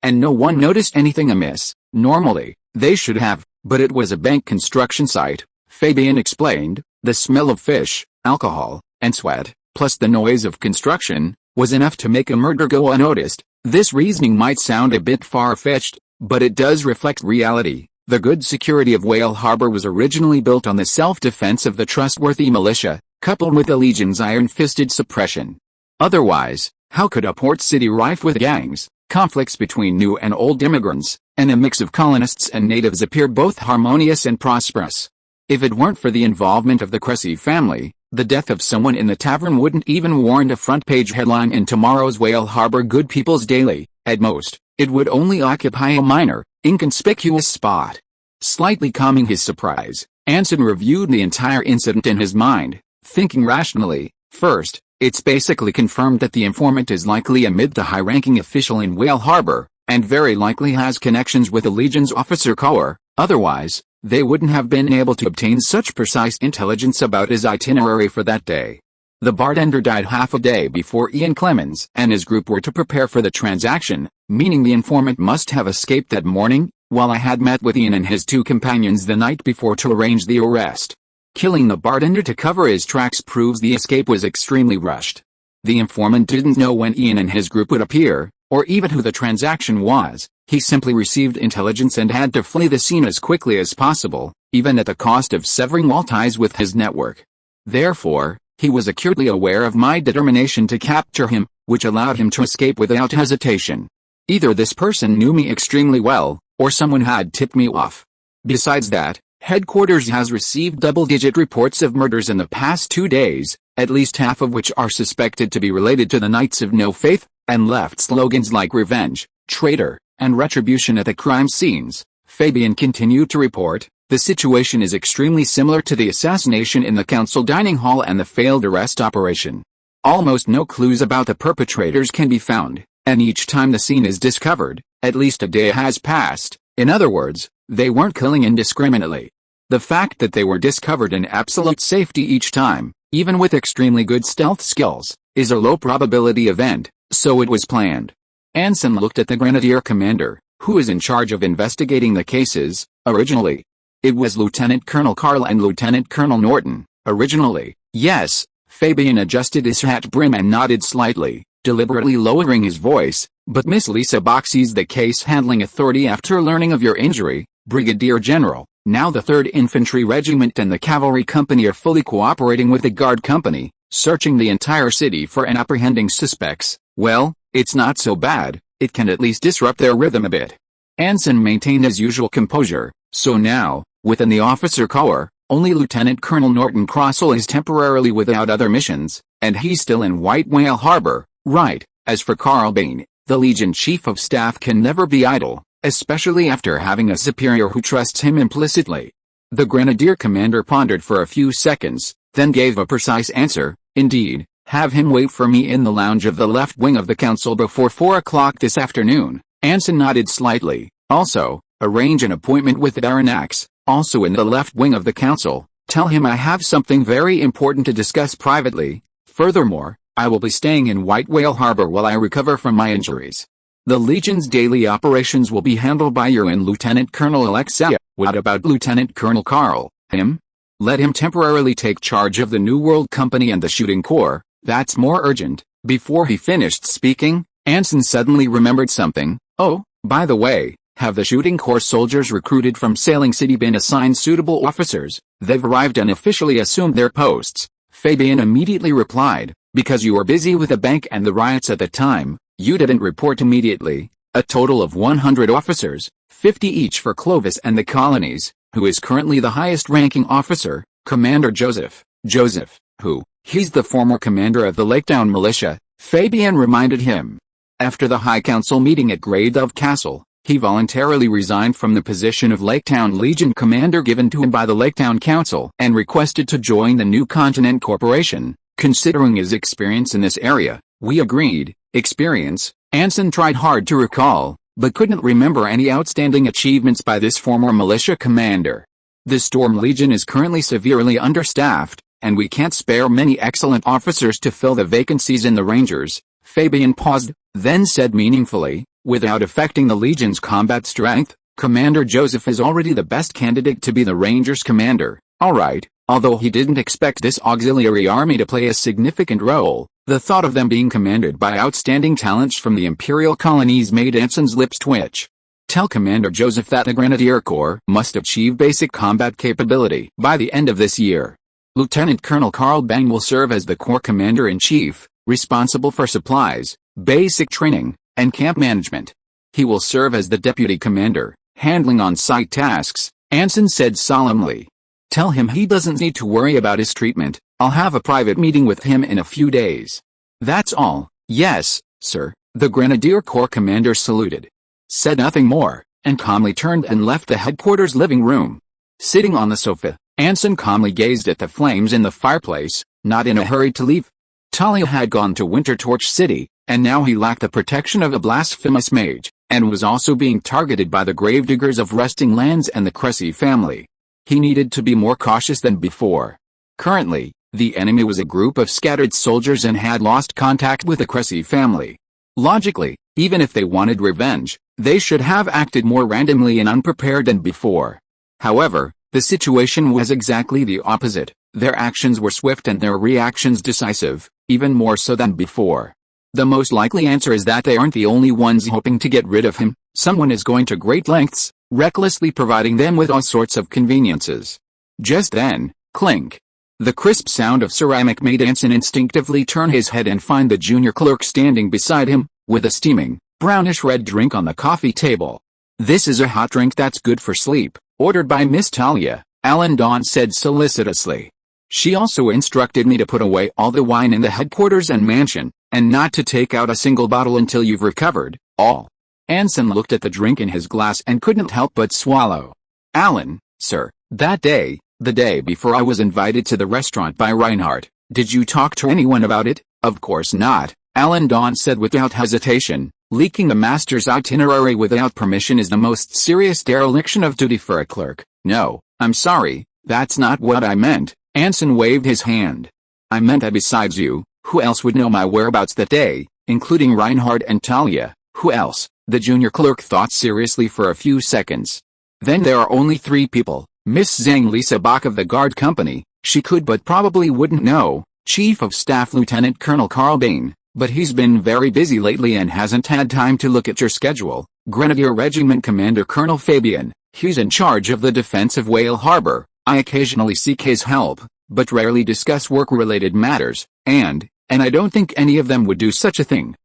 Speaker 1: and no one noticed anything amiss. Normally, they should have, but it was a bank construction site, Fabian explained. The smell of fish, alcohol, and sweat, plus the noise of construction, was enough to make a murder go unnoticed. This reasoning might sound a bit far-fetched, but it does reflect reality. The good security of Whale Harbor was originally built on the self-defense of the trustworthy militia, coupled with the Legion's iron-fisted suppression. Otherwise, how could a port city rife with gangs, conflicts between new and old immigrants, and a mix of colonists and natives appear both harmonious and prosperous? If it weren't for the involvement of the Cressy family, the death of someone in the tavern wouldn't even warrant a front-page headline in tomorrow's Whale Harbor Good People's Daily. At most, it would only occupy a minor, inconspicuous spot. Slightly calming his surprise, Anson reviewed the entire incident in his mind, thinking rationally. First, it's basically confirmed that the informant is likely a mid to high-ranking official in Whale Harbor, and very likely has connections with the Legion's officer corps. Otherwise, they wouldn't have been able to obtain such precise intelligence about his itinerary for that day. The bartender died half a day before Ian Clemens and his group were to prepare for the transaction, meaning the informant must have escaped that morning, while I had met with Ian and his two companions the night before to arrange the arrest. Killing the bartender to cover his tracks proves the escape was extremely rushed. The informant didn't know when Ian and his group would appear, or even who the transaction was. He simply received intelligence and had to flee the scene as quickly as possible, even at the cost of severing all ties with his network. Therefore, he was acutely aware of my determination to capture him, which allowed him to escape without hesitation. Either this person knew me extremely well, or someone had tipped me off. Besides that, headquarters has received double-digit reports of murders in the past 2 days, at least half of which are suspected to be related to the Knights of No Faith, and left slogans like revenge, traitor, and retribution at the crime scenes. Fabian continued to report, the situation is extremely similar to the assassination in the council dining hall and the failed arrest operation. Almost no clues about the perpetrators can be found, and each time the scene is discovered, at least a day has passed. In other words, they weren't killing indiscriminately. The fact that they were discovered in absolute safety each time, even with extremely good stealth skills, is a low probability event, so it was planned. Anson looked at the Grenadier commander, who is in charge of investigating the cases. Originally, it was Lieutenant Colonel Carl and Lieutenant Colonel Norton. Originally, yes. Fabian adjusted his hat brim and nodded slightly, deliberately lowering his voice. But Miss Lisa Bach sees the case handling authority after learning of your injury, Brigadier General. Now the 3rd Infantry Regiment and the Cavalry Company are fully cooperating with the Guard Company, searching the entire city for and apprehending suspects. Well, it's not so bad, it can at least disrupt their rhythm a bit. Anson maintained his usual composure, so now, within the officer corps, only Lieutenant Colonel Norton Crossell is temporarily without other missions, and he's still in White Whale Harbor, right. As for Carl Bain, the Legion Chief of Staff can never be idle, especially after having a superior who trusts him implicitly. The Grenadier commander pondered for a few seconds, then gave a precise answer. Indeed, have him wait for me in the lounge of the left wing of the council before 4 o'clock this afternoon. Anson nodded slightly. Also, arrange an appointment with Baron Axe, also in the left wing of the council. Tell him I have something very important to discuss privately. Furthermore, I will be staying in White Whale Harbor while I recover from my injuries. The Legion's daily operations will be handled by you and Lieutenant Colonel Alexia. What about Lieutenant Colonel Carl? Him? Let him temporarily take charge of the New World Company and the Shooting Corps. That's more urgent. Before he finished speaking, Anson suddenly remembered something. Oh, by the way, Have the shooting corps soldiers recruited from Sailing City been assigned suitable officers? They've arrived and officially assumed their posts. Fabian immediately replied, because you were busy with the bank and the riots at the time, you didn't report immediately. A total of 100 officers, 50 each for Clovis and the colonies, who is currently the highest-ranking officer, Commander Joseph. Joseph, who? He's the former commander of the Laketown militia, Fabian reminded him. After the High Council meeting at Grey Dove Castle, he voluntarily resigned from the position of Laketown Legion commander given to him by the Laketown Council and requested to join the New Continent Corporation. Considering his experience in this area, we agreed. Experience? Anson tried hard to recall, but couldn't remember any outstanding achievements by this former militia commander. The Storm Legion is currently severely understaffed, and we can't spare many excellent officers to fill the vacancies in the Rangers. Fabian paused, then said meaningfully, without affecting the Legion's combat strength, Commander Joseph is already the best candidate to be the Rangers commander. Alright, although he didn't expect this auxiliary army to play a significant role, the thought of them being commanded by outstanding talents from the Imperial colonies made Anson's lips twitch. Tell Commander Joseph that the Grenadier Corps must achieve basic combat capability by the end of this year. Lieutenant Colonel Carl Bang will serve as the Corps Commander-in-Chief, responsible for supplies, basic training, and camp management. He will serve as the Deputy Commander, handling on-site tasks, Anson said solemnly. Tell him he doesn't need to worry about his treatment. I'll have a private meeting with him in a few days. That's all. Yes, sir, the Grenadier Corps Commander saluted. Said nothing more, and calmly turned and left the headquarters living room. Sitting on the sofa, Anson calmly gazed at the flames in the fireplace, not in a hurry to leave. Talia had gone to Winter Torch City, and now he lacked the protection of a blasphemous mage, and was also being targeted by the gravediggers of Resting Lands and the Cressy family. He needed to be more cautious than before. Currently, the enemy was a group of scattered soldiers and had lost contact with the Cressy family. Logically, even if they wanted revenge, they should have acted more randomly and unprepared than before. However, the situation was exactly the opposite. Their actions were swift and their reactions decisive, even more so than before. The most likely answer is that they aren't the only ones hoping to get rid of him. Someone is going to great lengths, recklessly providing them with all sorts of conveniences. Just then, clink. The crisp sound of ceramic made Anson instinctively turn his head and find the junior clerk standing beside him, with a steaming, brownish-red drink on the coffee table. This is a hot drink that's good for sleep, ordered by Miss Talia, Alan Dawn said solicitously. She also instructed me to put away all the wine in the headquarters and mansion, and not to take out a single bottle until you've recovered, all. Anson looked at the drink in his glass and couldn't help but swallow. Alan, sir, that day, the day before I was invited to the restaurant by Reinhardt, did you talk to anyone about it? Of course not, Alan Dawn said without hesitation. Leaking the master's itinerary without permission is the most serious dereliction of duty for a clerk. No, I'm sorry, that's not what I meant. Anson waved his hand. I meant that besides you, who else would know my whereabouts that day, including Reinhardt and Talia? Who else? The junior clerk thought seriously for a few seconds. Then there are only 3 people. Miss Zhang Lisa Bach of the Guard Company, she could but probably wouldn't know, Chief of Staff Lieutenant Colonel Carl Bain, but he's been very busy lately and hasn't had time to look at your schedule. Grenadier Regiment Commander Colonel Fabian, he's in charge of the defense of Whale Harbor. I occasionally seek his help, but rarely discuss work-related matters, and I don't think any of them would do such a thing.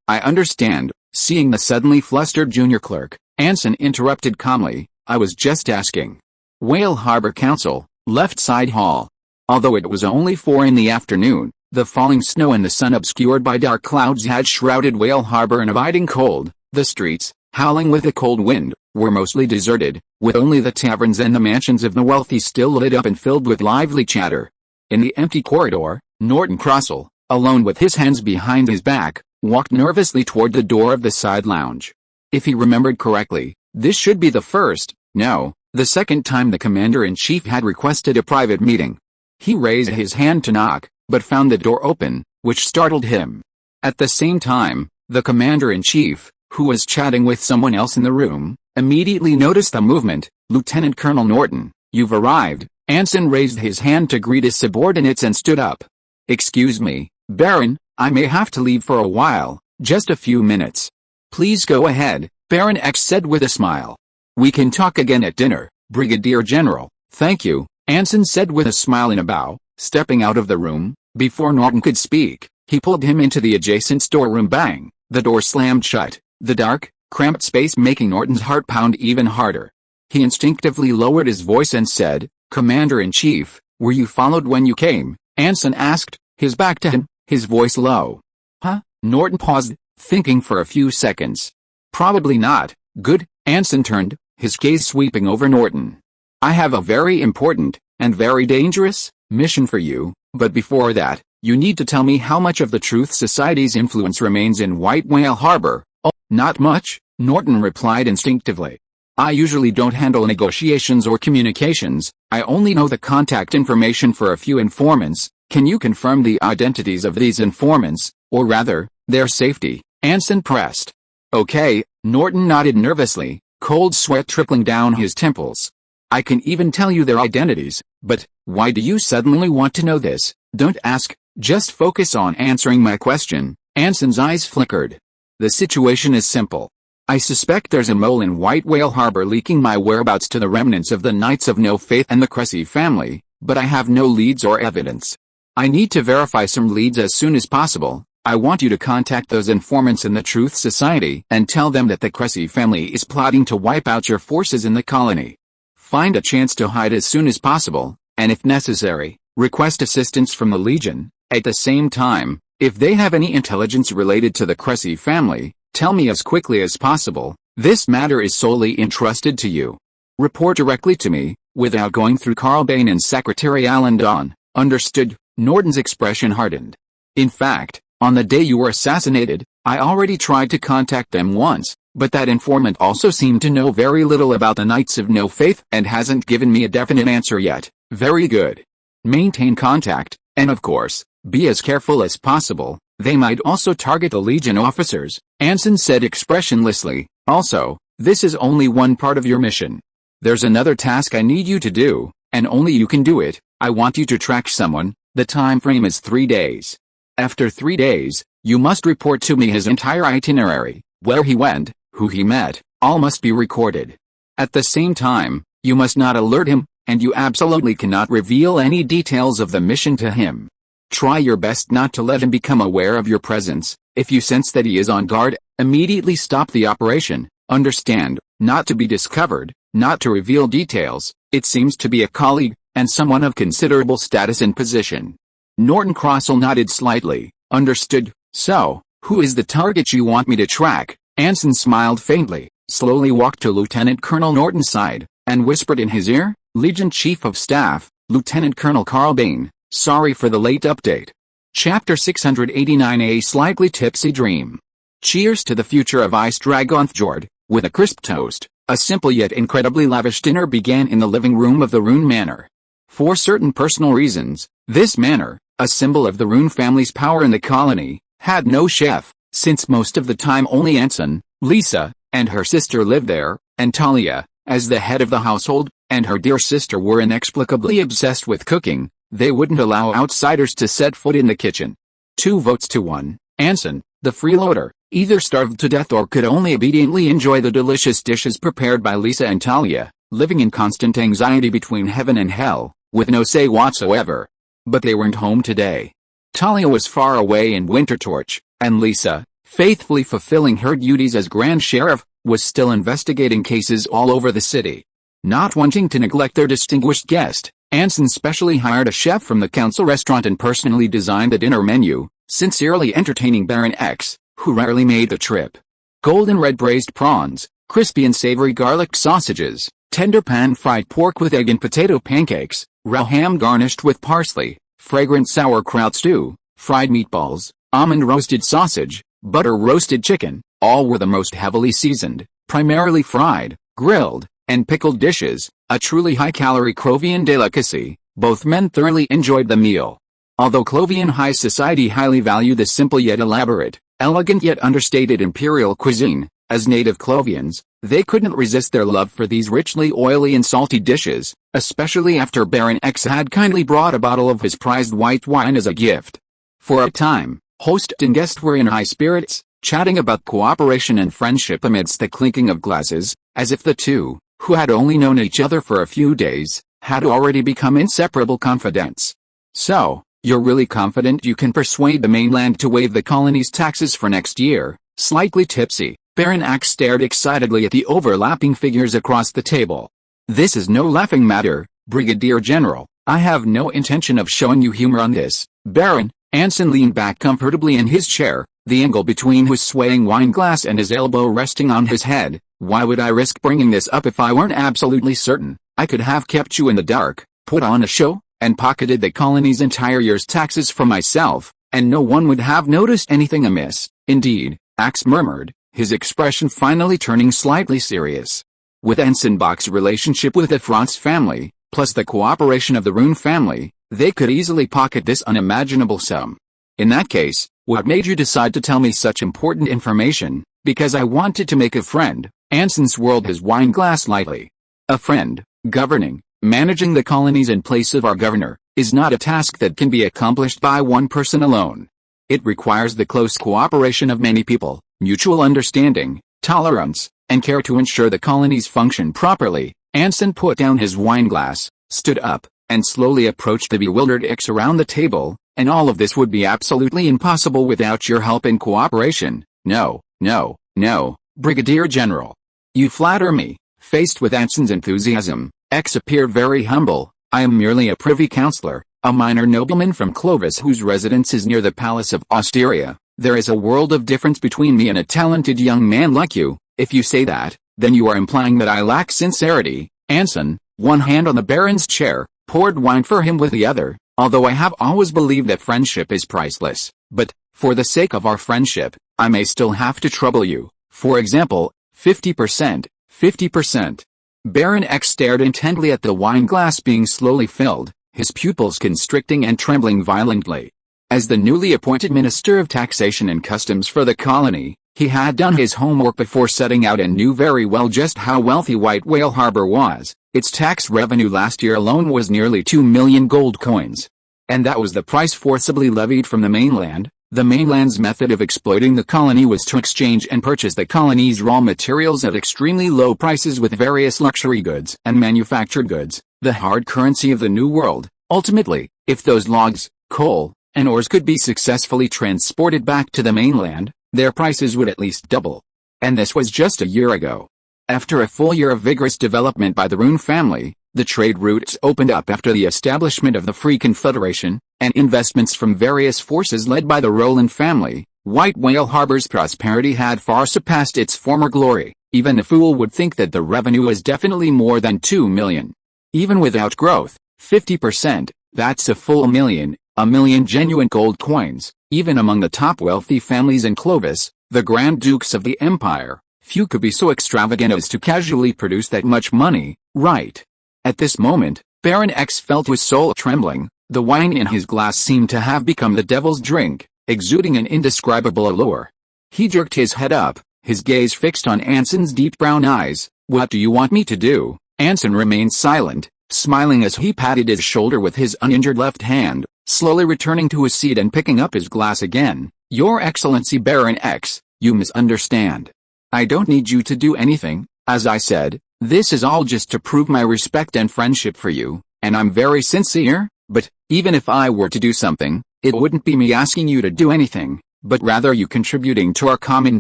Speaker 1: I understand. Seeing the suddenly flustered junior clerk, Anson interrupted calmly, I was just asking. Whale Harbor Council, left side hall. Although it was only 4 in the afternoon, the falling snow and the sun obscured by dark clouds had shrouded Whale Harbor in a biting cold. The streets, howling with a cold wind, were mostly deserted, with only the taverns and the mansions of the wealthy still lit up and filled with lively chatter. In the empty corridor, Norton Crossell, alone with his hands behind his back, walked nervously toward the door of the side lounge. If he remembered correctly, this should be the first, no, the second time the commander-in-chief had requested a private meeting. He raised his hand to knock, but found the door open, which startled him. At the same time, the commander-in-chief, who was chatting with someone else in the room, immediately noticed the movement. Lieutenant Colonel Norton, you've arrived. Anson raised his hand to greet his subordinates and stood up. Excuse me, Baron, I may have to leave for a while, just a few minutes. Please go ahead, Baron X said with a smile. "We can talk again at dinner, Brigadier General, thank you," Anson said with a smile and a bow, stepping out of the room. Before Norton could speak, he pulled him into the adjacent storeroom. Bang! The door slammed shut, the dark, cramped space making Norton's heart pound even harder. He instinctively lowered his voice and said, "Commander-in-Chief, were you followed when you came?" Anson asked, his back to him, his voice low. "Huh?" Norton paused, thinking for a few seconds. "Probably not." "Good." Anson turned, his gaze sweeping over Norton. "I have a very important, and very dangerous, mission for you, but before that, you need to tell me how much of the Truth Society's influence remains in White Whale Harbor." "Oh, not much," Norton replied instinctively. "I usually don't handle negotiations or communications, I only know the contact information for a few informants. Can you confirm the identities of these informants, or rather, their safety?" Anson pressed. "Okay," Norton nodded nervously, cold sweat trickling down his temples. "I can even tell you their identities, but why do you suddenly want to know this?" "Don't ask, just focus on answering my question." Anson's eyes flickered. "The situation is simple. I suspect there's a mole in White Whale Harbor leaking my whereabouts to the remnants of the Knights of No Faith and the Cressy family, but I have no leads or evidence. I need to verify some leads as soon as possible. I want you to contact those informants in the Truth Society and tell them that the Cressy family is plotting to wipe out your forces in the colony. Find a chance to hide as soon as possible, and if necessary, request assistance from the Legion. At the same time, if they have any intelligence related to the Cressy family, tell me as quickly as possible. This matter is solely entrusted to you. Report directly to me, without going through Carl Bain and Secretary Alan Dawn." "Understood." Norton's expression hardened. "In fact, on the day you were assassinated, I already tried to contact them once, but that informant also seemed to know very little about the Knights of No Faith and hasn't given me a definite answer yet." "Very good. Maintain contact, and of course, be as careful as possible. They might also target the Legion officers," Anson said expressionlessly. "Also, this is only one part of your mission. There's another task I need you to do, and only you can do it. I want you to track someone. The time frame is 3 days. After 3 days, you must report to me his entire itinerary, where he went, who he met, all must be recorded. At the same time, you must not alert him, and you absolutely cannot reveal any details of the mission to him. Try your best not to let him become aware of your presence. If you sense that he is on guard, immediately stop the operation. Understand, not to be discovered, not to reveal details. It seems to be a colleague, and someone of considerable status and position." Norton Crossell nodded slightly. "Understood. So, who is the target you want me to track?" Anson smiled faintly, slowly walked to Lieutenant Colonel Norton's side, and whispered in his ear, "Legion Chief of Staff, Lieutenant Colonel Carl Bain, sorry for the late update." Chapter 689. A Slightly Tipsy Dream. Cheers to the future of Ice Dragonfjord. With a crisp toast, a simple yet incredibly lavish dinner began in the living room of the Rune Manor. For certain personal reasons, this manor, a symbol of the Rune family's power in the colony, had no chef, since most of the time only Anson, Lisa, and her sister lived there, and Talia, as the head of the household, and her dear sister were inexplicably obsessed with cooking. They wouldn't allow outsiders to set foot in the kitchen. 2 votes to 1, Anson, the freeloader, either starved to death or could only obediently enjoy the delicious dishes prepared by Lisa and Talia, living in constant anxiety between heaven and hell, with no say whatsoever. But they weren't home today. Talia was far away in Wintertorch, and Lisa, faithfully fulfilling her duties as Grand Sheriff, was still investigating cases all over the city. Not wanting to neglect their distinguished guest, Anson specially hired a chef from the council restaurant and personally designed the dinner menu, sincerely entertaining Baron X, who rarely made the trip. Golden red braised prawns, crispy and savory garlic sausages, tender pan-fried pork with egg and potato pancakes, raw ham garnished with parsley, fragrant sauerkraut stew, fried meatballs, almond roasted sausage, butter roasted chicken, all were the most heavily seasoned, primarily fried, grilled, and pickled dishes, a truly high-calorie Clovian delicacy. Both men thoroughly enjoyed the meal. Although Clovian high society highly value the simple yet elaborate, elegant yet understated imperial cuisine, as native Clovians, they couldn't resist their love for these richly oily and salty dishes, especially after Baron X had kindly brought a bottle of his prized white wine as a gift. For a time, host and guest were in high spirits, chatting about cooperation and friendship amidst the clinking of glasses, as if the two, who had only known each other for a few days, had already become inseparable confidants. "So, you're really confident you can persuade the mainland to waive the colony's taxes for next year?" Slightly tipsy, Baron Axe stared excitedly at the overlapping figures across the table. "This is no laughing matter, Brigadier General. I have no intention of showing you humor on this, Baron." Anson leaned back comfortably in his chair, the angle between his swaying wine glass and his elbow resting on his head. "Why would I risk bringing this up if I weren't absolutely certain? I could have kept you in the dark, put on a show, and pocketed the colony's entire year's taxes for myself, and no one would have noticed anything amiss." "Indeed," Axe murmured, his expression finally turning slightly serious. "With Anson Bach's relationship with the France family, plus the cooperation of the Rune family, they could easily pocket this unimaginable sum. In that case, what made you decide to tell me such important information?" "Because I wanted to make a friend." Anson swirled his wine glass lightly. "A friend? Governing, managing the colonies in place of our governor, is not a task that can be accomplished by one person alone. It requires the close cooperation of many people, mutual understanding, tolerance, and care to ensure the colonies function properly." Anson put down his wine glass, stood up, and slowly approached the bewildered X around the table. "And all of this would be absolutely impossible without your help and cooperation." "No, no, no, Brigadier General. You flatter me." Faced with Anson's enthusiasm, X appeared very humble. "I am merely a privy councillor, a minor nobleman from Clovis whose residence is near the Palace of Osteria. There is a world of difference between me and a talented young man like you. If you say that, then you are implying that I lack sincerity." Anson, one hand on the Baron's chair, poured wine for him with the other. "Although I have always believed that friendship is priceless, but, for the sake of our friendship, I may still have to trouble you. For example, 50%, 50%. Baron X stared intently at the wine glass being slowly filled, his pupils constricting and trembling violently. As the newly appointed Minister of Taxation and Customs for the colony, he had done his homework before setting out and knew very well just how wealthy White Whale Harbor was. Its tax revenue last year alone was nearly 2 million gold coins. And that was the price forcibly levied from the mainland. The mainland's method of exploiting the colony was to exchange and purchase the colony's raw materials at extremely low prices with various luxury goods and manufactured goods, the hard currency of the New World. Ultimately, if those logs, coal, and ores could be successfully transported back to the mainland, their prices would at least double. And this was just a year ago. After a full year of vigorous development by the Rune family, the trade routes opened up after the establishment of the Free Confederation, and investments from various forces led by the Roland family. White Whale Harbor's prosperity had far surpassed its former glory. Even a fool would think that the revenue was definitely more than 2 million. Even without growth, 50%, that's a full million, a million genuine gold coins. Even among the top wealthy families in Clovis, the Grand Dukes of the Empire, few could be so extravagant as to casually produce that much money, right? At this moment, Baron X felt his soul trembling. The wine in his glass seemed to have become the devil's drink, exuding an indescribable allure. He jerked his head up, his gaze fixed on Anson's deep brown eyes. "What do you want me to do?" Anson remained silent, smiling as he patted his shoulder with his uninjured left hand, slowly returning to his seat and picking up his glass again. "Your Excellency Baron X, you misunderstand. I don't need you to do anything. As I said, this is all just to prove my respect and friendship for you, and I'm very sincere. But, even if I were to do something, it wouldn't be me asking you to do anything, but rather you contributing to our common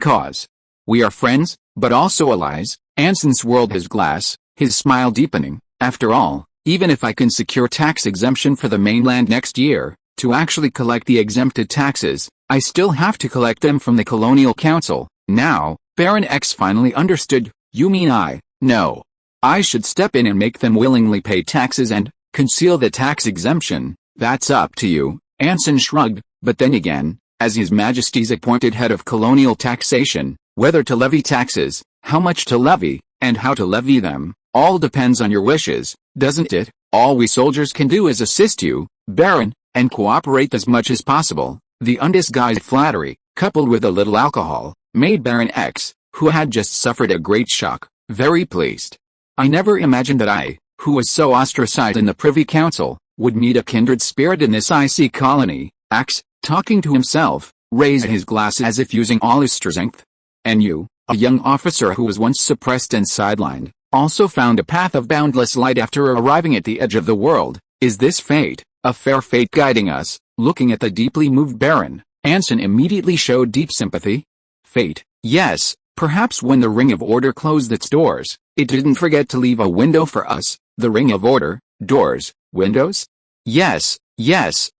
Speaker 1: cause. We are friends, but also allies." Anson swirled his glass, his smile deepening. "After all, even if I can secure tax exemption for the mainland next year, to actually collect the exempted taxes, I still have to collect them from the Colonial Council." Now, Baron X finally understood. "You mean no. I should step in and make them willingly pay taxes and conceal the tax exemption?" "That's up to you," Anson shrugged, "but then again, as His Majesty's appointed head of colonial taxation, whether to levy taxes, how much to levy, and how to levy them, all depends on your wishes, doesn't it? All we soldiers can do is assist you, Baron, and cooperate as much as possible." The undisguised flattery, coupled with a little alcohol, made Baron X, who had just suffered a great shock, very pleased. "I never imagined that I, who was so ostracized in the Privy Council, would meet a kindred spirit in this icy colony." Axe, talking to himself, raised his glass as if using all his strength. And you, a young officer who was once suppressed and sidelined, also found a path of boundless light after arriving at the edge of the world. Is this fate, a fair fate guiding us? Looking at the deeply moved Baron, Anson immediately showed deep sympathy. Fate, yes, perhaps when the Ring of Order closed its doors, it didn't forget to leave a window for us. The Ring of Order, doors, windows? Yes,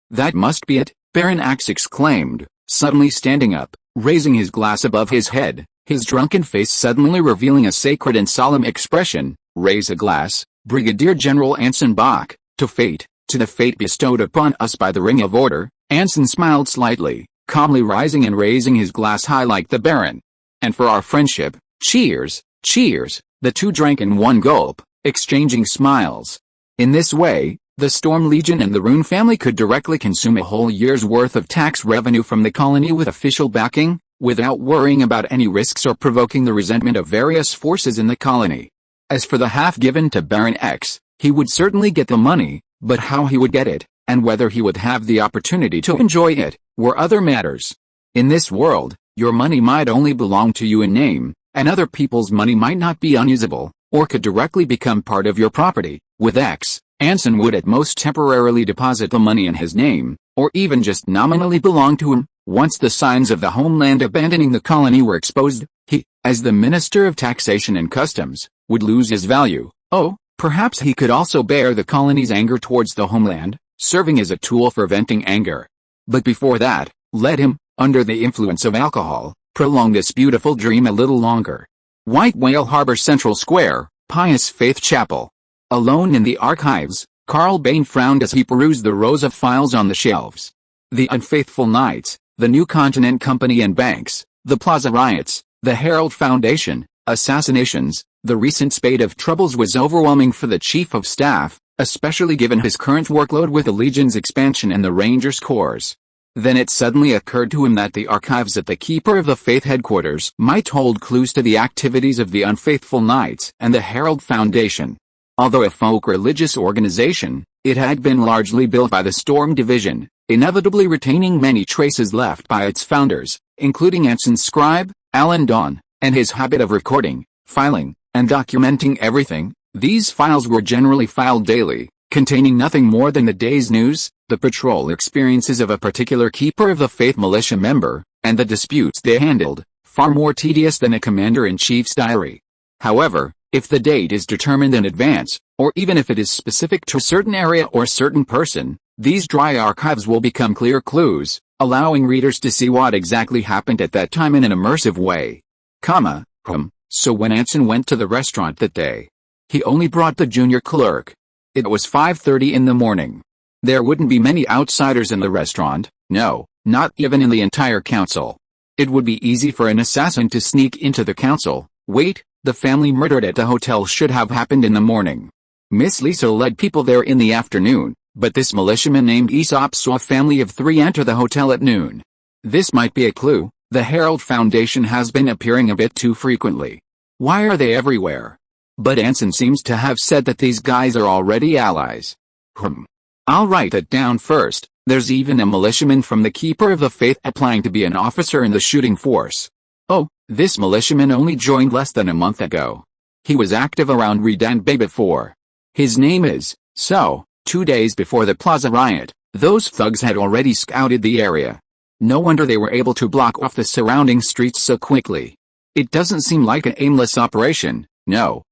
Speaker 1: that must be it, Baron Axe exclaimed, suddenly standing up, raising his glass above his head, his drunken face suddenly revealing a sacred and solemn expression. Raise a glass, Brigadier General Anson Bach, to fate, to the fate bestowed upon us by the Ring of Order. Anson smiled slightly, calmly rising and raising his glass high like the Baron. And for our friendship, cheers, cheers, the two drank in one gulp, exchanging smiles. In this way, the Storm Legion and the Rune family could directly consume a whole year's worth of tax revenue from the colony with official backing, without worrying about any risks or provoking the resentment of various forces in the colony. As for the half given to Baron X, he would certainly get the money, but how he would get it, and whether he would have the opportunity to enjoy it, were other matters. In this world, your money might only belong to you in name, and other people's money might not be unusable, or could directly become part of your property. With X, Anson would at most temporarily deposit the money in his name, or even just nominally belong to him. Once the signs of the homeland abandoning the colony were exposed, he, as the Minister of Taxation and Customs, would lose his value. Oh, perhaps he could also bear the colony's anger towards the homeland, serving as a tool for venting anger. But before that, let him, under the influence of alcohol, prolong this beautiful dream a little longer. White Whale Harbor Central Square, Pious Faith Chapel. Alone in the archives, Carl Bain frowned as he perused the rows of files on the shelves. The unfaithful Knights, the New Continent Company and banks, the Plaza riots, the Herald Foundation, assassinations. The recent spate of troubles was overwhelming for the Chief of Staff, especially given his current workload with the Legion's expansion and the Rangers Corps. Then it suddenly occurred to him that the archives at the Keeper of the Faith headquarters might hold clues to the activities of the Unfaithful Knights and the Herald Foundation. Although a folk religious organization, it had been largely built by the Storm Division, inevitably retaining many traces left by its founders, including Anson's scribe, Alan Dawn, and his habit of recording, filing, and documenting everything. These files were generally filed daily, containing nothing more than the day's news, the patrol experiences of a particular Keeper of the Faith militia member, and the disputes they handled, far more tedious than a commander-in-chief's diary. However, if the date is determined in advance, or even if it is specific to a certain area or certain person, these dry archives will become clear clues, allowing readers to see what exactly happened at that time in an immersive way. So when Anson went to the restaurant that day, he only brought the junior clerk. It was 5:30 in the morning. There wouldn't be many outsiders in the restaurant, no, not even in the entire council. It would be easy for an assassin to sneak into the council. Wait, the family murdered at the hotel should have happened in the morning. Miss Lisa led people there in the afternoon, but this militiaman named Aesop saw a family of 3 enter the hotel at noon. This might be a clue. The Herald Foundation has been appearing a bit too frequently. Why are they everywhere? But Anson seems to have said that these guys are already allies. I'll write that down first. There's even a militiaman from the Keeper of the Faith applying to be an officer in the shooting force. Oh, this militiaman only joined less than a month ago. He was active around Redan Bay before. His name is, 2 days before the Plaza riot, those thugs had already scouted the area. No wonder they were able to block off the surrounding streets so quickly. It doesn't seem like an aimless operation. No,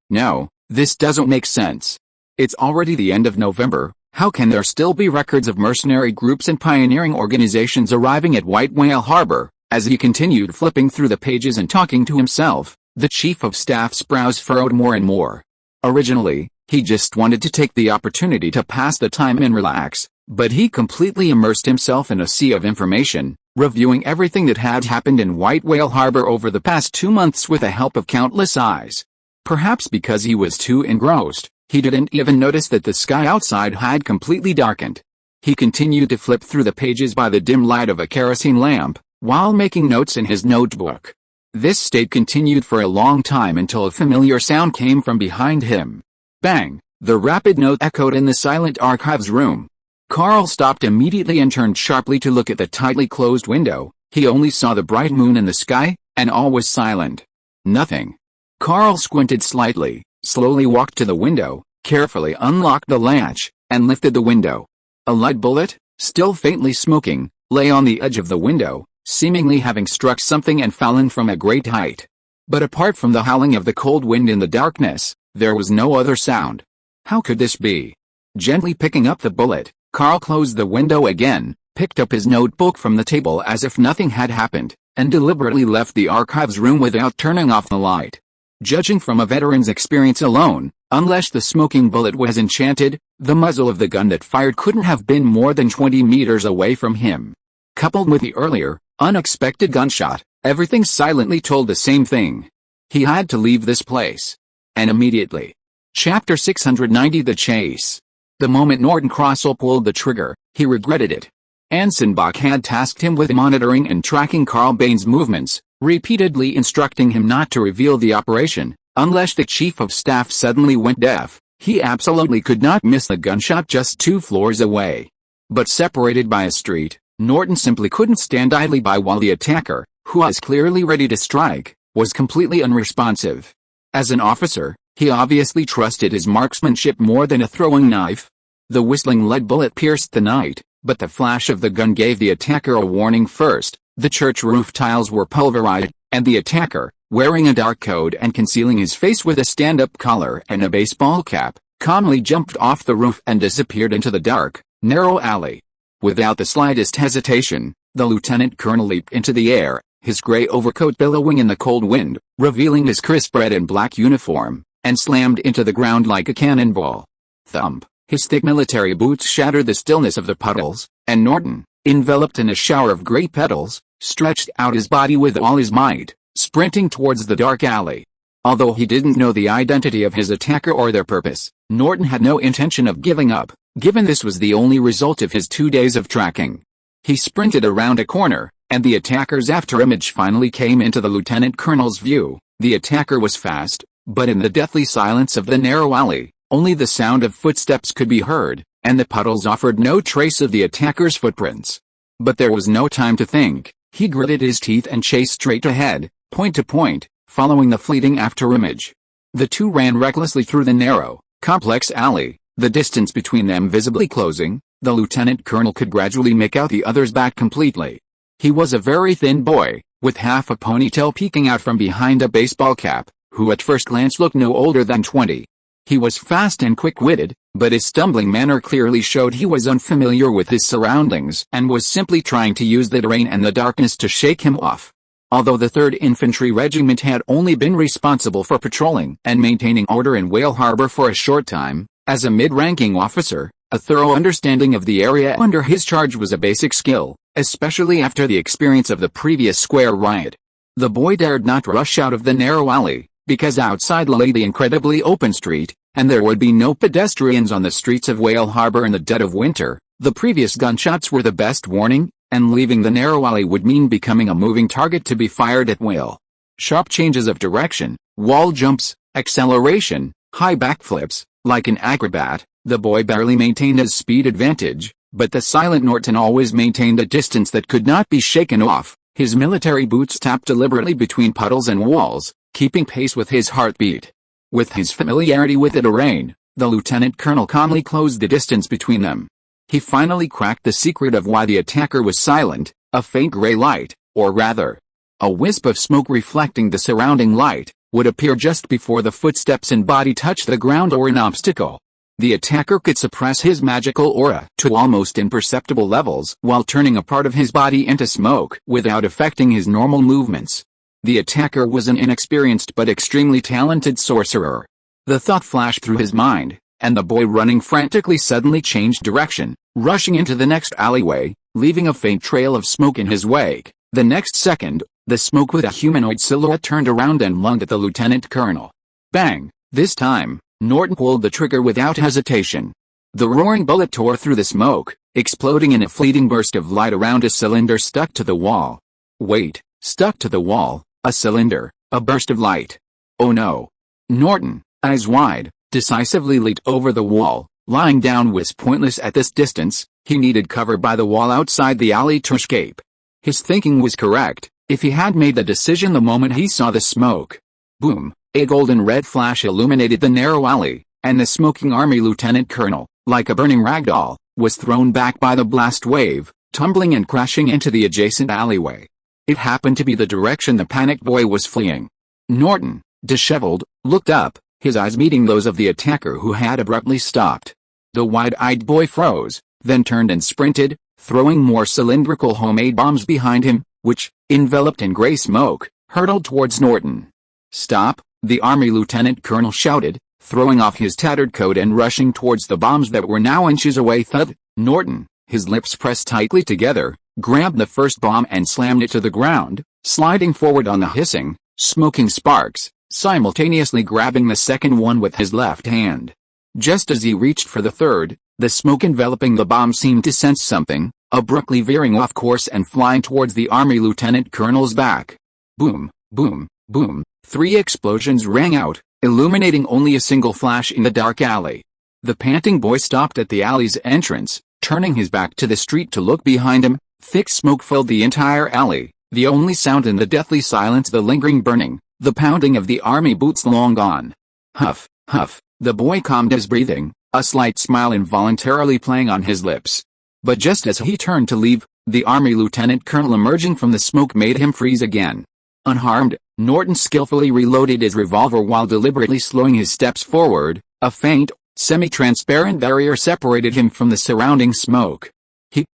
Speaker 1: this doesn't make sense. It's already the end of November. How can there still be records of mercenary groups and pioneering organizations arriving at White Whale Harbor? As he continued flipping through the pages and talking to himself, the Chief of Staff's brows furrowed more and more. Originally, he just wanted to take the opportunity to pass the time and relax, but he completely immersed himself in a sea of information, reviewing everything that had happened in White Whale Harbor over the past 2 months with the help of countless eyes. Perhaps because he was too engrossed, he didn't even notice that the sky outside had completely darkened. He continued to flip through the pages by the dim light of a kerosene lamp, while making notes in his notebook. This state continued for a long time until a familiar sound came from behind him. Bang! The rapid note echoed in the silent archives room. Carl stopped immediately and turned sharply to look at the tightly closed window, He only saw the bright moon in the sky, and all was silent. Nothing. Carl squinted slightly, slowly walked to the window, carefully unlocked the latch, and lifted the window. A lead bullet, still faintly smoking, lay on the edge of the window, seemingly having struck something and fallen from a great height. But apart from the howling of the cold wind in the darkness, there was no other sound. How could this be? Gently picking up the bullet, Carl closed the window again, picked up his notebook from the table as if nothing had happened, and deliberately left the archives room without turning off the light. Judging from a veteran's experience alone, unless the smoking bullet was enchanted, the muzzle of the gun that fired couldn't have been more than 20 meters away from him. Coupled with the earlier, unexpected gunshot, everything silently told the same thing. He had to leave this place. And immediately. Chapter 690 The Chase. The moment Norton Crossell pulled the trigger, he regretted it. Anson Bach had tasked him with monitoring and tracking Carl Bain's movements, repeatedly instructing him not to reveal the operation, unless the chief of staff suddenly went deaf. He absolutely could not miss the gunshot just 2 floors away. But separated by a street, Norton simply couldn't stand idly by while the attacker, who was clearly ready to strike, was completely unresponsive. As an officer, he obviously trusted his marksmanship more than a throwing knife. The whistling lead bullet pierced the night, but the flash of the gun gave the attacker a warning first. The church roof tiles were pulverized, and the attacker, wearing a dark coat and concealing his face with a stand-up collar and a baseball cap, calmly jumped off the roof and disappeared into the dark, narrow alley. Without the slightest hesitation, the lieutenant colonel leaped into the air, his gray overcoat billowing in the cold wind, revealing his crisp red and black uniform, and slammed into the ground like a cannonball. Thump! His thick military boots shattered the stillness of the puddles, and Norton, enveloped in a shower of gray petals, stretched out his body with all his might, sprinting towards the dark alley. Although he didn't know the identity of his attacker or their purpose, Norton had no intention of giving up, given this was the only result of his 2 days of tracking. He sprinted around a corner, and the attacker's afterimage finally came into the lieutenant colonel's view. The attacker was fast, but in the deathly silence of the narrow alley, only the sound of footsteps could be heard, and the puddles offered no trace of the attacker's footprints. But there was no time to think. He gritted his teeth and chased straight ahead, point to point, following the fleeting afterimage. The two ran recklessly through the narrow, complex alley, the distance between them visibly closing. The lieutenant colonel could gradually make out the other's back completely. He was a very thin boy, with half a ponytail peeking out from behind a baseball cap, who at first glance looked no older than 20. He was fast and quick-witted, but his stumbling manner clearly showed he was unfamiliar with his surroundings and was simply trying to use the terrain and the darkness to shake him off. Although the 3rd Infantry Regiment had only been responsible for patrolling and maintaining order in Whale Harbor for a short time, as a mid-ranking officer, a thorough understanding of the area under his charge was a basic skill, especially after the experience of the previous square riot. The boy dared not rush out of the narrow alley, because outside lay the incredibly open street, and there would be no pedestrians on the streets of Whale Harbor in the dead of winter. The previous gunshots were the best warning, and leaving the narrow alley would mean becoming a moving target to be fired at will. Sharp changes of direction, wall jumps, acceleration, high backflips. Like an acrobat, the boy barely maintained his speed advantage, but the silent Norton always maintained a distance that could not be shaken off. His military boots tapped deliberately between puddles and walls, keeping pace with his heartbeat. With his familiarity with the terrain, the lieutenant colonel calmly closed the distance between them. He finally cracked the secret of why the attacker was silent. A faint gray light, or rather, a wisp of smoke reflecting the surrounding light, would appear just before the footsteps and body touched the ground or an obstacle. The attacker could suppress his magical aura to almost imperceptible levels while turning a part of his body into smoke without affecting his normal movements. The attacker was an inexperienced but extremely talented sorcerer. The thought flashed through his mind, and the boy running frantically suddenly changed direction, rushing into the next alleyway, leaving a faint trail of smoke in his wake. The next second, the smoke with a humanoid silhouette turned around and lunged at the lieutenant colonel. Bang! This time, Norton pulled the trigger without hesitation. The roaring bullet tore through the smoke, exploding in a fleeting burst of light around a cylinder stuck to the wall. Wait, stuck to the wall, a cylinder, a burst of light. Oh no! Norton, eyes wide, decisively leaped over the wall. Lying down was pointless at this distance. He needed cover by the wall outside the alley to escape. His thinking was correct, if he had made the decision the moment he saw the smoke. Boom! A golden red flash illuminated the narrow alley, and the smoking army lieutenant colonel, like a burning ragdoll, was thrown back by the blast wave, tumbling and crashing into the adjacent alleyway. It happened to be the direction the panicked boy was fleeing. Norton, disheveled, looked up, his eyes meeting those of the attacker who had abruptly stopped. The wide-eyed boy froze, then turned and sprinted, throwing more cylindrical homemade bombs behind him, which, enveloped in gray smoke, hurtled towards Norton. "Stop!" the army lieutenant colonel shouted, throwing off his tattered coat and rushing towards the bombs that were now inches away. Thud! Norton, his lips pressed tightly together, grabbed the first bomb and slammed it to the ground, sliding forward on the hissing, smoking sparks, simultaneously grabbing the second one with his left hand. Just as he reached for the third, the smoke enveloping the bomb seemed to sense something, abruptly veering off course and flying towards the army lieutenant colonel's back. Boom, boom, boom, 3 explosions rang out, illuminating only a single flash in the dark alley. The panting boy stopped at the alley's entrance, turning his back to the street to look behind him. Thick smoke filled the entire alley, the only sound in the deathly silence the lingering burning, the pounding of the army boots long gone. Huff, huff, the boy calmed his breathing, a slight smile involuntarily playing on his lips. But just as he turned to leave, the army lieutenant colonel emerging from the smoke made him freeze again. Unharmed, Norton skillfully reloaded his revolver while deliberately slowing his steps forward. A faint, semi-transparent barrier separated him from the surrounding smoke.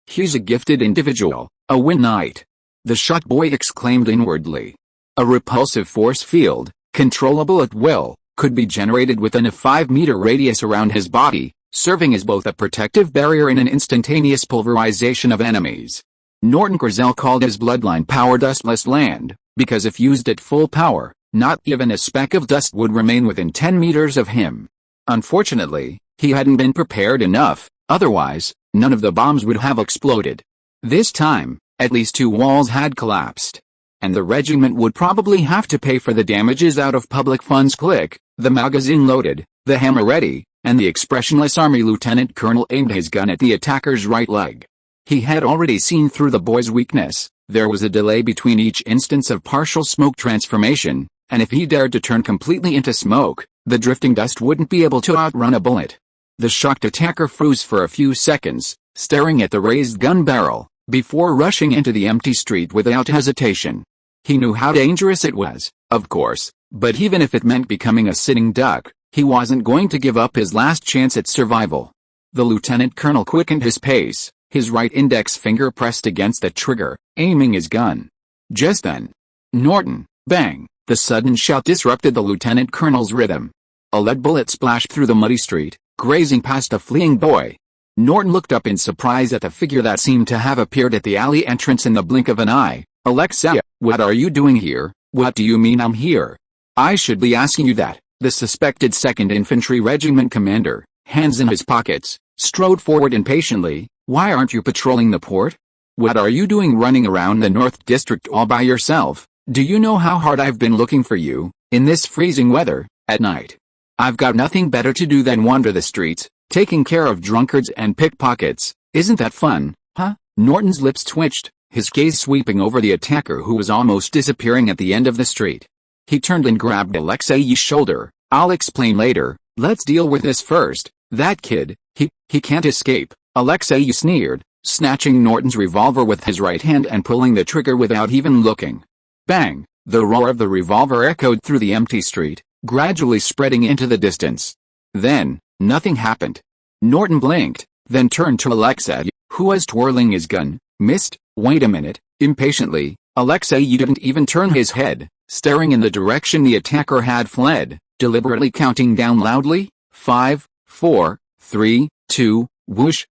Speaker 1: He's a gifted individual, a win knight. The shocked boy exclaimed inwardly. A repulsive force field, controllable at will, could be generated within a 5-meter radius around his body, serving as both a protective barrier and an instantaneous pulverization of enemies. Norton Grizel called his bloodline power dustless land, because if used at full power, not even a speck of dust would remain within 10 meters of him. Unfortunately, he hadn't been prepared enough, otherwise, none of the bombs would have exploded. This time, at least 2 walls had collapsed. And the regiment would probably have to pay for the damages out of public funds. Click, the magazine loaded, the hammer ready, and the expressionless army lieutenant colonel aimed his gun at the attacker's right leg. He had already seen through the boy's weakness. There was a delay between each instance of partial smoke transformation, and if he dared to turn completely into smoke, the drifting dust wouldn't be able to outrun a bullet. The shocked attacker froze for a few seconds, staring at the raised gun barrel, before rushing into the empty street without hesitation. He knew how dangerous it was, of course, but even if it meant becoming a sitting duck, he wasn't going to give up his last chance at survival. The lieutenant colonel quickened his pace, his right index finger pressed against the trigger, aiming his gun. Just then, Norton, bang! The sudden shout disrupted the lieutenant colonel's rhythm. A lead bullet splashed through the muddy street, grazing past a fleeing boy. Norton looked up in surprise at the figure that seemed to have appeared at the alley entrance in the blink of an eye. "Alexei, what are you doing here?" "What do you mean I'm here? I should be asking you that." The suspected 2nd Infantry Regiment commander, hands in his pockets, strode forward impatiently. "Why aren't you patrolling the port? What are you doing running around the North District all by yourself? Do you know how hard I've been looking for you, in this freezing weather, at night? I've got nothing better to do than wander the streets, taking care of drunkards and pickpockets. Isn't that fun, huh?" Norton's lips twitched, his gaze sweeping over the attacker who was almost disappearing at the end of the street. He turned and grabbed Alexei's shoulder. "I'll explain later, let's deal with this first. That kid, he can't escape," Alexei sneered, snatching Norton's revolver with his right hand and pulling the trigger without even looking. Bang! The roar of the revolver echoed through the empty street, gradually spreading into the distance. Then, nothing happened. Norton blinked, then turned to Alexei, who was twirling his gun. "Missed? Wait a minute," impatiently. Alexei didn't even turn his head, staring in the direction the attacker had fled, deliberately counting down loudly. 5, 4, 3, 2, whoosh,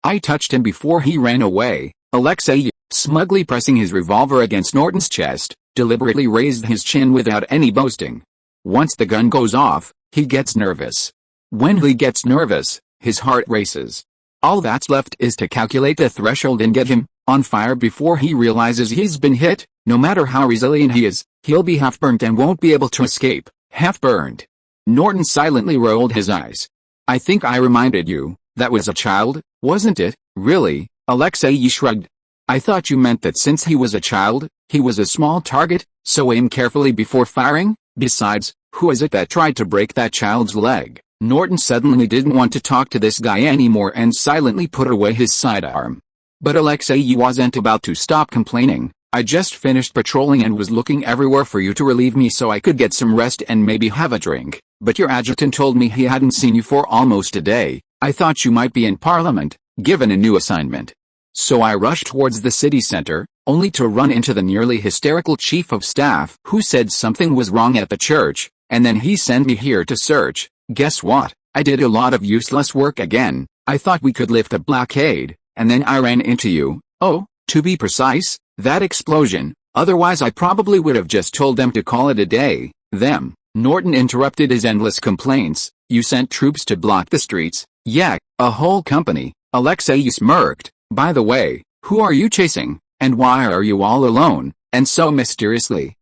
Speaker 1: I touched him before he ran away. Alexei, smugly pressing his revolver against Norton's chest, deliberately raised his chin without any boasting. Once the gun goes off, he gets nervous. When he gets nervous, his heart races. All that's left is to calculate the threshold and get him on fire before he realizes he's been hit. No matter how resilient he is, he'll be half-burnt and won't be able to escape. Half-burned. Norton silently rolled his eyes. "I think I reminded you, that was a child, wasn't it?" "Really?" Alexei shrugged. I thought you meant that since he was a child, he was a small target, so aim carefully before firing? Besides, who is it that tried to break that child's leg? Norton suddenly didn't want to talk to this guy anymore and silently put away his sidearm. But Alexei wasn't about to stop complaining. I just finished patrolling and was looking everywhere for you to relieve me so I could get some rest and maybe have a drink. But your adjutant told me he hadn't seen you for almost a day. I thought you might be in Parliament, given a new assignment. So I rushed towards the city center, only to run into the nearly hysterical chief of staff who said something was wrong at the church, and then he sent me here to search. Guess what? I did a lot of useless work again. I thought we could lift a blockade, and then I ran into you. Oh, to be precise, that explosion. Otherwise I probably would have just told them to call it a day. Them. Norton interrupted his endless complaints. You sent troops to block the streets? Yeah, a whole company. Alexei smirked. By the way, who are you chasing, and why are you all alone, and so mysteriously?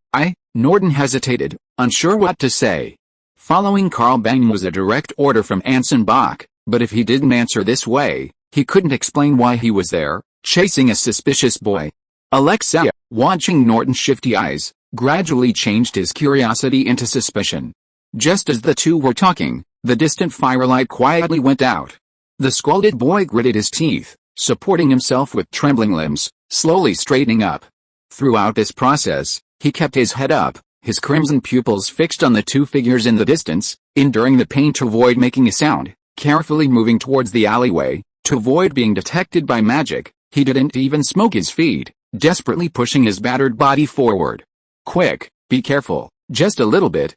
Speaker 1: Norton hesitated, unsure what to say. Following Karl Bang was a direct order from Anson Bach, but if he didn't answer this way, he couldn't explain why he was there, chasing a suspicious boy. Alexei, watching Norton's shifty eyes, gradually changed his curiosity into suspicion. Just as the two were talking, the distant firelight quietly went out. The scalded boy gritted his teeth, supporting himself with trembling limbs, slowly straightening up. Throughout this process, he kept his head up, his crimson pupils fixed on the two figures in the distance, enduring the pain to avoid making a sound, carefully moving towards the alleyway, to avoid being detected by magic. He didn't even smoke his feet, desperately pushing his battered body forward. Quick, be careful, just a little bit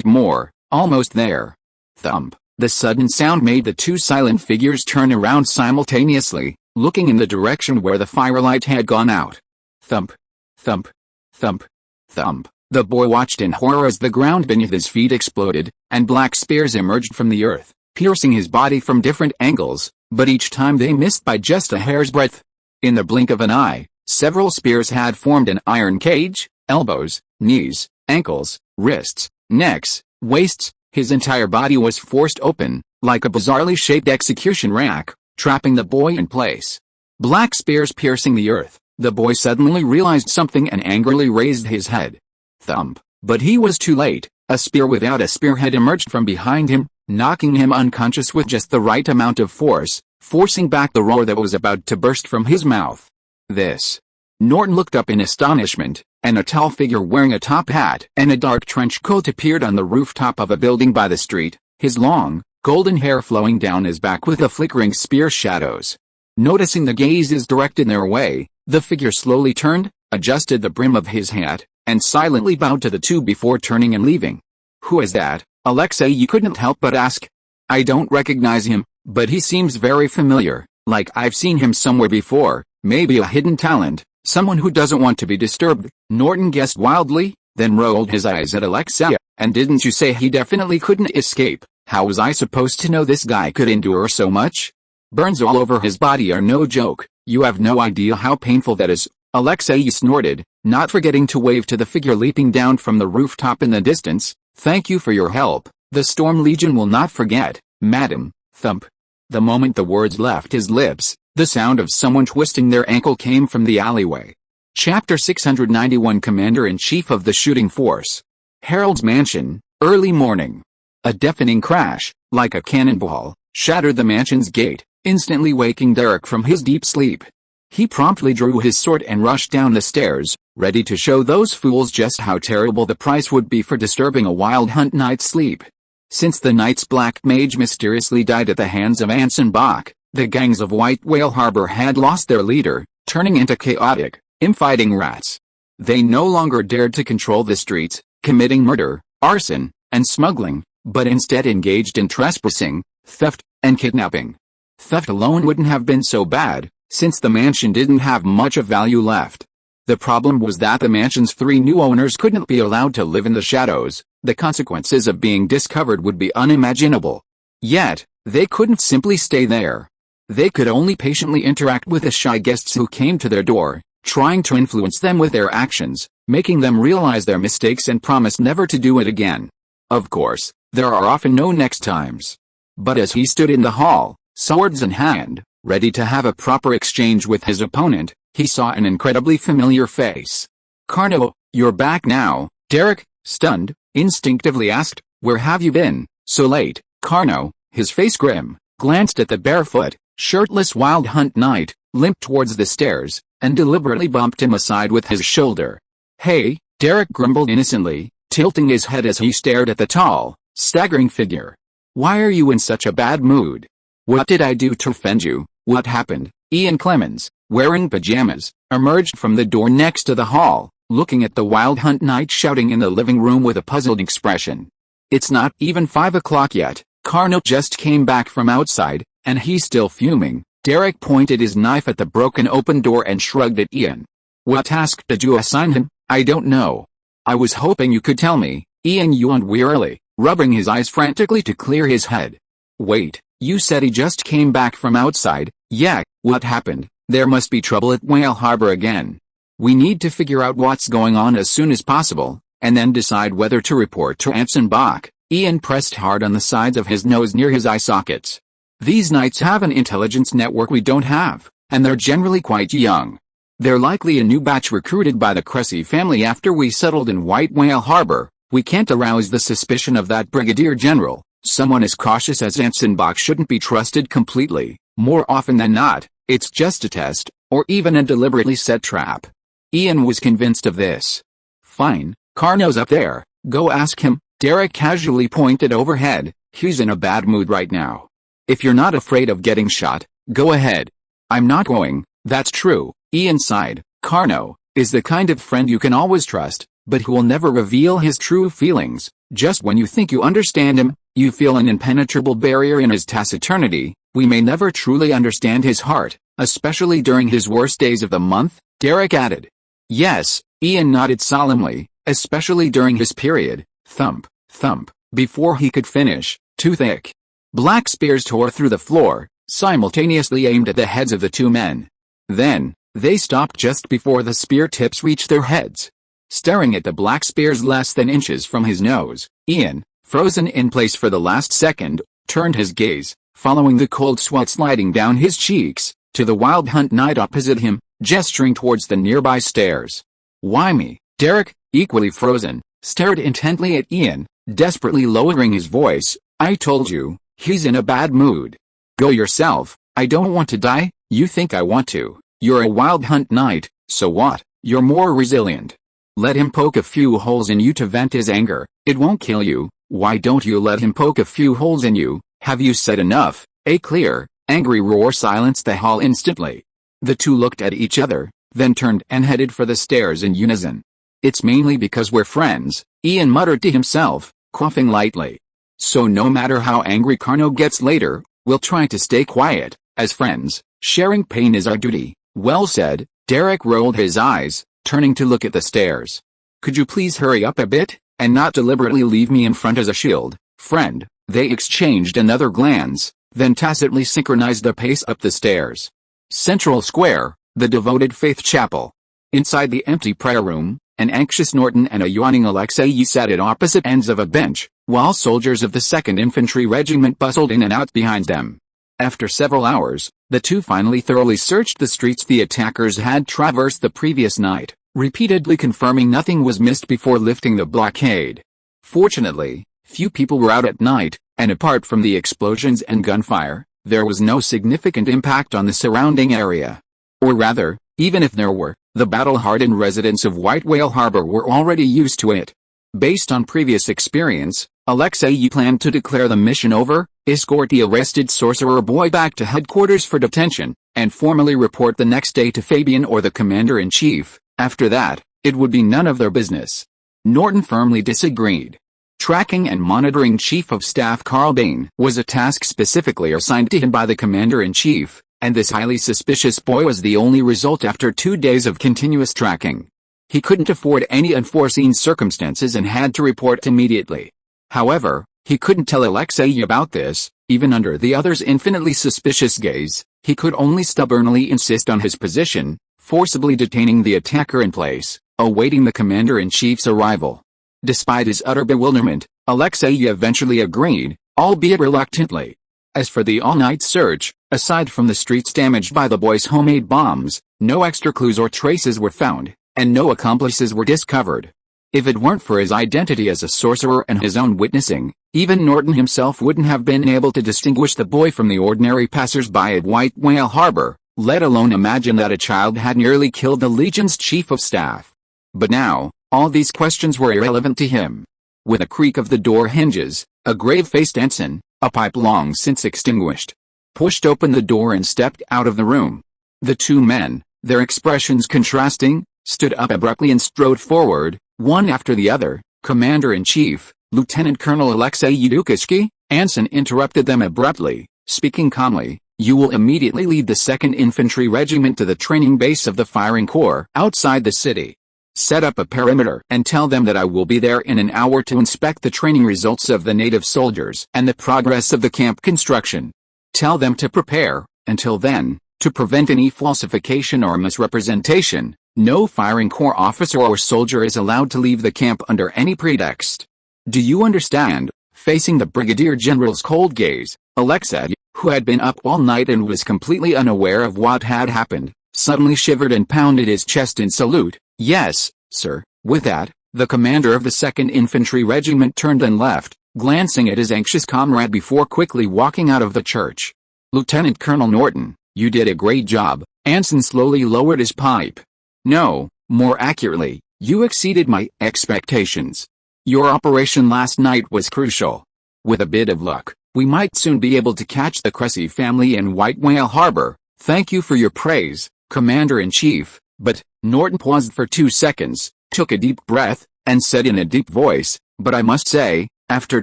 Speaker 1: more, almost there. Thump. The sudden sound made the two silent figures turn around simultaneously, looking in the direction where the firelight had gone out. Thump. Thump. Thump. Thump. The boy watched in horror as the ground beneath his feet exploded, and black spears emerged from the earth, piercing his body from different angles, but each time they missed by just a hair's breadth. In the blink of an eye, several spears had formed an iron cage, elbows, knees, ankles, wrists, necks, waists. His entire body was forced open, like a bizarrely shaped execution rack, trapping the boy in place. Black spears piercing the earth. The boy suddenly realized something and angrily raised his head. Thump. But he was too late. A spear without a spearhead emerged from behind him, knocking him unconscious with just the right amount of force, forcing back the roar that was about to burst from his mouth. This. Norton looked up in astonishment, and a tall figure wearing a top hat and a dark trench coat appeared on the rooftop of a building by the street, his long, golden hair flowing down his back with the flickering spear shadows. Noticing the gazes directed their way, the figure slowly turned, adjusted the brim of his hat, and silently bowed to the two before turning and leaving. Who is that? Alexei couldn't help but ask. I don't recognize him, but he seems very familiar, like I've seen him somewhere before, maybe a hidden talent, someone who doesn't want to be disturbed. Norton guessed wildly, then rolled his eyes at Alexei. And didn't you say he definitely couldn't escape? How was I supposed to know this guy could endure so much? Burns all over his body are no joke. You have no idea how painful that is. Alexei snorted, not forgetting to wave to the figure leaping down from the rooftop in the distance. Thank you for your help. The Storm Legion will not forget, madam. Thump. The moment the words left his lips, the sound of someone twisting their ankle came from the alleyway. Chapter 691 Commander-in-Chief of the Shooting Force. Herald's Mansion, early morning. A deafening crash, like a cannonball, shattered the mansion's gate, instantly waking Derek from his deep sleep. He promptly drew his sword and rushed down the stairs, ready to show those fools just how terrible the price would be for disturbing a wild hunt night's sleep. Since the night's black mage mysteriously died at the hands of Anson Bach, the gangs of White Whale Harbor had lost their leader, turning into chaotic, infighting rats. They no longer dared to control the streets, committing murder, arson, and smuggling, but instead engaged in trespassing, theft, and kidnapping. Theft alone wouldn't have been so bad, since the mansion didn't have much of value left. The problem was that the mansion's 3 new owners couldn't be allowed to live in the shadows. The consequences of being discovered would be unimaginable. Yet, they couldn't simply stay there. They could only patiently interact with the shy guests who came to their door, trying to influence them with their actions, making them realize their mistakes and promise never to do it again. Of course, there are often no next times. But as he stood in the hall, swords in hand, Ready to have a proper exchange with his opponent, he saw an incredibly familiar face. "Carno, you're back now," Derek, stunned, instinctively asked. "Where have you been so late?" Carno, his face grim, glanced at the barefoot, shirtless Wild Hunt knight, limped towards the stairs, and deliberately bumped him aside with his shoulder. "Hey," Derek grumbled innocently, tilting his head as he stared at the tall, staggering figure. "Why are you in such a bad mood? What did I do to offend you?" "What happened?" Ian Clemens, wearing pajamas, emerged from the door next to the hall, looking at the Wild Hunt knight shouting in the living room with a puzzled expression. "It's not even 5 o'clock yet. Carno just came back from outside, and he's still fuming." Derek pointed his knife at the broken open door and shrugged at Ian. "What task did you assign him?" "I don't know. I was hoping you could tell me." Ian yawned wearily, rubbing his eyes frantically to clear his head. "Wait, you said he just came back from outside?" "Yeah, what happened?" "There must be trouble at Whale Harbor again. We need to figure out what's going on as soon as possible, and then decide whether to report to Anson Bach." Ian pressed hard on the sides of his nose near his eye sockets. "These knights have an intelligence network we don't have, and they're generally quite young. They're likely a new batch recruited by the Cressy family after we settled in White Whale Harbor. We can't arouse the suspicion of that brigadier general. Someone as cautious as Anson Bach shouldn't be trusted completely. More often than not, it's just a test, or even a deliberately set trap." Ian was convinced of this. "Fine, Carno's up there. Go ask him." Derek casually pointed overhead. "He's in a bad mood right now. If you're not afraid of getting shot, go ahead." "I'm not going." "That's true," Ian sighed. "Carno is the kind of friend you can always trust, but who will never reveal his true feelings. Just when you think you understand him, you feel an impenetrable barrier in his taciturnity. We may never truly understand his heart, especially during his worst days of the month," Derek added. "Yes," Ian nodded solemnly, "especially during his period." Thump, thump. Before he could finish, two thick black spears tore through the floor, simultaneously aimed at the heads of the two men. Then, they stopped just before the spear tips reached their heads. Staring at the black spears less than inches from his nose, Ian, frozen in place for the last second, turned his gaze, following the cold sweat sliding down his cheeks, to the Wild Hunt knight opposite him, gesturing towards the nearby stairs. "Why me?" Derek, equally frozen, stared intently at Ian, desperately lowering his voice. "I told you, he's in a bad mood. Go yourself." "I don't want to die." "You think I want to. You're a Wild Hunt knight, so what? You're more resilient. Let him poke a few holes in you to vent his anger. It won't kill you." "Why don't you let him poke a few holes in you? Have you said enough?" A clear, angry roar silenced the hall instantly. The two looked at each other, then turned and headed for the stairs in unison. "It's mainly because we're friends," Ian muttered to himself, coughing lightly. "So no matter how angry Carno gets later, we'll try to stay quiet. As friends, sharing pain is our duty." "Well said." Derek rolled his eyes, turning to look at the stairs. "Could you please hurry up a bit, and not deliberately leave me in front as a shield, friend?" They exchanged another glance, then tacitly synchronized the pace up the stairs. Central Square, the devoted Faith Chapel. Inside the empty prayer room, an anxious Norton and a yawning Alexei sat at opposite ends of a bench, while soldiers of the 2nd Infantry Regiment bustled in and out behind them. After several hours, the two finally thoroughly searched the streets the attackers had traversed the previous night, repeatedly confirming nothing was missed before lifting the blockade. Fortunately, few people were out at night, and apart from the explosions and gunfire, there was no significant impact on the surrounding area. Or rather, even if there were, the battle-hardened residents of White Whale Harbor were already used to it. Based on previous experience, Alexei planned to declare the mission over, escort the arrested sorcerer boy back to headquarters for detention, and formally report the next day to Fabian or the commander-in-chief. After that, it would be none of their business. Norton firmly disagreed. Tracking and monitoring Chief of Staff Carl Bain was a task specifically assigned to him by the commander-in-chief, and this highly suspicious boy was the only result after 2 days of continuous tracking. He couldn't afford any unforeseen circumstances and had to report immediately. However, he couldn't tell Alexei about this. Even under the other's infinitely suspicious gaze, he could only stubbornly insist on his position, forcibly detaining the attacker in place, awaiting the commander-in-chief's arrival. Despite his utter bewilderment, Alexei eventually agreed, albeit reluctantly. As for the all-night search, Aside from the streets damaged by the boys' homemade bombs, no extra clues or traces were found, and no accomplices were discovered. If it weren't for his identity as a sorcerer and his own witnessing, even Norton himself wouldn't have been able to distinguish the boy from the ordinary passers-by at White Whale Harbor, let alone imagine that a child had nearly killed the Legion's chief of staff. But now, all these questions were irrelevant to him. With a creak of the door hinges, a grave-faced ensign, a pipe long since extinguished, pushed open the door and stepped out of the room. The two men, their expressions contrasting, stood up abruptly and strode forward, one after the other. Commander-in-Chief, Lieutenant Colonel Alexei Yudukishky, Anson interrupted them abruptly, speaking calmly. You will immediately lead the 2nd Infantry Regiment to the training base of the Firing Corps outside the city. Set up a perimeter and tell them that I will be there in an hour to inspect the training results of the native soldiers and the progress of the camp construction. Tell them to prepare, until then, to prevent any falsification or misrepresentation. No Firing Corps officer or soldier is allowed to leave the camp under any pretext. Do you understand? Facing the Brigadier General's cold gaze, Alexei, who had been up all night and was completely unaware of what had happened, suddenly shivered and pounded his chest in salute. Yes, sir. With that, the commander of the 2nd Infantry Regiment turned and left, glancing at his anxious comrade before quickly walking out of the church. Lieutenant Colonel Norton, you did a great job. Anson slowly lowered his pipe. No, more accurately, you exceeded my expectations. Your operation last night was crucial. With a bit of luck, we might soon be able to catch the Cressy family in White Whale Harbor. Thank you for your praise, Commander-in-Chief. But, Norton paused for 2 seconds, took a deep breath, and said in a deep voice, but I must say, after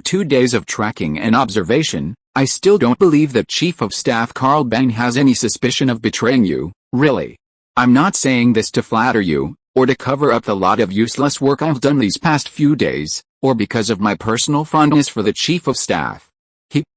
Speaker 1: 2 days of tracking and observation, I still don't believe that Chief of Staff Karl Bang has any suspicion of betraying you, really. I'm not saying this to flatter you, or to cover up the lot of useless work I've done these past few days, or because of my personal fondness for the Chief of Staff.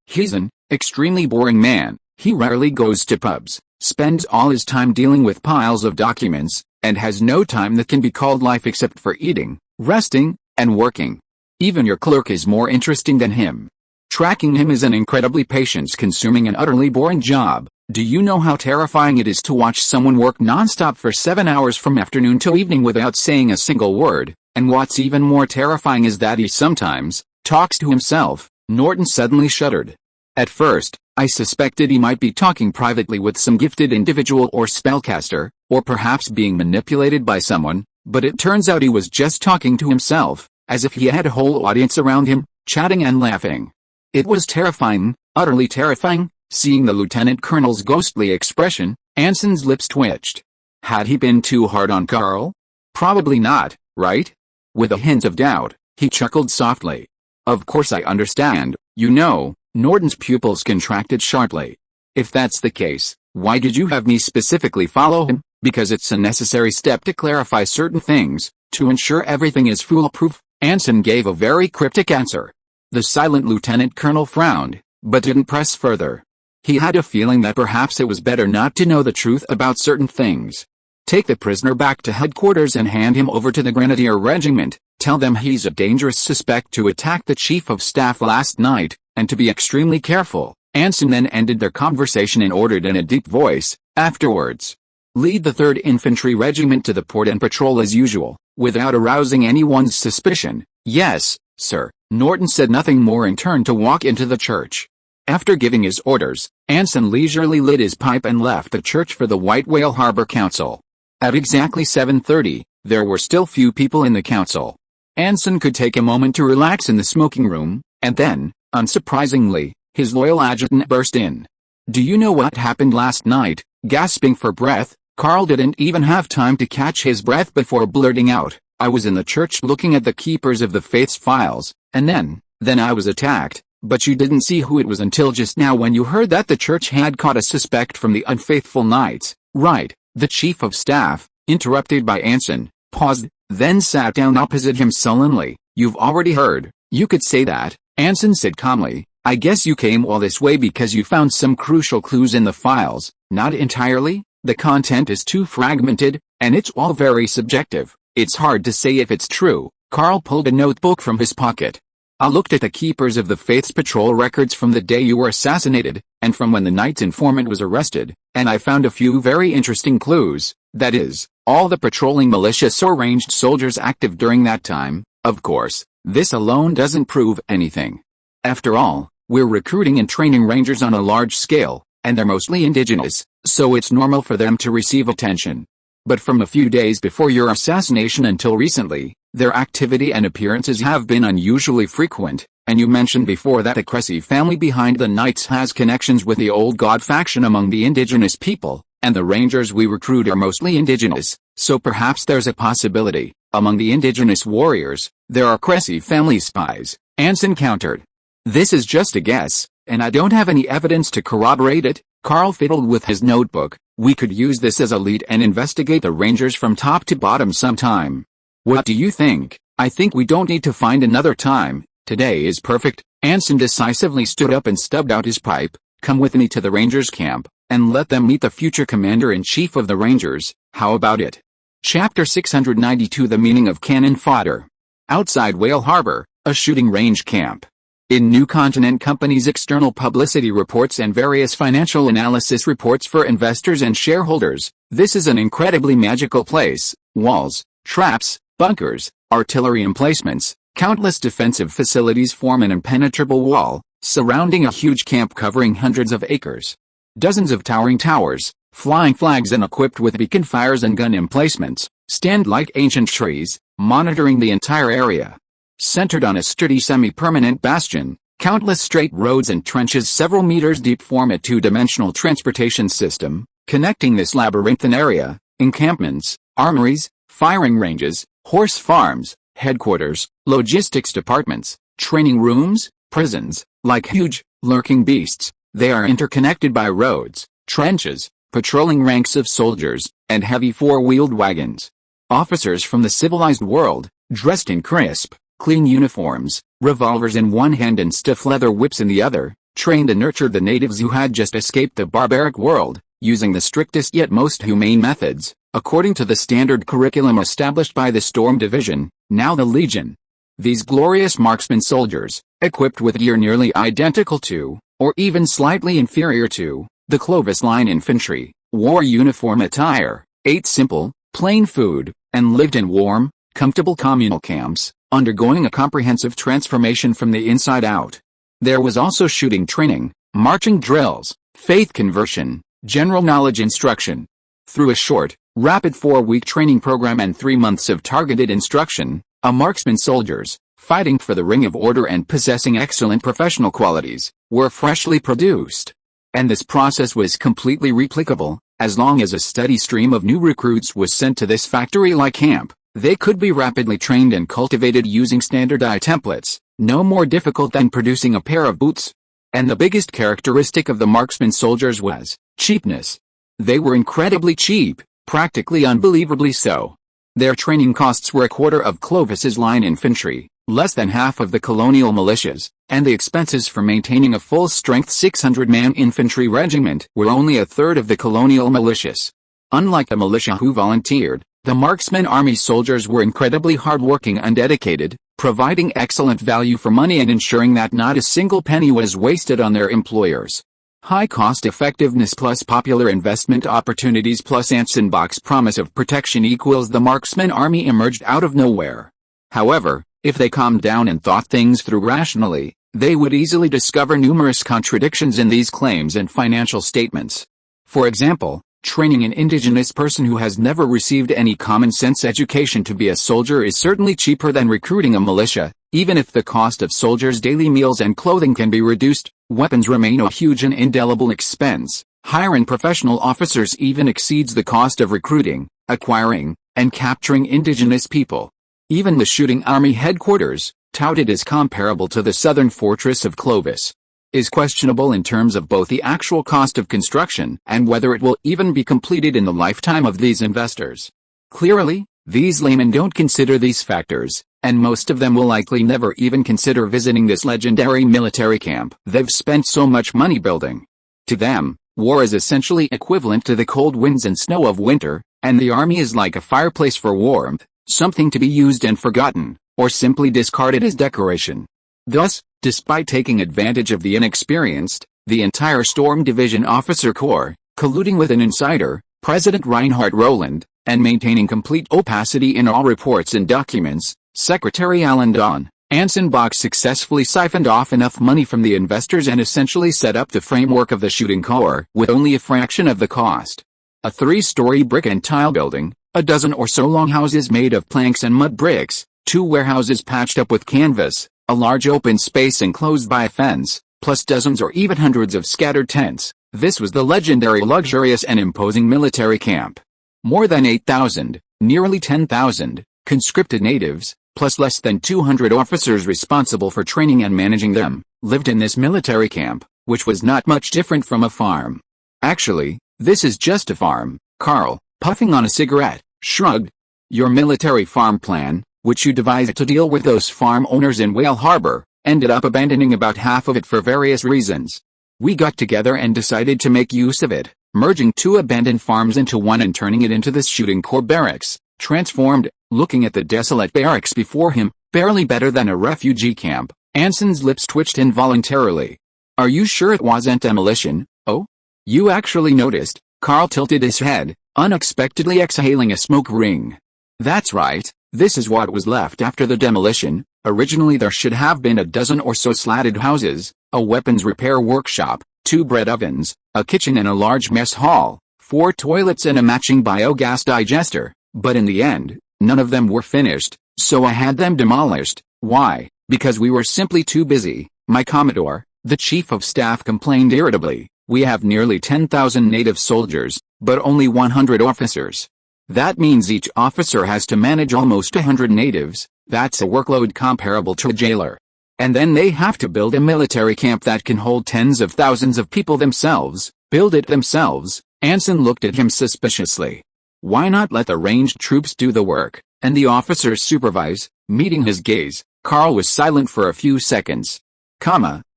Speaker 1: He's an extremely boring man. He rarely goes to pubs, spends all his time dealing with piles of documents, and has no time that can be called life except for eating, resting, and working. Even your clerk is more interesting than him. Tracking him is an incredibly patience-consuming and utterly boring job. Do you know how terrifying it is to watch someone work non-stop for 7 hours from afternoon till evening without saying a single word? And what's even more terrifying is that he sometimes talks to himself. Norton suddenly shuddered. At first, I suspected he might be talking privately with some gifted individual or spellcaster, or perhaps being manipulated by someone, but it turns out he was just talking to himself, as if he had a whole audience around him, chatting and laughing. It was terrifying, utterly terrifying. Seeing the lieutenant colonel's ghostly expression, Anson's lips twitched. Had he been too hard on Karl? Probably not, right? With a hint of doubt, he chuckled softly. Of course I understand, you know. Norton's pupils contracted sharply. If that's the case, why did you have me specifically follow him? Because it's a necessary step to clarify certain things, to ensure everything is foolproof. Anson gave a very cryptic answer. The silent lieutenant colonel frowned, but didn't press further. He had a feeling that perhaps it was better not to know the truth about certain things. Take the prisoner back to headquarters and hand him over to the Grenadier Regiment. Tell them he's a dangerous suspect to attack the Chief of Staff last night, and to be extremely careful. Anson then ended their conversation and ordered in a deep voice, afterwards, lead the 3rd Infantry Regiment to the port and patrol as usual, without arousing anyone's suspicion. Yes, sir. Norton said nothing more and turned to walk into the church. After giving his orders, Anson leisurely lit his pipe and left the church for the White Whale Harbor Council. At exactly 7:30, there were still few people in the council. Anson could take a moment to relax in the smoking room, and then, unsurprisingly, his loyal adjutant burst in. Do you know what happened last night? Gasping for breath, Karl didn't even have time to catch his breath before blurting out, I was in the church looking at the Keepers of the Faith's files, and then I was attacked. But you didn't see who it was until just now when you heard that the church had caught a suspect from the unfaithful knights. Right, the Chief of Staff, interrupted by Anson, paused, then sat down opposite him sullenly. You've already heard. You could say that, Anson said calmly. I guess you came all this way because you found some crucial clues in the files. Not entirely. The content is too fragmented, and it's all very subjective. It's hard to say if it's true. Karl pulled a notebook from his pocket. I looked at the Keepers of the Faith's patrol records from the day you were assassinated, and from when the night's informant was arrested, and I found a few very interesting clues, that is, all the patrolling militia or ranged soldiers active during that time. Of course, this alone doesn't prove anything. After all, we're recruiting and training rangers on a large scale, and they're mostly indigenous, so it's normal for them to receive attention. But from a few days before your assassination until recently, their activity and appearances have been unusually frequent, and you mentioned before that the Cressy family behind the Knights has connections with the Old God faction among the indigenous people, and the rangers we recruit are mostly indigenous, so perhaps there's a possibility, among the indigenous warriors, there are Cressy family spies, Anson countered. This is just a guess, and I don't have any evidence to corroborate it. Carl fiddled with his notebook. We could use this as a lead and investigate the rangers from top to bottom sometime. What do you think? I think we don't need to find another time. Today is perfect. Anson decisively stood up and stubbed out his pipe. Come with me to the rangers' camp, and let them meet the future commander-in-chief of the rangers. How about it? Chapter 692 The Meaning of Cannon Fodder. Outside Whale Harbor, a shooting range camp. In New Continent Company's external publicity reports and various financial analysis reports for investors and shareholders, this is an incredibly magical place. Walls, traps, bunkers, artillery emplacements, countless defensive facilities form an impenetrable wall, surrounding a huge camp covering hundreds of acres. Dozens of towering towers, flying flags and equipped with beacon fires and gun emplacements, stand like ancient trees, monitoring the entire area. Centered on a sturdy semi-permanent bastion, countless straight roads and trenches several meters deep form a two-dimensional transportation system, connecting this labyrinthine area. Encampments, armories, firing ranges, horse farms, headquarters, logistics departments, training rooms, prisons, like huge, lurking beasts, they are interconnected by roads, trenches, patrolling ranks of soldiers, and heavy four-wheeled wagons. Officers from the civilized world, dressed in crisp, clean uniforms, revolvers in one hand and stiff leather whips in the other, trained and nurtured the natives who had just escaped the barbaric world, using the strictest yet most humane methods, according to the standard curriculum established by the Storm Division, now the Legion. These glorious marksman soldiers, equipped with gear nearly identical to, or even slightly inferior to, the Clovis Line infantry, wore uniform attire, ate simple, plain food, and lived in warm, comfortable communal camps, undergoing a comprehensive transformation from the inside out. There was also shooting training, marching drills, faith conversion, general knowledge instruction. Through a short, rapid 4-week training program and 3 months of targeted instruction, a marksman soldiers, fighting for the ring of order and possessing excellent professional qualities, were freshly produced. And this process was completely replicable, as long as a steady stream of new recruits was sent to this factory-like camp. They could be rapidly trained and cultivated using standardized templates, no more difficult than producing a pair of boots. And the biggest characteristic of the marksman soldiers was cheapness. They were incredibly cheap, practically unbelievably so. Their training costs were a quarter of Clovis's line infantry, less than half of the colonial militias, and the expenses for maintaining a full-strength 600-man infantry regiment were only a third of the colonial militias. Unlike the militia who volunteered, the marksman army soldiers were incredibly hard-working and dedicated, providing excellent value for money and ensuring that not a single penny was wasted on their employers. High cost-effectiveness plus popular investment opportunities plus Anson Bach's promise of protection equals the marksman army emerged out of nowhere. However, if they calmed down and thought things through rationally, they would easily discover numerous contradictions in these claims and financial statements. For example, training an indigenous person who has never received any common-sense education to be a soldier is certainly cheaper than recruiting a militia. Even if the cost of soldiers' daily meals and clothing can be reduced, weapons remain a huge and indelible expense. Hiring professional officers even exceeds the cost of recruiting, acquiring, and capturing indigenous people. Even the shooting army headquarters, touted as comparable to the southern fortress of Clovis, is questionable in terms of both the actual cost of construction and whether it will even be completed in the lifetime of these investors. Clearly, these laymen don't consider these factors, and most of them will likely never even consider visiting this legendary military camp they've spent so much money building. To them, war is essentially equivalent to the cold winds and snow of winter, and the army is like a fireplace for warmth, something to be used and forgotten, or simply discarded as decoration. Thus, despite taking advantage of the inexperienced, the entire Storm Division officer corps, colluding with an insider, President Reinhard Roland, and maintaining complete opacity in all reports and documents, Secretary Alan Don, Anson Bach successfully siphoned off enough money from the investors and essentially set up the framework of the shooting corps with only a fraction of the cost. A 3-story brick and tile building, a dozen or so longhouses made of planks and mud bricks, 2 warehouses patched up with canvas, a large open space enclosed by a fence, plus dozens or even hundreds of scattered tents. This was the legendary luxurious and imposing military camp. More than 8,000, nearly 10,000, conscripted natives, plus less than 200 officers responsible for training and managing them, lived in this military camp, which was not much different from a farm. Actually, this is just a farm, Carl, puffing on a cigarette, shrugged. Your military farm plan, which you devised to deal with those farm owners in Whale Harbor, ended up abandoning about half of it for various reasons. We got together and decided to make use of it, merging 2 abandoned farms into one and turning it into this shooting corps barracks, transformed. Looking at the desolate barracks before him, barely better than a refugee camp, Anson's lips twitched involuntarily. Are you sure it wasn't demolition? Oh? You actually noticed? Carl tilted his head, unexpectedly exhaling a smoke ring. That's right, this is what was left after the demolition. Originally there should have been a dozen or so slatted houses, a weapons repair workshop, 2 bread ovens, a kitchen and a large mess hall, 4 toilets and a matching biogas digester, but in the end, none of them were finished, so I had them demolished. Why? Because we were simply too busy. My Commodore, the Chief of Staff, complained irritably. We have nearly 10,000 native soldiers, but only 100 officers. That means each officer has to manage almost 100 natives. That's a workload comparable to a jailer. And then they have to build a military camp that can hold tens of thousands of people themselves. Build it themselves. Anson looked at him suspiciously. Why not let the ranged troops do the work, and the officers supervise? Meeting his gaze, Carl was silent for a few seconds.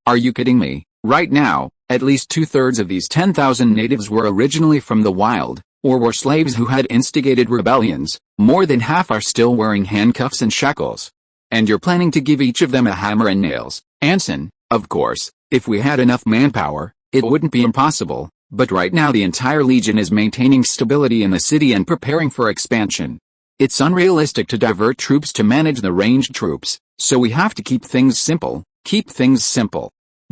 Speaker 1: Are you kidding me? Right now, at least 2/3 of these 10,000 natives were originally from the wild, or were slaves who had instigated rebellions. More than half are still wearing handcuffs and shackles. And you're planning to give each of them a hammer and nails. Anson, of course, if we had enough manpower, it wouldn't be impossible. But right now the entire Legion is maintaining stability in the city and preparing for expansion. It's unrealistic to divert troops to manage the ranged troops, so we have to keep things simple.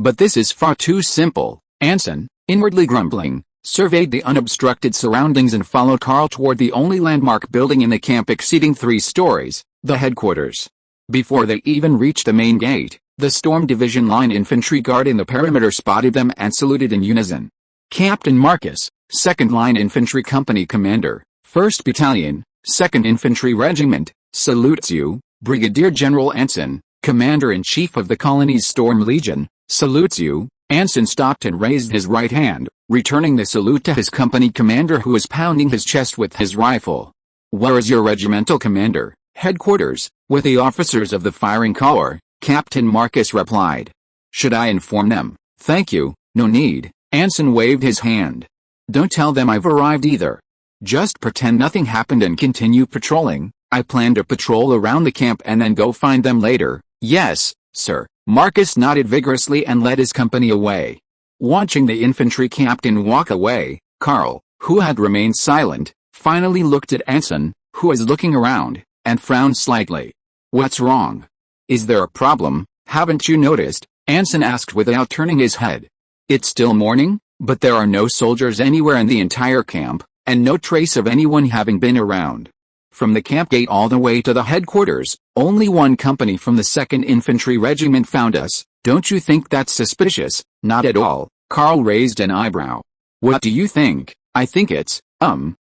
Speaker 1: But this is far too simple. Anson, inwardly grumbling, surveyed the unobstructed surroundings and followed Carl toward the only landmark building in the camp exceeding 3 stories, the headquarters. Before they even reached the main gate, the Storm Division line infantry guard in the perimeter spotted them and saluted in unison. Captain Marcus, 2nd Line Infantry Company Commander, 1st Battalion, 2nd Infantry Regiment, salutes you. Brigadier General Anson, Commander-in-Chief of the Colony's Storm Legion, salutes you. Anson stopped and raised his right hand, returning the salute to his company commander who was pounding his chest with his rifle. Where is your regimental commander? Headquarters, with the officers of the firing corps, Captain Marcus replied. Should I inform them? Thank you, no need. Anson waved his hand. Don't tell them I've arrived either. Just pretend nothing happened and continue patrolling. I plan to patrol around the camp and then go find them later. Yes, sir. Marcus nodded vigorously and led his company away. Watching the infantry captain walk away, Carl, who had remained silent, finally looked at Anson, who was looking around, and frowned slightly. What's wrong? Is there a problem? Haven't you noticed? Anson asked without turning his head. It's still morning, but there are no soldiers anywhere in the entire camp, and no trace of anyone having been around. From the camp gate all the way to the headquarters, only one company from the 2nd Infantry Regiment found us. Don't you think that's suspicious? Not at all. Carl raised an eyebrow. What do you think? I think it's,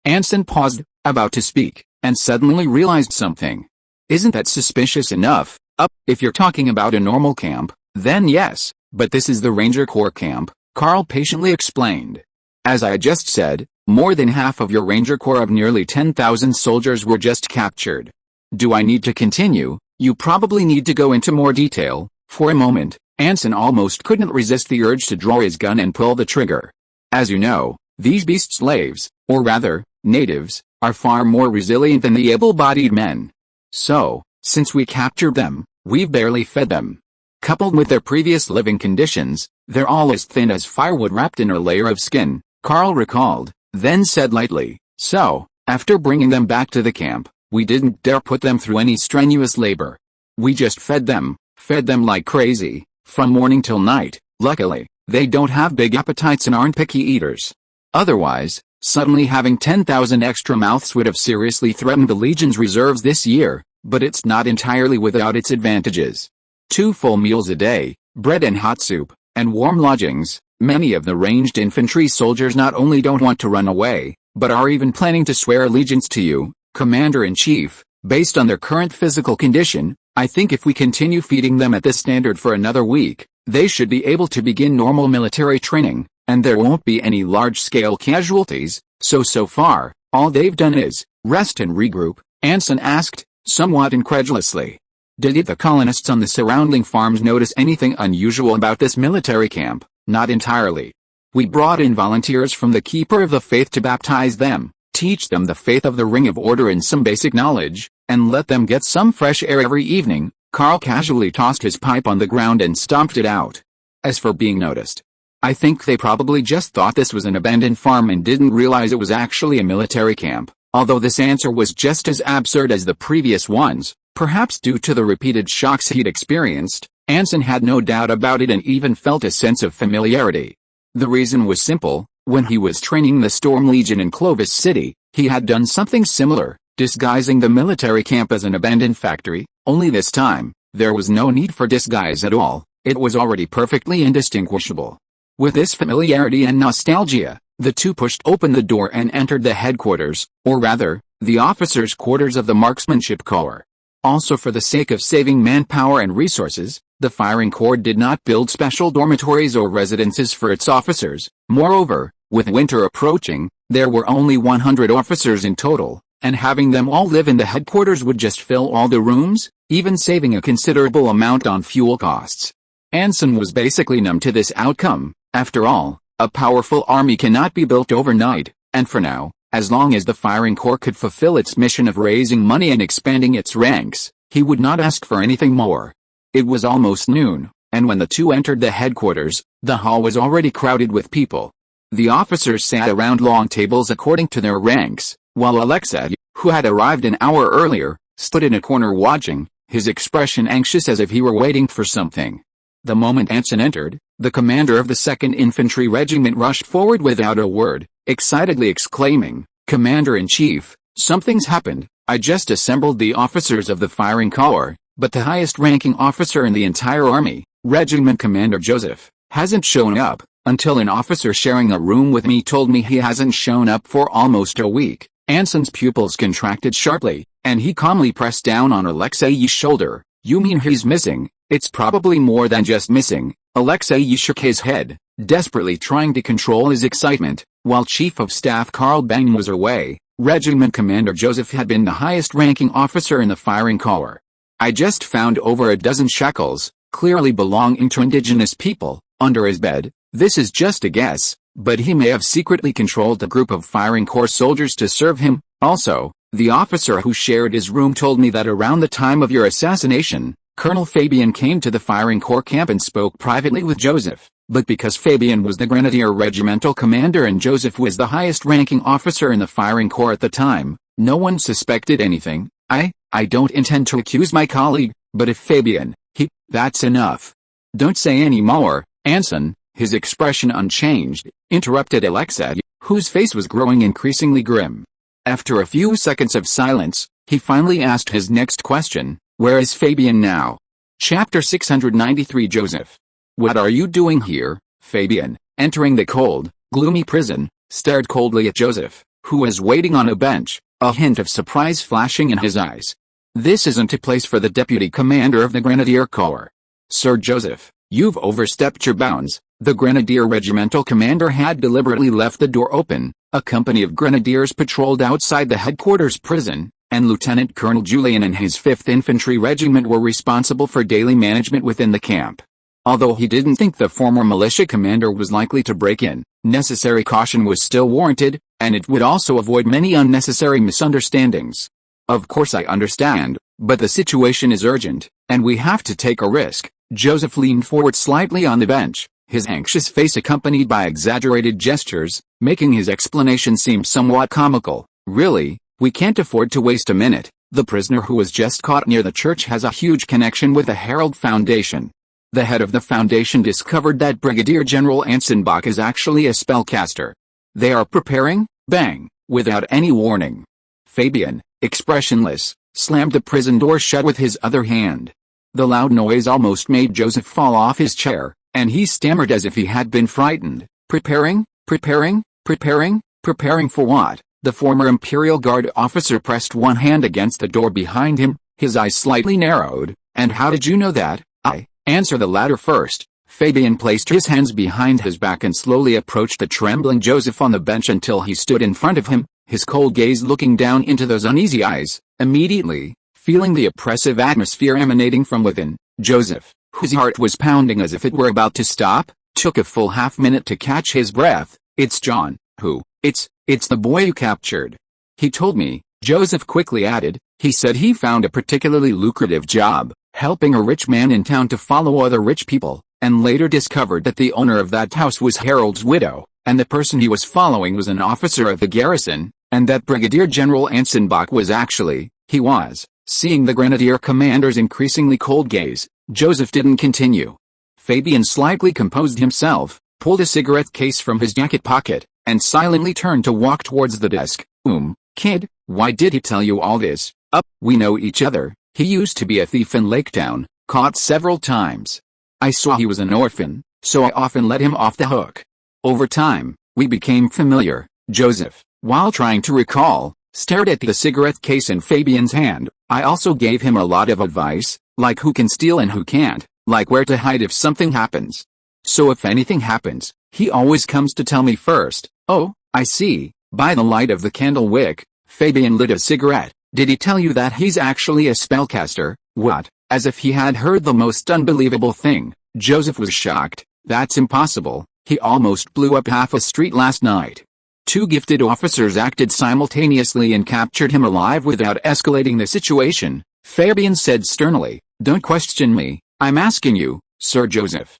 Speaker 1: Anson paused, about to speak, and suddenly realized something. Isn't that suspicious enough? If you're talking about a normal camp, then yes, but this is the Ranger Corps camp, Carl patiently explained. As I just said, more than half of your Ranger Corps of nearly 10,000 soldiers were just captured. Do I need to continue? You probably need to go into more detail. For a moment, Anson almost couldn't resist the urge to draw his gun and pull the trigger. As you know, these beast slaves, or rather, natives, are far more resilient than the able-bodied men. So, since we captured them, we've barely fed them. Coupled with their previous living conditions, they're all as thin as firewood wrapped in a layer of skin, Carl recalled, then said lightly, "So, after bringing them back to the camp, we didn't dare put them through any strenuous labor. We just fed them like crazy, from morning till night. Luckily, they don't have big appetites and aren't picky eaters. Otherwise, suddenly having 10,000 extra mouths would have seriously threatened the Legion's reserves this year, but it's not entirely without its advantages. 2 full meals a day, bread and hot soup, and warm lodgings. Many of the ranged infantry soldiers not only don't want to run away, but are even planning to swear allegiance to you, Commander-in-Chief. Based on their current physical condition, I think if we continue feeding them at this standard for another week, they should be able to begin normal military training, and there won't be any large-scale casualties. So far, all they've done is rest and regroup," Anson asked, somewhat incredulously. Did the colonists on the surrounding farms notice anything unusual about this military camp? Not entirely. We brought in volunteers from the Keeper of the Faith to baptize them, teach them the faith of the Ring of Order and some basic knowledge, and let them get some fresh air every evening. Carl casually tossed his pipe on the ground and stomped it out. As for being noticed, I think they probably just thought this was an abandoned farm and didn't realize it was actually a military camp, although this answer was just as absurd as the previous ones, perhaps due to the repeated shocks he'd experienced. Anson had no doubt about it and even felt a sense of familiarity. The reason was simple: when he was training the Storm Legion in Clovis City, he had done something similar, disguising the military camp as an abandoned factory, only this time, there was no need for disguise at all, it was already perfectly indistinguishable. With this familiarity and nostalgia, the two pushed open the door and entered the headquarters, or rather, the officers' quarters of the Marksmanship Corps. Also, for the sake of saving manpower and resources, the Firing Corps did not build special dormitories or residences for its officers. Moreover, with winter approaching, there were only 100 officers in total, and having them all live in the headquarters would just fill all the rooms, even saving a considerable amount on fuel costs. Anson was basically numb to this outcome. After all, a powerful army cannot be built overnight, and for now, as long as the Firing Corps could fulfill its mission of raising money and expanding its ranks, he would not ask for anything more. It was almost noon, and when the two entered the headquarters, the hall was already crowded with people. The officers sat around long tables according to their ranks, while Alexei, who had arrived an hour earlier, stood in a corner watching, his expression anxious as if he were waiting for something. The moment Anson entered, the commander of the 2nd Infantry Regiment rushed forward without a word, excitedly exclaiming, "Commander-in-Chief, something's happened. I just assembled the officers of the Firing Corps, but the highest-ranking officer in the entire army, Regiment Commander Joseph, hasn't shown up, until an officer sharing a room with me told me he hasn't shown up for almost a week." Anson's pupils contracted sharply, and he calmly pressed down on Alexei's shoulder. "You mean he's missing? It's probably more than just missing." Alexei shook his head, desperately trying to control his excitement. While Chief of Staff Karl Bang was away, Regiment Commander Joseph had been the highest-ranking officer in the Firing Corps. "I just found over a dozen shekels, clearly belonging to indigenous people, under his bed. This is just a guess, but he may have secretly controlled a group of Firing Corps soldiers to serve him. Also, the officer who shared his room told me that around the time of your assassination, Colonel Fabian came to the Firing Corps camp and spoke privately with Joseph, but because Fabian was the Grenadier Regimental Commander and Joseph was the highest-ranking officer in the Firing Corps at the time, no one suspected anything. I don't intend to accuse my colleague, but if Fabian, that's enough. Don't say any more, Anson." His expression unchanged, interrupted Alexei, whose face was growing increasingly grim. After a few seconds of silence, he finally asked his next question, "Where is Fabian now?" Chapter 693 Joseph. "What are you doing here?" Fabian, entering the cold, gloomy prison, stared coldly at Joseph, who was waiting on a bench, a hint of surprise flashing in his eyes. "This isn't a place for the Deputy Commander of the Grenadier Corps. Sir Joseph, you've overstepped your bounds." The Grenadier Regimental Commander had deliberately left the door open. A company of grenadiers patrolled outside the headquarters prison, and Lieutenant Colonel Julian and his 5th Infantry Regiment were responsible for daily management within the camp. Although he didn't think the former militia commander was likely to break in, necessary caution was still warranted, and it would also avoid many unnecessary misunderstandings. "Of course I understand, but the situation is urgent, and we have to take a risk," Joseph leaned forward slightly on the bench, his anxious face accompanied by exaggerated gestures, making his explanation seem somewhat comical. Really, we can't afford to waste a minute. The prisoner who was just caught near the church has a huge connection with the Herald Foundation. The head of the foundation discovered that Brigadier General Anson Bach is actually a spellcaster. They are preparing, bang, without any warning. Fabian, expressionless, slammed the prison door shut with his other hand. The loud noise almost made Joseph fall off his chair, and he stammered as if he had been frightened. Preparing for what? The former Imperial Guard officer pressed one hand against the door behind him, his eyes slightly narrowed. And how did you know that? Answer the latter first. Fabian placed his hands behind his back and slowly approached the trembling Joseph on the bench until he stood in front of him, his cold gaze looking down into those uneasy eyes. Immediately, feeling the oppressive atmosphere emanating from within, Joseph, whose heart was pounding as if it were about to stop, took a full half-minute to catch his breath. It's John. Who? It's the boy you captured. He told me, Joseph quickly added. He said he found a particularly lucrative job, helping a rich man in town to follow other rich people, and later discovered that the owner of that house was Harold's widow, and the person he was following was an officer of the garrison, and that Brigadier General Anson Bach was actually, he was. Seeing the Grenadier commander's increasingly cold gaze, Joseph didn't continue. Fabian slightly composed himself, pulled a cigarette case from his jacket pocket, and silently turned to walk towards the desk. Kid, why did he tell you all this? We know each other. He used to be a thief in Laketown, caught several times. I saw he was an orphan, so I often let him off the hook. Over time, we became familiar. Joseph, while trying to recall, stared at the cigarette case in Fabian's hand. I also gave him a lot of advice, like who can steal and who can't, like where to hide if something happens. So if anything happens, he always comes to tell me first. Oh, I see. By the light of the candle wick, Fabian lit a cigarette. Did he tell you that he's actually a spellcaster? What? As if he had heard the most unbelievable thing. Joseph was shocked. That's impossible. He almost blew up half a street last night. 2 gifted officers acted simultaneously and captured him alive without escalating the situation. Fabian said sternly, Don't question me. I'm asking you, Sir Joseph.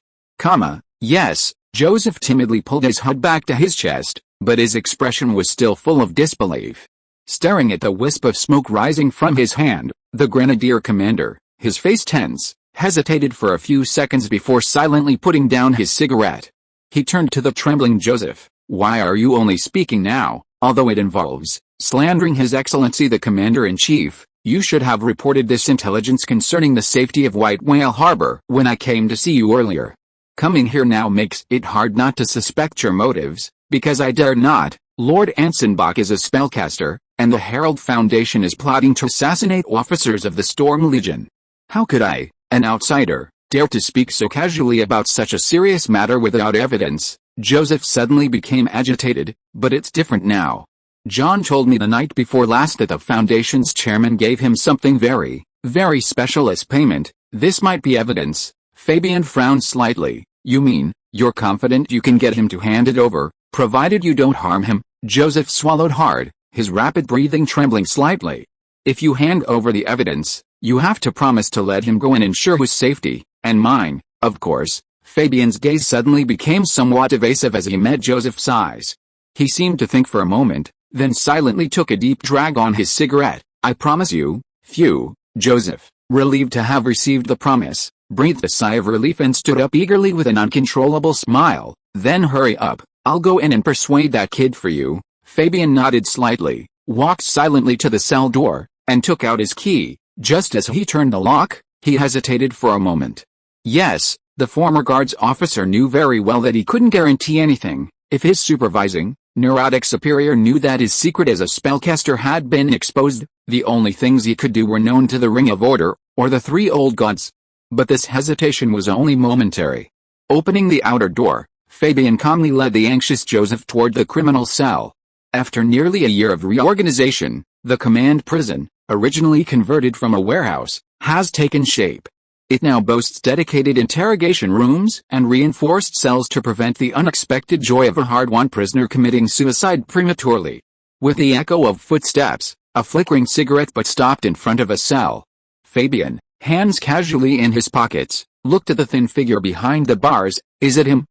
Speaker 1: Yes. Joseph timidly pulled his hood back to his chest, but his expression was still full of disbelief. Staring at the wisp of smoke rising from his hand, the Grenadier commander, his face tense, hesitated for a few seconds before silently putting down his cigarette. He turned to the trembling Joseph. Why are you only speaking now, although it involves slandering His Excellency the Commander-in-Chief? You should have reported this intelligence concerning the safety of White Whale Harbor when I came to see you earlier. Coming here now makes it hard not to suspect your motives, because I dare not. Lord Anson Bach is a spellcaster, and the Herald Foundation is plotting to assassinate officers of the Storm Legion. How could I, an outsider, dare to speak so casually about such a serious matter without evidence? Joseph suddenly became agitated, but it's different now. John told me the night before last that the Foundation's chairman gave him something very, very special as payment. This might be evidence. Fabian frowned slightly. You mean, you're confident you can get him to hand it over, provided you don't harm him? Joseph swallowed hard, his rapid breathing trembling slightly. If you hand over the evidence, you have to promise to let him go and ensure his safety, and mine, of course. Fabian's gaze suddenly became somewhat evasive as he met Joseph's eyes. He seemed to think for a moment, then silently took a deep drag on his cigarette. I promise you. Phew. Joseph, relieved to have received the promise, breathed a sigh of relief and stood up eagerly with an uncontrollable smile. Then hurry up. I'll go in and persuade that kid for you. Fabian nodded slightly, walked silently to the cell door, and took out his key. Just as he turned the lock, he hesitated for a moment. Yes, the former guards officer knew very well that he couldn't guarantee anything. If his supervising, neurotic superior knew that his secret as a spellcaster had been exposed, the only things he could do were known to the Ring of Order, or the 3 old gods. But this hesitation was only momentary. Opening the outer door, Fabian calmly led the anxious Joseph toward the criminal cell. After nearly a year of reorganization, the command prison, originally converted from a warehouse, has taken shape. It now boasts dedicated interrogation rooms and reinforced cells to prevent the unexpected joy of a hard-won prisoner committing suicide prematurely. With the echo of footsteps, a flickering cigarette butt stopped in front of a cell. Fabian, hands casually in his pockets, looked at the thin figure behind the bars. Is it him?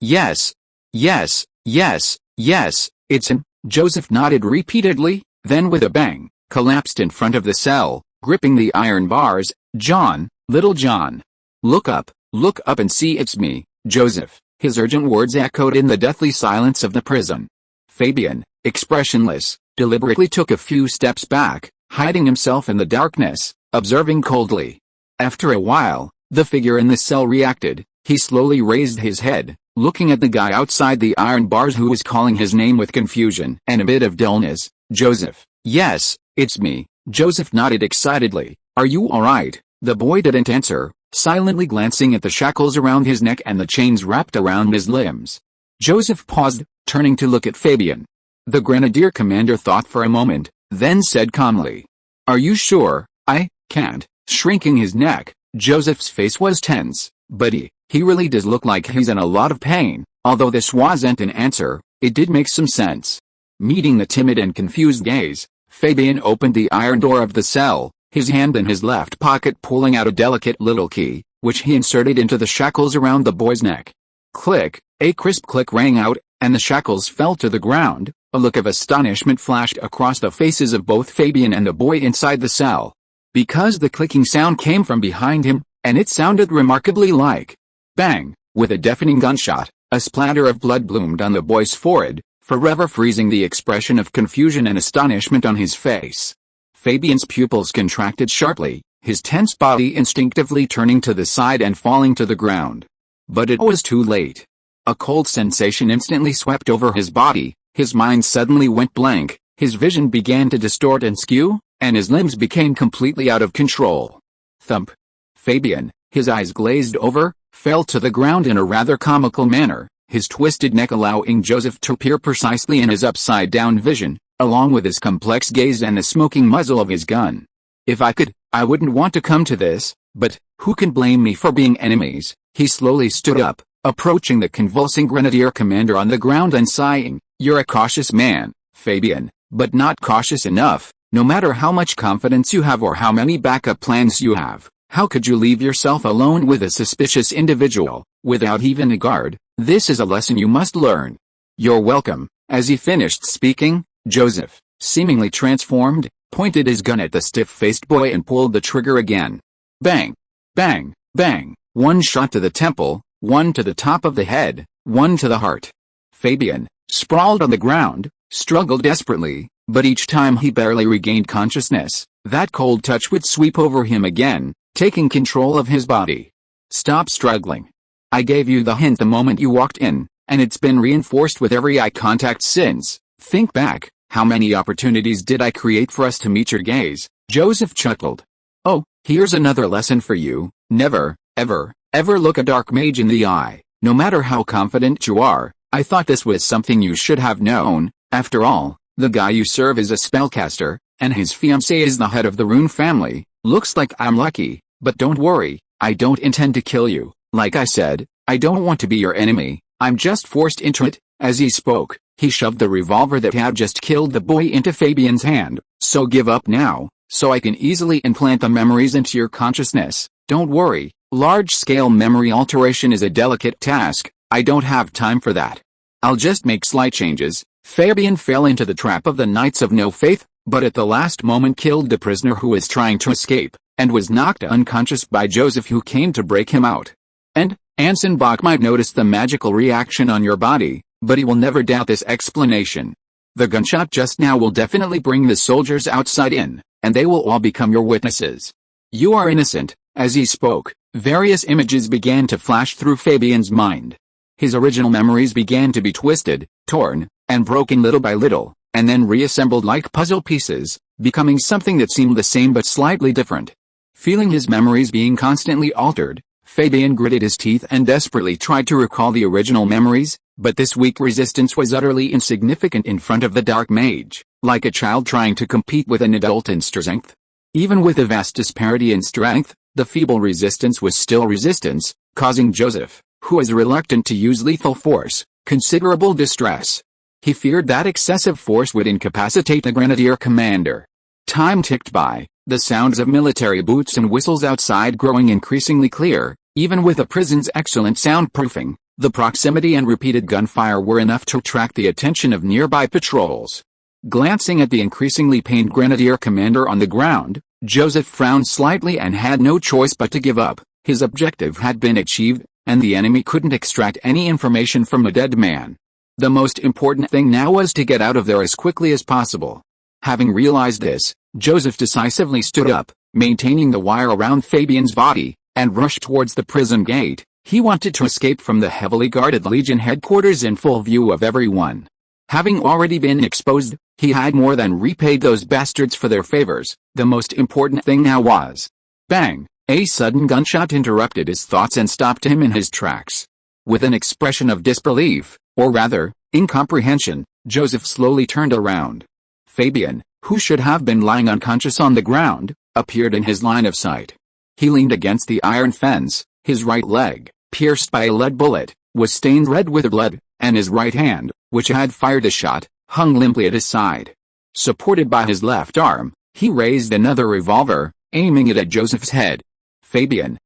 Speaker 1: Yes. Yes, yes, yes, it's him. Joseph nodded repeatedly, then with a bang, collapsed in front of the cell, gripping the iron bars. John, little John. Look up and see it's me, Joseph. His urgent words echoed in the deathly silence of the prison. Fabian, expressionless, deliberately took a few steps back, hiding himself in the darkness, observing coldly. After a while, the figure in the cell reacted. He slowly raised his head, looking at the guy outside the iron bars who was calling his name with confusion and a bit of dullness. Joseph. Yes, it's me. Joseph nodded excitedly. Are you alright? The boy didn't answer, silently glancing at the shackles around his neck and the chains wrapped around his limbs. Joseph paused, turning to look at Fabian. The grenadier commander thought for a moment, then said calmly. Are you sure? I can't. Shrinking his neck, Joseph's face was tense, but he really does look like he's in a lot of pain. Although this wasn't an answer, it did make some sense. Meeting the timid and confused gaze, Fabian opened the iron door of the cell, his hand in his left pocket pulling out a delicate little key, which he inserted into the shackles around the boy's neck. Click, a crisp click rang out, and the shackles fell to the ground. A look of astonishment flashed across the faces of both Fabian and the boy inside the cell. Because the clicking sound came from behind him, and it sounded remarkably like bang, with a deafening gunshot, a splatter of blood bloomed on the boy's forehead, forever freezing the expression of confusion and astonishment on his face. Fabian's pupils contracted sharply, his tense body instinctively turning to the side and falling to the ground. But it was too late. A cold sensation instantly swept over his body, his mind suddenly went blank, his vision began to distort and skew, and his limbs became completely out of control. Thump. Fabian, his eyes glazed over, fell to the ground in a rather comical manner, his twisted neck allowing Joseph to peer precisely in his upside-down vision, along with his complex gaze and the smoking muzzle of his gun. If I could, I wouldn't want to come to this, but who can blame me for being enemies? He slowly stood up, approaching the convulsing grenadier commander on the ground and sighing. You're a cautious man, Fabian, but not cautious enough. No matter how much confidence you have or how many backup plans you have, how could you leave yourself alone with a suspicious individual, without even a guard? This is a lesson you must learn. You're welcome. As he finished speaking, Joseph, seemingly transformed, pointed his gun at the stiff-faced boy and pulled the trigger again. Bang! Bang! Bang! One shot to the temple, one to the top of the head, one to the heart. Fabian, sprawled on the ground, struggled desperately, but each time he barely regained consciousness, that cold touch would sweep over him again, taking control of his body. Stop struggling. I gave you the hint the moment you walked in, and it's been reinforced with every eye contact since. Think back, how many opportunities did I create for us to meet your gaze? Joseph chuckled. Oh, here's another lesson for you. Never, ever, ever look a dark mage in the eye, no matter how confident you are. I thought this was something you should have known. After all, the guy you serve is a spellcaster, and his fiancée is the head of the Rune family. Looks like I'm lucky, but don't worry, I don't intend to kill you. Like I said, I don't want to be your enemy, I'm just forced into it. As he spoke, he shoved the revolver that had just killed the boy into Fabian's hand. So give up now, so I can easily implant the memories into your consciousness. Don't worry, large-scale memory alteration is a delicate task, I don't have time for that. I'll just make slight changes. Fabian fell into the trap of the Knights of No Faith, but at the last moment killed the prisoner who was trying to escape, and was knocked unconscious by Joseph, who came to break him out. And Anson Bach might notice the magical reaction on your body, but he will never doubt this explanation. The gunshot just now will definitely bring the soldiers outside in, and they will all become your witnesses. You are innocent. As he spoke, various images began to flash through Fabian's mind. His original memories began to be twisted, torn, and broken little by little, and then reassembled like puzzle pieces, becoming something that seemed the same but slightly different. Feeling his memories being constantly altered, Fabian gritted his teeth and desperately tried to recall the original memories, but this weak resistance was utterly insignificant in front of the dark mage, like a child trying to compete with an adult in strength. Even with a vast disparity in strength, the feeble resistance was still resistance, causing Joseph, who was reluctant to use lethal force, considerable distress. He feared that excessive force would incapacitate the grenadier commander. Time ticked by. the sounds of military boots and whistles outside growing increasingly clear. Even with the prison's excellent soundproofing, the proximity and repeated gunfire were enough to attract the attention of nearby patrols. Glancing at the increasingly pained grenadier commander on the ground, Joseph frowned slightly and had no choice but to give up. His objective had been achieved, and the enemy couldn't extract any information from a dead man. The most important thing now was to get out of there as quickly as possible. Having realized this, Joseph decisively stood up, maintaining the wire around Fabian's body, and rushed towards the prison gate. He wanted to escape from the heavily guarded Legion headquarters in full view of everyone. Having already been exposed, he had more than repaid those bastards for their favors. The most important thing now was... Bang! A sudden gunshot interrupted his thoughts and stopped him in his tracks. With an expression of disbelief, or rather, incomprehension, Joseph slowly turned around. Fabian, who should have been lying unconscious on the ground, appeared in his line of sight. He leaned against the iron fence, his right leg, pierced by a lead bullet, was stained red with blood, and his right hand, which had fired a shot, hung limply at his side. Supported by his left arm, he raised another revolver, aiming it at Joseph's head. Fabian,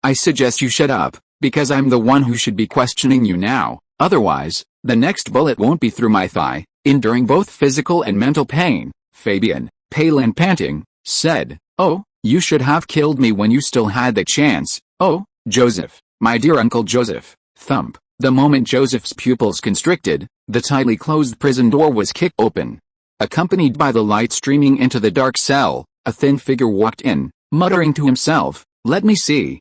Speaker 1: I suggest you shut up, because I'm the one who should be questioning you now, otherwise, the next bullet won't be through my thigh. Enduring both physical and mental pain, Fabian, pale and panting, said, "Oh, you should have killed me when you still had the chance. Oh, Joseph, my dear Uncle Joseph." Thump. The moment Joseph's pupils constricted, the tightly closed prison door was kicked open. Accompanied by the light streaming into the dark cell, a thin figure walked in, muttering to himself, let me see,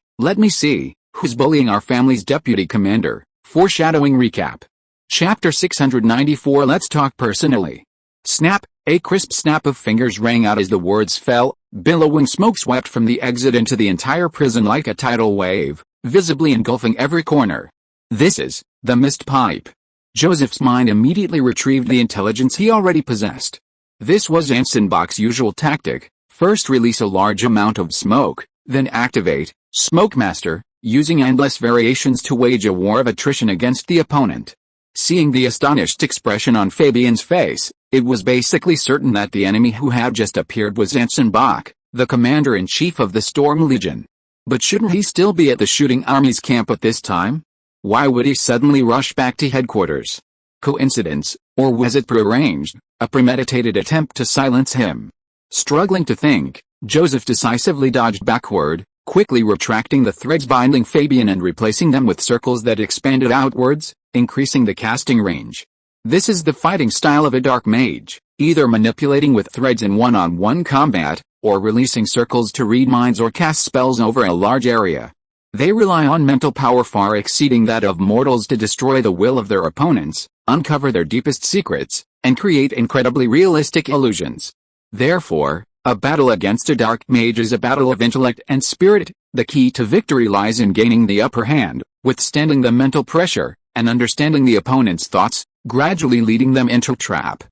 Speaker 1: who's bullying our family's deputy commander." Foreshadowing recap. Chapter 694. Let's talk personally. Snap! A crisp snap of fingers rang out as the words fell. Billowing smoke swept from the exit into the entire prison like a tidal wave, visibly engulfing every corner. This is the mist pipe. Joseph's mind immediately retrieved the intelligence he already possessed. This was Anson Bach's usual tactic: first release a large amount of smoke, then activate Smoke Master, using endless variations to wage a war of attrition against the opponent. Seeing the astonished expression on Fabian's face, it was basically certain that the enemy who had just appeared was Anson Bach, the commander-in-chief of the Storm Legion. But shouldn't he still be at the shooting army's camp at this time? Why would he suddenly rush back to headquarters? Coincidence, or was it prearranged, a premeditated attempt to silence him? Struggling to think, Joseph decisively dodged backward, quickly retracting the threads binding Fabian and replacing them with circles that expanded outwards, increasing the casting range. This is the fighting style of a dark mage, either manipulating with threads in one-on-one combat, or releasing circles to read minds or cast spells over a large area. They rely on mental power far exceeding that of mortals to destroy the will of their opponents, uncover their deepest secrets, and create incredibly realistic illusions. Therefore, a battle against a dark mage is a battle of intellect and spirit. The key to victory lies in gaining the upper hand, withstanding the mental pressure, and understanding the opponent's thoughts, gradually leading them into a trap.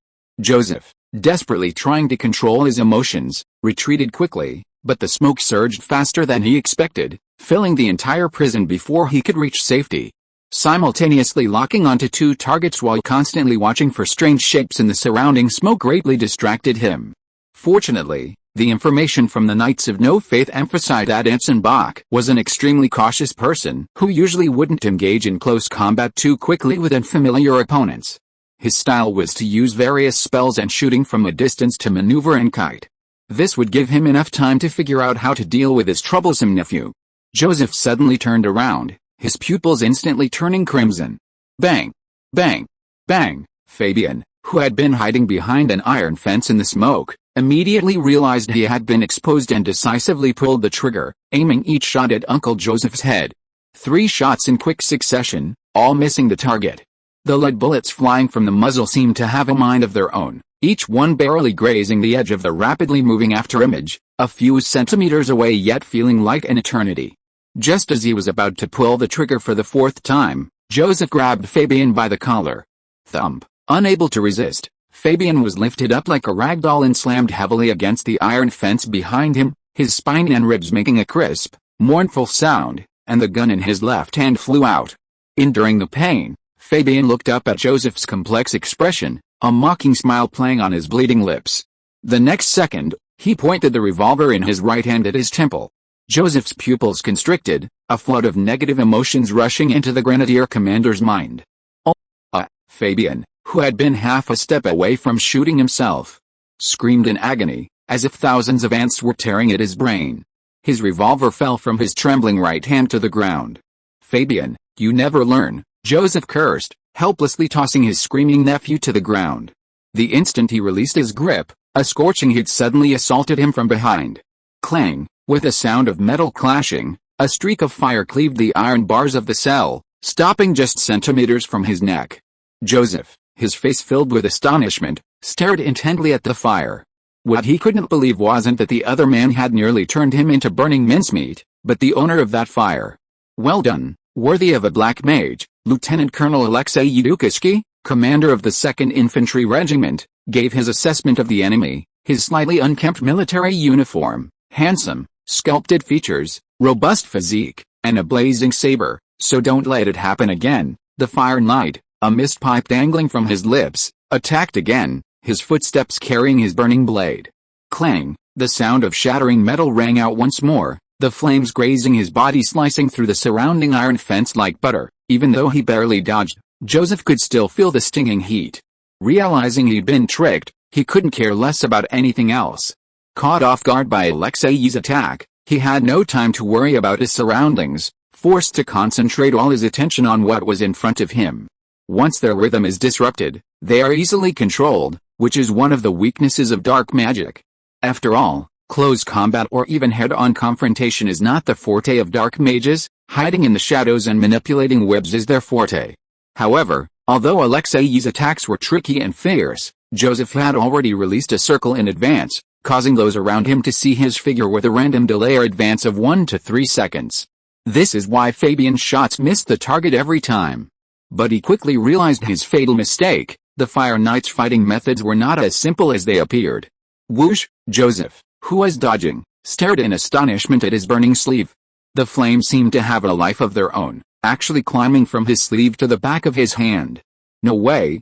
Speaker 1: Joseph, desperately trying to control his emotions, retreated quickly, but the smoke surged faster than he expected, filling the entire prison before he could reach safety. Simultaneously locking onto two targets while constantly watching for strange shapes in the surrounding smoke greatly distracted him. Fortunately, the information from the Knights of No Faith emphasized that Anson Bach was an extremely cautious person who usually wouldn't engage in close combat too quickly with unfamiliar opponents. His style was to use various spells and shooting from a distance to maneuver and kite. This would give him enough time to figure out how to deal with his troublesome nephew. Joseph suddenly turned around, his pupils instantly turning crimson. Bang! Bang! Bang! Fabian, who had been hiding behind an iron fence in the smoke, immediately realized he had been exposed and decisively pulled the trigger, aiming each shot at Uncle Joseph's head. 3 shots in quick succession, all missing the target. The lead bullets flying from the muzzle seemed to have a mind of their own, each one barely grazing the edge of the rapidly moving afterimage, a few centimeters away yet feeling like an eternity. Just as he was about to pull the trigger for the 4th time, Joseph grabbed Fabian by the collar. Thump. Unable to resist, Fabian was lifted up like a rag doll and slammed heavily against the iron fence behind him, his spine and ribs making a crisp, mournful sound, and the gun in his left hand flew out. Enduring the pain, Fabian looked up at Joseph's complex expression, a mocking smile playing on his bleeding lips. The next second, He pointed the revolver in his right hand at his temple. Joseph's pupils constricted, a flood of negative emotions rushing into the grenadier commander's mind. Fabian, who had been half a step away from shooting himself, screamed in agony, as if thousands of ants were tearing at his brain. His revolver fell from his trembling right hand to the ground. Fabian, you never learn, Joseph cursed, helplessly tossing his screaming nephew to the ground. The instant he released his grip, a scorching heat suddenly assaulted him from behind. Clang, with a sound of metal clashing, a streak of fire cleaved the iron bars of the cell, stopping just centimeters from his neck. Joseph, his face filled with astonishment, stared intently at the fire. What he couldn't believe wasn't that the other man had nearly turned him into burning mincemeat, but the owner of that fire. Well done, worthy of a black mage, Lieutenant Colonel Alexei Yudukishky, commander of the 2nd Infantry Regiment, gave his assessment of the enemy. His slightly unkempt military uniform, handsome, sculpted features, robust physique, and a blazing saber. So don't let it happen again. The Fire Knight, a mist pipe dangling from his lips, attacked again, his footsteps carrying his burning blade. Clang, the sound of shattering metal rang out once more, the flames grazing his body, slicing through the surrounding iron fence like butter. Even though he barely dodged, Joseph could still feel the stinging heat. Realizing he'd been tricked, he couldn't care less about anything else. Caught off guard by Alexei's attack, he had no time to worry about his surroundings, forced to concentrate all his attention on what was in front of him. Once their rhythm is disrupted, they are easily controlled, which is one of the weaknesses of dark magic. After all, close combat or even head-on confrontation is not the forte of dark mages. Hiding in the shadows and manipulating webs is their forte. However, although Alexei's attacks were tricky and fierce, Joseph had already released a circle in advance, causing those around him to see his figure with a random delay or advance of 1 to 3 seconds. This is why Fabian's shots missed the target every time. But he quickly realized his fatal mistake. The Fire Knight's fighting methods were not as simple as they appeared. Whoosh! Joseph, who was dodging, stared in astonishment at his burning sleeve. The flames seemed to have a life of their own, actually climbing from his sleeve to the back of his hand. No way,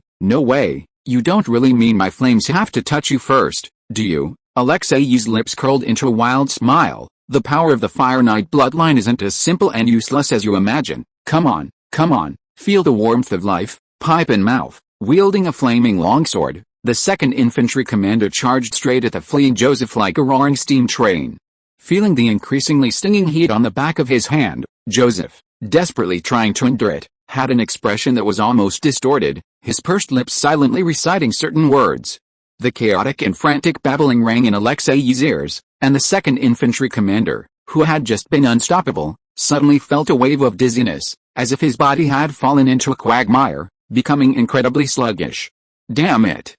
Speaker 1: you don't really mean my flames have to touch you first, do you? Alexei's lips curled into a wild smile. The power of the Fire Knight bloodline isn't as simple and useless as you imagine. Come on, feel the warmth of life, pipe and mouth. Wielding a flaming longsword, the 2nd Infantry commander charged straight at the fleeing Joseph like a roaring steam train. Feeling the increasingly stinging heat on the back of his hand, Joseph, desperately trying to endure it, had an expression that was almost distorted, his pursed lips silently reciting certain words. The chaotic and frantic babbling rang in Alexei's ears, and the 2nd Infantry commander, who had just been unstoppable, suddenly felt a wave of dizziness, as if his body had fallen into a quagmire, becoming incredibly sluggish. Damn it!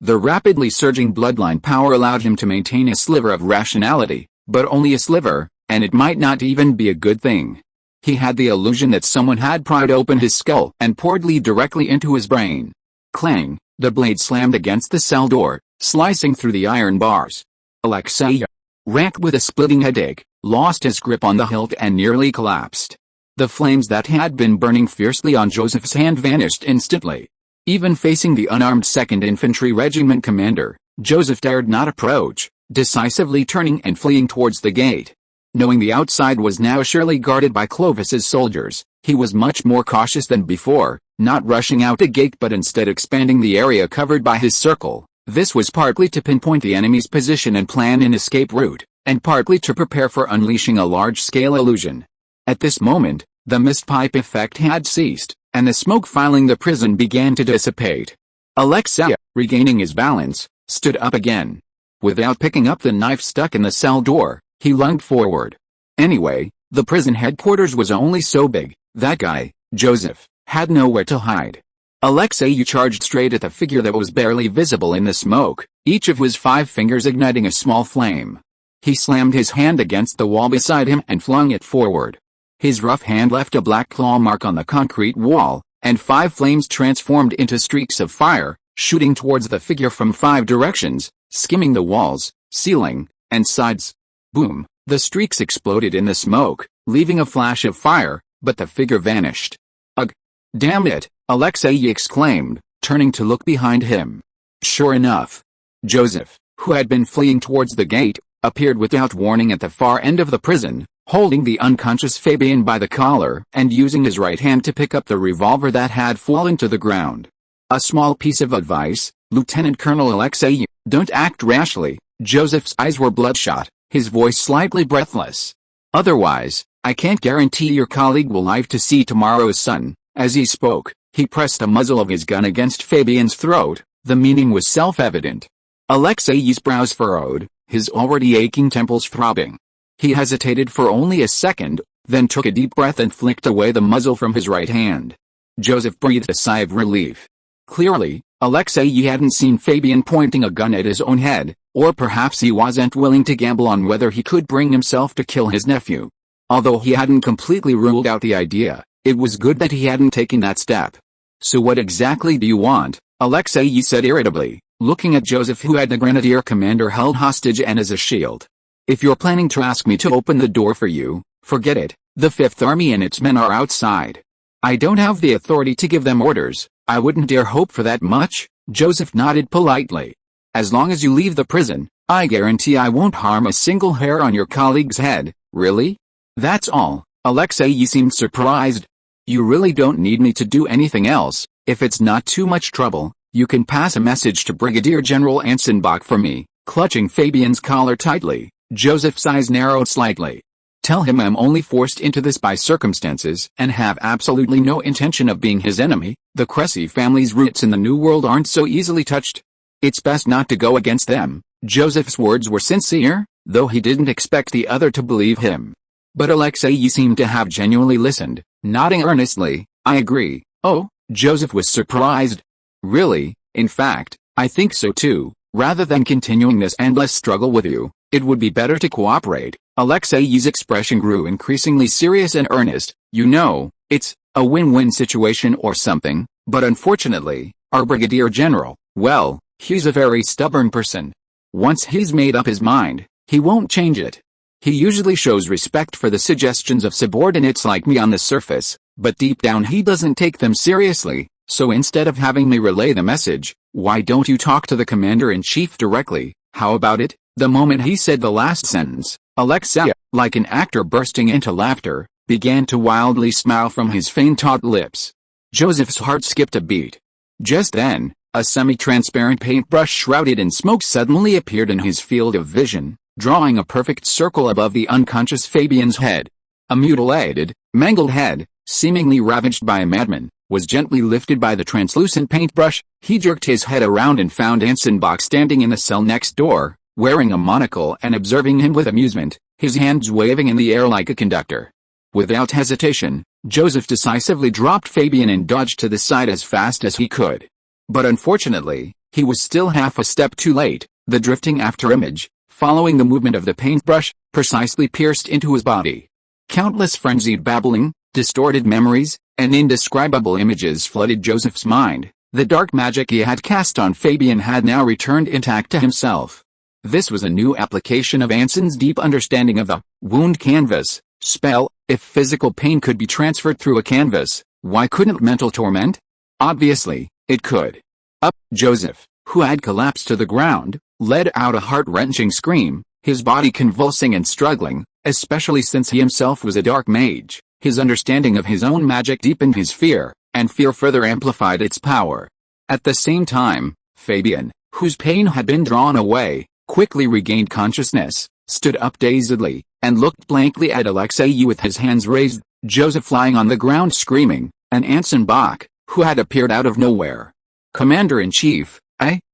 Speaker 1: The rapidly surging bloodline power allowed him to maintain a sliver of rationality, but only a sliver, and it might not even be a good thing. He had the illusion that someone had pried open his skull and poured lead directly into his brain. Clang, the blade slammed against the cell door, slicing through the iron bars. Alexei, racked with a splitting headache, lost his grip on the hilt and nearly collapsed. The flames that had been burning fiercely on Joseph's hand vanished instantly. Even facing the unarmed 2nd Infantry Regiment commander, Joseph dared not approach, decisively turning and fleeing towards the gate. Knowing the outside was now surely guarded by Clovis's soldiers, he was much more cautious than before, not rushing out the gate but instead expanding the area covered by his circle. This was partly to pinpoint the enemy's position and plan an escape route, and partly to prepare for unleashing a large-scale illusion. At this moment, the mist pipe effect had ceased, and the smoke filling the prison began to dissipate. Alexei, regaining his balance, stood up again. Without picking up the knife stuck in the cell door, he lunged forward. Anyway, the prison headquarters was only so big, that guy, Joseph, had nowhere to hide. Alexei charged straight at the figure that was barely visible in the smoke, each of his 5 fingers igniting a small flame. He slammed his hand against the wall beside him and flung it forward. His rough hand left a black claw mark on the concrete wall, and 5 flames transformed into streaks of fire, shooting towards the figure from 5 directions, skimming the walls, ceiling, and sides. Boom! The streaks exploded in the smoke, leaving a flash of fire, but the figure vanished. Ugh! Damn it! Alexei exclaimed, turning to look behind him. Sure enough, Joseph, who had been fleeing towards the gate, appeared without warning at the far end of the prison, holding the unconscious Fabian by the collar and using his right hand to pick up the revolver that had fallen to the ground. A small piece of advice, Lieutenant Colonel Alexei, don't act rashly. Joseph's eyes were bloodshot, his voice slightly breathless. Otherwise, I can't guarantee your colleague will live to see tomorrow's sun. As he spoke, he pressed the muzzle of his gun against Fabian's throat. The meaning was self-evident. Alexei's brows furrowed, his already aching temples throbbing. He hesitated for only a second, then took a deep breath and flicked away the muzzle from his right hand. Joseph breathed a sigh of relief. Clearly, Alexei hadn't seen Fabian pointing a gun at his own head, or perhaps he wasn't willing to gamble on whether he could bring himself to kill his nephew. Although he hadn't completely ruled out the idea, it was good that he hadn't taken that step. So what exactly do you want? Alexei said irritably, looking at Joseph, who had the grenadier commander held hostage and as a shield. If you're planning to ask me to open the door for you, forget it. The Fifth Army and its men are outside. I don't have the authority to give them orders. I wouldn't dare hope for that much. Joseph nodded politely. As long as you leave the prison, I guarantee I won't harm a single hair on your colleague's head. Really? That's all. Alexei seemed surprised. You really don't need me to do anything else. If it's not too much trouble, you can pass a message to Brigadier General Anson Bach for me. Clutching Fabian's collar tightly, Joseph's eyes narrowed slightly. Tell him I'm only forced into this by circumstances and have absolutely no intention of being his enemy. The Cressy family's roots in the New World aren't so easily touched. It's best not to go against them. Joseph's words were sincere, though he didn't expect the other to believe him. But Alexei seemed to have genuinely listened, nodding earnestly. I agree. Oh, Joseph was surprised. Really? In fact, I think so too. Rather than continuing this endless struggle with you, it would be better to cooperate. Alexei's expression grew increasingly serious and earnest. You know, it's a win-win situation or something, but unfortunately, our Brigadier General, well, he's a very stubborn person. Once he's made up his mind, he won't change it. He usually shows respect for the suggestions of subordinates like me on the surface, but deep down he doesn't take them seriously. So instead of having me relay the message, why don't you talk to the commander-in-chief directly? How about it? The moment he said the last sentence, Alexei, like an actor bursting into laughter, began to wildly smile from his faint-taut lips. Joseph's heart skipped a beat. Just then, a semi-transparent paintbrush shrouded in smoke suddenly appeared in his field of vision, drawing a perfect circle above the unconscious Fabian's head. A mutilated, mangled head, seemingly ravaged by a madman, was gently lifted by the translucent paintbrush. He jerked his head around and found Anson Bach standing in the cell next door, wearing a monocle and observing him with amusement, his hands waving in the air like a conductor. Without hesitation, Joseph decisively dropped Fabian and dodged to the side as fast as he could. But unfortunately, he was still half a step too late. The drifting afterimage, following the movement of the paintbrush, precisely pierced into his body. Countless frenzied babbling, distorted memories, and indescribable images flooded Joseph's mind. The dark magic he had cast on Fabian had now returned intact to himself. This was a new application of Anson's deep understanding of the wound canvas spell. If physical pain could be transferred through a canvas, why couldn't mental torment? Obviously, it could. Up, Joseph, who had collapsed to the ground, let out a heart-wrenching scream, his body convulsing and struggling, especially since he himself was a dark mage. His understanding of his own magic deepened his fear, and fear further amplified its power. At the same time, Fabian, whose pain had been drawn away, quickly regained consciousness, stood up dazedly, and looked blankly at Alexei with his hands raised, Joseph lying on the ground screaming, and Anson Bach, who had appeared out of nowhere. Commander-in-Chief,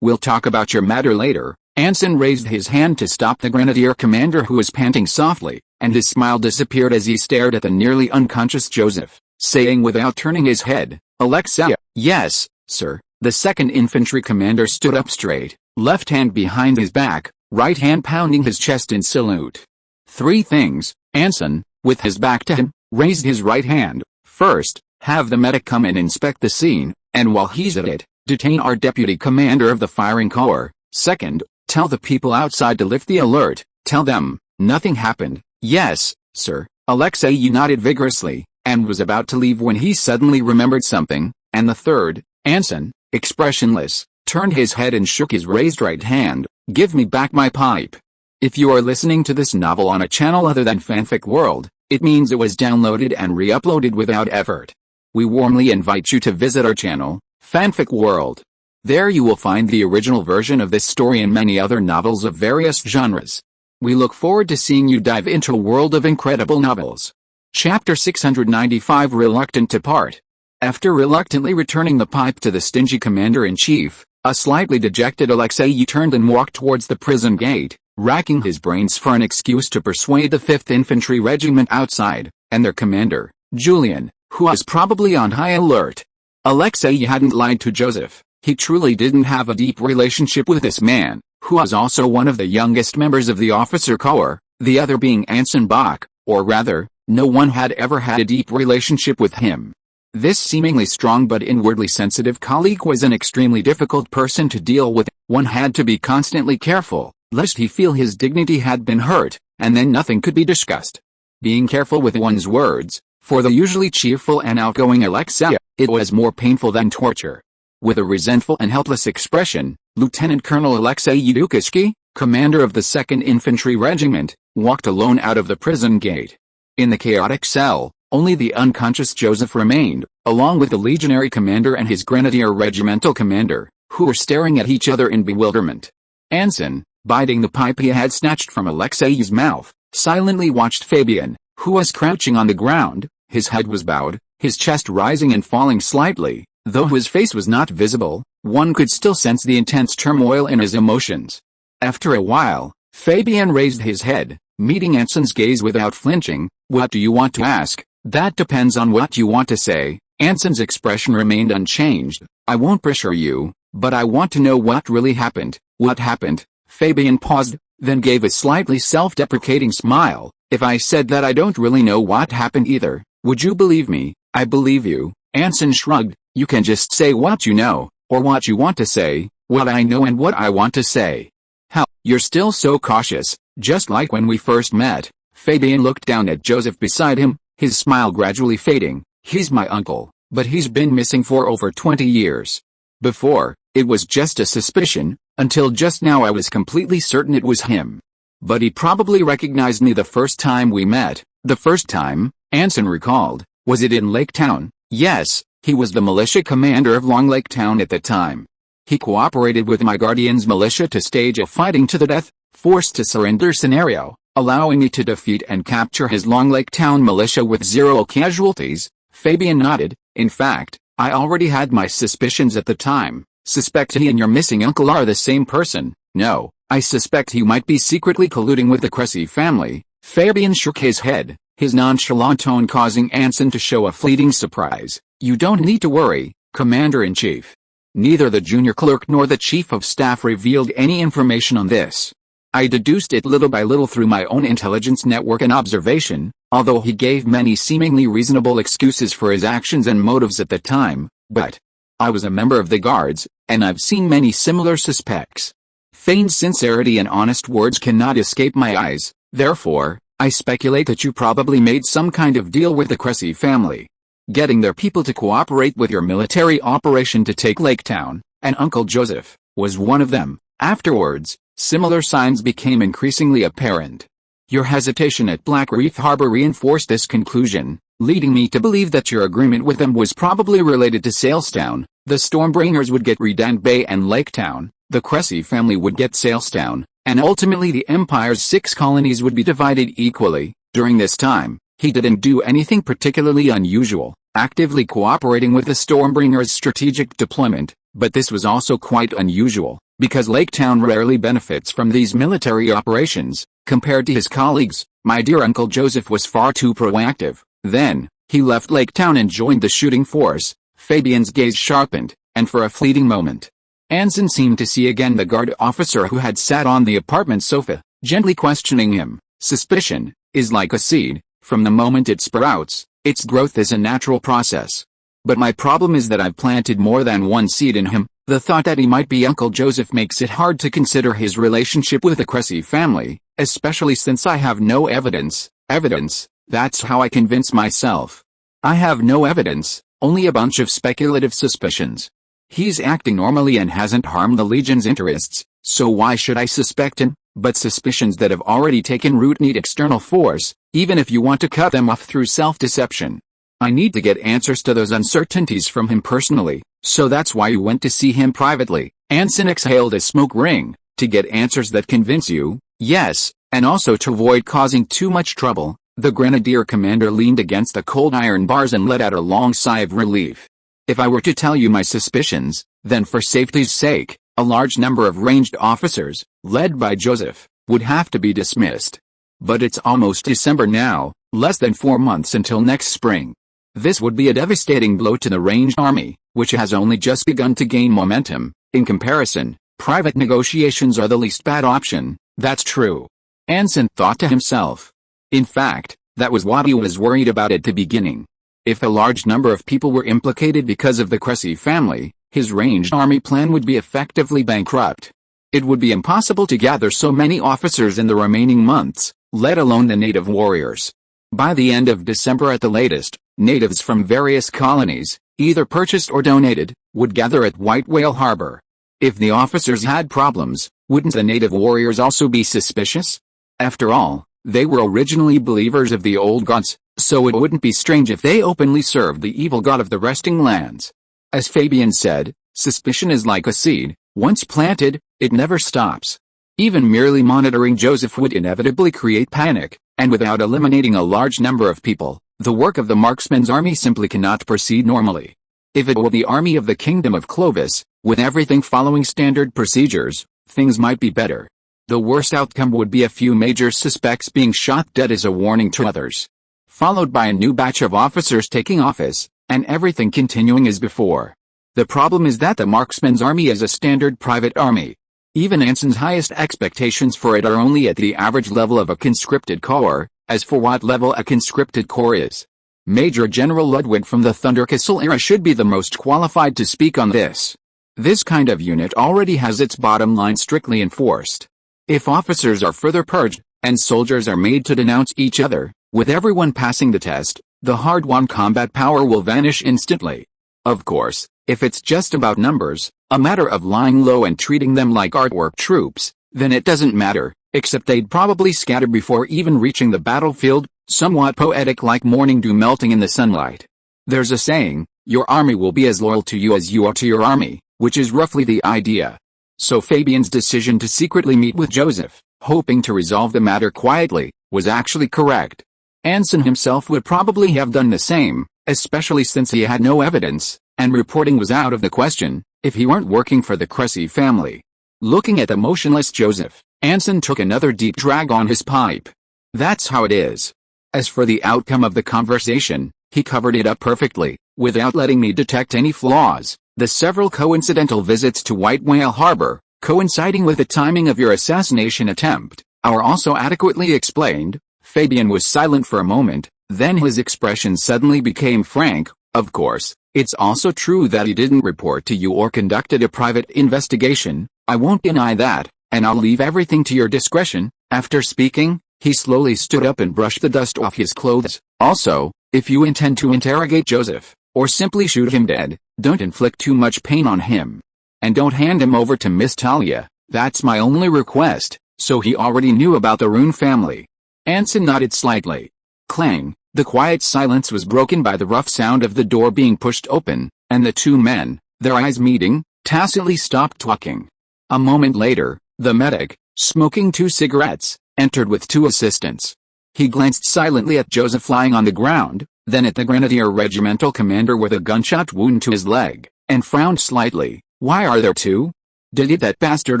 Speaker 1: we'll talk about your matter later. Anson raised his hand to stop the grenadier commander, who was panting softly, and his smile disappeared as he stared at the nearly unconscious Joseph, saying without turning his head, Alexei. Yes, sir. The 2nd Infantry commander stood up straight, left hand behind his back, right hand pounding his chest in salute. 3 things. Anson, with his back to him, raised his right hand. First, have the medic come and inspect the scene, and while he's at it, detain our deputy commander of the firing corps. Second, tell the people outside to lift the alert. Tell them, nothing happened. Yes, sir. Alexei nodded vigorously, and was about to leave when he suddenly remembered something. And the third, Anson, expressionless, turned his head and shook his raised right hand. Give me back my pipe. If you are listening to this novel on a channel other than Fanfic World, it means it was downloaded and re-uploaded without effort. We warmly invite you to visit our channel, Fanfic World. There you will find the original version of this story and many other novels of various genres. We look forward to seeing you dive into a world of incredible novels. Chapter 695 Reluctant to Part. After reluctantly returning the pipe to the stingy commander-in-chief, a slightly dejected Alexei turned and walked towards the prison gate, racking his brains for an excuse to persuade the 5th Infantry Regiment outside, and their commander, Julian, who was probably on high alert. Alexei hadn't lied to Joseph. He truly didn't have a deep relationship with this man, who was also one of the youngest members of the officer corps, the other being Anson Bach, or rather, no one had ever had a deep relationship with him. This seemingly strong but inwardly sensitive colleague was an extremely difficult person to deal with. One had to be constantly careful, lest he feel his dignity had been hurt, and then nothing could be discussed. Being careful with one's words, for the usually cheerful and outgoing Alexei, it was more painful than torture. With a resentful and helpless expression, Lieutenant Colonel Alexei Yudukishky, commander of the 2nd Infantry Regiment, walked alone out of the prison gate. In the chaotic cell, only the unconscious Joseph remained, along with the legionary commander and his grenadier regimental commander, who were staring at each other in bewilderment. Anson, biting the pipe he had snatched from Alexei's mouth, silently watched Fabian, who was crouching on the ground. His head was bowed, his chest rising and falling slightly. Though his face was not visible, one could still sense the intense turmoil in his emotions. After a while, Fabian raised his head, meeting Anson's gaze without flinching. "What do you want to ask?" "That depends on what you want to say." Anson's expression remained unchanged. "I won't pressure you, but I want to know what really happened." "What happened?" Fabian paused, then gave a slightly self-deprecating smile. "If I said that I don't really know what happened either, would you believe me?" "I believe you." Anson shrugged. "You can just say what you know, or what you want to say." "What I know and what I want to say." "How, you're still so cautious, just like when we first met." Fabian looked down at Joseph beside him, his smile gradually fading. "He's my uncle, but he's been missing for over 20 years. Before, it was just a suspicion, until just now I was completely certain it was him. But he probably recognized me the first time we met." "The first time?" Anson recalled. "Was it in Lake Town?" "Yes. He was the militia commander of Long Lake Town at the time. He cooperated with my guardian's militia to stage a fighting to the death, forced to surrender scenario, allowing me to defeat and capture his Long Lake Town militia with 0 casualties." Fabian nodded. "In fact, I already had my suspicions at the time. Suspect he and your missing uncle are the same person." "No, I suspect he might be secretly colluding with the Cressy family." Fabian shook his head, his nonchalant tone causing Anson to show a fleeting surprise. "You don't need to worry, Commander-in-Chief. Neither the junior clerk nor the chief of staff revealed any information on this. I deduced it little by little through my own intelligence network and observation, although he gave many seemingly reasonable excuses for his actions and motives at the time, but I was a member of the guards, and I've seen many similar suspects. Feigned sincerity and honest words cannot escape my eyes, therefore, I speculate that you probably made some kind of deal with the Cressy family. Getting their people to cooperate with your military operation to take Lake Town, and Uncle Joseph, was one of them." Afterwards, similar signs became increasingly apparent. Your hesitation at Black Reef Harbor reinforced this conclusion, leading me to believe that your agreement with them was probably related to Salestown. The Stormbringers would get Redan Bay and Lake Town, the Cressy family would get Salestown, and ultimately the Empire's 6 colonies would be divided equally. During this time, he didn't do anything particularly unusual, actively cooperating with the Stormbringers' strategic deployment, but this was also quite unusual, because Lake Town rarely benefits from these military operations. Compared to his colleagues, my dear Uncle Joseph was far too proactive. Then, he left Lake Town and joined the shooting force. Fabian's gaze sharpened, and for a fleeting moment, Anson seemed to see again the guard officer who had sat on the apartment sofa, gently questioning him. Suspicion is like a seed. From the moment it sprouts, its growth is a natural process. But my problem is that I've planted more than one seed in him. The thought that he might be Uncle Joseph makes it hard to consider his relationship with the Cressy family, especially since I have no evidence. Evidence, that's how I convince myself. I have no evidence, only a bunch of speculative suspicions. He's acting normally and hasn't harmed the Legion's interests, So why should I suspect him? But suspicions that have already taken root need external force, even if you want to cut them off through self-deception. I need to get answers to those uncertainties from him personally, so that's why you went to see him privately. Anson exhaled a smoke ring, to get answers that convince you, yes, and also to avoid causing too much trouble. The grenadier commander leaned against the cold iron bars and let out a long sigh of relief. If I were to tell you my suspicions, then for safety's sake, a large number of ranged officers, led by Joseph, would have to be dismissed. But it's almost December now, less than 4 months until next spring. This would be a devastating blow to the ranged army, which has only just begun to gain momentum. In comparison, private negotiations are the least bad option. That's true. Anson thought to himself. In fact, that was what he was worried about at the beginning. If a large number of people were implicated because of the Cressy family, his ranged army plan would be effectively bankrupt. It would be impossible to gather so many officers in the remaining months, let alone the native warriors. By the end of December at the latest, natives from various colonies, either purchased or donated, would gather at White Whale Harbor. If the officers had problems, wouldn't the native warriors also be suspicious? After all, they were originally believers of the old gods, so it wouldn't be strange if they openly served the evil god of the resting lands. As Fabian said, suspicion is like a seed. Once planted, it never stops. Even merely monitoring Joseph would inevitably create panic, and without eliminating a large number of people, the work of the marksman's army simply cannot proceed normally. If it were the army of the Kingdom of Clovis, with everything following standard procedures, things might be better. The worst outcome would be a few major suspects being shot dead as a warning to others, followed by a new batch of officers taking office, and everything continuing as before. The problem is that the marksman's army is a standard private army. Even Anson's highest expectations for it are only at the average level of a conscripted corps. As for what level a conscripted corps is, Major General Ludwig from the Thundercastle era should be the most qualified to speak on this. This kind of unit already has its bottom line strictly enforced. If officers are further purged, and soldiers are made to denounce each other, with everyone passing the test, the hard-won combat power will vanish instantly. Of course, if it's just about numbers, a matter of lying low and treating them like artwork troops, then it doesn't matter, except they'd probably scatter before even reaching the battlefield, somewhat poetic like morning dew melting in the sunlight. There's a saying, your army will be as loyal to you as you are to your army, which is roughly the idea. So Fabian's decision to secretly meet with Joseph, hoping to resolve the matter quietly, was actually correct. Anson himself would probably have done the same, especially since he had no evidence, and reporting was out of the question, if he weren't working for the Cressy family. Looking at the motionless Joseph, Anson took another deep drag on his pipe. That's how it is. As for the outcome of the conversation, he covered it up perfectly, without letting me detect any flaws. The several coincidental visits to White Whale Harbor, coinciding with the timing of your assassination attempt, are also adequately explained. Fabian was silent for a moment, then his expression suddenly became frank. Of course, it's also true that he didn't report to you or conducted a private investigation. I won't deny that, and I'll leave everything to your discretion. After speaking, he slowly stood up and brushed the dust off his clothes. Also, if you intend to interrogate Joseph, or simply shoot him dead, don't inflict too much pain on him. And don't hand him over to Miss Talia. That's my only request. So he already knew about the Rune family. Anson nodded slightly. Clang, the quiet silence was broken by the rough sound of the door being pushed open, and the two men, their eyes meeting, tacitly stopped talking. A moment later, the medic, smoking 2 cigarettes, entered with 2 assistants. He glanced silently at Joseph lying on the ground, then at the grenadier regimental commander with a gunshot wound to his leg, and frowned slightly. Why are there 2? Did that bastard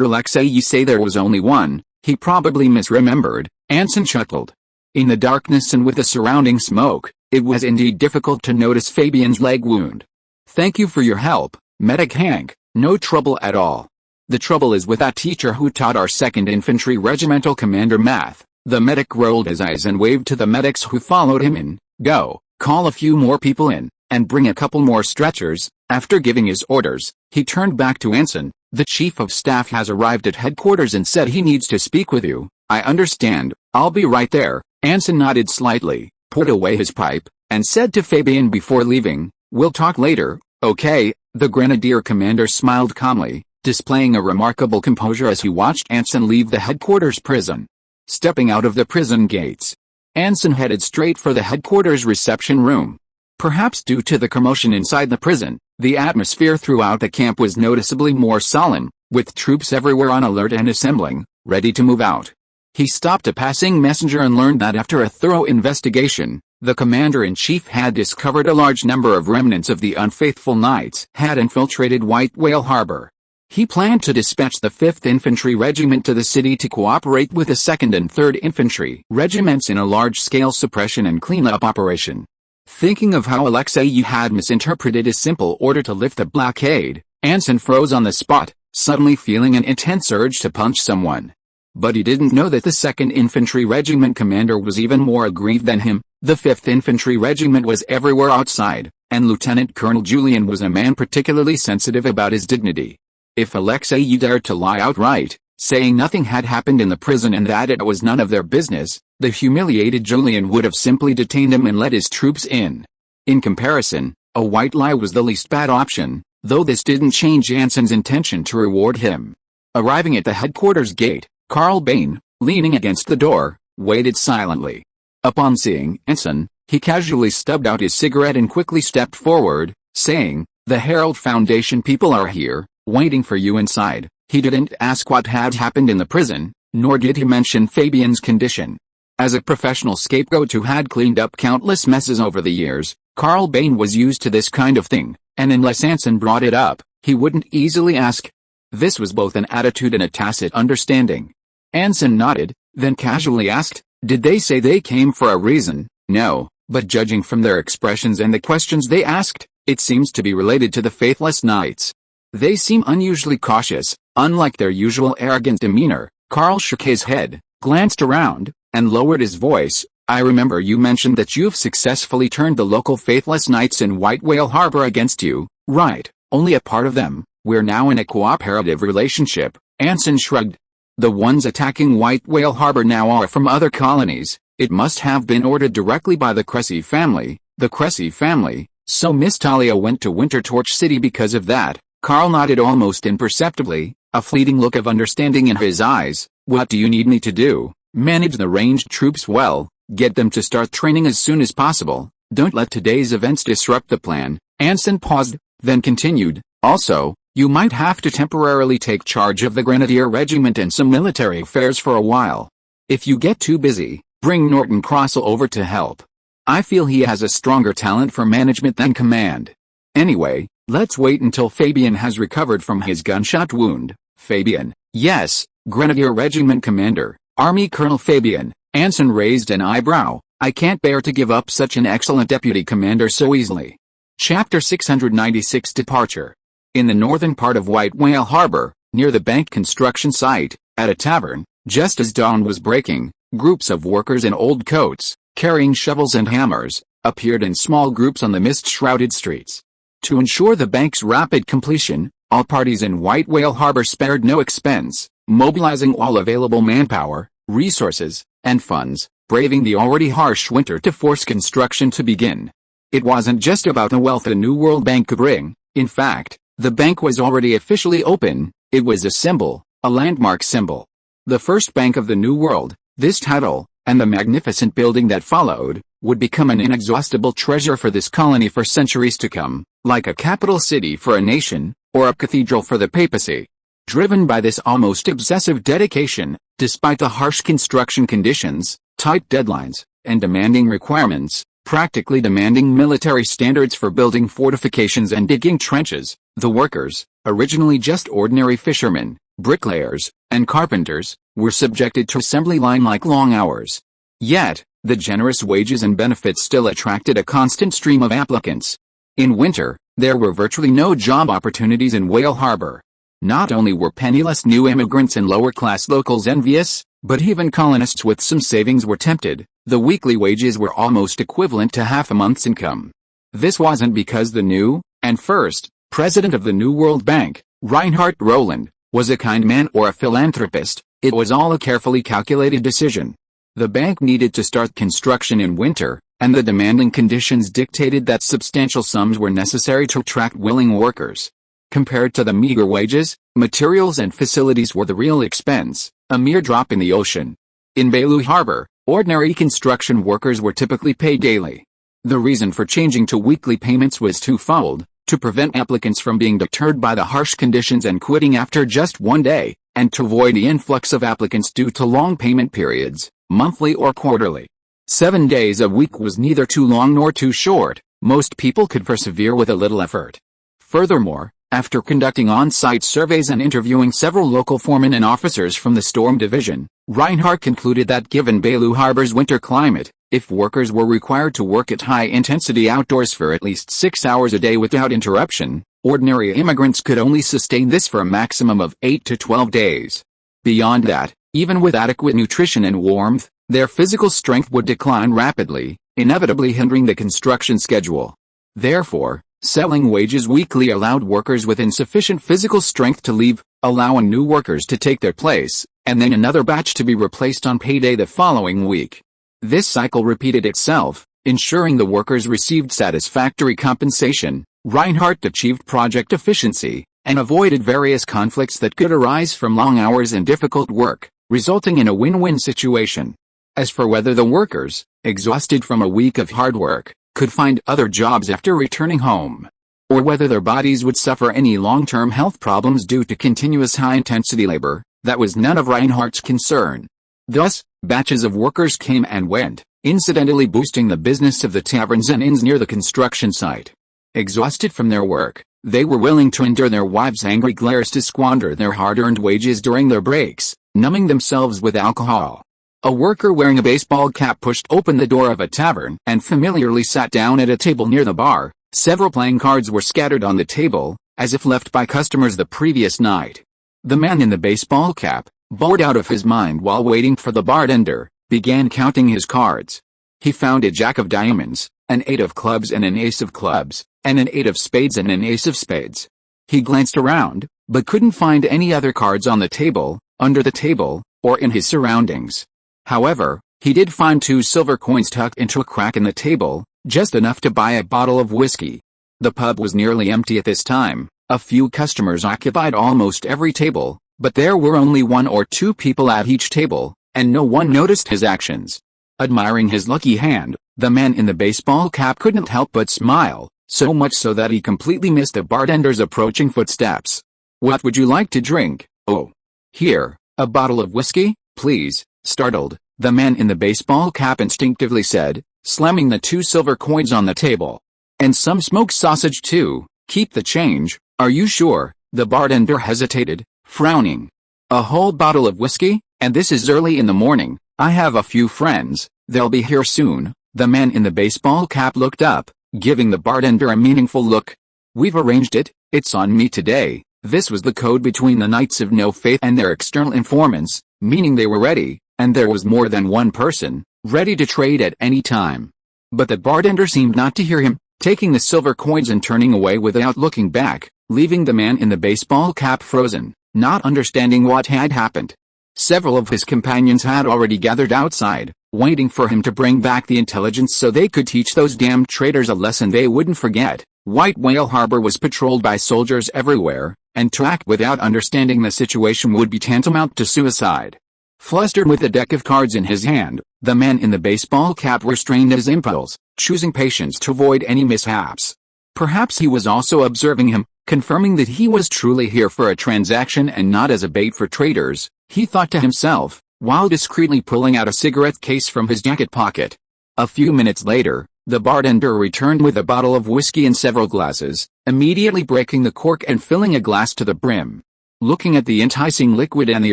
Speaker 1: Alexei say there was only 1? He probably misremembered. Anson chuckled. In the darkness and with the surrounding smoke, it was indeed difficult to notice Fabian's leg wound. Thank you for your help, Medic Hank. No trouble at all. The trouble is with that teacher who taught our 2nd Infantry Regimental Commander math. The medic rolled his eyes and waved to the medics who followed him in. Go, call a few more people in, and bring a couple more stretchers. After giving his orders, he turned back to Anson. The Chief of Staff has arrived at headquarters and said he needs to speak with you. I understand, I'll be right there. Anson nodded slightly, put away his pipe, and said to Fabian before leaving, we'll talk later, okay? The Grenadier commander smiled calmly, displaying a remarkable composure as he watched Anson leave the headquarters prison. Stepping out of the prison gates, Anson headed straight for the headquarters reception room. Perhaps due to the commotion inside the prison, the atmosphere throughout the camp was noticeably more solemn, with troops everywhere on alert and assembling, ready to move out. He stopped a passing messenger and learned that after a thorough investigation, the commander-in-chief had discovered a large number of remnants of the unfaithful knights had infiltrated White Whale Harbor. He planned to dispatch the 5th Infantry Regiment to the city to cooperate with the 2nd and 3rd Infantry Regiments in a large-scale suppression and cleanup operation. Thinking of how Alexei had misinterpreted his simple order to lift the blockade, Anson froze on the spot, suddenly feeling an intense urge to punch someone. But he didn't know that the 2nd Infantry Regiment commander was even more aggrieved than him. The 5th Infantry Regiment was everywhere outside, and Lieutenant Colonel Julian was a man particularly sensitive about his dignity. If Alexei dared to lie outright, saying nothing had happened in the prison and that it was none of their business, the humiliated Julian would have simply detained him and let his troops in. In comparison, a white lie was the least bad option, though this didn't change Anson's intention to reward him. Arriving at the headquarters gate, Carl Bain, leaning against the door, waited silently. Upon seeing Anson, he casually stubbed out his cigarette and quickly stepped forward, saying, "The Herald Foundation people are here, waiting for you inside." He didn't ask what had happened in the prison, nor did he mention Fabian's condition. As a professional scapegoat who had cleaned up countless messes over the years, Carl Bain was used to this kind of thing, and unless Anson brought it up, he wouldn't easily ask. This was both an attitude and a tacit understanding. Anson nodded, then casually asked, "Did they say they came for a reason?" "No, but judging from their expressions and the questions they asked, it seems to be related to the faithless knights. They seem unusually cautious, unlike their usual arrogant demeanor." Carl shook his head, glanced around, and lowered his voice. "I remember you mentioned that you've successfully turned the local faithless knights in White Whale Harbor against you, right? Only a part of them. We're now in a cooperative relationship." Anson shrugged. "The ones attacking White Whale Harbor now are from other colonies. It must have been ordered directly by the Cressy family." "The Cressy family? So Miss Talia went to Winter Torch City because of that?" Carl nodded almost imperceptibly, a fleeting look of understanding in his eyes. "What do you need me to do?" "Manage the ranged troops well, get them to start training as soon as possible. Don't let today's events disrupt the plan." Anson paused, then continued, "Also, you might have to temporarily take charge of the Grenadier Regiment and some military affairs for a while. If you get too busy, bring Norton Crossell over to help. I feel he has a stronger talent for management than command. Anyway, let's wait until Fabian has recovered from his gunshot wound." "Fabian?" "Yes, Grenadier Regiment Commander, Army Colonel Fabian." Anson raised an eyebrow. "I can't bear to give up such an excellent deputy commander so easily." Chapter 696 Departure. In the northern part of White Whale Harbor, near the bank construction site, at a tavern, just as dawn was breaking, groups of workers in old coats, carrying shovels and hammers, appeared in small groups on the mist-shrouded streets. To ensure the bank's rapid completion, all parties in White Whale Harbor spared no expense, mobilizing all available manpower, resources, and funds, braving the already harsh winter to force construction to begin. It wasn't just about the wealth the New World Bank could bring. In fact, the bank was already officially open. It was a symbol, a landmark symbol. The first bank of the New World. This title, and the magnificent building that followed, would become an inexhaustible treasure for this colony for centuries to come, like a capital city for a nation, or a cathedral for the papacy. Driven by this almost obsessive dedication, despite the harsh construction conditions, tight deadlines, and demanding requirements, practically demanding military standards for building fortifications and digging trenches, the workers, originally just ordinary fishermen, bricklayers, and carpenters, were subjected to assembly line-like long hours. Yet, the generous wages and benefits still attracted a constant stream of applicants. In winter, there were virtually no job opportunities in Whale Harbor. Not only were penniless new immigrants and lower-class locals envious, but even colonists with some savings were tempted. The weekly wages were almost equivalent to half a month's income. This wasn't because the new, and first, president of the New World Bank, Reinhard Roland, was a kind man or a philanthropist. It was all a carefully calculated decision. The bank needed to start construction in winter, and the demanding conditions dictated that substantial sums were necessary to attract willing workers. Compared to the meager wages, materials and facilities were the real expense, a mere drop in the ocean. In Belu Harbor, ordinary construction workers were typically paid daily. The reason for changing to weekly payments was twofold: to prevent applicants from being deterred by the harsh conditions and quitting after just one day, and to avoid the influx of applicants due to long payment periods, monthly or quarterly. 7 days a week was neither too long nor too short. Most people could persevere with a little effort. Furthermore, after conducting on-site surveys and interviewing several local foremen and officers from the Storm Division, Reinhardt concluded that given Belu Harbor's winter climate, if workers were required to work at high-intensity outdoors for at least 6 hours a day without interruption, ordinary immigrants could only sustain this for a maximum of 8 to 12 days. Beyond that, even with adequate nutrition and warmth, their physical strength would decline rapidly, inevitably hindering the construction schedule. Therefore, selling wages weekly allowed workers with insufficient physical strength to leave, allowing new workers to take their place, and then another batch to be replaced on payday the following week. This cycle repeated itself, ensuring the workers received satisfactory compensation. Reinhardt achieved project efficiency, and avoided various conflicts that could arise from long hours and difficult work, resulting in a win-win situation. As for whether the workers, exhausted from a week of hard work, could find other jobs after returning home, or whether their bodies would suffer any long-term health problems due to continuous high-intensity labor, that was none of Reinhardt's concern. Thus, batches of workers came and went, incidentally boosting the business of the taverns and inns near the construction site. Exhausted from their work, they were willing to endure their wives' angry glares to squander their hard-earned wages during their breaks, numbing themselves with alcohol. A worker wearing a baseball cap pushed open the door of a tavern and familiarly sat down at a table near the bar. Several playing cards were scattered on the table, as if left by customers the previous night. The man in the baseball cap, bored out of his mind while waiting for the bartender, began counting his cards. He found a jack of diamonds, an 8 of clubs and an ace of clubs, and an 8 of spades and an ace of spades. He glanced around, but couldn't find any other cards on the table, under the table, or in his surroundings. However, he did find 2 silver coins tucked into a crack in the table, just enough to buy a bottle of whiskey. The pub was nearly empty at this time. A few customers occupied almost every table, but there were only 1 or 2 people at each table, and no one noticed his actions. Admiring his lucky hand, the man in the baseball cap couldn't help but smile, so much so that he completely missed the bartender's approaching footsteps. "What would you like to drink?" "Oh, here, a bottle of whiskey, please." Startled, the man in the baseball cap instinctively said, slamming the 2 silver coins on the table. "And some smoked sausage too. Keep the change." "Are you sure?" The bartender hesitated, frowning. "A whole bottle of whiskey? And this is early in the morning. I have a few friends, they'll be here soon." The man in the baseball cap looked up, giving the bartender a meaningful look. "We've arranged it, it's on me today." This was the code between the Knights of No Faith and their external informants, meaning they were ready, and there was more than one person, ready to trade at any time. But the bartender seemed not to hear him, taking the silver coins and turning away without looking back, leaving the man in the baseball cap frozen, not understanding what had happened. Several of his companions had already gathered outside, waiting for him to bring back the intelligence so they could teach those damned traitors a lesson they wouldn't forget. White Whale Harbor was patrolled by soldiers everywhere, and to act without understanding the situation would be tantamount to suicide. Flustered with a deck of cards in his hand, the man in the baseball cap restrained his impulse, choosing patience to avoid any mishaps. Perhaps he was also observing him, confirming that he was truly here for a transaction and not as a bait for traders, he thought to himself, while discreetly pulling out a cigarette case from his jacket pocket. A few minutes later, the bartender returned with a bottle of whiskey and several glasses, immediately breaking the cork and filling a glass to the brim. Looking at the enticing liquid and the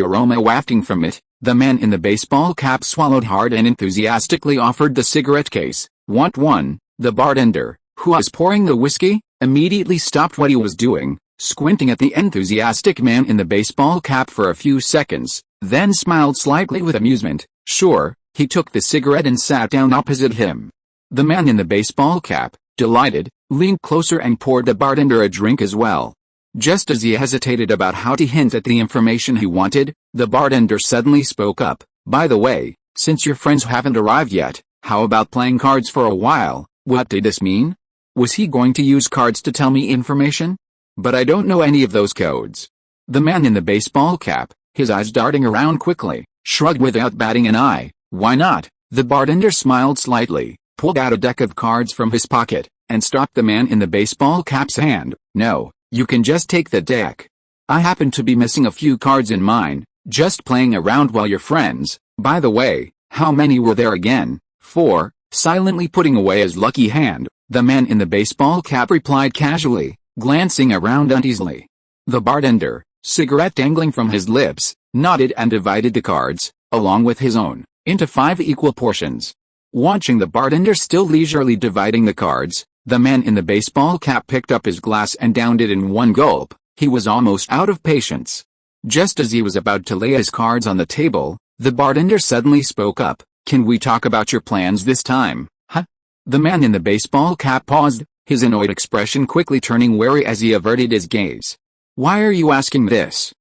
Speaker 1: aroma wafting from it, the man in the baseball cap swallowed hard and enthusiastically offered the cigarette case. "Want one?" The bartender, who was pouring the whiskey, immediately stopped what he was doing, squinting at the enthusiastic man in the baseball cap for a few seconds, then smiled slightly with amusement. "Sure." He took the cigarette and sat down opposite him. The man in the baseball cap, delighted, leaned closer and poured the bartender a drink as well. Just as he hesitated about how to hint at the information he wanted, the bartender suddenly spoke up. "By the way, since your friends haven't arrived yet, how about playing cards for a while?" What did this mean? Was he going to use cards to tell me information? but I don't know any of those codes." The man in the baseball cap, his eyes darting around quickly, shrugged without batting an eye. "Why not?" The bartender smiled slightly, pulled out a deck of cards from his pocket, and stopped the man in the baseball cap's hand. "No, you can just take the deck. I happen to be missing a few cards in mine, just playing around while you're friends. By the way, how many were there again?" "4, silently putting away his lucky hand, the man in the baseball cap replied casually, glancing around uneasily. The bartender, cigarette dangling from his lips, nodded and divided the cards, along with his own, into 5 equal portions. Watching the bartender still leisurely dividing the cards, the man in the baseball cap picked up his glass and downed it in one gulp. He was almost out of patience. Just as he was about to lay his cards on the table, the bartender suddenly spoke up. "Can we talk about your plans this time, huh?" The man in the baseball cap paused, his annoyed expression quickly turning wary as he averted his gaze. "Why are you asking this?"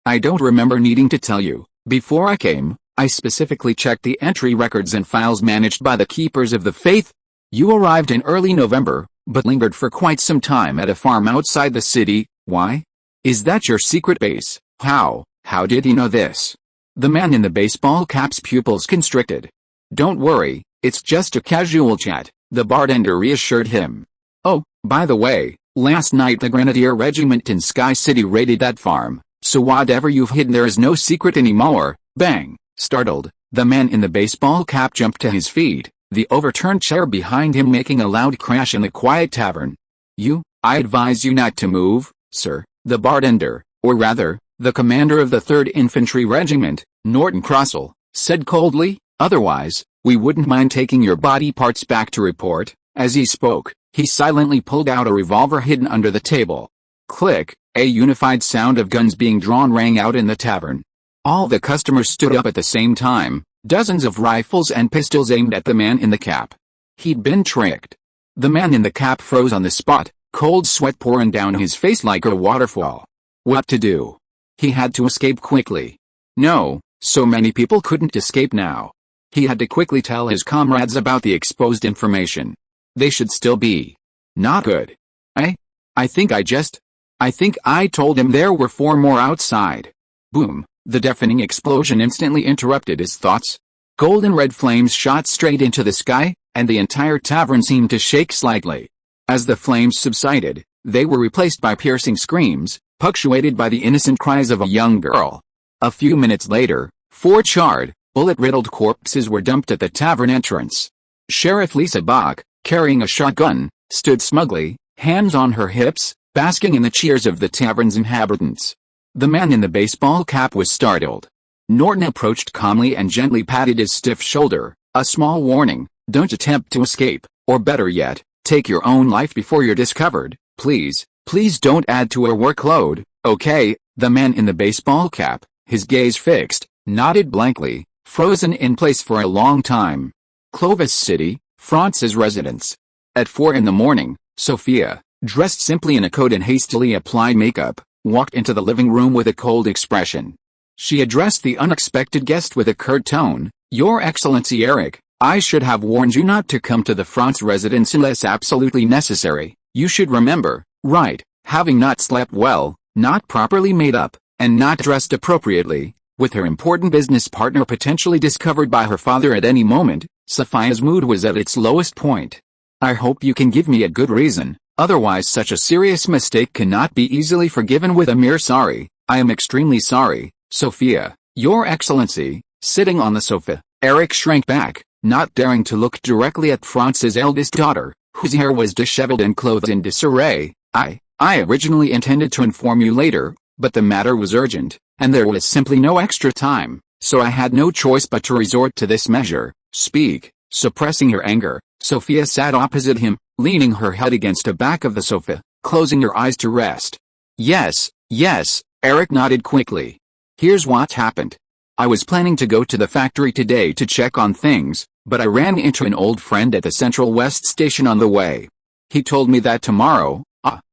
Speaker 1: I don't remember needing to tell you. Before I came, I specifically checked the entry records and files managed by the Keepers of the Faith. You arrived in early November, but lingered for quite some time at a farm outside the city. Why? Is that your secret base? How did he know this?" The man in the baseball cap's pupils constricted. "Don't worry, it's just a casual chat," the bartender reassured him. "Oh, by the way, last night the Grenadier Regiment in Sky City raided that farm, so whatever you've hidden there is no secret anymore." Bang! Startled, the man in the baseball cap jumped to his feet, the overturned chair behind him making a loud crash in the quiet tavern. I advise you not to move, sir," the bartender, or rather, the commander of the 3rd Infantry Regiment, Norton Crossell, said coldly. "Otherwise, we wouldn't mind taking your body parts back to report." As he spoke, he silently pulled out a revolver hidden under the table. Click! A unified sound of guns being drawn rang out in the tavern. All the customers stood up at the same time, dozens of rifles and pistols aimed at the man in the cap. He'd been tricked. The man in the cap froze on the spot, cold sweat pouring down his face like a waterfall. What to do? He had to escape quickly. No, so many people couldn't escape now. He had to quickly tell his comrades about the exposed information. They should still be. Not good. I think I told him there were 4 more outside. Boom! The deafening explosion instantly interrupted his thoughts. Golden red flames shot straight into the sky, and the entire tavern seemed to shake slightly. As the flames subsided, they were replaced by piercing screams, punctuated by the innocent cries of a young girl. A few minutes later, 4 charred, bullet-riddled corpses were dumped at the tavern entrance. Sheriff Lisa Bach, carrying a shotgun, stood smugly, hands on her hips, basking in the cheers of the tavern's inhabitants. The man in the baseball cap was startled. Norton approached calmly and gently patted his stiff shoulder. "A small warning, don't attempt to escape, or better yet, take your own life before you're discovered. Please don't add to our workload, okay?" The man in the baseball cap, his gaze fixed, nodded blankly, frozen in place for a long time. Clovis City, France's residence. At 4 in the morning, Sophia, dressed simply in a coat and hastily applied makeup, walked into the living room with a cold expression. She addressed the unexpected guest with a curt tone. "Your Excellency Eric, I should have warned you not to come to the France residence unless absolutely necessary. You should remember, right, having not slept well, not properly made up, and not dressed appropriately, with her important business partner potentially discovered by her father at any moment." Sophia's mood was at its lowest point. "I hope you can give me a good reason. Otherwise such a serious mistake cannot be easily forgiven with a mere sorry." "I am extremely sorry, Sophia, Your Excellency." Sitting on the sofa, Eric shrank back, not daring to look directly at France's eldest daughter, whose hair was disheveled and clothes in disarray. I originally intended to inform you later, but the matter was urgent, and there was simply no extra time, so I had no choice but to resort to this measure." "Speak." Suppressing her anger, Sophia sat opposite him, leaning her head against the back of the sofa, closing her eyes to rest. Yes, Eric nodded quickly. "Here's what happened. I was planning to go to the factory today to check on things, but I ran into an old friend at the Central West Station on the way. He told me that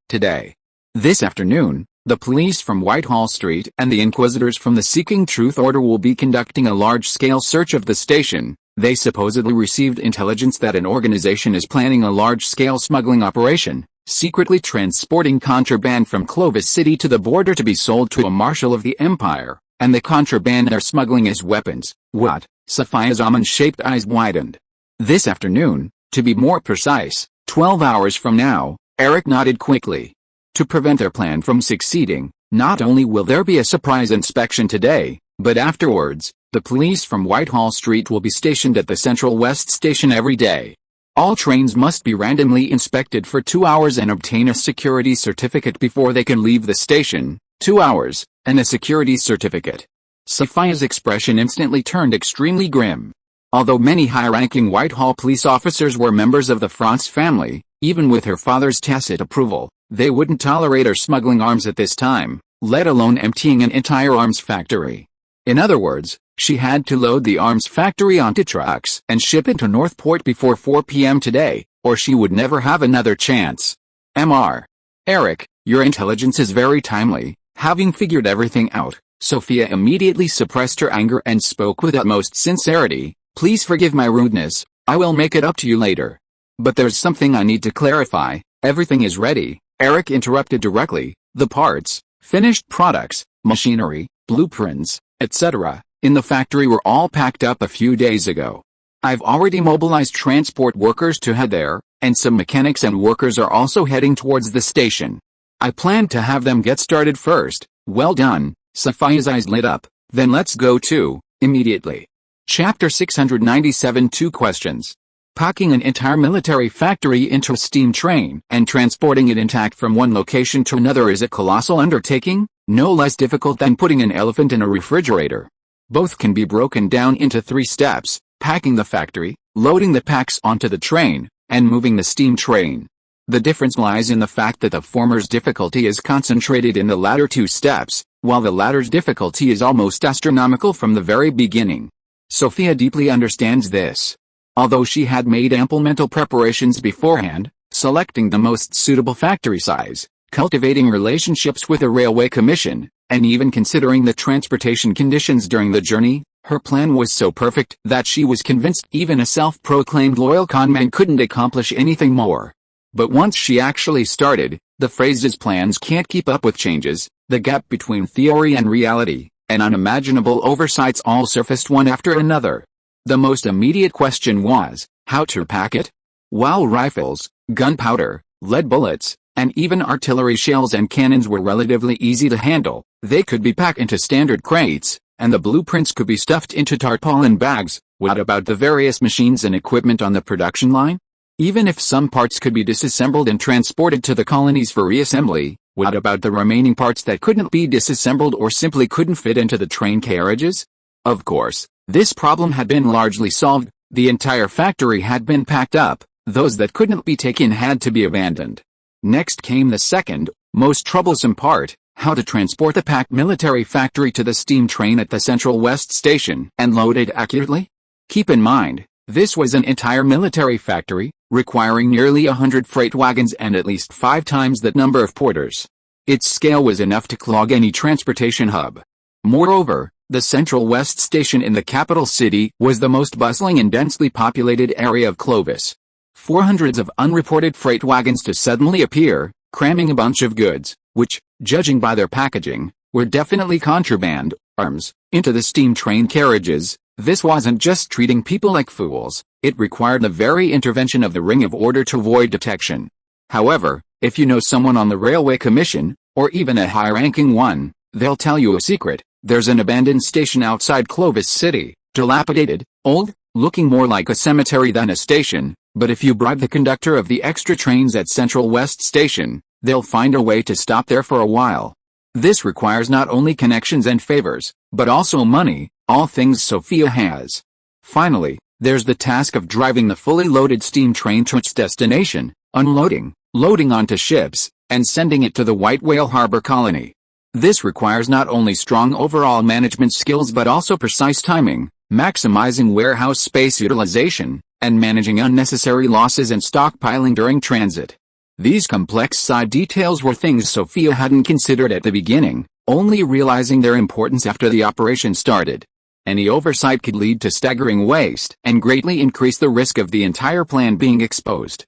Speaker 1: today, this afternoon, the police from Whitehall Street and the Inquisitors from the Seeking Truth Order will be conducting a large-scale search of the station. They supposedly received intelligence that an organization is planning a large-scale smuggling operation, secretly transporting contraband from Clovis City to the border to be sold to a marshal of the empire, and the contraband they're smuggling as weapons. What? Sophia's almond-shaped eyes widened. This afternoon, to be more precise, 12 hours from now, Eric nodded quickly. To prevent their plan from succeeding, not only will there be a surprise inspection today, but afterwards, the police from Whitehall Street will be stationed at the Central West Station every day. All trains must be randomly inspected for 2 hours and obtain a security certificate before they can leave the station. 2 hours, and a security certificate. Sophia's expression instantly turned extremely grim. Although many high-ranking Whitehall police officers were members of the France family, even with her father's tacit approval, they wouldn't tolerate her smuggling arms at this time, let alone emptying an entire arms factory. In other words, she had to load the arms factory onto trucks and ship it to Northport before 4 p.m. today, or she would never have another chance. Mr. Eric, your intelligence is very timely. Having figured everything out, Sophia immediately suppressed her anger and spoke with utmost sincerity. Please forgive my rudeness, I will make it up to you later. But there's something I need to clarify. Everything is ready, Eric interrupted directly. The parts, finished products, machinery, blueprints, etc., in the factory were all packed up a few days ago. I've already mobilized transport workers to head there, and some mechanics and workers are also heading towards the station. I plan to have them get started first. Well done. Sophia's eyes lit up. Then let's go to, immediately. Chapter 697. 2 questions. Packing an entire military factory into a steam train and transporting it intact from one location to another is a colossal undertaking, no less difficult than putting an elephant in a refrigerator. Both can be broken down into 3 steps: packing the factory, loading the packs onto the train, and moving the steam train. The difference lies in the fact that the former's difficulty is concentrated in the latter 2 steps, while the latter's difficulty is almost astronomical from the very beginning. Sophia deeply understands this. Although she had made ample mental preparations beforehand, selecting the most suitable factory size, cultivating relationships with the railway commission, and even considering the transportation conditions during the journey, her plan was so perfect that she was convinced even a self-proclaimed loyal conman couldn't accomplish anything more. But once she actually started, the phrase's plans can't keep up with changes, the gap between theory and reality, and unimaginable oversights all surfaced one after another. The most immediate question was, how to pack it? While rifles, gunpowder, lead bullets, and even artillery shells and cannons were relatively easy to handle, they could be packed into standard crates, and the blueprints could be stuffed into tarpaulin bags. What about the various machines and equipment on the production line? Even if some parts could be disassembled and transported to the colonies for reassembly, what about the remaining parts that couldn't be disassembled or simply couldn't fit into the train carriages? Of course, this problem had been largely solved. The entire factory had been packed up. Those that couldn't be taken had to be abandoned. Next came the second, most troublesome part: how to transport the packed military factory to the steam train at the Central West Station and load it accurately. Keep in mind, this was an entire military factory, requiring nearly 100 freight wagons and at least 5 times that number of porters. Its scale was enough to clog any transportation hub. Moreover, the Central West Station in the capital city was the most bustling and densely populated area of Clovis. 400s of unreported freight wagons to suddenly appear, cramming a bunch of goods, which, judging by their packaging, were definitely contraband, arms, into the steam train carriages. This wasn't just treating people like fools, it required the very intervention of the Ring of Order to avoid detection. However, if you know someone on the Railway Commission, or even a high-ranking one, they'll tell you a secret. There's an abandoned station outside Clovis City, dilapidated, old, looking more like a cemetery than a station, but if you bribe the conductor of the extra trains at Central West Station, they'll find a way to stop there for a while. This requires not only connections and favors, but also money, all things Sophia has. Finally, there's the task of driving the fully loaded steam train to its destination, unloading, loading onto ships, and sending it to the White Whale Harbor colony. This requires not only strong overall management skills but also precise timing, maximizing warehouse space utilization, and managing unnecessary losses and stockpiling during transit. These complex side details were things Sophia hadn't considered at the beginning, only realizing their importance after the operation started. Any oversight could lead to staggering waste and greatly increase the risk of the entire plan being exposed.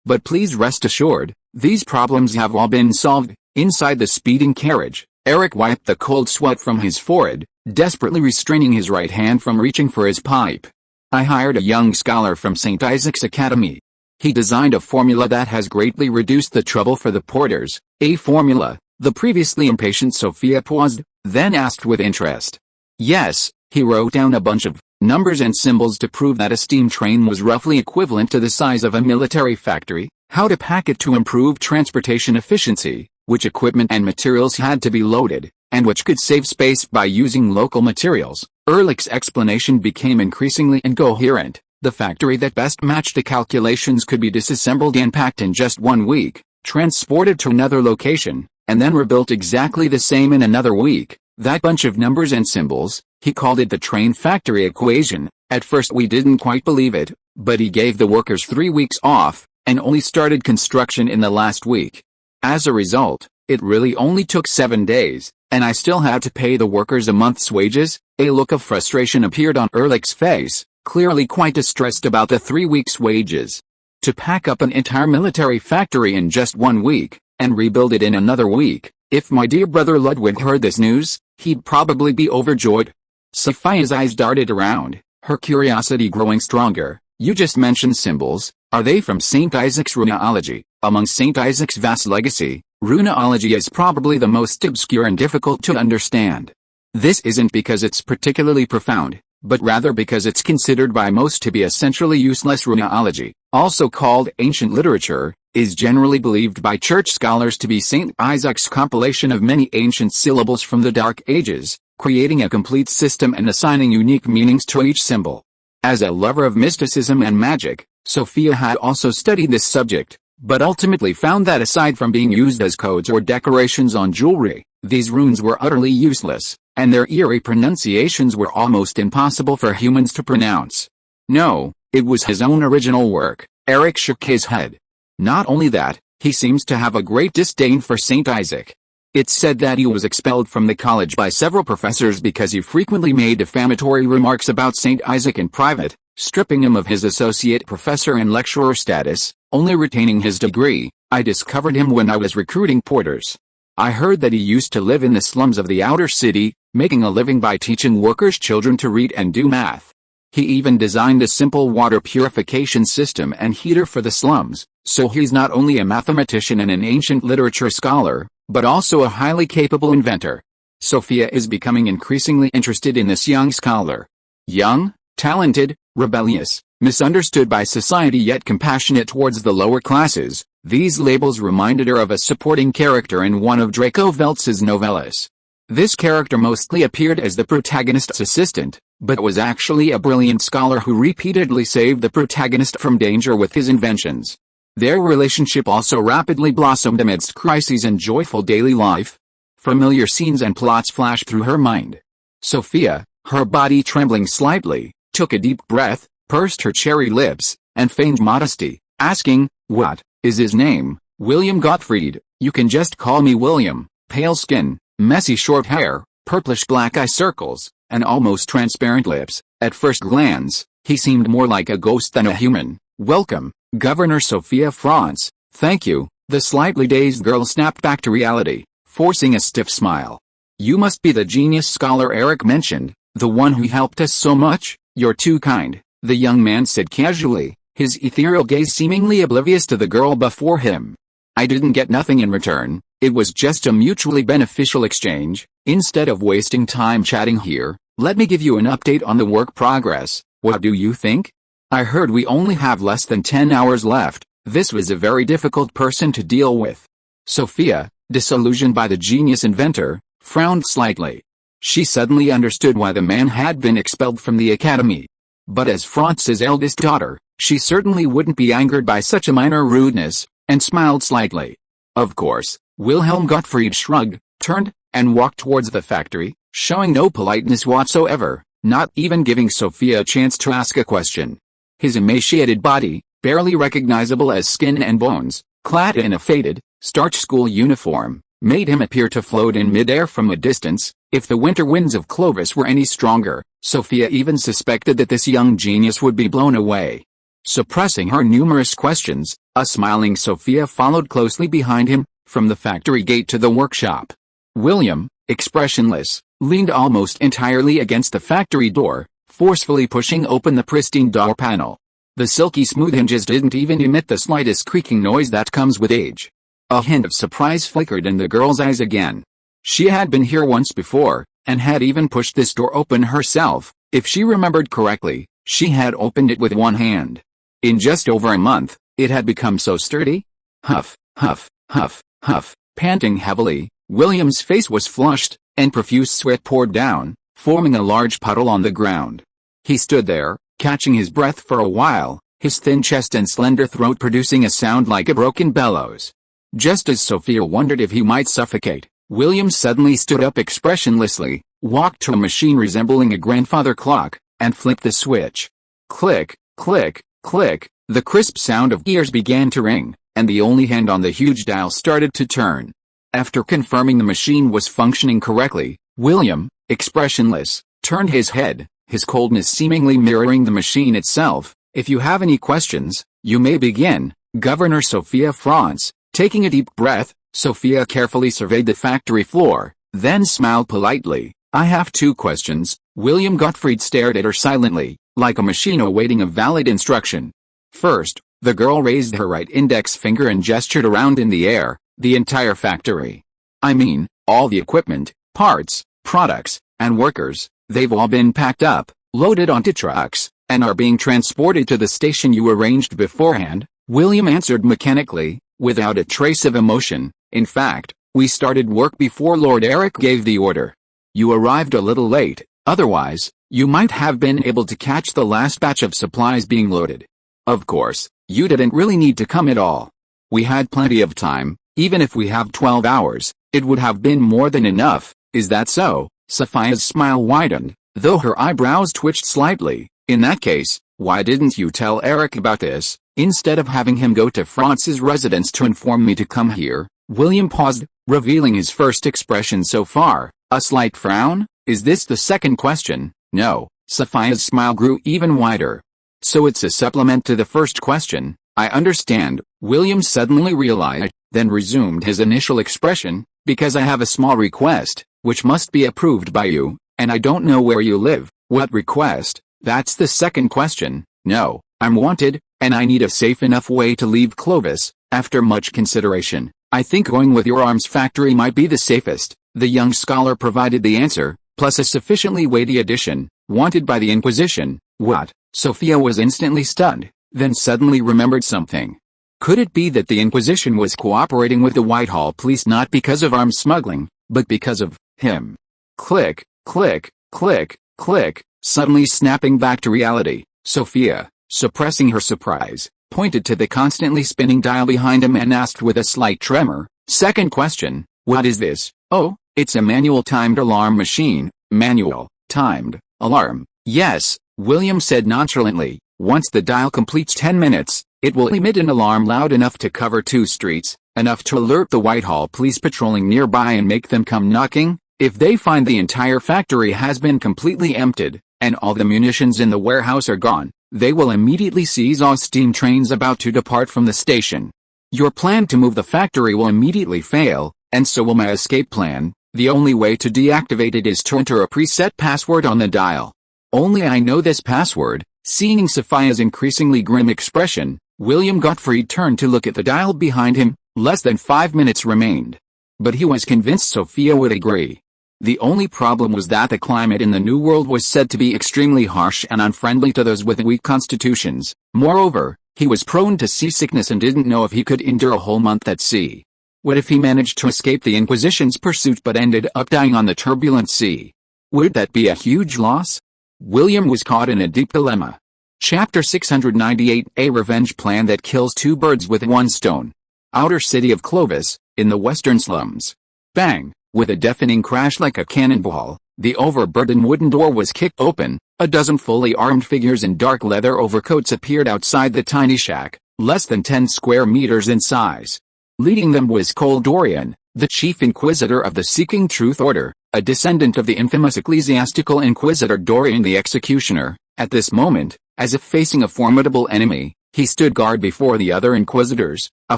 Speaker 1: But please rest assured, these problems have all been solved. Inside the speeding carriage, Eric wiped the cold sweat from his forehead, desperately restraining his right hand from reaching for his pipe. I hired a young scholar from St. Isaac's Academy. He designed a formula that has greatly reduced the trouble for the porters. A formula. The previously impatient Sophia paused, then asked with interest. Yes, he wrote down a bunch of numbers and symbols to prove that a steam train was roughly equivalent to the size of a military factory, how to pack it to improve transportation efficiency, which equipment and materials had to be loaded, and which could save space by using local materials. Ehrlich's explanation became increasingly incoherent. The factory that best matched the calculations could be disassembled and packed in just 1 week, transported to another location, and then rebuilt exactly the same in another week. That bunch of numbers and symbols, he called it the train factory equation. At first we didn't quite believe it, but he gave the workers 3 weeks off, and only started construction in the last week. As a result, it really only took 7 days, and I still had to pay the workers a month's wages. A look of frustration appeared on Ehrlich's face, clearly quite distressed about the 3 weeks' wages. To pack up an entire military factory in just 1 week, and rebuild it in another week. If my dear brother Ludwig heard this news, he'd probably be overjoyed. Sophia's eyes darted around, her curiosity growing stronger. You just mentioned symbols. Are they from St. Isaac's runeology? Among St. Isaac's vast legacy, runeology is probably the most obscure and difficult to understand. This isn't because it's particularly profound, but rather because it's considered by most to be essentially useless. Runeology, also called ancient literature, is generally believed by church scholars to be St. Isaac's compilation of many ancient syllables from the Dark Ages, creating a complete system and assigning unique meanings to each symbol. As a lover of mysticism and magic, Sophia had also studied this subject, but ultimately found that aside from being used as codes or decorations on jewelry, these runes were utterly useless, and their eerie pronunciations were almost impossible for humans to pronounce. No, it was his own original work. Eric shook his head. Not only that, he seems to have a great disdain for St. Isaac. It's said that he was expelled from the college by several professors because he frequently made defamatory remarks about St. Isaac in private, stripping him of his associate professor and lecturer status, only retaining his degree. I discovered him when I was recruiting porters. I heard that he used to live in the slums of the outer city, making a living by teaching workers' children to read and do math. He even designed a simple water purification system and heater for the slums, so he's not only a mathematician and an ancient literature scholar, but also a highly capable inventor. Sophia is becoming increasingly interested in this young scholar. Young, talented, rebellious, misunderstood by society yet compassionate towards the lower classes, these labels reminded her of a supporting character in one of Draco Veltz's novellas. This character mostly appeared as the protagonist's assistant, but was actually a brilliant scholar who repeatedly saved the protagonist from danger with his inventions. Their relationship also rapidly blossomed amidst crises and joyful daily life. Familiar scenes and plots flashed through her mind. Sophia, her body trembling slightly, took a deep breath, pursed her cherry lips, and feigned modesty, asking, "What is his name?" "William Gottfried. You can just call me William." Pale skin, messy short hair, purplish black eye circles, and almost transparent lips. At first glance, he seemed more like a ghost than a human. "Welcome, Governor Sophia Franz." "Thank you." The slightly dazed girl snapped back to reality, forcing a stiff smile. "You must be the genius scholar Eric mentioned, the one who helped us so much." "You're too kind," the young man said casually, his ethereal gaze seemingly oblivious to the girl before him. "I didn't get nothing in return. It was just a mutually beneficial exchange. Instead of wasting time chatting here, let me give you an update on the work progress. What do you think? I heard we only have less than 10 hours left." This was a very difficult person to deal with. Sophia, disillusioned by the genius inventor, frowned slightly. She suddenly understood why the man had been expelled from the academy. But as Franz's eldest daughter, she certainly wouldn't be angered by such a minor rudeness, and smiled slightly. "Of course." Wilhelm Gottfried shrugged, turned, and walked towards the factory, showing no politeness whatsoever, not even giving Sophia a chance to ask a question. His emaciated body, barely recognizable as skin and bones, clad in a faded, starched school uniform, made him appear to float in midair from a distance. If the winter winds of Clovis were any stronger, Sophia even suspected that this young genius would be blown away. Suppressing her numerous questions, a smiling Sophia followed closely behind him, from the factory gate to the workshop. William, expressionless, leaned almost entirely against the factory door, forcefully pushing open the pristine door panel. The silky smooth hinges didn't even emit the slightest creaking noise that comes with age. A hint of surprise flickered in the girl's eyes again. She had been here once before, and had even pushed this door open herself. If she remembered correctly, she had opened it with one hand. In just over a month, it had become so sturdy. Huff, huff, huff, huff. Panting heavily, William's face was flushed, and profuse sweat poured down, forming a large puddle on the ground. He stood there, catching his breath for a while, his thin chest and slender throat producing a sound like a broken bellows. Just as Sophia wondered if he might suffocate, William suddenly stood up expressionlessly, walked to a machine resembling a grandfather clock, and flipped the switch. Click, click, click, the crisp sound of gears began to ring, and the only hand on the huge dial started to turn. After confirming the machine was functioning correctly, William, expressionless, turned his head, his coldness seemingly mirroring the machine itself. If you have any questions, you may begin, Governor Sophia France. Taking a deep breath, Sophia carefully surveyed the factory floor, then smiled politely. I have 2 questions. William Gottfried stared at her silently, like a machine awaiting a valid instruction. First, the girl raised her right index finger and gestured around in the air. The entire factory. I mean, all the equipment, parts, products, and workers, they've all been packed up, loaded onto trucks, and are being transported to the station you arranged beforehand, William answered mechanically, without a trace of emotion. In fact, we started work before Lord Eric gave the order. You arrived a little late, otherwise, you might have been able to catch the last batch of supplies being loaded. Of course, you didn't really need to come at all. We had plenty of time, even if we have 12 hours, it would have been more than enough. Is that so? Sophia's smile widened, though her eyebrows twitched slightly. In that case, why didn't you tell Eric about this, instead of having him go to France's residence to inform me to come here? William paused, revealing his first expression so far, a slight frown. Is this the second question? No. Sophia's smile grew even wider. So it's a supplement to the first question. I understand, William suddenly realized, then resumed his initial expression, because I have a small request, which must be approved by you, and I don't know where you live. What request? That's the second question. No, I'm wanted, and I need a safe enough way to leave Clovis. After much consideration, I think going with your arms factory might be the safest. The young scholar provided the answer, plus a sufficiently weighty addition, wanted by the Inquisition. What? Sophia was instantly stunned, then suddenly remembered something. Could it be that the Inquisition was cooperating with the Whitehall police not because of arms smuggling, but because of him? Click, click, click, click, suddenly snapping back to reality, Sophia, suppressing her surprise, pointed to the constantly spinning dial behind him and asked with a slight tremor, second question, what is this? Oh, it's a manual timed alarm machine. Manual, timed, alarm. Yes, William said nonchalantly, once the dial completes 10 minutes, it will emit an alarm loud enough to cover 2 streets, enough to alert the Whitehall police patrolling nearby and make them come knocking. If they find the entire factory has been completely emptied, and all the munitions in the warehouse are gone, they will immediately seize all steam trains about to depart from the station. Your plan to move the factory will immediately fail, and so will my escape plan. The only way to deactivate it is to enter a preset password on the dial. Only I know this password. Seeing Sophia's increasingly grim expression, William Gottfried turned to look at the dial behind him. Less than 5 minutes remained. But he was convinced Sophia would agree. The only problem was that the climate in the New World was said to be extremely harsh and unfriendly to those with weak constitutions. Moreover, he was prone to seasickness and didn't know if he could endure a whole month at sea. What if he managed to escape the Inquisition's pursuit but ended up dying on the turbulent sea? Would that be a huge loss? William was caught in a deep dilemma. Chapter 698, a revenge plan that kills 2 birds with 1 stone. Outer city of Clovis, in the western slums. Bang! With a deafening crash like a cannonball, the overburdened wooden door was kicked open. A dozen fully armed figures in dark leather overcoats appeared outside the tiny shack, less than 10 square meters in size. Leading them was Cole Dorian, the chief inquisitor of the Seeking Truth Order, a descendant of the infamous ecclesiastical inquisitor Dorian the Executioner. At this moment, as if facing a formidable enemy, He stood guard before the other inquisitors, a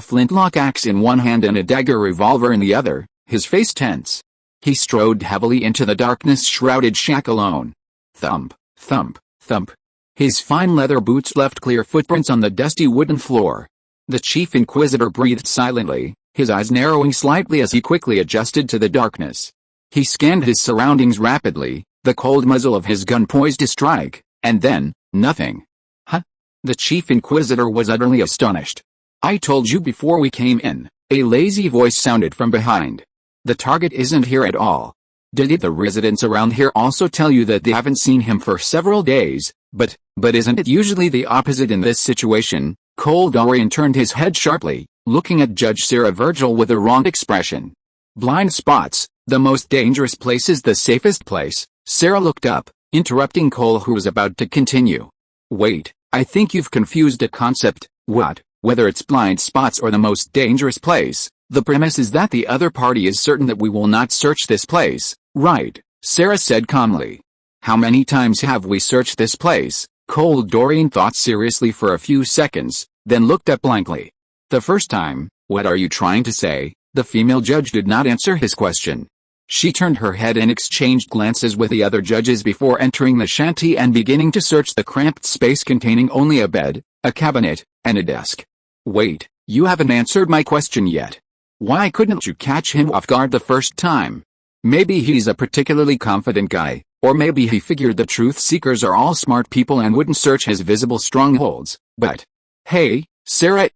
Speaker 1: flintlock axe in one hand and a dagger revolver in the other, his face tense. He strode heavily into the darkness-shrouded shack alone. Thump, thump, thump. His fine leather boots left clear footprints on the dusty wooden floor. The chief inquisitor breathed silently, his eyes narrowing slightly as he quickly adjusted to the darkness. He scanned his surroundings rapidly, the cold muzzle of his gun poised to strike, and then, nothing. Huh? The chief inquisitor was utterly astonished. "I told you before we came in," a lazy voice sounded from behind. "The target isn't here at all. Did the residents around here also tell you that they haven't seen him for several days? But isn't it usually the opposite in this situation?" Cole Dorian turned his head sharply, looking at Judge Sarah Virgil with a wrong expression. "Blind spots, the most dangerous place is the safest place." Sarah looked up, interrupting Cole, who was about to continue. "Wait, I think you've confused a concept. What? Whether it's blind spots or the most dangerous place, the premise is that the other party is certain that we will not search this place, right?" Sarah said calmly. "How many times have we searched this place?" Cole Dorian thought seriously for a few seconds, then looked up blankly. "The first time." "What are you trying to say?" The female judge did not answer his question. She turned her head and exchanged glances with the other judges before entering the shanty and beginning to search the cramped space containing only a bed, a cabinet, and a desk. "Wait, you haven't answered my question yet. Why couldn't you catch him off guard the first time? Maybe he's a particularly confident guy, or maybe he figured the truth seekers are all smart people and wouldn't search his visible strongholds, but—" "Hey, Sarah,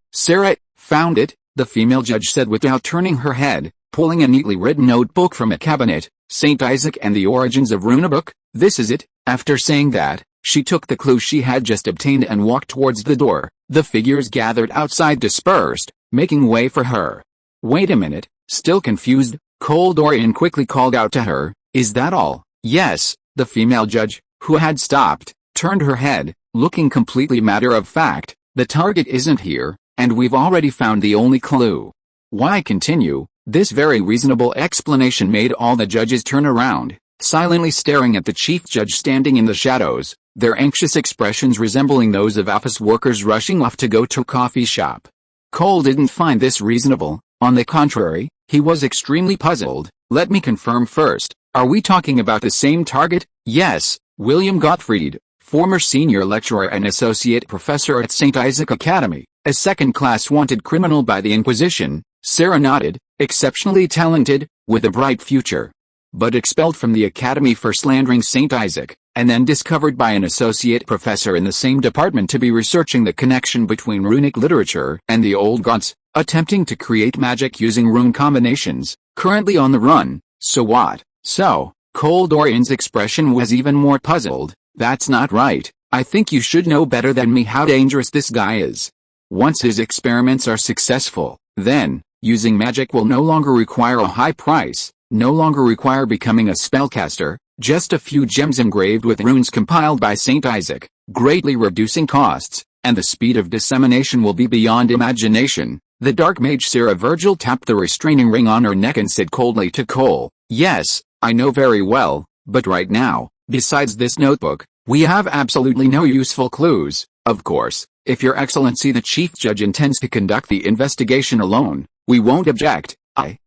Speaker 1: found it," the female judge said without turning her head, pulling a neatly written notebook from a cabinet. "St. Isaac and the Origins of Runebook, this is it." After saying that, she took the clue she had just obtained and walked towards the door. The figures gathered outside dispersed, making way for her. "Wait a minute," still confused, Cole Dorian quickly called out to her, "Is that all?" "Yes," the female judge, who had stopped, turned her head, looking completely matter-of-fact. "The target isn't here, and we've already found the only clue." "Why continue?" This very reasonable explanation made all the judges turn around, silently staring at the chief judge standing in the shadows, their anxious expressions resembling those of office workers rushing off to go to a coffee shop. Cole didn't find this reasonable. On the contrary, he was extremely puzzled. "Let me confirm first, are we talking about the same target?" "Yes, William Gottfried, former senior lecturer and associate professor at St. Isaac Academy, a second-class wanted criminal by the Inquisition." Sarah nodded. "Exceptionally talented, with a bright future. But expelled from the academy for slandering St. Isaac, and then discovered by an associate professor in the same department to be researching the connection between runic literature and the old gods, attempting to create magic using rune combinations, currently on the run." "So what?" "So," Cole Dorian's expression was even more puzzled. "That's not right. I think you should know better than me how dangerous this guy is. Once his experiments are successful, then, using magic will no longer require a high price, no longer require becoming a spellcaster, just a few gems engraved with runes compiled by St. Isaac, greatly reducing costs, and the speed of dissemination will be beyond imagination." The dark mage Sarah Virgil tapped the restraining ring on her neck and said coldly to Cole, "Yes, I know very well, but right now, besides this notebook, we have absolutely no useful clues. Of course, if Your Excellency the Chief Judge intends to conduct the investigation alone, we won't object."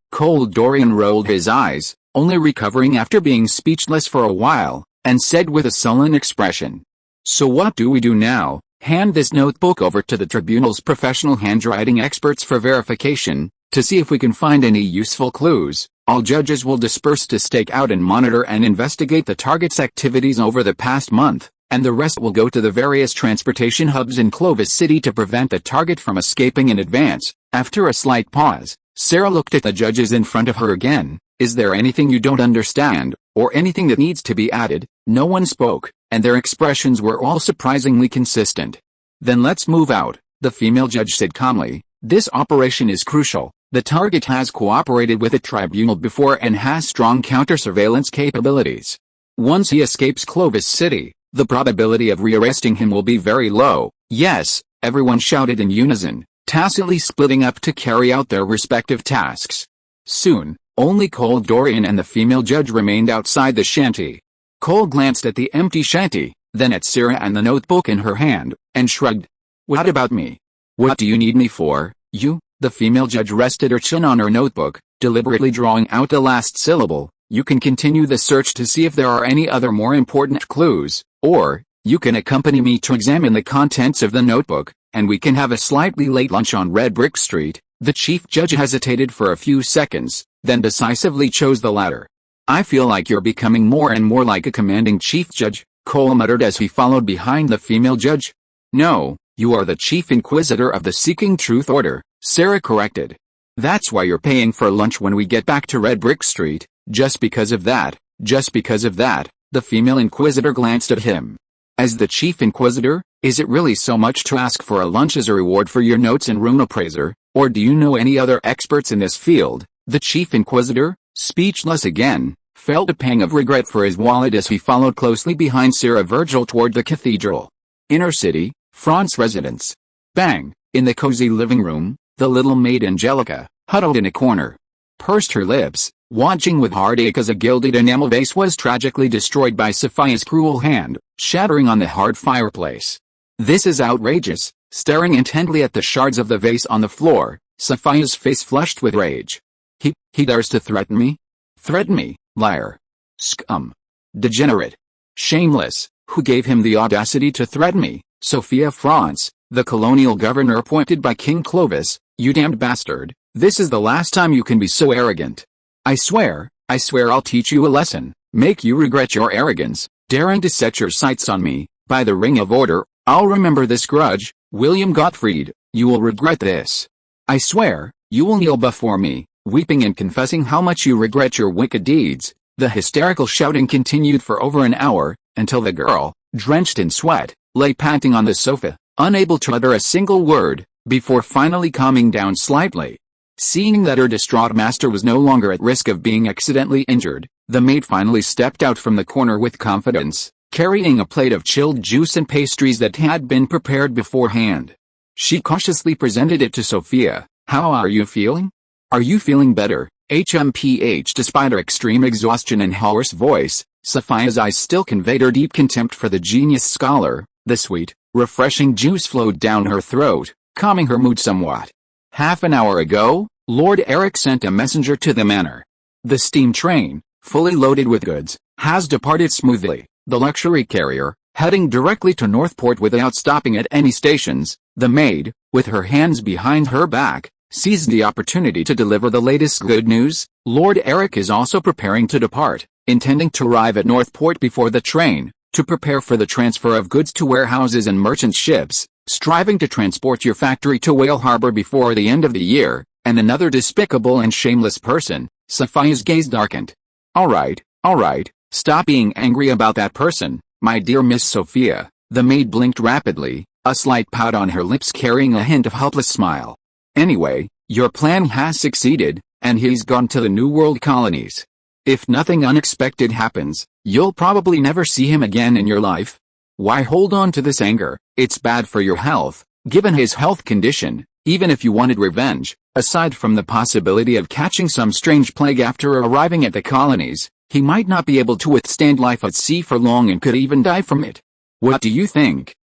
Speaker 1: Cole Dorian rolled his eyes, only recovering after being speechless for a while, and said with a sullen expression, "So what do we do now? Hand this notebook over to the tribunal's professional handwriting experts for verification, to see if we can find any useful clues. All judges will disperse to stake out and monitor and investigate the target's activities over the past month, and the rest will go to the various transportation hubs in Clovis City to prevent the target from escaping in advance." After a slight pause, Sarah looked at the judges in front of her again. "Is there anything you don't understand, or anything that needs to be added?" No one spoke, and their expressions were all surprisingly consistent. "Then let's move out," the female judge said calmly. "This operation is crucial. The target has cooperated with the tribunal before and has strong counter-surveillance capabilities. Once he escapes Clovis City, the probability of rearresting him will be very low." "Yes," everyone shouted in unison, tacitly splitting up to carry out their respective tasks. Soon, only Cole Dorian and the female judge remained outside the shanty. Cole glanced at the empty shanty, then at Sarah and the notebook in her hand, and shrugged. What about me? What do you need me for, you? The female judge rested her chin on her notebook, deliberately drawing out the last syllable. You can continue the search to see if there are any other more important clues, or, you can accompany me to examine the contents of the notebook, and we can have a slightly late lunch on Red Brick Street. The chief judge hesitated for a few seconds, then decisively chose the latter. I feel like you're becoming more and more like a commanding chief judge, Cole muttered as he followed behind the female judge. No, you are the chief inquisitor of the Seeking Truth Order, Sarah corrected. That's why you're paying for lunch when we get back to Red Brick Street. Just because of that, the female inquisitor glanced at him. As the chief inquisitor, is it really so much to ask for a lunch as a reward for your notes and rune appraiser, or do you know any other experts in this field? The chief inquisitor, speechless again, felt a pang of regret for his wallet as he followed closely behind Sarah Virgil toward the cathedral. Inner city, France residence. Bang! In the cozy living room, the little maid Angelica, huddled in a corner, pursed her lips, watching with heartache as a gilded enamel vase was tragically destroyed by Sophia's cruel hand, shattering on the hard fireplace. This is outrageous. Staring intently at the shards of the vase on the floor, Sophia's face flushed with rage. He dares to threaten me? Threaten me, liar. Scum. Degenerate. Shameless. Who gave him the audacity to threaten me? Sophia France, the colonial governor appointed by King Clovis. You damned bastard. This is the last time you can be so arrogant. I swear I'll teach you a lesson, make you regret your arrogance, daring to set your sights on me. By the ring of order, I'll remember this grudge. William Gottfried, you will regret this. I swear, you will kneel before me, weeping and confessing how much you regret your wicked deeds. The hysterical shouting continued for over an hour, until the girl, drenched in sweat, lay panting on the sofa, unable to utter a single word, before finally calming down slightly. Seeing that her distraught master was no longer at risk of being accidentally injured, the maid finally stepped out from the corner with confidence, carrying a plate of chilled juice and pastries that had been prepared beforehand. She cautiously presented it to Sophia. How are you feeling? Are you feeling better? HMPH. Despite her extreme exhaustion and hoarse voice, Sophia's eyes still conveyed her deep contempt for the genius scholar. The sweet, refreshing juice flowed down her throat, calming her mood somewhat. Half an hour ago, Lord Eric sent a messenger to the manor. The steam train, fully loaded with goods, has departed smoothly. The luxury carrier, heading directly to Northport without stopping at any stations. The maid, with her hands behind her back, seized the opportunity to deliver the latest good news. Lord Eric is also preparing to depart, intending to arrive at Northport before the train, to prepare for the transfer of goods to warehouses and merchant ships, striving to transport your factory to Whale Harbor before the end of the year, and another despicable and shameless person. Sophia's gaze darkened. All right, stop being angry about that person, my dear Miss Sophia. The maid blinked rapidly, a slight pout on her lips carrying a hint of helpless smile. Anyway, your plan has succeeded, and he's gone to the New World colonies. If nothing unexpected happens, you'll probably never see him again in your life. Why hold on to this anger? It's bad for your health. Given his health condition, even if you wanted revenge, aside from the possibility of catching some strange plague after arriving at the colonies, he might not be able to withstand life at sea for long and could even die from it. What do you think?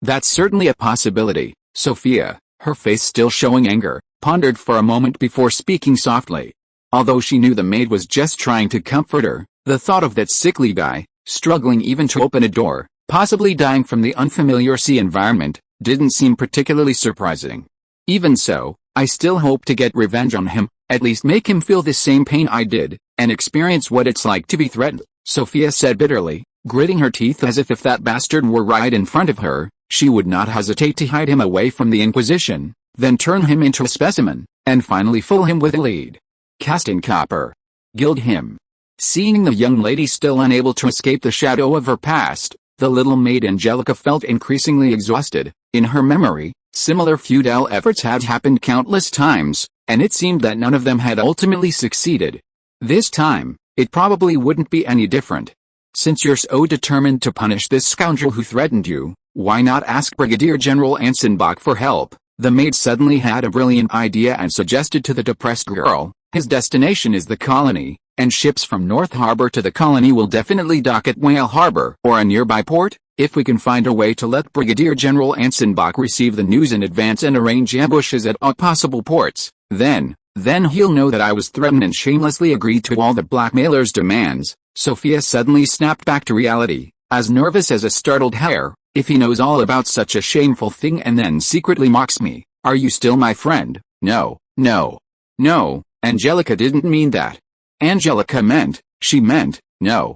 Speaker 1: That's certainly a possibility. Sophia, her face still showing anger, pondered for a moment before speaking softly. Although she knew the maid was just trying to comfort her, the thought of that sickly guy, struggling even to open a door, possibly dying from the unfamiliar sea environment, didn't seem particularly surprising. Even so, I still hope to get revenge on him, at least make him feel the same pain I did, and experience what it's like to be threatened, Sophia said bitterly, gritting her teeth as if that bastard were right in front of her, she would not hesitate to hide him away from the Inquisition, then turn him into a specimen, and finally fool him with a lead. Cast in copper. Gild him. Seeing the young lady still unable to escape the shadow of her past, the little maid Angelica felt increasingly exhausted. In her memory, similar futile efforts had happened countless times, and it seemed that none of them had ultimately succeeded. This time, it probably wouldn't be any different. Since you're so determined to punish this scoundrel who threatened you, why not ask Brigadier General Anson Bach for help? The maid suddenly had a brilliant idea and suggested to the depressed girl, his destination is the colony, and ships from North Harbor to the colony will definitely dock at Whale Harbor or a nearby port. If we can find a way to let Brigadier General Anson Bach receive the news in advance and arrange ambushes at all possible ports, then he'll know that I was threatened and shamelessly agreed to all the blackmailer's demands." Sophia suddenly snapped back to reality, as nervous as a startled hare. "If he knows all about such a shameful thing and then secretly mocks me, are you still my friend?" No, Angelica didn't mean that. Angelica meant, no.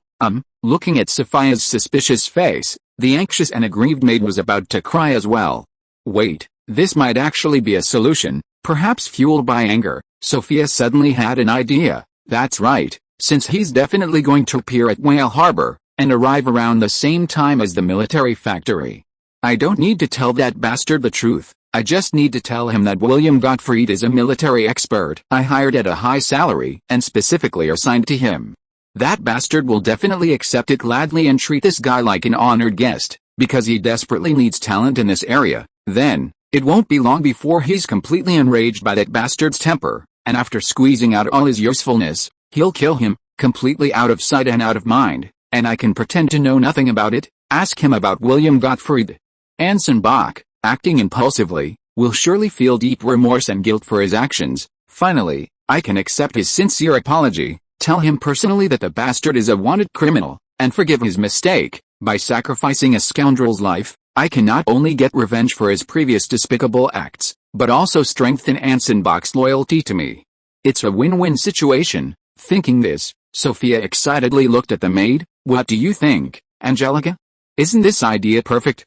Speaker 1: Looking at Sophia's suspicious face, the anxious and aggrieved maid was about to cry as well. Wait, this might actually be a solution, perhaps fueled by anger. Sophia suddenly had an idea. That's right, since he's definitely going to appear at Whale Harbor, and arrive around the same time as the military factory. I don't need to tell that bastard the truth. I just need to tell him that William Gottfried is a military expert I hired at a high salary and specifically assigned to him. That bastard will definitely accept it gladly and treat this guy like an honored guest, because he desperately needs talent in this area. Then, it won't be long before he's completely enraged by that bastard's temper, and after squeezing out all his usefulness, he'll kill him, completely out of sight and out of mind, and I can pretend to know nothing about it. Ask him about William Gottfried. Anson Bach, acting impulsively, will surely feel deep remorse and guilt for his actions. Finally, I can accept his sincere apology, tell him personally that the bastard is a wanted criminal, and forgive his mistake. By sacrificing a scoundrel's life, I can not only get revenge for his previous despicable acts, but also strengthen Anson Bach's loyalty to me. It's a win-win situation. Thinking this, Sophia excitedly looked at the maid. What do you think, Angelica? Isn't this idea perfect?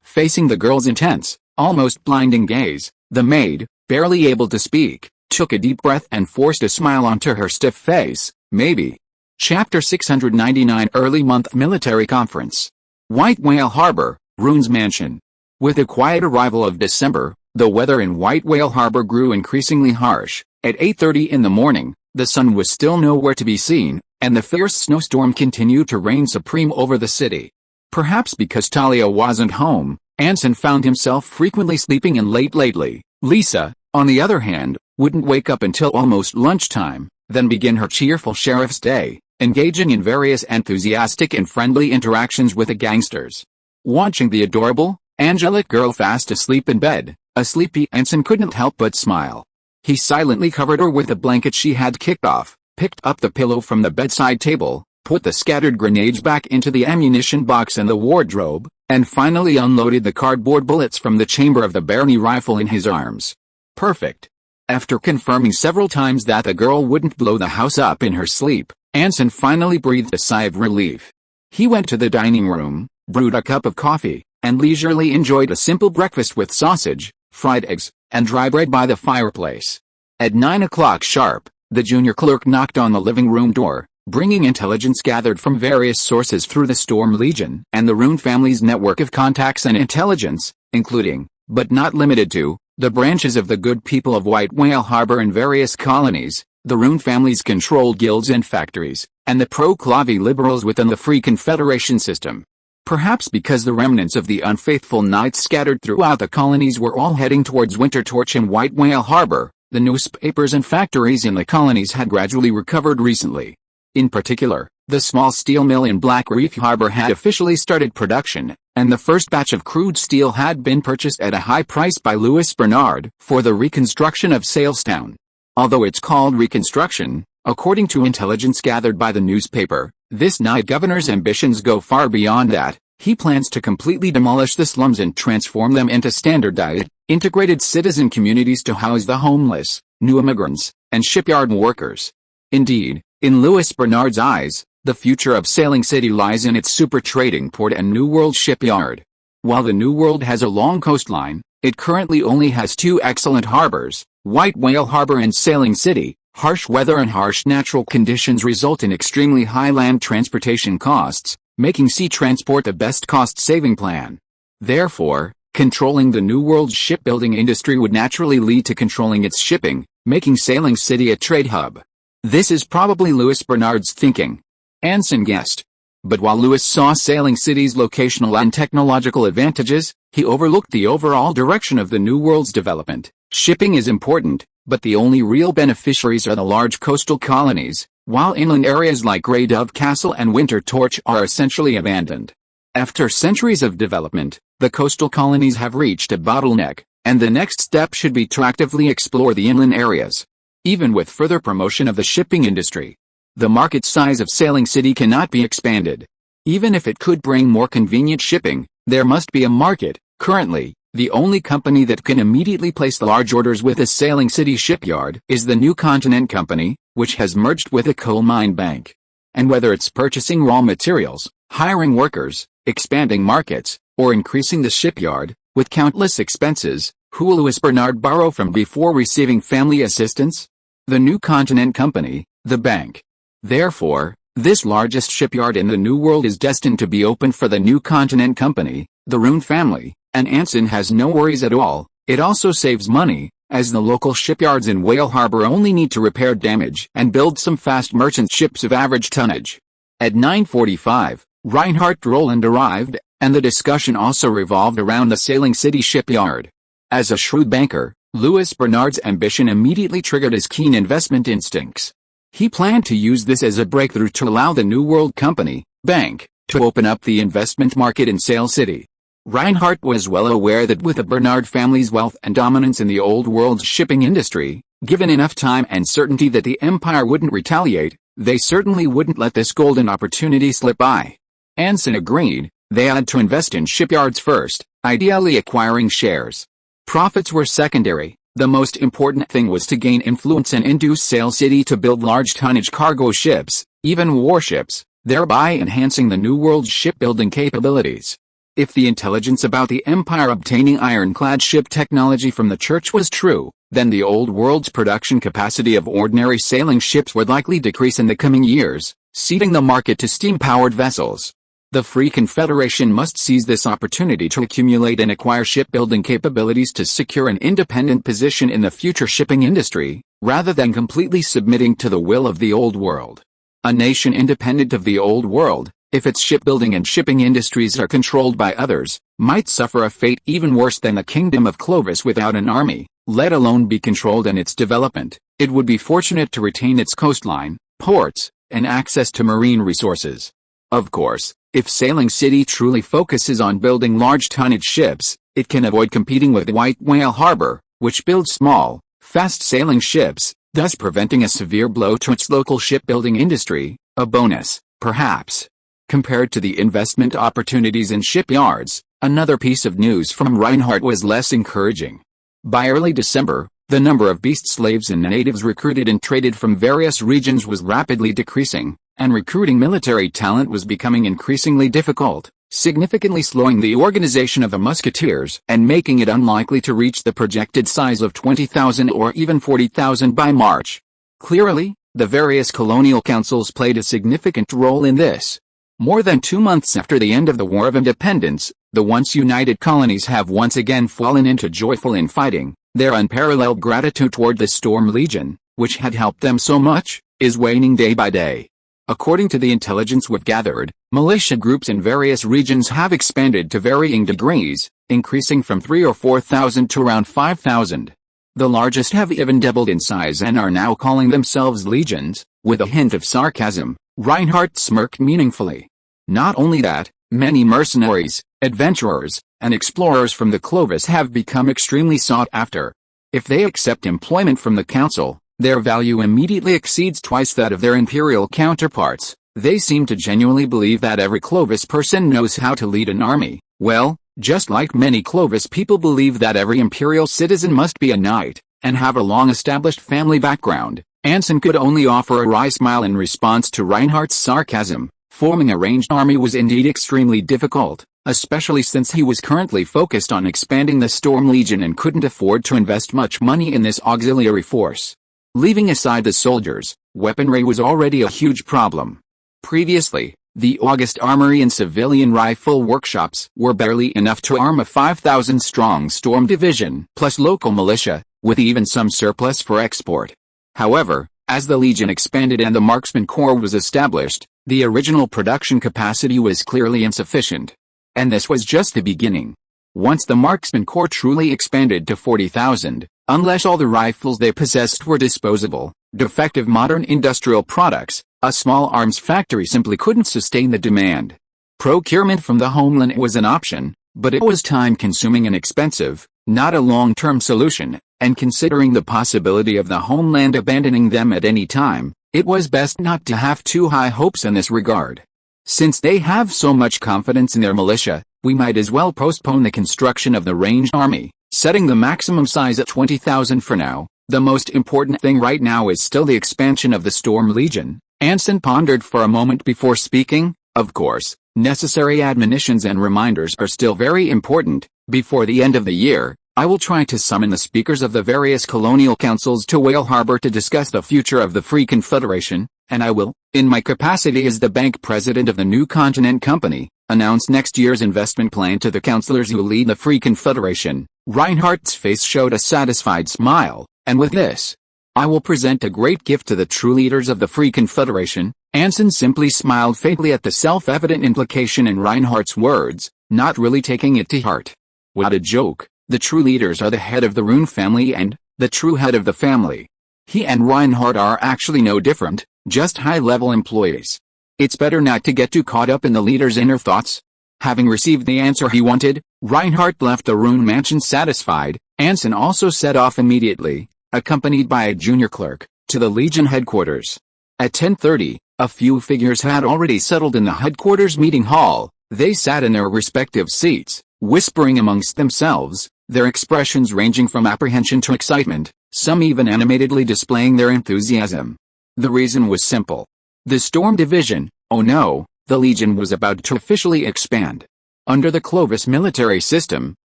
Speaker 1: Facing the girl's intense, almost blinding gaze, the maid, barely able to speak, took a deep breath and forced a smile onto her stiff face. Maybe. Chapter 699 Early Month Military Conference. White Whale Harbor, Rune's Mansion. With the quiet arrival of December, the weather in White Whale Harbor grew increasingly harsh. At 8:30 in the morning, the sun was still nowhere to be seen, and the fierce snowstorm continued to reign supreme over the city. Perhaps because Talia wasn't home, Anson found himself frequently sleeping in late lately. Lisa, on the other hand, wouldn't wake up until almost lunchtime, then begin her cheerful sheriff's day, engaging in various enthusiastic and friendly interactions with the gangsters. Watching the adorable, angelic girl fast asleep in bed, a sleepy Anson couldn't help but smile. He silently covered her with the blanket she had kicked off, picked up the pillow from the bedside table, put the scattered grenades back into the ammunition box and the wardrobe, and finally unloaded the cardboard bullets from the chamber of the Barney rifle in his arms. Perfect. After confirming several times that the girl wouldn't blow the house up in her sleep, Anson finally breathed a sigh of relief. He went to the dining room, brewed a cup of coffee, and leisurely enjoyed a simple breakfast with sausage, fried eggs, and dry bread by the fireplace. At 9 o'clock sharp, the junior clerk knocked on the living room door, bringing intelligence gathered from various sources through the Storm Legion and the Rune family's network of contacts and intelligence, including, but not limited to, the branches of the good people of White Whale Harbor and various colonies, the Rune family's controlled guilds and factories, and the pro-Clavi liberals within the Free Confederation system. Perhaps because the remnants of the unfaithful knights scattered throughout the colonies were all heading towards Wintertorch and White Whale Harbor, the newspapers and factories in the colonies had gradually recovered recently. In particular, the small steel mill in Black Reef Harbor had officially started production, and the first batch of crude steel had been purchased at a high price by Louis Bernard for the reconstruction of Salestown. Although it's called reconstruction, according to intelligence gathered by the newspaper, this knight governor's ambitions go far beyond that. He plans to completely demolish the slums and transform them into standardized, integrated citizen communities to house the homeless, new immigrants, and shipyard workers. Indeed, in Louis Bernard's eyes, the future of Sailing City lies in its super trading port and New World shipyard. While the New World has a long coastline, it currently only has two excellent harbors, White Whale Harbor and Sailing City. Harsh weather and harsh natural conditions result in extremely high land transportation costs, making sea transport the best cost-saving plan. Therefore, controlling the New World's shipbuilding industry would naturally lead to controlling its shipping, making Sailing City a trade hub. This is probably Louis Bernard's thinking. Anson guessed. But while Louis saw Sailing City's locational and technological advantages, he overlooked the overall direction of the New World's development. Shipping is important, but the only real beneficiaries are the large coastal colonies, while inland areas like Grey Dove Castle and Winter Torch are essentially abandoned. After centuries of development, the coastal colonies have reached a bottleneck, and the next step should be to actively explore the inland areas. Even with further promotion of the shipping industry, the market size of Sailing City cannot be expanded. Even if it could bring more convenient shipping, there must be a market. Currently, the only company that can immediately place large orders with a Sailing City shipyard is the New Continent Company, which has merged with a coal mine bank. And whether it's purchasing raw materials, hiring workers, expanding markets, or increasing the shipyard, with countless expenses, who will Louis Bernard borrow from before receiving family assistance? The New Continent Company, the bank. Therefore, this largest shipyard in the New World is destined to be opened for the New Continent Company, the Roon family, and Anson has no worries at all. It also saves money, as the local shipyards in Whale Harbor only need to repair damage and build some fast merchant ships of average tonnage. At 9:45, Reinhard Roland arrived, and the discussion also revolved around the Sailing City shipyard. As a shrewd banker, Louis Bernard's ambition immediately triggered his keen investment instincts. He planned to use this as a breakthrough to allow the New World Company, bank, to open up the investment market in Sail City. Reinhard was well aware that with the Bernard family's wealth and dominance in the Old World's shipping industry, given enough time and certainty that the empire wouldn't retaliate, they certainly wouldn't let this golden opportunity slip by. Anson agreed. They had to invest in shipyards first, ideally acquiring shares. Profits were secondary. The most important thing was to gain influence and induce Sail City to build large tonnage cargo ships, even warships, thereby enhancing the New World's shipbuilding capabilities. If the intelligence about the Empire obtaining ironclad ship technology from the Church was true, then the Old World's production capacity of ordinary sailing ships would likely decrease in the coming years, ceding the market to steam-powered vessels. The Free Confederation must seize this opportunity to accumulate and acquire shipbuilding capabilities to secure an independent position in the future shipping industry, rather than completely submitting to the will of the Old World. A nation independent of the Old World, if its shipbuilding and shipping industries are controlled by others, might suffer a fate even worse than the Kingdom of Clovis without an army, let alone be controlled in its development. It would be fortunate to retain its coastline, ports, and access to marine resources. Of course, if Sailing City truly focuses on building large tonnage ships, it can avoid competing with White Whale Harbor, which builds small, fast sailing ships, thus preventing a severe blow to its local shipbuilding industry, a bonus, perhaps. Compared to the investment opportunities in shipyards, another piece of news from Reinhard was less encouraging. By early December, the number of beast slaves and natives recruited and traded from various regions was rapidly decreasing, and recruiting military talent was becoming increasingly difficult, significantly slowing the organization of the musketeers and making it unlikely to reach the projected size of 20,000 or even 40,000 by March. Clearly, the various colonial councils played a significant role in this. More than 2 months after the end of the War of Independence, the once united colonies have once again fallen into joyful infighting. Their unparalleled gratitude toward the Storm Legion, which had helped them so much, is waning day by day. According to the intelligence we've gathered, militia groups in various regions have expanded to varying degrees, increasing from 3,000 or 4,000 to around 5,000. The largest have even doubled in size and are now calling themselves legions. With a hint of sarcasm, Reinhard smirked meaningfully. Not only that, many mercenaries, adventurers, and explorers from the Clovis have become extremely sought after. If they accept employment from the council, their value immediately exceeds twice that of their imperial counterparts. They seem to genuinely believe that every Clovis person knows how to lead an army. Well, just like many Clovis people believe that every imperial citizen must be a knight, and have a long-established family background, Anson could only offer a wry smile in response to Reinhardt's sarcasm. Forming a ranged army was indeed extremely difficult, especially since he was currently focused on expanding the Storm Legion and couldn't afford to invest much money in this auxiliary force. Leaving aside the soldiers, weaponry was already a huge problem. Previously, the August Armory and civilian rifle workshops were barely enough to arm a 5,000-strong Storm Division, plus local militia, with even some surplus for export. However, as the Legion expanded and the Marksman Corps was established, the original production capacity was clearly insufficient. And this was just the beginning. Once the Marksman Corps truly expanded to 40,000, Unless all the rifles they possessed were disposable, defective modern industrial products, a small arms factory simply couldn't sustain the demand. Procurement from the homeland was an option, but it was time-consuming and expensive, not a long-term solution, and considering the possibility of the homeland abandoning them at any time, it was best not to have too high hopes in this regard. Since they have so much confidence in their militia, we might as well postpone the construction of the ranged army, setting the maximum size at 20,000 for now. The most important thing right now is still the expansion of the Storm Legion. Anson pondered for a moment before speaking. Of course, necessary admonitions and reminders are still very important. Before the end of the year, I will try to summon the speakers of the various colonial councils to Whale Harbor to discuss the future of the Free Confederation, and I will, in my capacity as the bank president of the New Continent Company, announce next year's investment plan to the councilors who lead the Free Confederation. Reinhardt's face showed a satisfied smile, and with this, I will present a great gift to the true leaders of the Free Confederation. Anson simply smiled faintly at the self-evident implication in Reinhardt's words, not really taking it to heart. What a joke. The true leaders are the head of the Rune family and the true head of the family. He and Reinhardt are actually no different, just high-level employees. It's better not to get too caught up in the leader's inner thoughts. Having received the answer he wanted, Reinhardt left the Rune mansion satisfied. Anson also set off immediately, accompanied by a junior clerk, to the Legion headquarters. At 10:30, a few figures had already settled in the headquarters meeting hall. They sat in their respective seats, whispering amongst themselves, their expressions ranging from apprehension to excitement, some even animatedly displaying their enthusiasm. The reason was simple. The Storm Division, oh no, the Legion was about to officially expand. Under the Clovis military system,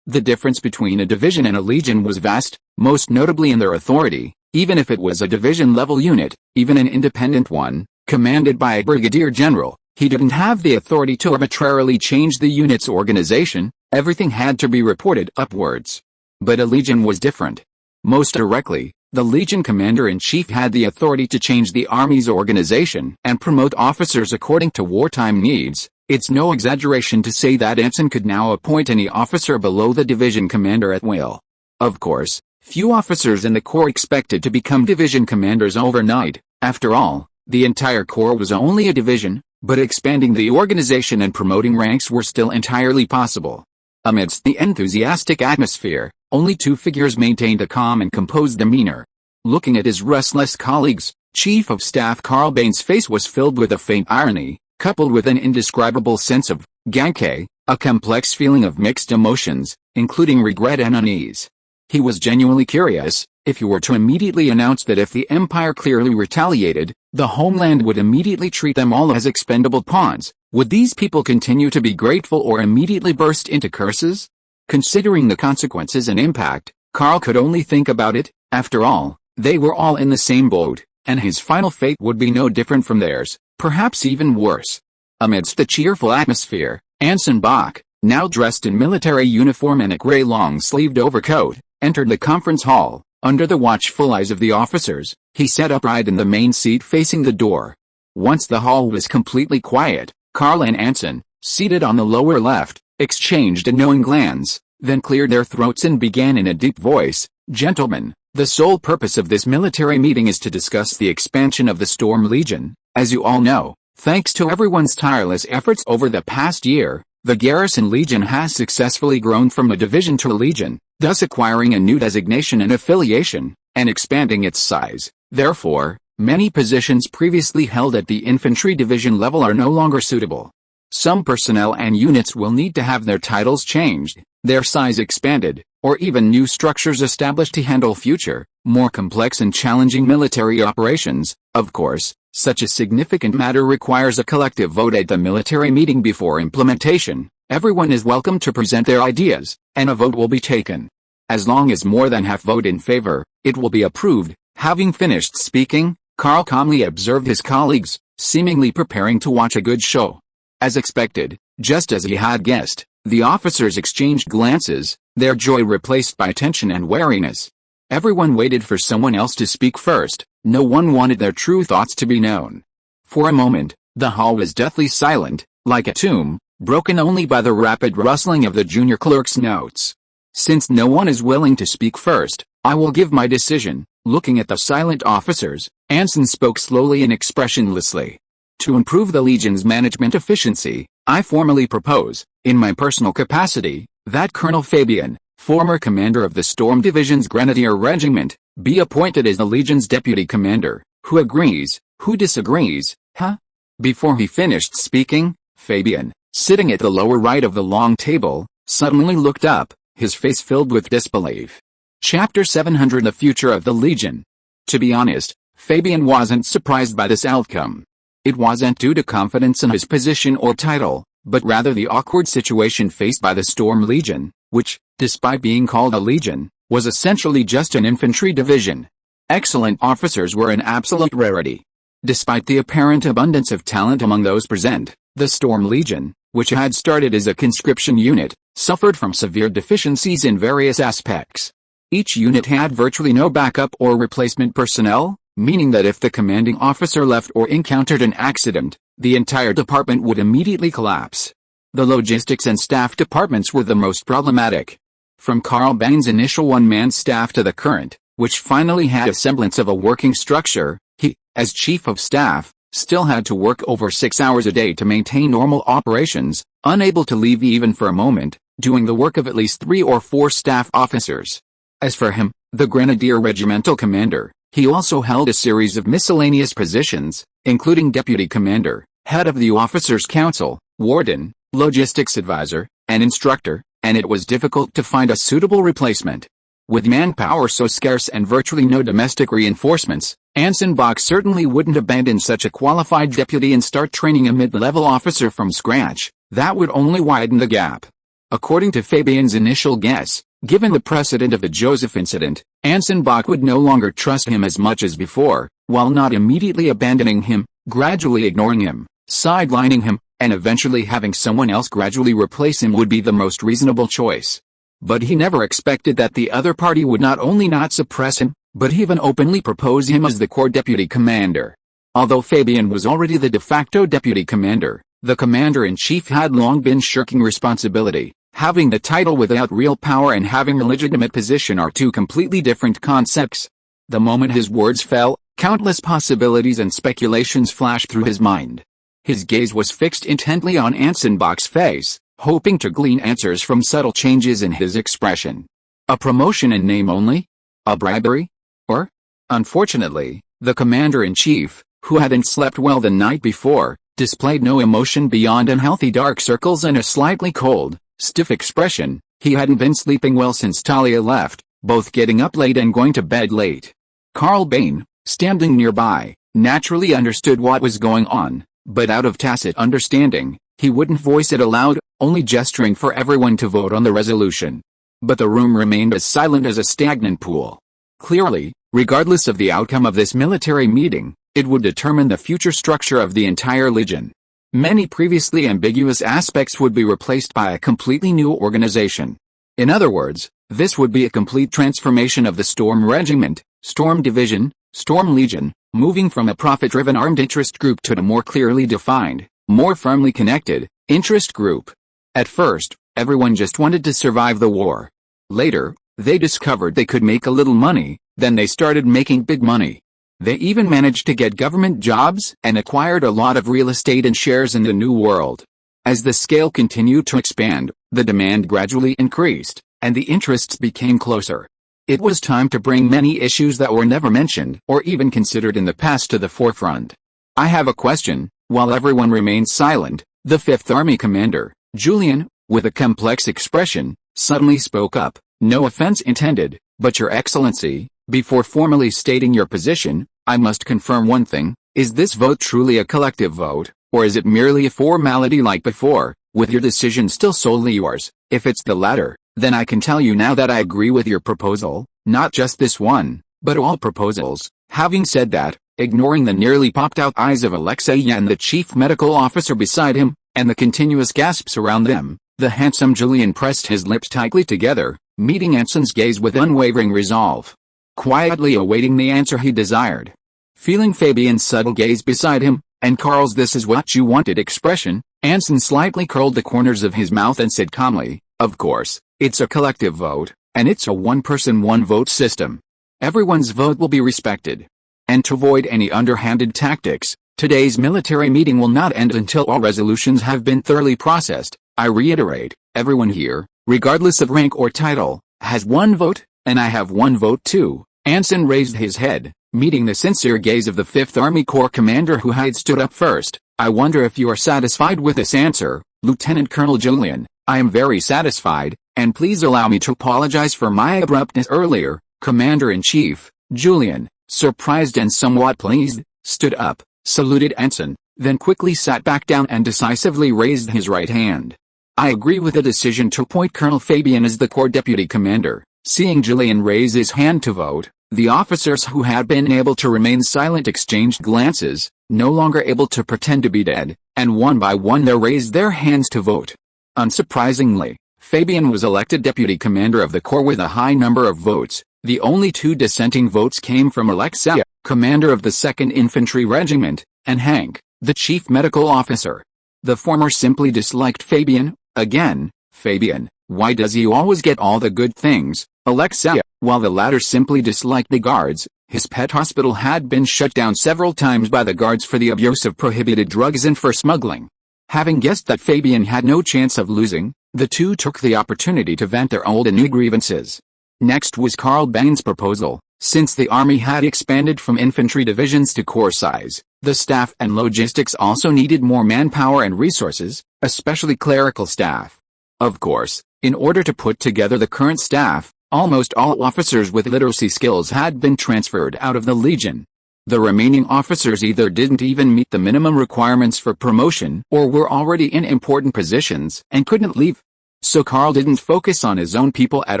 Speaker 1: the difference between a division and a legion was vast, most notably in their authority. Even if it was a division-level unit, even an independent one, commanded by a brigadier general, he didn't have the authority to arbitrarily change the unit's organization. Everything had to be reported upwards. But a legion was different. Most directly, the legion commander-in-chief had the authority to change the army's organization and promote officers according to wartime needs. It's no exaggeration to say that Anson could now appoint any officer below the division commander at will. Of course, few officers in the corps expected to become division commanders overnight. After all, the entire corps was only a division, but expanding the organization and promoting ranks were still entirely possible. Amidst the enthusiastic atmosphere, only two figures maintained a calm and composed demeanor. Looking at his restless colleagues, Chief of Staff Carl Bain's face was filled with a faint irony, coupled with an indescribable sense of gêne, a complex feeling of mixed emotions, including regret and unease. He was genuinely curious. If you were to immediately announce that if the Empire clearly retaliated, the homeland would immediately treat them all as expendable pawns, would these people continue to be grateful or immediately burst into curses? Considering the consequences and impact, Carl could only think about it. After all, they were all in the same boat, and his final fate would be no different from theirs, perhaps even worse. Amidst the cheerful atmosphere, Anson Bach, now dressed in military uniform and a gray long-sleeved overcoat, entered the conference hall. Under the watchful eyes of the officers, he sat upright in the main seat facing the door. Once the hall was completely quiet, Carl and Anson, seated on the lower left, exchanged a knowing glance, then cleared their throats and began in a deep voice, "Gentlemen, the sole purpose of this military meeting is to discuss the expansion of the Storm Legion. As you all know, thanks to everyone's tireless efforts over the past year, the Garrison Legion has successfully grown from a division to a legion, thus acquiring a new designation and affiliation, and expanding its size. Therefore, many positions previously held at the infantry division level are no longer suitable. Some personnel and units will need to have their titles changed, their size expanded, or even new structures established to handle future, more complex and challenging military operations. Of course, such a significant matter requires a collective vote at the military meeting before implementation. Everyone is welcome to present their ideas, and a vote will be taken. As long as more than half vote in favor, it will be approved." Having finished speaking, Carl calmly observed his colleagues, seemingly preparing to watch a good show. As expected, just as he had guessed, the officers exchanged glances, their joy replaced by tension and wariness. Everyone waited for someone else to speak first. No one wanted their true thoughts to be known. For a moment, the hall was deathly silent, like a tomb, broken only by the rapid rustling of the junior clerk's notes. Since no one is willing to speak first, I will give my decision. Looking at the silent officers, Anson spoke slowly and expressionlessly. To improve the Legion's management efficiency, I formally propose, in my personal capacity, that Colonel Fabian, former commander of the Storm Division's Grenadier Regiment, be appointed as the Legion's deputy commander. Who agrees? Who disagrees? Huh? Before he finished speaking, Fabian, sitting at the lower right of the long table, suddenly looked up, his face filled with disbelief. Chapter 700 The Future of the Legion. To be honest, Fabian wasn't surprised by this outcome. It wasn't due to confidence in his position or title, but rather the awkward situation faced by the Storm Legion, which, despite being called a legion, was essentially just an infantry division. Excellent officers were an absolute rarity. Despite the apparent abundance of talent among those present, the Storm Legion, which had started as a conscription unit, suffered from severe deficiencies in various aspects. Each unit had virtually no backup or replacement personnel, meaning that if the commanding officer left or encountered an accident, the entire department would immediately collapse. The logistics and staff departments were the most problematic. From Carl Bain's initial one-man staff to the current, which finally had a semblance of a working structure, he, as chief of staff, still had to work over 6 hours a day to maintain normal operations, unable to leave even for a moment, doing the work of at least 3 or 4 staff officers. As for him, the Grenadier Regimental Commander, he also held a series of miscellaneous positions, including Deputy Commander, Head of the Officers' Council, Warden, Logistics Advisor, and Instructor, and it was difficult to find a suitable replacement. With manpower so scarce and virtually no domestic reinforcements, Anson Bach certainly wouldn't abandon such a qualified deputy and start training a mid-level officer from scratch. That would only widen the gap. According to Fabian's initial guess, given the precedent of the Joseph incident, Anson Bach would no longer trust him as much as before, while not immediately abandoning him, gradually ignoring him, sidelining him, and eventually having someone else gradually replace him would be the most reasonable choice. But he never expected that the other party would not only not suppress him, but even openly propose him as the Corps Deputy Commander. Although Fabian was already the de facto Deputy Commander, the Commander-in-Chief had long been shirking responsibility. Having the title without real power and having a legitimate position are two completely different concepts. The moment his words fell, countless possibilities and speculations flashed through his mind. His gaze was fixed intently on Anson Bach's face, hoping to glean answers from subtle changes in his expression. A promotion in name only? A bribery? Or? Unfortunately, the Commander-in-Chief, who hadn't slept well the night before, displayed no emotion beyond unhealthy dark circles and a slightly cold, stiff expression. He hadn't been sleeping well since Talia left, both getting up late and going to bed late. Carl Bain, standing nearby, naturally understood what was going on, but out of tacit understanding, he wouldn't voice it aloud, only gesturing for everyone to vote on the resolution. But the room remained as silent as a stagnant pool. Clearly, regardless of the outcome of this military meeting, it would determine the future structure of the entire Legion. Many previously ambiguous aspects would be replaced by a completely new organization. In other words, this would be a complete transformation of the Storm Regiment, Storm Division, Storm Legion, moving from a profit-driven armed interest group to a more clearly defined, more firmly connected, interest group. At first, everyone just wanted to survive the war. Later, they discovered they could make a little money, then they started making big money. They even managed to get government jobs and acquired a lot of real estate and shares in the new world. As the scale continued to expand, the demand gradually increased, and the interests became closer. It was time to bring many issues that were never mentioned or even considered in the past to the forefront. I have a question. While everyone remained silent, the 5th Army commander, Julian, with a complex expression, suddenly spoke up. No offense intended, but Your Excellency, before formally stating your position, I must confirm one thing. Is this vote truly a collective vote, or is it merely a formality like before, with your decision still solely yours? If it's the latter, then I can tell you now that I agree with your proposal, not just this one, but all proposals. Having said that, ignoring the nearly popped-out eyes of Alexei and the chief medical officer beside him, and the continuous gasps around them, the handsome Julian pressed his lips tightly together, meeting Anson's gaze with unwavering resolve. Quietly awaiting the answer he desired. Feeling Fabian's subtle gaze beside him, and Carl's "this is what you wanted" expression, Anson slightly curled the corners of his mouth and said calmly, "Of course, it's a collective vote, And it's a one-person, one-vote system. Everyone's vote will be respected. And to avoid any underhanded tactics, today's military meeting will not end until all resolutions have been thoroughly processed. I reiterate, everyone here, regardless of rank or title, has one vote, and I have one vote too. Anson raised his head, meeting the sincere gaze of the 5th Army Corps commander who had stood up first. I wonder if you are satisfied with this answer, Lieutenant Colonel Julian. I am very satisfied, and please allow me to apologize for my abruptness earlier. Commander-in-Chief, Julian, surprised and somewhat pleased, stood up, saluted Anson, then quickly sat back down and decisively raised his right hand. I agree with the decision to appoint Colonel Fabian as the Corps Deputy Commander. Seeing Julian raise his hand to vote, the officers who had been able to remain silent exchanged glances, no longer able to pretend to be dead, and one by one they raised their hands to vote. Unsurprisingly, Fabian was elected Deputy Commander of the Corps with a high number of votes. The only 2 dissenting votes came from Alexei, commander of the 2nd Infantry Regiment, and Hank, the Chief Medical Officer. The former simply disliked Fabian. Again, Fabian, why does he always get all the good things? Alexei, while the latter simply disliked the guards. His pet hospital had been shut down several times by the guards for the abuse of prohibited drugs and for smuggling. Having guessed that Fabian had no chance of losing, the two took the opportunity to vent their old and new grievances. Next was Karl Bain's proposal. Since the army had expanded from infantry divisions to corps size, the staff and logistics also needed more manpower and resources, especially clerical staff. Of course, in order to put together the current staff, almost all officers with literacy skills had been transferred out of the Legion. The remaining officers either didn't even meet the minimum requirements for promotion or were already in important positions and couldn't leave. So Karl didn't focus on his own people at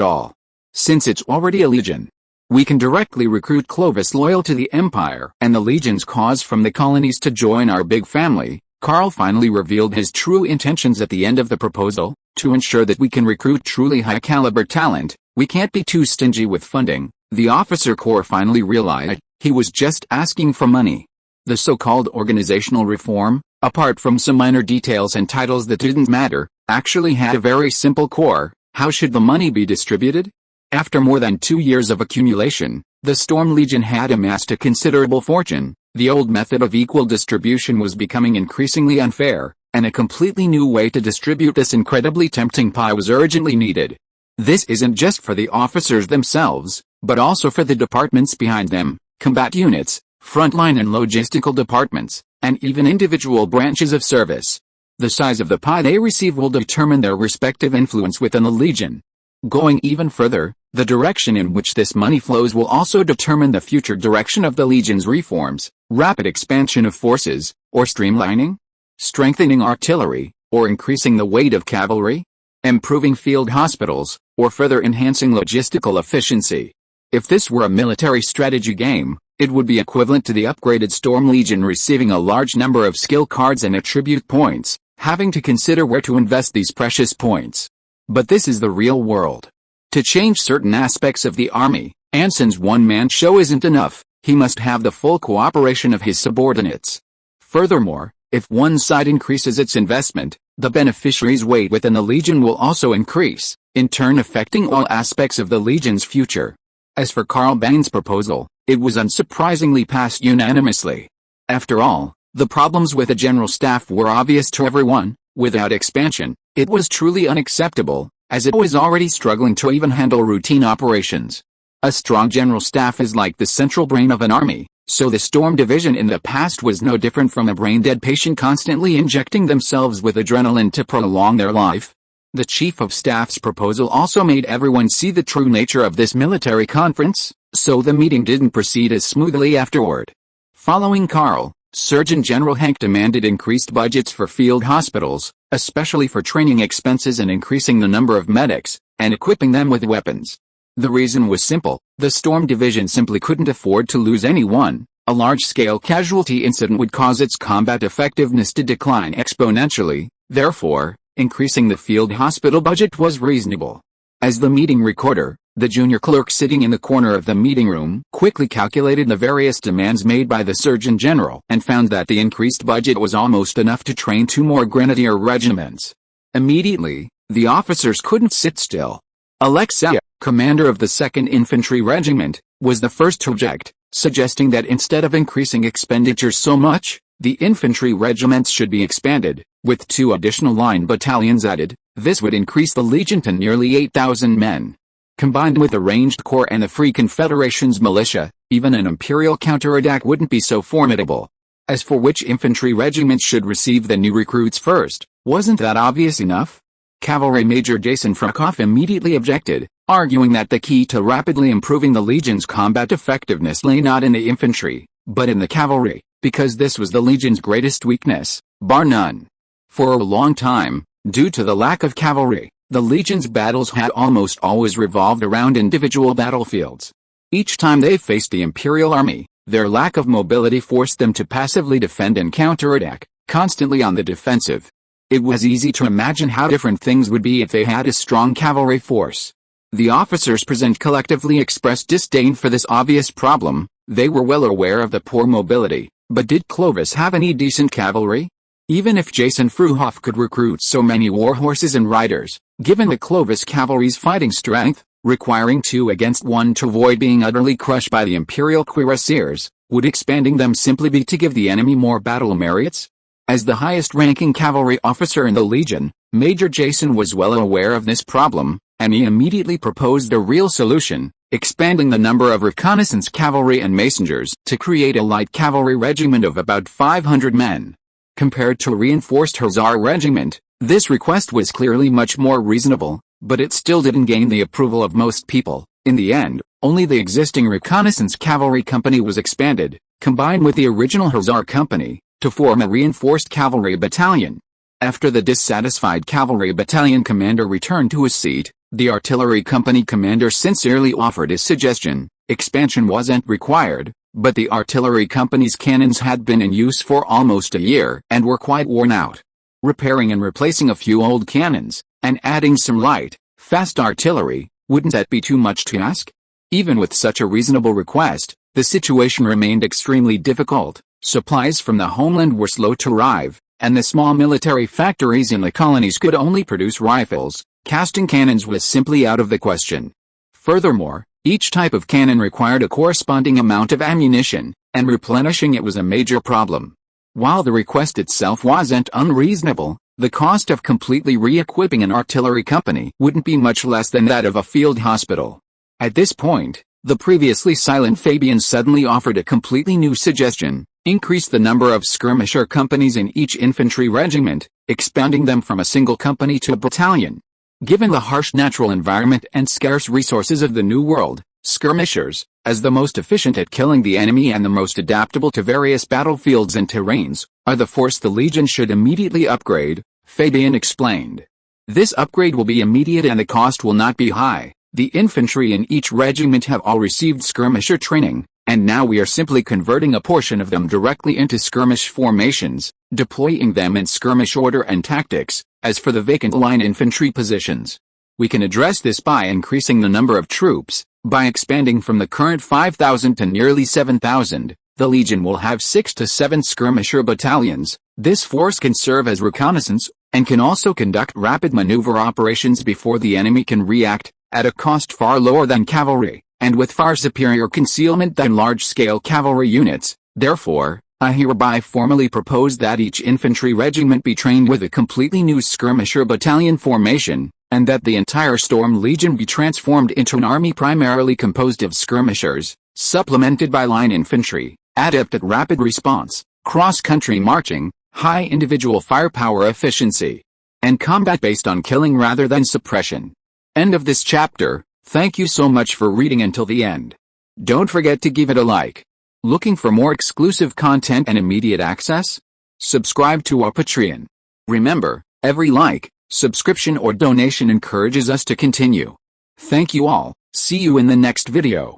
Speaker 1: all. Since it's already a legion, we can directly recruit Clovis loyal to the Empire and the Legion's cause from the colonies to join our big family. Karl finally revealed his true intentions at the end of the proposal. To ensure that we can recruit truly high-caliber talent, we can't be too stingy with funding. The officer corps finally realized he was just asking for money. The so-called organizational reform, apart from some minor details and titles that didn't matter, actually had a very simple core. How should the money be distributed? After more than 2 years of accumulation, the Storm Legion had amassed a considerable fortune. The old method of equal distribution was becoming increasingly unfair, and a completely new way to distribute this incredibly tempting pie was urgently needed. This isn't just for the officers themselves, but also for the departments behind them, combat units, frontline and logistical departments, and even individual branches of service. The size of the pie they receive will determine their respective influence within the Legion. Going even further, the direction in which this money flows will also determine the future direction of the Legion's reforms: rapid expansion of forces, or streamlining, strengthening artillery, or increasing the weight of cavalry, improving field hospitals, or further enhancing logistical efficiency. If this were a military strategy game, it would be equivalent to the upgraded Storm Legion receiving a large number of skill cards and attribute points, having to consider where to invest these precious points. But this is the real world. To change certain aspects of the army, Anson's one-man show isn't enough. He must have the full cooperation of his subordinates. Furthermore, if one side increases its investment, the beneficiaries' weight within the Legion will also increase, in turn affecting all aspects of the Legion's future. As for Karl Bain's proposal, it was unsurprisingly passed unanimously. After all, the problems with the general staff were obvious to everyone. Without expansion, it was truly unacceptable, as it was already struggling to even handle routine operations. A strong general staff is like the central brain of an army, so the Storm Division in the past was no different from a brain-dead patient constantly injecting themselves with adrenaline to prolong their life. The Chief of Staff's proposal also made everyone see the true nature of this military conference, so the meeting didn't proceed as smoothly afterward. Following Karl, Surgeon General Hank demanded increased budgets for field hospitals, especially for training expenses and increasing the number of medics, and equipping them with weapons. The reason was simple: the Storm Division simply couldn't afford to lose anyone. A large-scale casualty incident would cause its combat effectiveness to decline exponentially. Therefore, increasing the field hospital budget was reasonable. As the meeting recorder, the junior clerk sitting in the corner of the meeting room quickly calculated the various demands made by the Surgeon General and found that the increased budget was almost enough to train 2 more grenadier regiments. Immediately, the officers couldn't sit still. Alexei, commander of the 2nd Infantry Regiment, was the first to object, suggesting that instead of increasing expenditures so much, the infantry regiments should be expanded, with 2 additional line battalions added. This would increase the Legion to nearly 8,000 men. Combined with the Ranged Corps and the Free Confederation's militia, even an Imperial counterattack wouldn't be so formidable. As for which infantry regiments should receive the new recruits first, wasn't that obvious enough? Cavalry Major Jason Frykov immediately objected, arguing that the key to rapidly improving the Legion's combat effectiveness lay not in the infantry, but in the cavalry, because this was the Legion's greatest weakness, bar none. For a long time, due to the lack of cavalry, the Legion's battles had almost always revolved around individual battlefields. Each time they faced the Imperial Army, their lack of mobility forced them to passively defend and counterattack, constantly on the defensive. It was easy to imagine how different things would be if they had a strong cavalry force. The officers present collectively expressed disdain for this obvious problem. They were well aware of the poor mobility, but did Clovis have any decent cavalry? Even if Jason Frykov could recruit so many war horses and riders, given the Clovis cavalry's fighting strength, requiring 2 against 1 to avoid being utterly crushed by the Imperial cuirassiers, would expanding them simply be to give the enemy more battle merits? As the highest-ranking cavalry officer in the Legion, Major Jason was well aware of this problem, and he immediately proposed a real solution, expanding the number of reconnaissance cavalry and messengers to create a light cavalry regiment of about 500 men. Compared to a reinforced Hussar regiment, this request was clearly much more reasonable, but it still didn't gain the approval of most people. In the end, only the existing reconnaissance cavalry company was expanded, combined with the original Hussar company, to form a reinforced cavalry battalion. After the dissatisfied cavalry battalion commander returned to his seat, the artillery company commander sincerely offered his suggestion. Expansion wasn't required, but the artillery company's cannons had been in use for almost a year and were quite worn out. Repairing and replacing a few old cannons, and adding some light, fast artillery, wouldn't that be too much to ask? Even with such a reasonable request, the situation remained extremely difficult. Supplies from the homeland were slow to arrive, and the small military factories in the colonies could only produce rifles. Casting cannons was simply out of the question. Furthermore, each type of cannon required a corresponding amount of ammunition, and replenishing it was a major problem. While the request itself wasn't unreasonable, the cost of completely re-equipping an artillery company wouldn't be much less than that of a field hospital. At this point, the previously silent Fabian suddenly offered a completely new suggestion: increase the number of skirmisher companies in each infantry regiment, expanding them from a single company to a battalion. Given the harsh natural environment and scarce resources of the New World, skirmishers, as the most efficient at killing the enemy and the most adaptable to various battlefields and terrains, are the force the Legion should immediately upgrade, Fabian explained. This upgrade will be immediate and the cost will not be high. The infantry in each regiment have all received skirmisher training, and now we are simply converting a portion of them directly into skirmish formations, deploying them in skirmish order and tactics. As for the vacant line infantry positions, we can address this by increasing the number of troops. By expanding from the current 5,000 to nearly 7,000, the Legion will have 6 to 7 skirmisher battalions. This force can serve as reconnaissance, and can also conduct rapid maneuver operations before the enemy can react, at a cost far lower than cavalry, and with far superior concealment than large-scale cavalry units. Therefore, I hereby formally propose that each infantry regiment be trained with a completely new skirmisher battalion formation, and that the entire Storm Legion be transformed into an army primarily composed of skirmishers, supplemented by line infantry, adept at rapid response, cross-country marching, high individual firepower efficiency, and combat based on killing rather than suppression. End of this chapter. Thank you so much for reading until the end. Don't forget to give it a like. Looking for more exclusive content and immediate access? Subscribe to our Patreon. Remember, every like, subscription or donation encourages us to continue. Thank you all. See you in the next video.